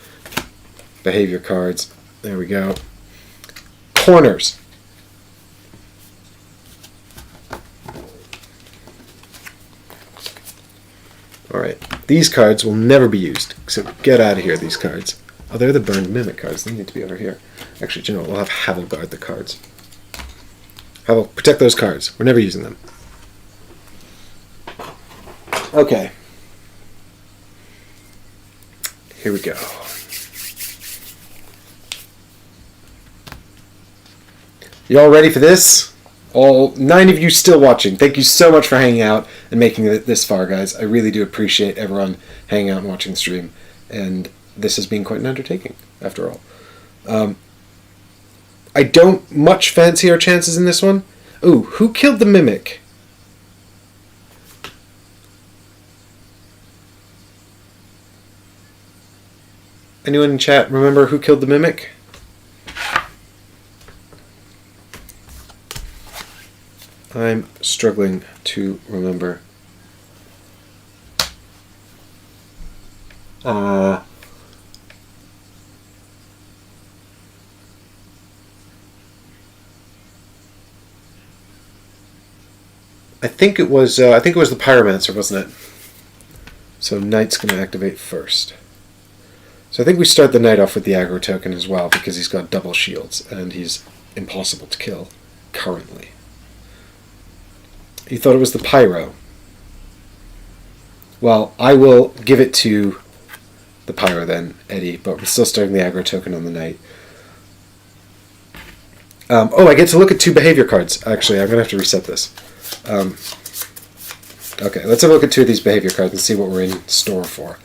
Behavior cards. There we go. Corners. Alright, these cards will never be used. So get out of here, these cards. Oh, they're the burned mimic cards. They need to be over here. Actually, you know what? We'll have Havel guard the cards. Havel, protect those cards. We're never using them. Okay. Here we go. You all ready for this? All 9 of you still watching. Thank you so much for hanging out and making it this far, guys. I really do appreciate everyone hanging out and watching the stream. And this has been quite an undertaking, after all. I don't much fancy our chances in this one. Ooh, who killed the mimic? Anyone in chat remember who killed the mimic? I'm struggling to remember. I think it was the Pyromancer, wasn't it? So Knight's going to activate first. So I think we start the Knight off with the aggro token as well, because he's got double shields and he's impossible to kill currently. You thought it was the Pyro. Well, I will give it to the Pyro then, Eddie, but we're still starting the aggro token on the Knight. Oh, I get to look at 2 behavior cards. Actually, I'm going to have to reset this. Okay, let's have a look at 2 of these behavior cards and see what we're in store for.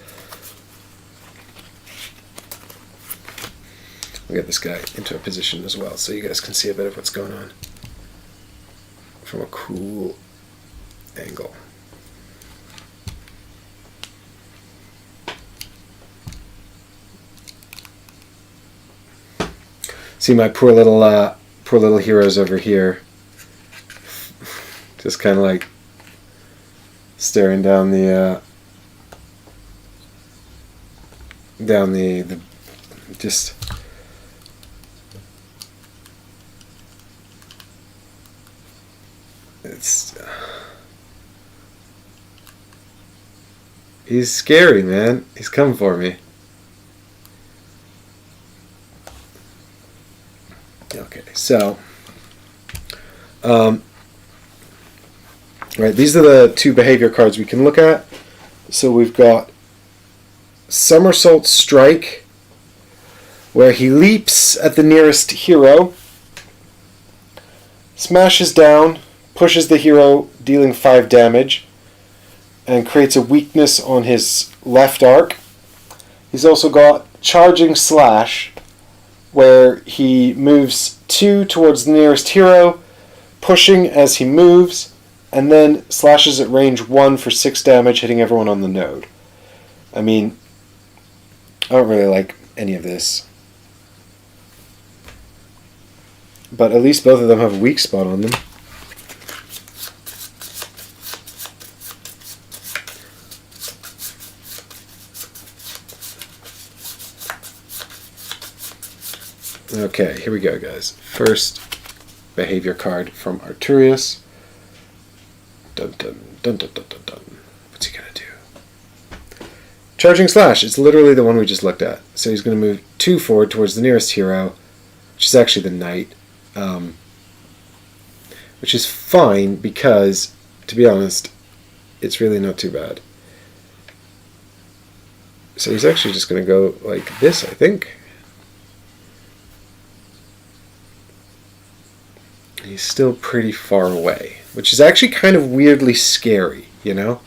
We'll get this guy into a position as well so you guys can see a bit of what's going on from a cool angle. See my poor little heroes over here, just kind of like staring down the just. He's scary, man. He's coming for me. Okay, so right, these are the 2 behavior cards we can look at. So we've got Somersault Strike, where he leaps at the nearest hero, smashes down, pushes the hero, dealing 5 damage, and creates a weakness on his left arc. He's also got Charging Slash, where he moves 2 towards the nearest hero, pushing as he moves, and then slashes at range 1 for 6 damage, hitting everyone on the node. I mean, I don't really like any of this. But at least both of them have a weak spot on them. Okay, here we go, guys. First behavior card from Arturius. Dun dun dun dun dun dun dun. What's he gonna do? Charging Slash. It's literally the one we just looked at. So he's gonna move 2 forward towards the nearest hero, which is actually the Knight. Which is fine because, to be honest, it's really not too bad. So he's actually just gonna go like this, I think. He's still pretty far away, which is actually kind of weirdly scary, you know?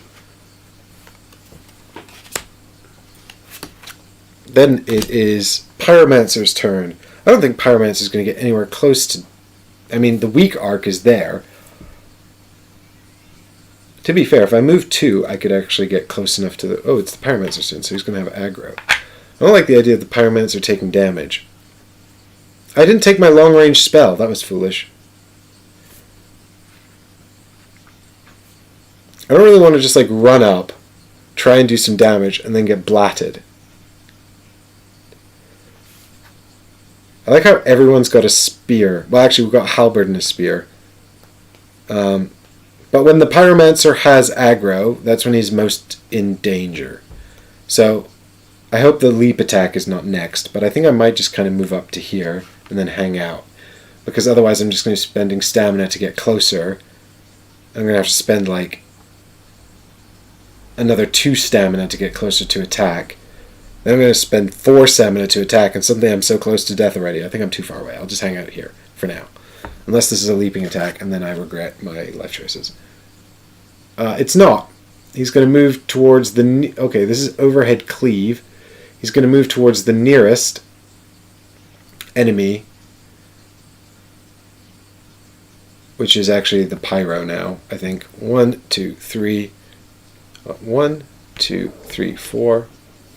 Then it is Pyromancer's turn. I don't think Pyromancer's going to get anywhere close to... I mean, the weak arc is there. To be fair, if I move 2, I could actually get close enough to the... Oh, it's the Pyromancer's turn, so he's going to have aggro. I don't like the idea of the Pyromancer taking damage. I didn't take my long-range spell. That was foolish. I don't really want to just like run up, try and do some damage, and then get blatted. I like how everyone's got a spear. Well, actually, we've got halberd and a spear. But when the Pyromancer has aggro, that's when he's most in danger. So I hope the leap attack is not next, but I think I might just kind of move up to here and then hang out. Because otherwise I'm just going to be spending stamina to get closer. I'm going to have to spend like another 2 stamina to get closer to attack. Then I'm going to spend 4 stamina to attack, and suddenly I'm so close to death already. I think I'm too far away. I'll just hang out here for now. Unless this is a leaping attack, and then I regret my life choices. It's not. He's going to move towards the... Okay, this is overhead cleave. He's going to move towards the nearest enemy, which is actually the Pyro now, I think. 1, 2, 3... 1, 2, 3, 4.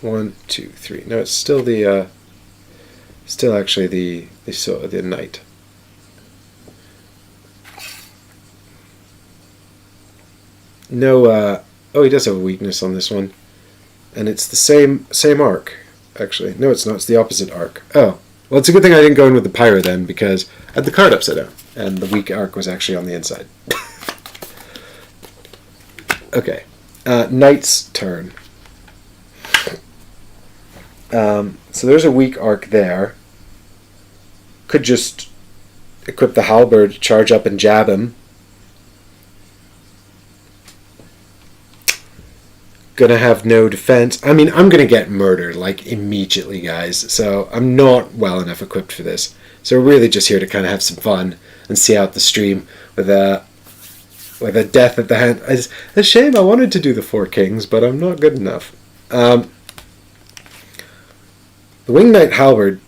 1, 2, 3. No, it's still the still actually the knight. No, oh, he does have a weakness on this one, and it's the same arc. Actually, no, it's not. It's the opposite arc. Oh, well, it's a good thing I didn't go in with the Pyro then, because I had the card upside down, and the weak arc was actually on the inside. Okay. Knight's turn. So there's a weak arc there. Could just equip the halberd, charge up and jab him. Gonna have no defense. I mean, I'm gonna get murdered, like, immediately, guys. So I'm not well enough equipped for this. So we're really just here to kind of have some fun and see out the stream with a death at the hand. It's a shame. I wanted to do the 4 kings, but I'm not good enough. The Winged Knight Halberd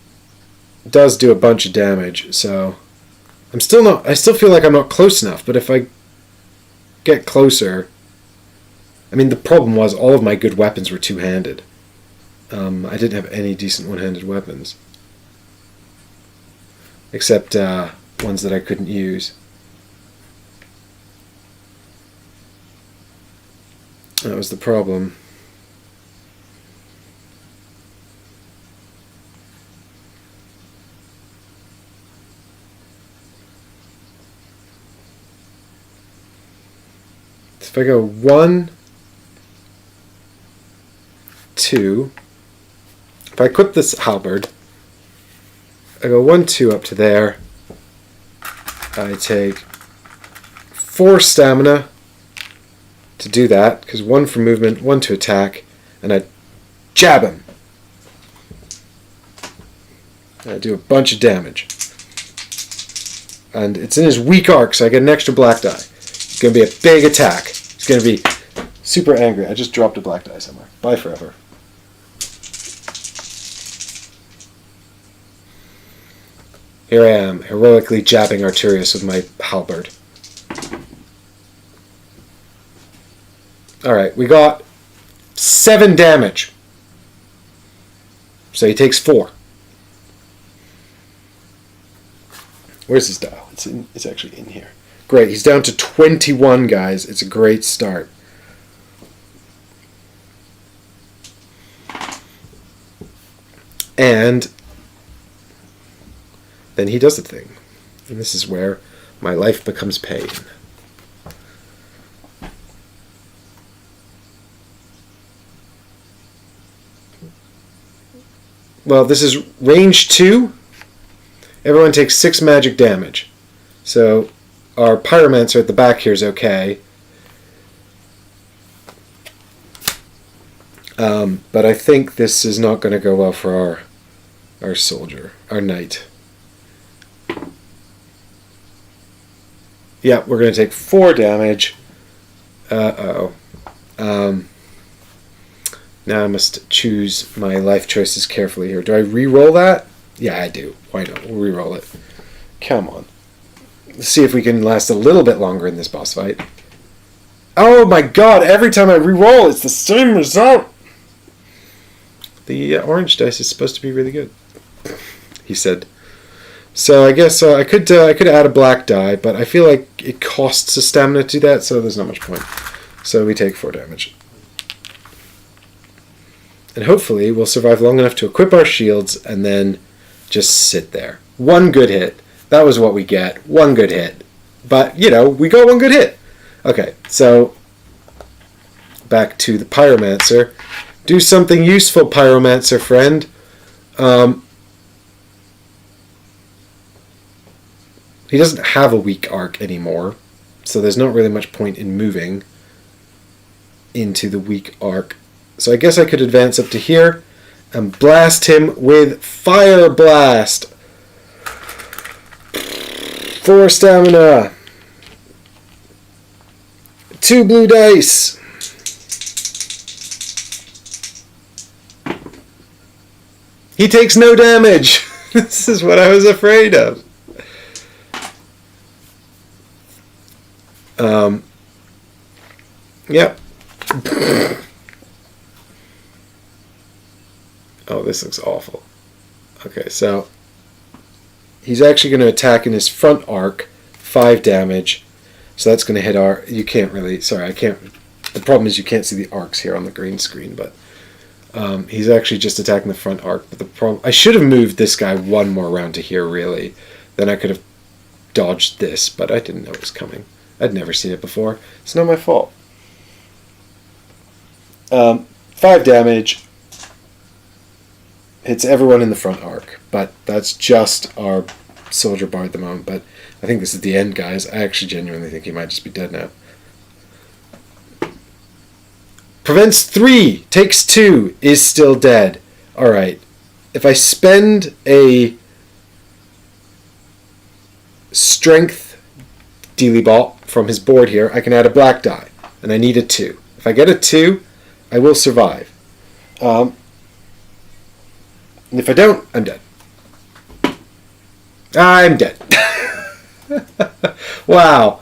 does do a bunch of damage, so I still feel like I'm not close enough, but if I get closer... I mean, the problem was all of my good weapons were two-handed. I didn't have any decent one-handed weapons. Except ones that I couldn't use. That was the problem. If I go 1, 2, if I equip this halberd, I go 1, 2 up to there. I take 4 stamina to do that, because 1 for movement, 1 to attack, and I jab him. And I do a bunch of damage. And it's in his weak arc, so I get an extra black die. It's going to be a big attack. He's going to be super angry. I just dropped a black die somewhere. Bye forever. Here I am, heroically jabbing Arturius with my halberd. Alright, we got 7 damage. So he takes 4. Where's his dial? It's actually in here. Great, he's down to 21, guys. It's a great start. And then he does the thing. And this is where my life becomes pain. Well, this is range 2. Everyone takes 6 magic damage. So our Pyromancer at the back here is okay. But I think this is not going to go well for our soldier, our knight. Yeah, we're going to take 4 damage. Uh-oh. Now I must choose my life choices carefully here. Do I re-roll that? Yeah, I do. Why not? We'll re-roll it. Come on. Let's see if we can last a little bit longer in this boss fight. Oh my god, every time I re-roll, it's the same result! The orange dice is supposed to be really good, he said. So I guess I could add a black die, but I feel like it costs a stamina to do that, so there's not much point. So we take 4 damage. And hopefully we'll survive long enough to equip our shields and then just sit there. 1 good hit. That was what we get. 1 good hit. But, you know, we got 1 good hit. Okay, so back to the Pyromancer. Do something useful, Pyromancer friend. He doesn't have a weak arc anymore, so there's not really much point in moving into the weak arc. So I guess I could advance up to here and blast him with Fire Blast. 4 stamina. 2 blue dice. He takes no damage. This is what I was afraid of. Yep. Oh, this looks awful. Okay, so he's actually going to attack in his front arc, 5 damage. So that's going to hit our... You can't really... Sorry, I can't... The problem is you can't see the arcs here on the green screen, but he's actually just attacking the front arc. But the problem... I should have moved this guy one more round to here, really. Then I could have dodged this, but I didn't know it was coming. I'd never seen it before. It's not my fault. 5 damage. Hits everyone in the front arc, but that's just our soldier bar at the moment. But I think this is the end, guys. I actually genuinely think he might just be dead now. Prevents 3, takes 2, is still dead. Alright. If I spend a strength dealy ball from his board here, I can add a black die. And I need a 2. If I get a 2, I will survive. And if I don't, I'm dead. I'm dead. Wow.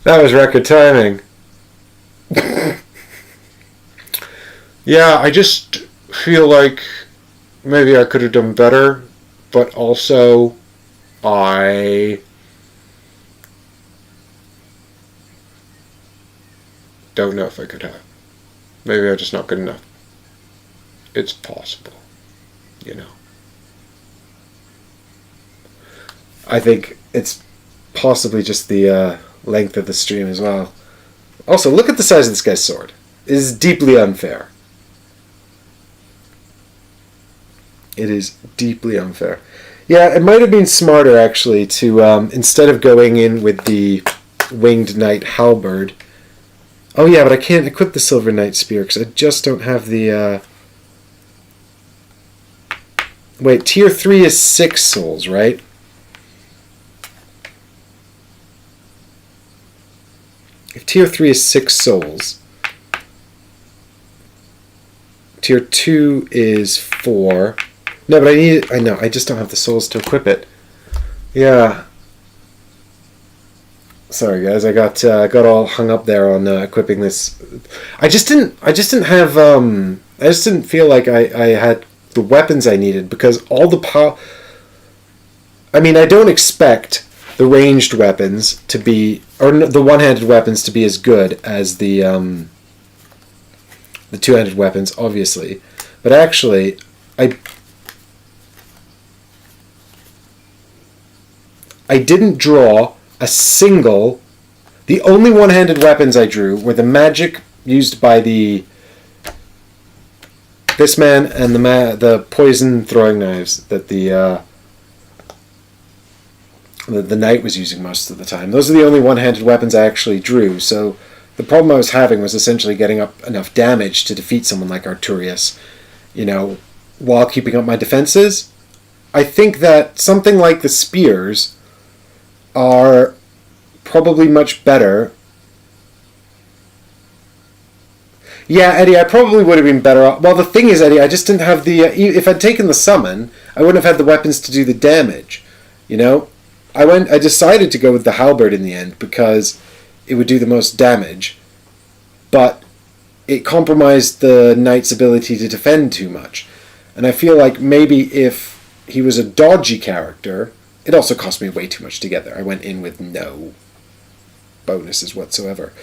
That was record timing. Yeah, I just feel like maybe I could have done better, but also I don't know if I could have. Maybe I'm just not good enough. It's possible. You know, I think it's possibly just the length of the stream as well. Also, look at the size of this guy's sword. It is deeply unfair. It is deeply unfair. Yeah, it might have been smarter, actually, to, instead of going in with the Winged Knight Halberd... Oh yeah, but I can't equip the Silver Knight Spear, because I just don't have the... Wait, tier 3 is 6 souls, right? If tier 3 is 6 souls, tier 2 is 4. No, but I know, I just don't have the souls to equip it. Yeah. Sorry guys, I got all hung up there on equipping this. I just didn't feel like I had the weapons I needed, because all the power... I mean, I don't expect the ranged weapons to be... Or the one-handed weapons to be as good as the two-handed weapons, obviously. But actually, I didn't draw a single... The only one-handed weapons I drew were the magic used by this man and the poison throwing knives that the knight was using most of the time. Those are the only one-handed weapons I actually drew. So the problem I was having was essentially getting up enough damage to defeat someone like Arturius, you know, while keeping up my defenses. I think that something like the spears are probably much better. Yeah, Eddie, I probably would have been better off. Well, the thing is, Eddie, I just didn't have the... if I'd taken the summon, I wouldn't have had the weapons to do the damage, you know? I decided to go with the halberd in the end because it would do the most damage, but it compromised the knight's ability to defend too much. And I feel like maybe if he was a dodgy character... It also cost me way too much to get there. I went in with no bonuses whatsoever.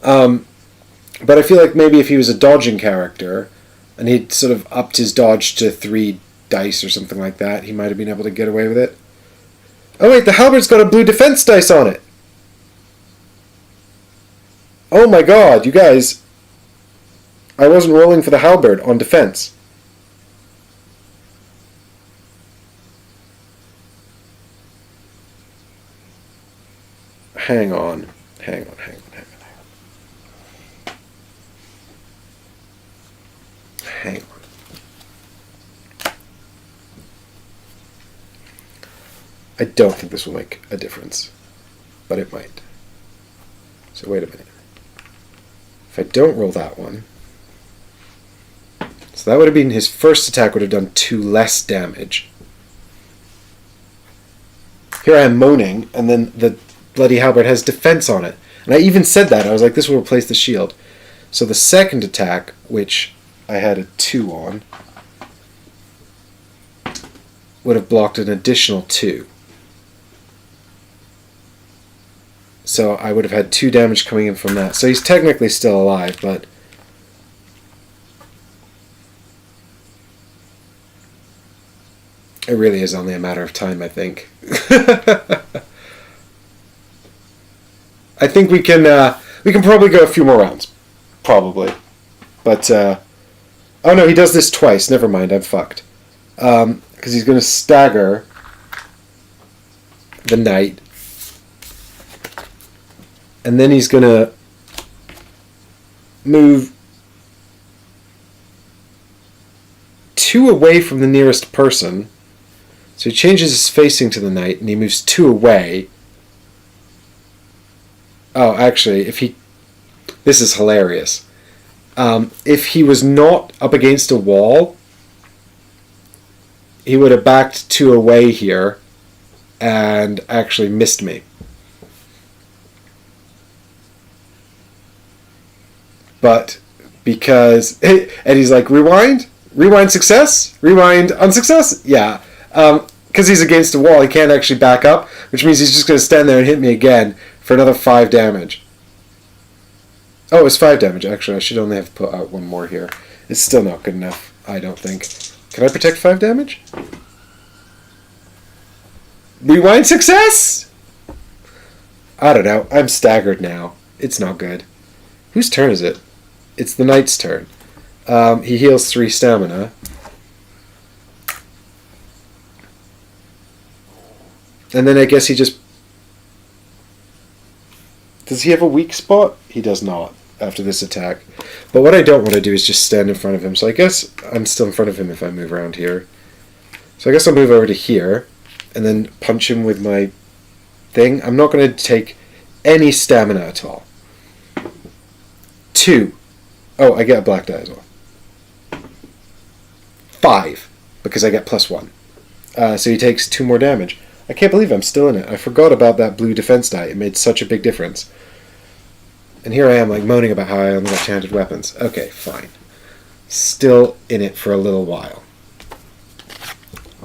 But I feel like maybe if he was a dodging character and he'd sort of upped his dodge to 3 dice or something like that, he might have been able to get away with it. Oh wait, the halberd's got a blue defense dice on it! Oh my god, you guys. I wasn't rolling for the halberd on defense. Hang on. I don't think this will make a difference, but it might. So wait a minute. If I don't roll that one, so that would have been his first attack would have done 2 less damage. Here I am moaning, and then the bloody halberd has defense on it. And I even said that. I was like, this will replace the shield. So the second attack, which I had a 2 on, would have blocked an additional 2. So I would have had 2 damage coming in from that. So he's technically still alive, but it really is only a matter of time, I think. I think we can probably go a few more rounds. Probably. But, oh no, he does this twice. Never mind, I'm fucked. Because he's going to stagger the knight. And then he's going to move 2 away from the nearest person. So he changes his facing to the knight, and he moves 2 away. Oh, actually, this is hilarious. If he was not up against a wall, he would have backed 2 away here and actually missed me. But because, and he's like, rewind success, rewind unsuccess, yeah. Because he's against a wall, he can't actually back up, which means he's just going to stand there and hit me again for another 5 damage. Oh, it's 5 damage, actually. I should only have put out 1 more here. It's still not good enough, I don't think. Can I protect 5 damage? Rewind success? I don't know. I'm staggered now. It's not good. Whose turn is it? It's the knight's turn. He heals 3 stamina. And then I guess he just... Does he have a weak spot? He does not after this attack. But what I don't want to do is just stand in front of him. So I guess I'm still in front of him if I move around here. So I guess I'll move over to here and then punch him with my thing. I'm not going to take any stamina at all. 2. Oh, I get a black die as well. 5, because I get +1. So he takes 2 more damage. I can't believe I'm still in it. I forgot about that blue defense die. It made such a big difference. And here I am, like, moaning about how I only got chanted weapons. Okay, fine. Still in it for a little while.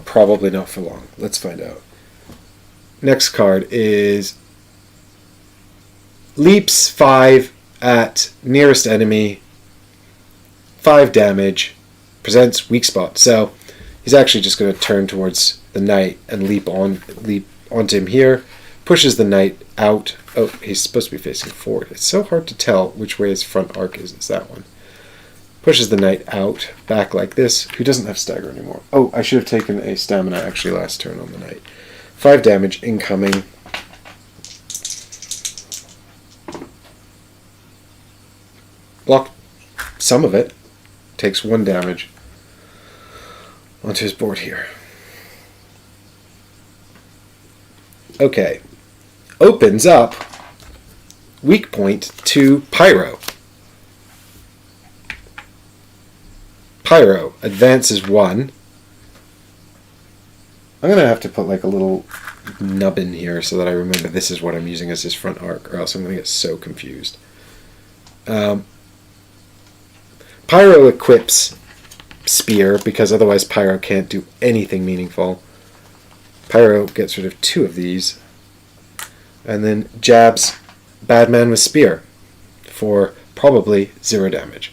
Probably not for long. Let's find out. Next card is leaps 5 at nearest enemy. 5 damage. Presents weak spot. So he's actually just going to turn towards the knight and leap onto him here. Pushes the knight out. Oh, he's supposed to be facing forward. It's so hard to tell which way his front arc is. It's that one. Pushes the knight out, back like this. Who doesn't have stagger anymore? Oh, I should have taken a stamina actually last turn on the knight. 5 damage incoming. Block some of it. Takes 1 damage onto his board here. Okay. Opens up weak point to Pyro. Pyro advances 1. I'm going to have to put like a little nub in here so that I remember this is what I'm using as his front arc, or else I'm going to get so confused. Pyro equips Spear, because otherwise Pyro can't do anything meaningful. Pyro gets rid of 2 of these, and then jabs Badman with Spear for probably 0 damage.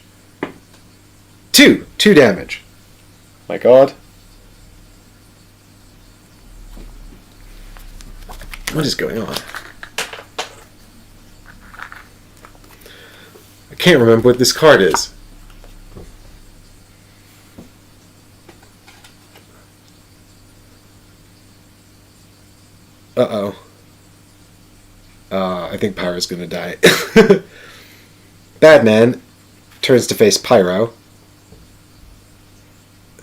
2 damage. My god. What is going on? can't remember what this card is. Uh-oh. I think Pyro's gonna die. Badman turns to face Pyro,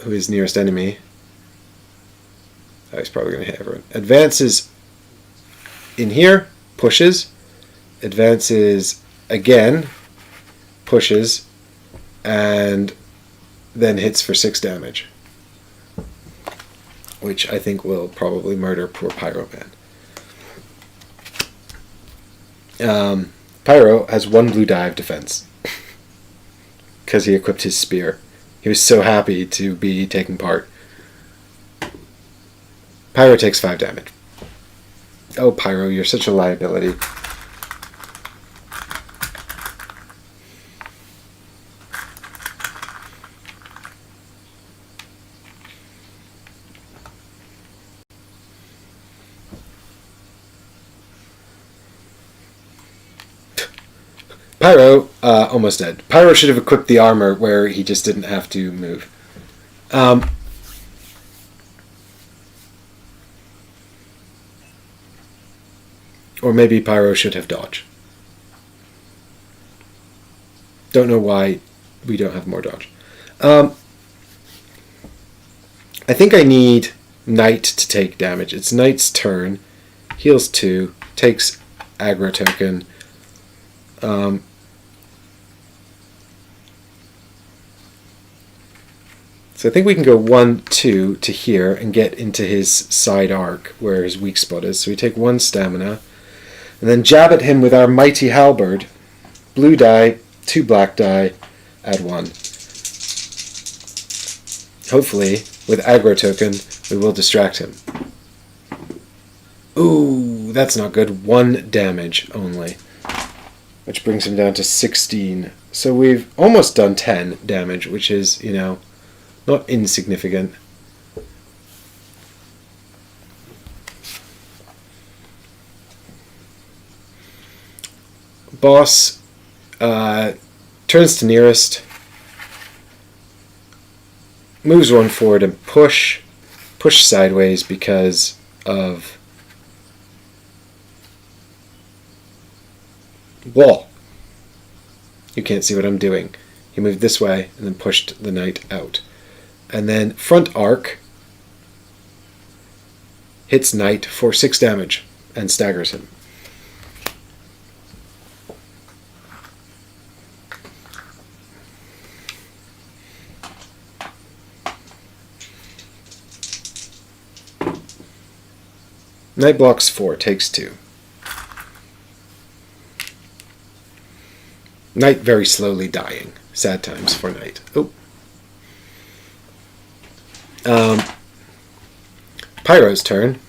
who is nearest enemy. Oh, he's probably gonna hit everyone. Advances in here, pushes. Advances again, pushes, and then hits for 6 damage. Which I think will probably murder poor Pyro Man. Pyro has 1 blue die of defense. Because he equipped his spear. He was so happy to be taking part. Pyro takes 5 damage. Oh, Pyro, you're such a liability. Pyro, almost dead. Pyro should have equipped the armor where he just didn't have to move. Or maybe Pyro should have dodge. Don't know why we don't have more dodge. I think I need Knight to take damage. It's Knight's turn. Heals 2. Takes aggro token. So I think we can go 1, 2 to here and get into his side arc where his weak spot is. So we take 1 stamina and then jab at him with our mighty halberd. Blue die, 2 black die, add 1. Hopefully, with aggro token, we will distract him. Ooh, that's not good. 1 damage only, which brings him down to 16. So we've almost done 10 damage, which is, you know, not insignificant. Boss turns to nearest, moves 1 forward and push sideways because of wall. You can't see what I'm doing. He moved this way and then pushed the knight out. And then front arc hits knight for 6 damage and staggers him. Knight blocks 4, takes 2. Knight very slowly dying. Sad times for Knight. Oh. Pyro's turn.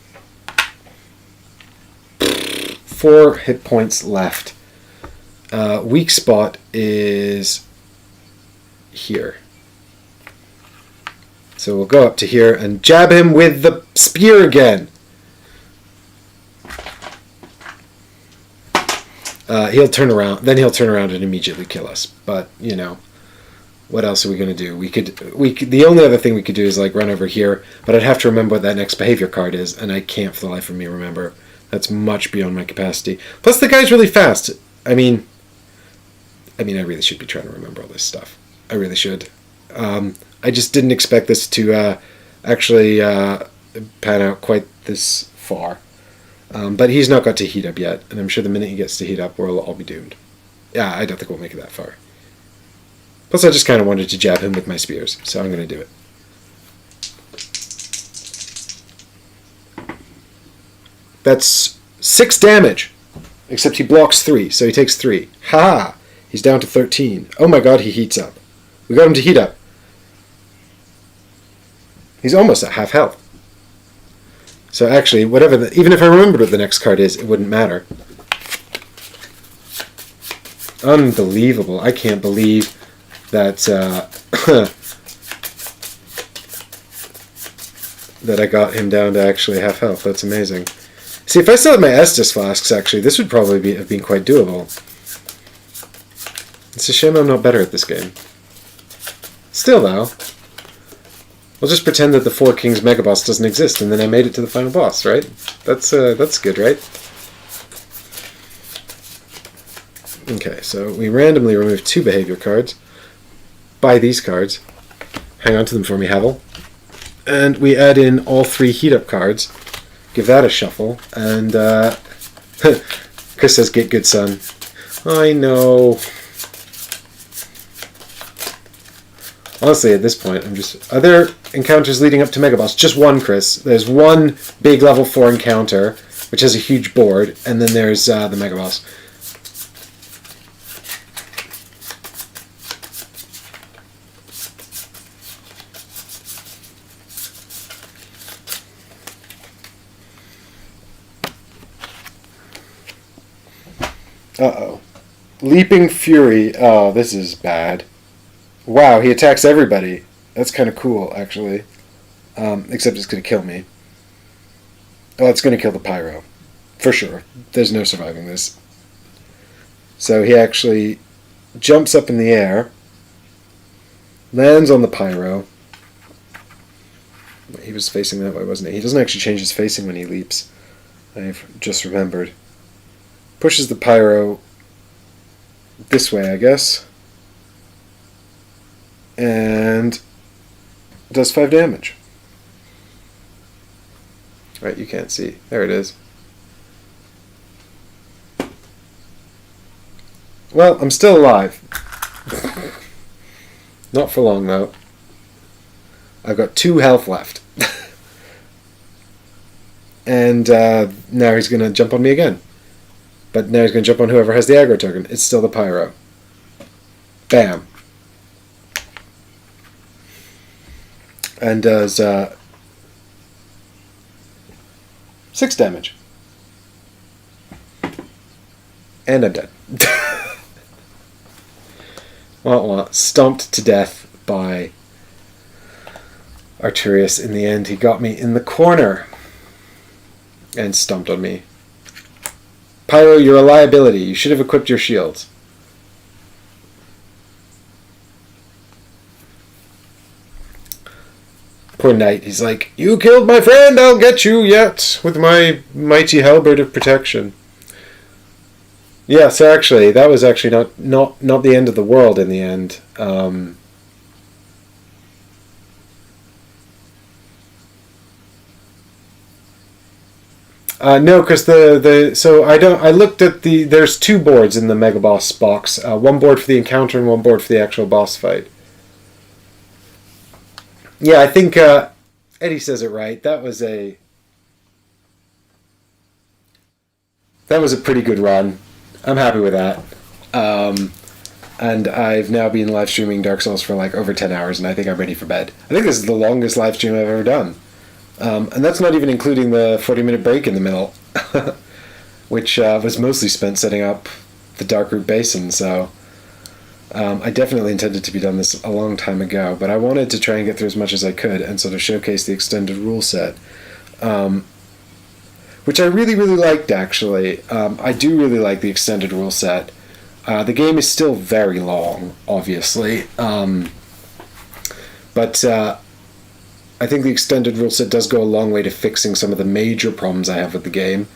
4 hit points left. Weak spot is here. So we'll go up to here and jab him with the spear again. He'll turn around. Then he'll turn around and immediately kill us. But you know, what else are we gonna do? We could. The only other thing we could do is like run over here. But I'd have to remember what that next behavior card is, and I can't for the life of me remember. That's much beyond my capacity. Plus, the guy's really fast. I mean, I really should be trying to remember all this stuff. I really should. I just didn't expect this to actually pan out quite this far. But he's not got to heat up yet, and I'm sure the minute he gets to heat up, we'll all be doomed. Yeah, I don't think we'll make it that far. Plus, I just kind of wanted to jab him with my spears, so I'm going to do it. That's 6 damage, except he blocks 3, so he takes 3. Ha! He's down to 13. Oh my god, he heats up. We got him to heat up. He's almost at half health. So actually, even if I remembered what the next card is, it wouldn't matter. Unbelievable. I can't believe that that I got him down to actually half health. That's amazing. See, if I still had my Estus flasks, actually, this would probably have been quite doable. It's a shame I'm not better at this game. Still, though, I'll just pretend that the Four Kings Megaboss doesn't exist, and then I made it to the final boss, right? That's good, right? Okay, so we randomly remove 2 behavior cards. Buy these cards. Hang on to them for me, Havel. And we add in all 3 heat-up cards. Give that a shuffle. And, Chris says, get good, son. I know. Honestly, at this point, I'm just... Are there encounters leading up to Mega Boss? Just one, Chris. There's one big level 4 encounter, which has a huge board, and then there's the Mega Boss. Uh-oh. Leaping Fury. Oh, this is bad. Wow, he attacks everybody. That's kind of cool, actually. Except it's going to kill me. Oh, it's going to kill the Pyro. For sure. There's no surviving this. So he actually jumps up in the air, lands on the Pyro. He was facing that way, wasn't he? He doesn't actually change his facing when he leaps. I've just remembered. Pushes the Pyro this way, I guess. And does 5 damage. Right, you can't see. There it is. Well, I'm still alive. Not for long, though. I've got 2 health left. And now he's going to jump on me again. But now he's going to jump on whoever has the aggro token. It's still the Pyro. Bam. And does 6 damage. And I'm dead. Well, stomped to death by Arturius in the end. He got me in the corner and stomped on me. Pyro, you're a liability. You should have equipped your shields. Poor Knight. He's like, you killed my friend, I'll get you yet with my mighty halberd of protection. Yeah, so actually, that was actually not the end of the world in the end. No, because I looked at there's 2 boards in the Mega Boss box. One board for the encounter and one board for the actual boss fight. Yeah, I think Eddie says it right. That was a pretty good run. I'm happy with that. And I've now been live streaming Dark Souls for like over 10 hours, and I think I'm ready for bed. I think this is the longest live stream I've ever done. And that's not even including the 40-minute break in the middle, which was mostly spent setting up the Darkroot Basin, so I definitely intended to be done this a long time ago, but I wanted to try and get through as much as I could and sort of showcase the extended rule set, which I really, really liked, actually. I do really like the extended rule set. The game is still very long, obviously, but I think the extended rule set does go a long way to fixing some of the major problems I have with the game.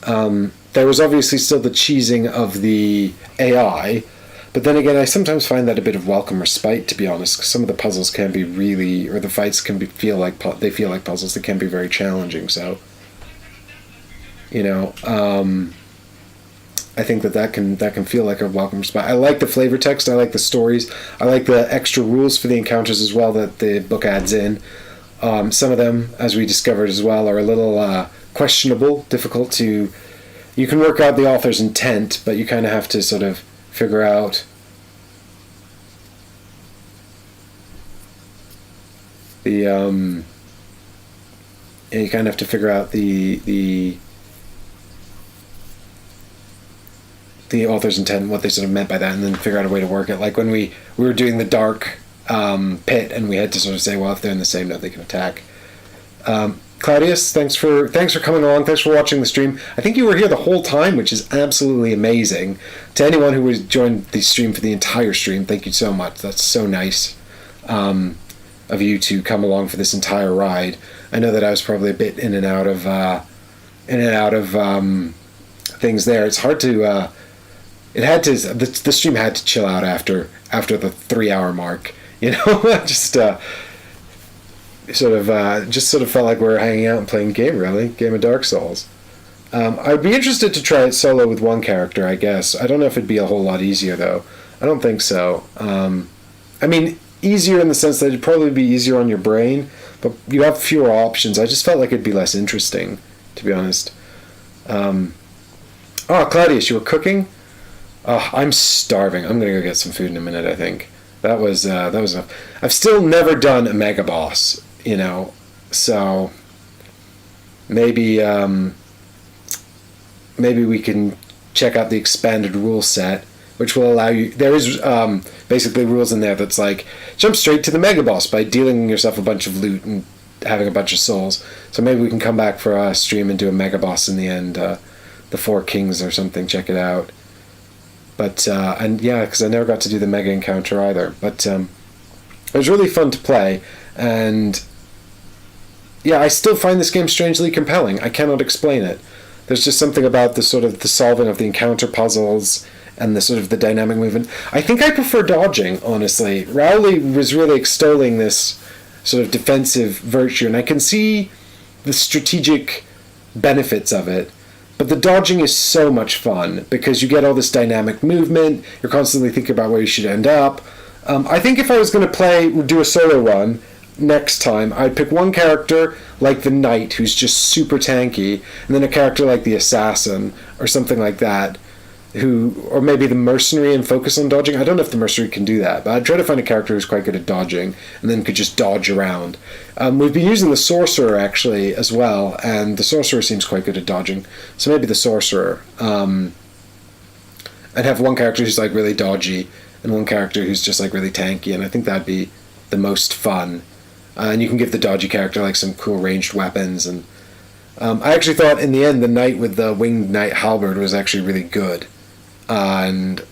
There was obviously still the cheesing of the AI, but then again, I sometimes find that a bit of welcome respite, to be honest, because some of the puzzles can be really, or the fights can feel like puzzles that can be very challenging, so, you know, I think that can feel like a welcome respite. I like the flavor text, I like the stories, I like the extra rules for the encounters as well that the book adds in. Some of them, as we discovered as well, are a little questionable, difficult to... You can work out the author's intent, but you kind of have to sort of figure out the... you kind of have to figure out the author's intent, what they sort of meant by that, and then figure out a way to work it. Like when we were doing the dark... pit, and we had to sort of say, well, if they're in the same note, they can attack. Claudius, thanks for coming along. Thanks for watching the stream. I think you were here the whole time, which is absolutely amazing. To anyone who was joined the stream for the entire stream, thank you so much. That's so nice of you to come along for this entire ride. I know that I was probably a bit in and out of things there. It's hard to. The stream had to chill out after the 3-hour mark. You know, just sort of felt like we were hanging out and playing game of Dark Souls. I'd be interested to try it solo with one character, I guess. I don't know if it'd be a whole lot easier though. I don't think so. I mean, easier in the sense that it'd probably be easier on your brain, but you have fewer options. I just felt like it'd be less interesting, to be honest. Claudius, you were cooking? I'm starving. I'm gonna go get some food in a minute, I think. That was enough. I've still never done a mega boss, you know, so maybe we can check out the expanded rule set, which will allow you. There is basically rules in there that's like jump straight to the mega boss by dealing yourself a bunch of loot and having a bunch of souls. So maybe we can come back for a stream and do a mega boss in the end, the Four Kings or something. Check it out. But, and yeah, because I never got to do the mega encounter either. But it was really fun to play. And yeah, I still find this game strangely compelling. I cannot explain it. There's just something about the sort of the solving of the encounter puzzles and the sort of the dynamic movement. I think I prefer dodging, honestly. Rowley was really extolling this sort of defensive virtue, and I can see the strategic benefits of it. But the dodging is so much fun because you get all this dynamic movement. You're constantly thinking about where you should end up. I think if I was going to do a solo run next time, I'd pick one character like the Knight, who's just super tanky, and then a character like the Assassin or something like that, or maybe the Mercenary and focus on dodging. I don't know if the Mercenary can do that, but I'd try to find a character who's quite good at dodging and then could just dodge around. We've been using the Sorcerer actually as well, and the Sorcerer seems quite good at dodging, so maybe the Sorcerer. I'd have one character who's like really dodgy and one character who's just like really tanky, and I think that'd be the most fun. And you can give the dodgy character like some cool ranged weapons, and I actually thought in the end the Knight with the Winged Knight Halberd was actually really good. And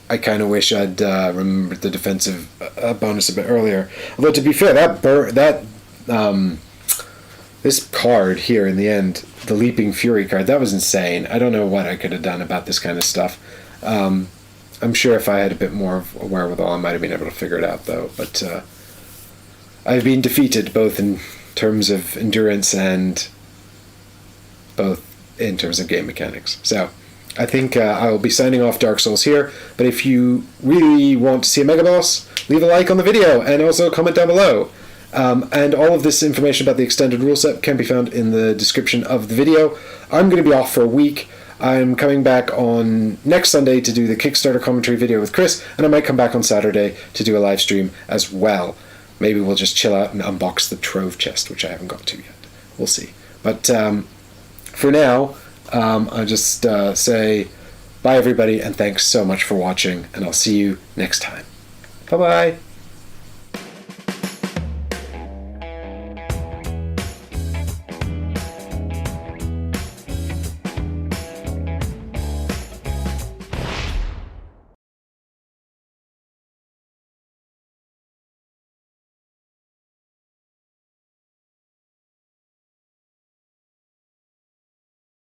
I kind of wish I'd remembered the defensive bonus a bit earlier. Although to be fair, this card here in the end, the Leaping Fury card, that was insane. I don't know what I could have done about this kind of stuff. I'm sure if I had a bit more of a wherewithal, I might have been able to figure it out though. But I've been defeated both in terms of endurance and both in terms of game mechanics. So I think I will be signing off Dark Souls here, but if you really want to see a mega boss, leave a like on the video and also comment down below. And all of this information about the extended rule set can be found in the description of the video. I'm going to be off for a week. I'm coming back on next Sunday to do the Kickstarter commentary video with Chris, and I might come back on Saturday to do a live stream as well. Maybe we'll just chill out and unbox the Trove chest, which I haven't got to yet. We'll see. But for now, I'll just say bye everybody, and thanks so much for watching, and I'll see you next time. Bye-bye!